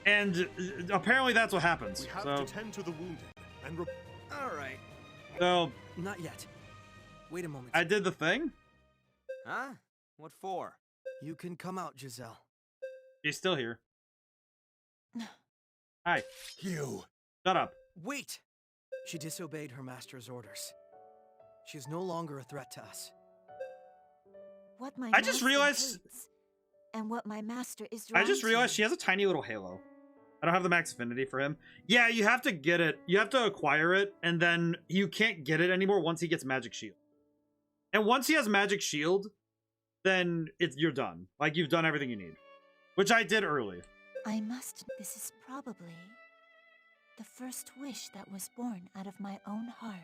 and apparently that's what happens. We have So, to tend to the wounded and All right. so Not yet. Wait a moment. I did the thing. Huh? What for? You can come out, Giselle. She's still here. Hi. you. Shut up. Wait! She disobeyed her master's orders. She is no longer a threat to us. What my I just master realized- hates, and what my master is I drawn just realized to. she has a tiny little halo. I don't have the max affinity for him. Yeah, you have to get it. You have to acquire it, and then you can't get it anymore once he gets Magic Shield. And once he has Magic Shield, then you're done. Like, you've done everything you need. Which I did early. I must. This is probably the first wish that was born out of my own heart.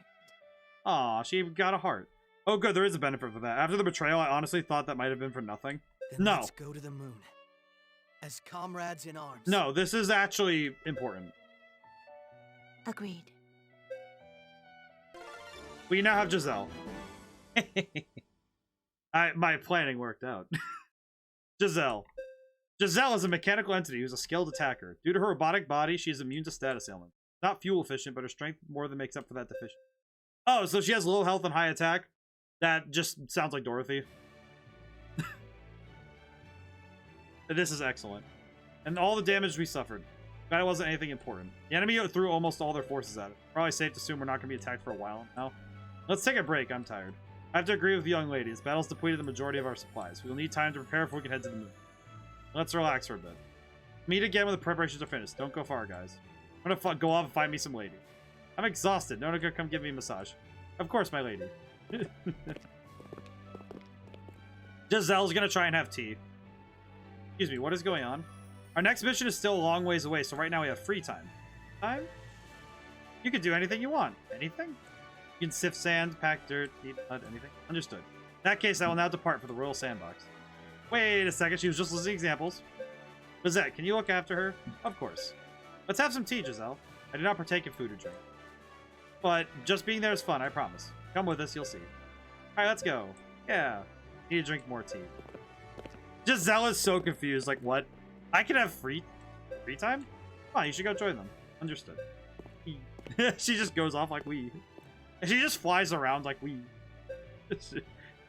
Aw, she got a heart. Oh, good, there is a benefit for that. After the betrayal, I honestly thought that might have been for nothing. Then No. let's go to the moon. As comrades in arms. No, this is actually important. Agreed. We now have Giselle. My planning worked out. Giselle. Giselle is a mechanical entity who's a skilled attacker. Due to her robotic body, she is immune to status ailments. Not fuel efficient, but her strength more than makes up for that deficiency. Oh, so she has low health and high attack? That just sounds like Dorothy. This is excellent. And all the damage we suffered. That wasn't anything important. The enemy threw almost all their forces at it. Probably safe to assume we're not going to be attacked for a while now. Let's take a break. I'm tired. I have to agree with the young lady. This battle's depleted the majority of our supplies. We will need time to prepare before we can head to the moon. Let's relax for a bit. Meet again when the preparations are finished. Don't go far, guys. I'm gonna go off and find me some lady. I'm exhausted. No one can come give me a massage. Of course, my lady. Giselle's gonna try and have tea. Excuse me, what is going on? Our next mission is still a long ways away, so right now we have free time. Time? You can do anything you want. Anything? You can sift sand, pack dirt, eat mud, anything. Understood. In that case, I will now depart for the Royal Sandbox. Wait a second, she was just listing examples. Lizette, can you look after her? Of course. Let's have some tea, Giselle. I do not partake in food or drink. But just being there is fun, I promise. Come with us, you'll see. Alright, let's go. Yeah. Need to drink more tea. Giselle is so confused, like, what? I can have free time? Come on, you should go join them. Understood. She just goes off like we. She just flies around like we.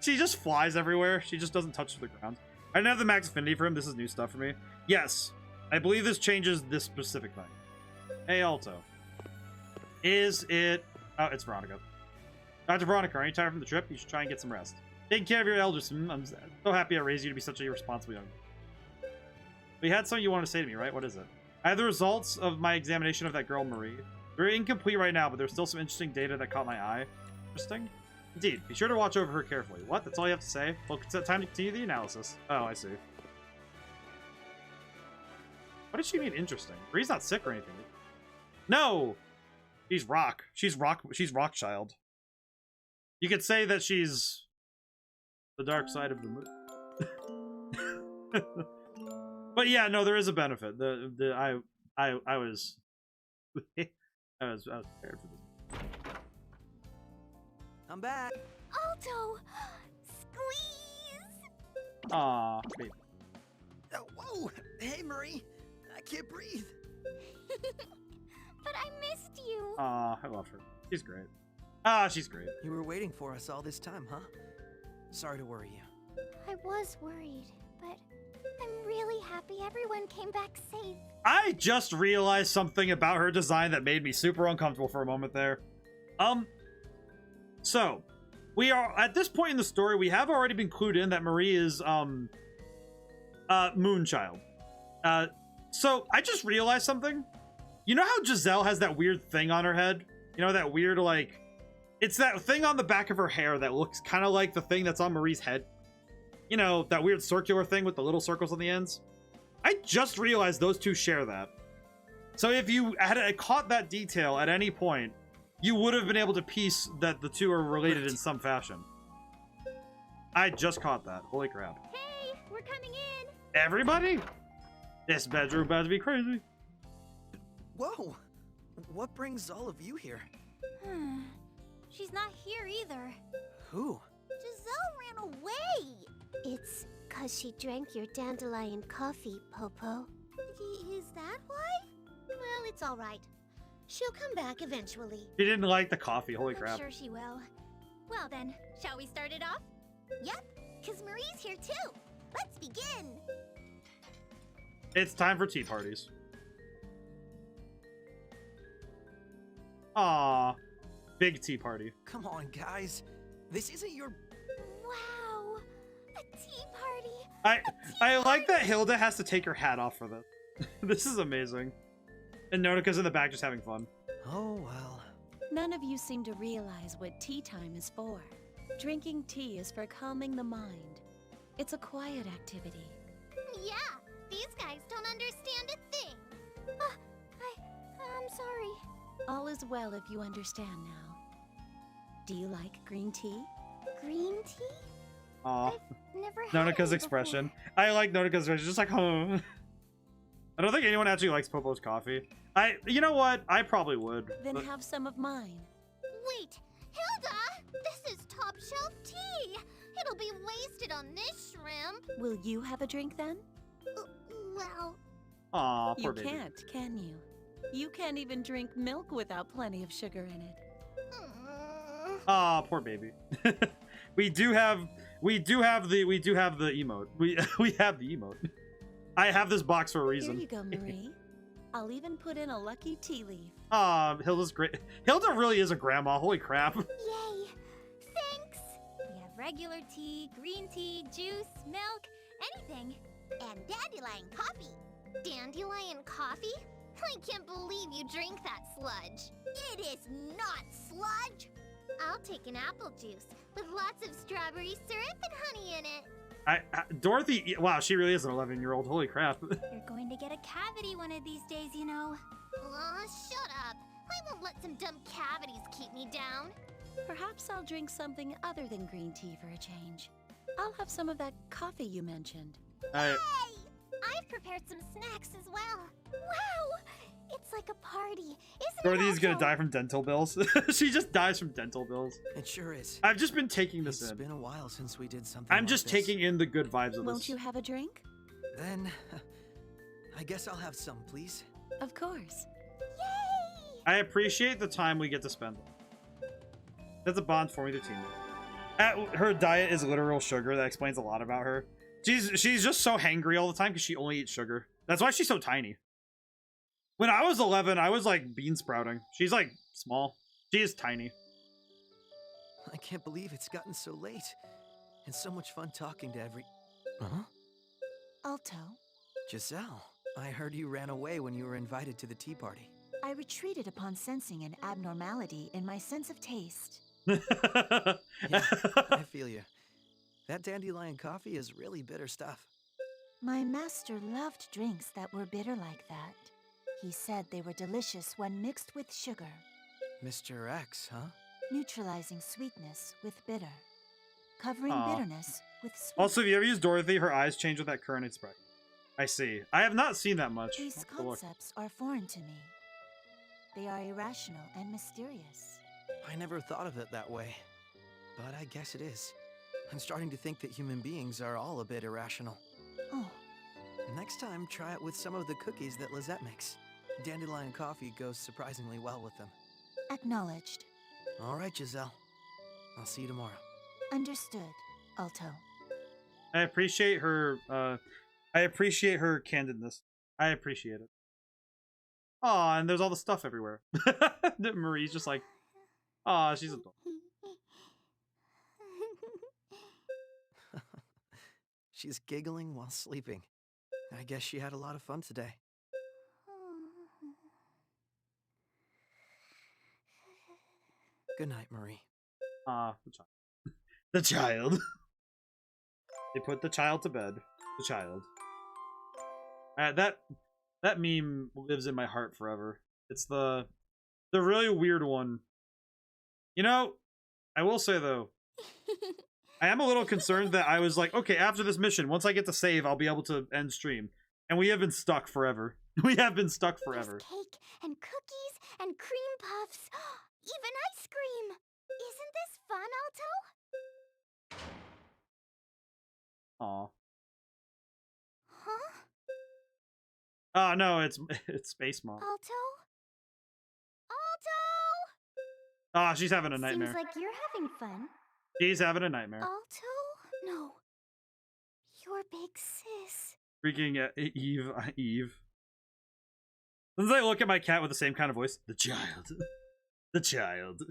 She just flies everywhere. She just doesn't touch the ground. I didn't have the max affinity for him. This is new stuff for me. Yes. I believe this changes this specific thing. Hey, Alto. Is it... Oh, it's Veronica. Dr. Veronica, are you tired from the trip? You should try and get some rest. Taking care of your elders. I'm so happy I raised you to be such a irresponsible young man. But you had something you wanted to say to me, right? What is it? I have the results of my examination of that girl, Marie. They're incomplete right now, but there's still some interesting data that caught my eye. Interesting? Indeed. Be sure to watch over her carefully. What? That's all you have to say? Well, it's time to continue the analysis. Oh, I see. What did she mean interesting? Marie's not sick or anything. No! She's rock. She's rock child. You could say that she's the dark side of the moon. But yeah, no, there is a benefit. I was I was prepared for this. I'm back. Alto! Squeeze! Aw, baby. Whoa! Hey, Marie. I can't breathe. But I missed you. Aw, I love her. She's great. Ah, she's great. You were waiting for us all this time, huh? Sorry to worry you. I was worried, but I'm really happy everyone came back safe. I just realized something about her design that made me super uncomfortable for a moment there. So we are at this point in the story, we have already been clued in that Marie is Moonchild. So I just realized something. You know how Giselle has that weird thing on her head? You know, that weird, like, it's that thing on the back of her hair that looks kind of like the thing that's on Marie's head. You know, that weird circular thing with the little circles on the ends. I just realized those two share that. So if you had caught that detail at any point, you would have been able to piece that the two are related in some fashion. I just caught that. Holy crap. Hey, we're coming in. Everybody? This bedroom about to be crazy. Whoa! What brings all of you here? She's not here either. Who? Giselle ran away. It's 'cause she drank your dandelion coffee, Popo. Is that why? Well, it's all right. She'll come back eventually. She didn't like the coffee. Holy crap. I'm sure she will. Well then, shall we start it off? Yep, 'cause Marie's here too. Let's begin. It's time for tea parties. Aww. Big tea party. Come on, guys. This isn't your... Wow, a tea party. I like that Hilda has to take her hat off for this. This is amazing. And Nonika's in the back just having fun. Oh, well. None of you seem to realize what tea time is for. Drinking tea is for calming the mind. It's a quiet activity. Yeah, these guys don't understand a thing. I'm sorry. All is well if you understand now. Do you like green tea? Green tea? Aw. I've never had Nonika's any expression. before. I like Nonika's expression. Just like, huh. I don't think anyone actually likes Popo's coffee. You know what? I probably would. Then have some of mine. Wait, Hilda! This is top shelf tea! It'll be wasted on this shrimp. Will you have a drink then? Well... Aw, poor You baby. can't, can you? You can't even drink milk without plenty of sugar in it. Aw, poor baby. we do have the emote. We have the emote. I have this box for a reason. Here you go, Marie. I'll even put in a lucky tea leaf. Hilda's great. Hilda really is a grandma. Holy crap. Yay! Thanks! We have regular tea, green tea, juice, milk, anything. And dandelion coffee. Dandelion coffee? I can't believe you drink that sludge. It is not sludge. I'll take an apple juice with lots of strawberry syrup and honey in it. Dorothy, wow, she really is an 11-year-old. Holy crap. You're going to get a cavity one of these days, you know. Shut up. I won't let some dumb cavities keep me down. Perhaps I'll drink something other than green tea for a change. I'll have some of that coffee you mentioned. Hey! I've prepared some snacks as well. Wow! It's like a party, isn't Dorothy's it? gonna die from dental bills. She just dies from dental bills. It sure is. I've just been taking this in. It's been a while since we did something I'm like just this. taking in the good vibes of Won't this. you have a drink? Then, I guess I'll have some, please. Of course. Yay! I appreciate the time we get to spend. That's a bond forming the team. Her diet is literal sugar. That explains a lot about her. She's just so hangry all the time because she only eats sugar. That's why she's so tiny. When I was 11, I was like bean sprouting. She's like small. She is tiny. I can't believe it's gotten so late. It's so much fun talking to every... Huh? Alto, Giselle, I heard you ran away when you were invited to the tea party. I retreated upon sensing an abnormality in my sense of taste. Yeah, I feel you. That dandelion coffee is really bitter stuff. My master loved drinks that were bitter like that. He said they were delicious when mixed with sugar, Mr. X, huh? neutralizing sweetness with bitter, covering Aw. bitterness with sweet. Also, if you ever use Dorothy, her eyes change with that current expression. I see. I have not seen that much. These Have to look. concepts are foreign to me. They are irrational and mysterious. I never thought of it that way. But I guess it is. I'm starting to think that human beings are all a bit irrational. Oh, Next time, try it with some of the cookies that Lizette makes. Dandelion coffee goes surprisingly well with them. acknowledged. All right, Giselle. I'll see you tomorrow. Understood, Alto. I appreciate her. I appreciate her candidness. I appreciate it. Oh, and there's all the stuff everywhere. Marie's just like, oh, she's adorable. She's giggling while sleeping. I guess she had a lot of fun today. Good night, Marie. The child. The child. They put the child to bed. The child. That meme lives in my heart forever. It's the really weird one. You know, I will say though, I am a little concerned that I was like, okay, after this mission, once I get to save, I'll be able to end stream. And we have been stuck forever. We have been stuck forever. There's cake and cookies and cream puffs, even ice cream. Isn't this fun, Alto? Aw. Huh? Oh no, it's Space Mom. Alto? Alto? Ah, she's having a nightmare. Seems like you're having fun. She's having a nightmare. Alto? No. Your big sis. Freaking Eve. Since I look at my cat with the same kind of voice, the child. The child.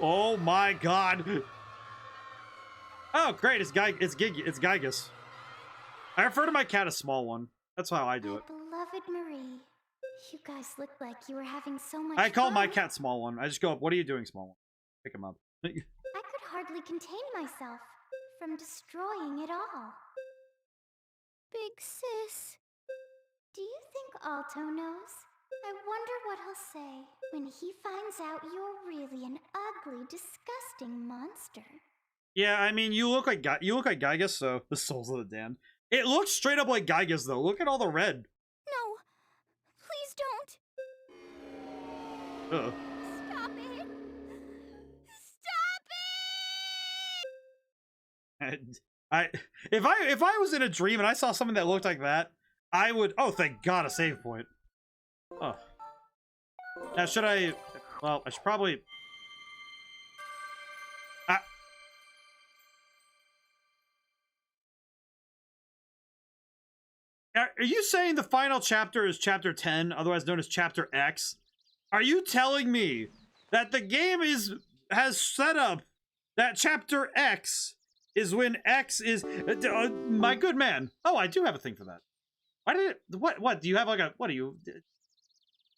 Oh my god. Oh great, it's Gygus. I refer to my cat as Small One. That's how I do it. Beloved Marie. You guys look like you were having so much I call fun. my cat Small One. I just go up, what are you doing, Small One? Pick him up. I could hardly contain myself from destroying it all. Big sis. Do you think Alto knows? I wonder what he'll say when he finds out you're really an ugly, disgusting monster. Yeah, I mean, you look like Gygus, so the souls of the damned. It looks straight up like Gygus, though. Look at all the red. No, please don't. Ugh. Stop it. Stop it. If I was in a dream and I saw something that looked like that, I would. Oh, thank God, a save point. Oh. Now, should I? Well, I should probably. Are you saying the final chapter is chapter 10, otherwise known as chapter X? Are you telling me that the game has set up that chapter X is when X is my good man? Oh, I do have a thing for that. Why did it? What do you have like a? What do you?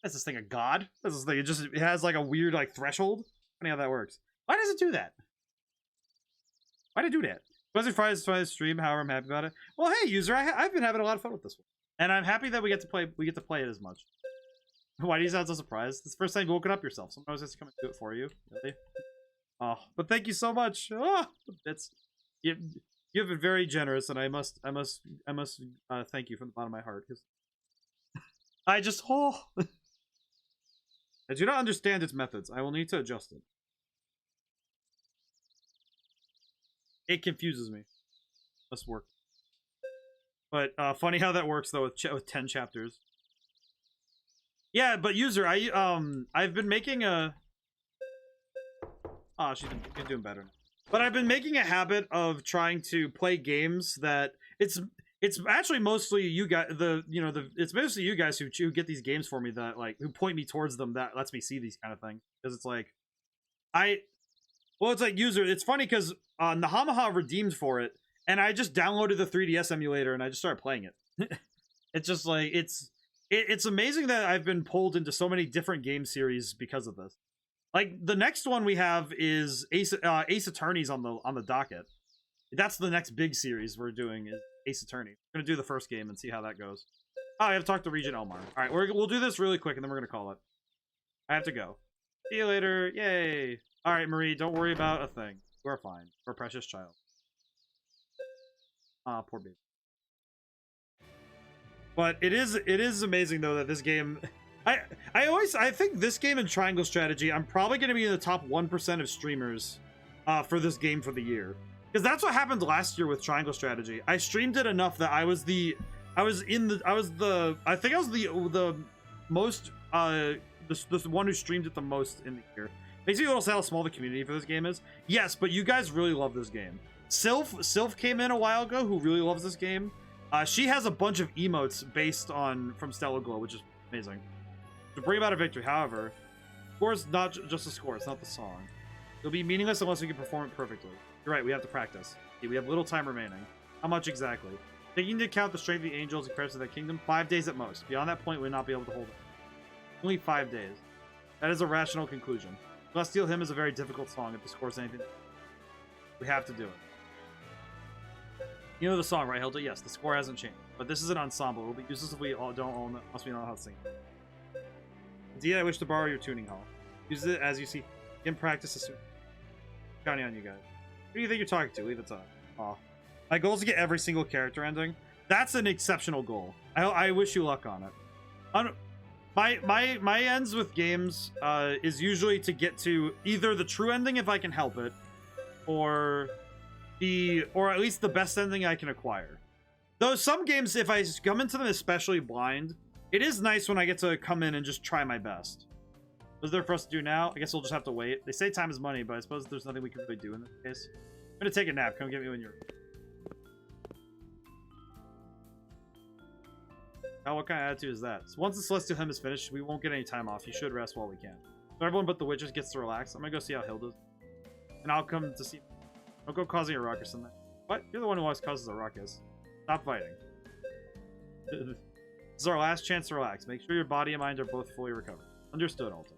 Is this thing a god? Is this thing? It has like a weird like threshold. Funny how that works. Why does it do that? Why did it do that? Wasn't Friday's stream, however, I'm happy about it. Well, hey, user, I've been having a lot of fun with this one, and I'm happy that we get to play it as much. Why do you sound so surprised? It's the first time you've woken up yourself. Someone else has to come and do it for you. Really? Oh, but thank you so much. Oh, you've been very generous, and I must thank you from the bottom of my heart, because I do not understand its methods. I will need to adjust it. It confuses me. Must work. But funny how that works though with 10 chapters. Yeah, but user, I've been making a. Oh, she's been doing better. But I've been making a habit of trying to play games that it's actually mostly you guys. It's mostly you guys who get these games for me, that like who point me towards them, that lets me see these kind of things, because it's like it's like user. It's funny because Nahamaha redeemed for it, and I just downloaded the 3DS emulator and I just started playing it. It's just like it's amazing that I've been pulled into so many different game series because of this. Like the next one we have is Ace Attorney's on the docket. That's the next big series we're doing, is Ace Attorney. We're gonna do the first game and see how that goes. Oh, I have to talk to Regent Elmar. All right, we'll do this really quick and then we're gonna call it. I have to go. See you later. Yay. All right, Marie, don't worry about a thing. We're fine. We're a precious child. Ah, poor baby. But it is amazing though that this game, I think this game and Triangle Strategy, I'm probably going to be in the top 1% of streamers for this game for the year, because that's what happened last year with Triangle Strategy. I streamed it enough that I think I was the most the one who streamed it the most in the year. Makes me a little sad how small the community for this game is. Yes, but you guys really love this game. Sylph came in a while ago, who really loves this game. She has a bunch of emotes based on from Stella Glow, which is amazing. To bring about a victory, however, score is not just a score, it's not the song. It'll be meaningless unless we can perform it perfectly. You're right, we have to practice. We have little time remaining. How much exactly? Taking into account the strength of the angels and prayers of that kingdom, 5 days at most. Beyond that point, we will not be able to hold it. Only 5 days. That is a rational conclusion. Celestial Hymn is a very difficult song if the score is anything. We have to do it. You know the song, right, Hilda? Yes, the score hasn't changed. But this is an ensemble. It will be useless if we all don't own it, unless we know how to sing it. Indeed, I wish to borrow your tuning hall. Use it as you see. In practice as soon. Counting on you guys. Who do you think you're talking to? Leave it to. Aw. My goal is to get every single character ending. That's an exceptional goal. I wish you luck on it. My ends with games is usually to get to either the true ending if I can help it, or at least the best ending I can acquire. Though some games, if I come into them especially blind, it is nice when I get to come in and just try my best. What's there for us to do now? I guess we'll just have to wait. They say time is money, but I suppose there's nothing we can really do in this case. I'm gonna take a nap. Come get me when you're... Oh, what kind of attitude is that? So once the Celestial Hymn is finished, we won't get any time off. You should rest while we can. So everyone but the witches gets to relax. I'm gonna go see how Hilda's. And I'll come to see... Don't go causing a ruckus in there. What? You're the one who always causes a ruckus. Stop fighting. This is our last chance to relax. Make sure your body and mind are both fully recovered. Understood, Alta.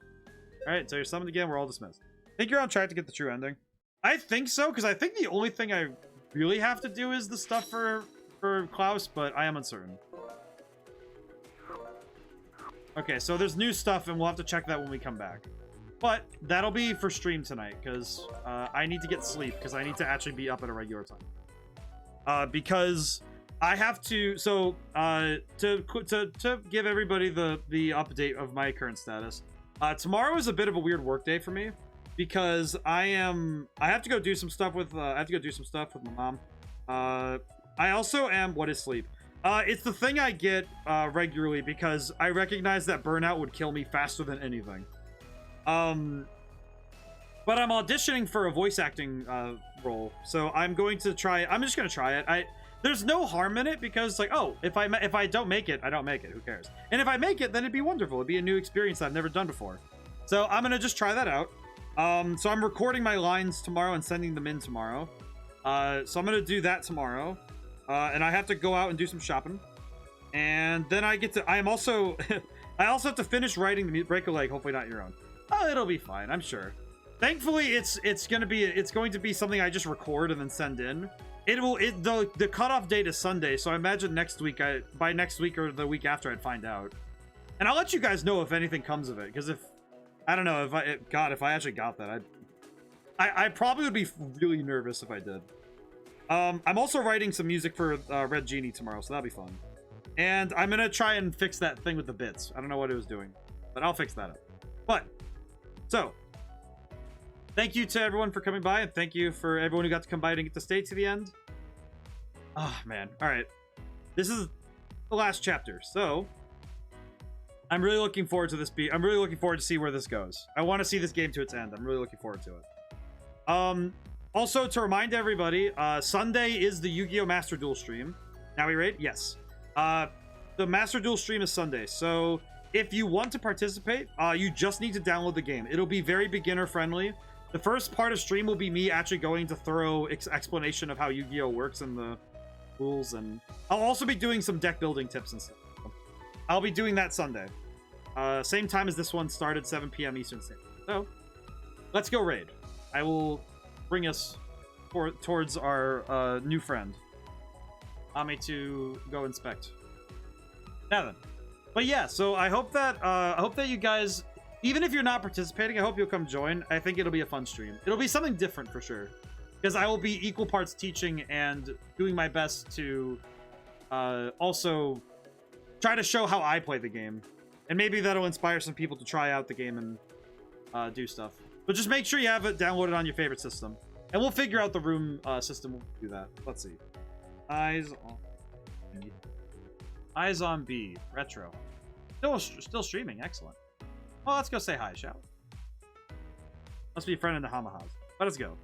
Alright, so you're summoned again. We're all dismissed. Think you're on track to get the true ending? I think so, because I think the only thing I really have to do is the stuff for Klaus, but I am uncertain. Okay, so there's new stuff, and we'll have to check that when we come back. But that'll be for stream tonight, because I need to get sleep, because I need to actually be up at a regular time. Because I have to... So, to give everybody the update of my current status, tomorrow is a bit of a weird work day for me, because I have to go do some stuff with my mom. I also am... What is sleep? It's the thing I get regularly because I recognize that burnout would kill me faster than anything. But I'm auditioning for a voice acting role, so I'm going to try. I'm just going to try it. There's no harm in it because it's like, oh, if I don't make it, I don't make it. Who cares? And if I make it, then it'd be wonderful. It'd be a new experience that I've never done before. So I'm gonna just try that out. So I'm recording my lines tomorrow and sending them in tomorrow. So I'm gonna do that tomorrow. And I have to go out and do some shopping, and then I am also I also have to finish writing the break a leg. Hopefully not your own. Oh, it'll be fine, I'm sure. Thankfully, it's going to be something I just record and then send in. The cutoff date is Sunday, so I imagine next week by next week or the week after I'd find out, and I'll let you guys know if anything comes of it. Because if I don't know if I actually got that, I probably would be really nervous if I did. I'm also writing some music for Red Genie tomorrow, so that'll be fun. And I'm gonna try and fix that thing with the bits. I don't know what it was doing, but I'll fix that up. But, so, thank you to everyone for coming by, and thank you for everyone who got to come by and get to stay to the end. Oh, man. Alright. This is the last chapter, so... I'm really looking forward to this I'm really looking forward to see where this goes. I want to see this game to its end. I'm really looking forward to it. Also, to remind everybody, Sunday is the Yu-Gi-Oh! Master Duel stream. Now we raid? Yes. The Master Duel stream is Sunday, so if you want to participate, you just need to download the game. It'll be very beginner-friendly. The first part of stream will be me actually going into thorough explanation of how Yu-Gi-Oh! Works and the rules, and I'll also be doing some deck-building tips and stuff. I'll be doing that Sunday. Same time as this one started, 7 p.m. Eastern Standard. So, let's go raid. I will... bring us towards our new friend. Allow me to go inspect. Now then. But yeah, so I hope that you guys, even if you're not participating, I hope you'll come join. I think it'll be a fun stream. It'll be something different for sure. Because I will be equal parts teaching and doing my best to also try to show how I play the game. And maybe that'll inspire some people to try out the game and do stuff. But just make sure you have it downloaded on your favorite system. And we'll figure out the room system. We'll do that. Let's see. Eyes on B. Retro. Still streaming. Excellent. Well, let's go say hi, shall we? Must be a friend in the Hamahas. Let us go.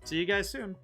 See you guys soon.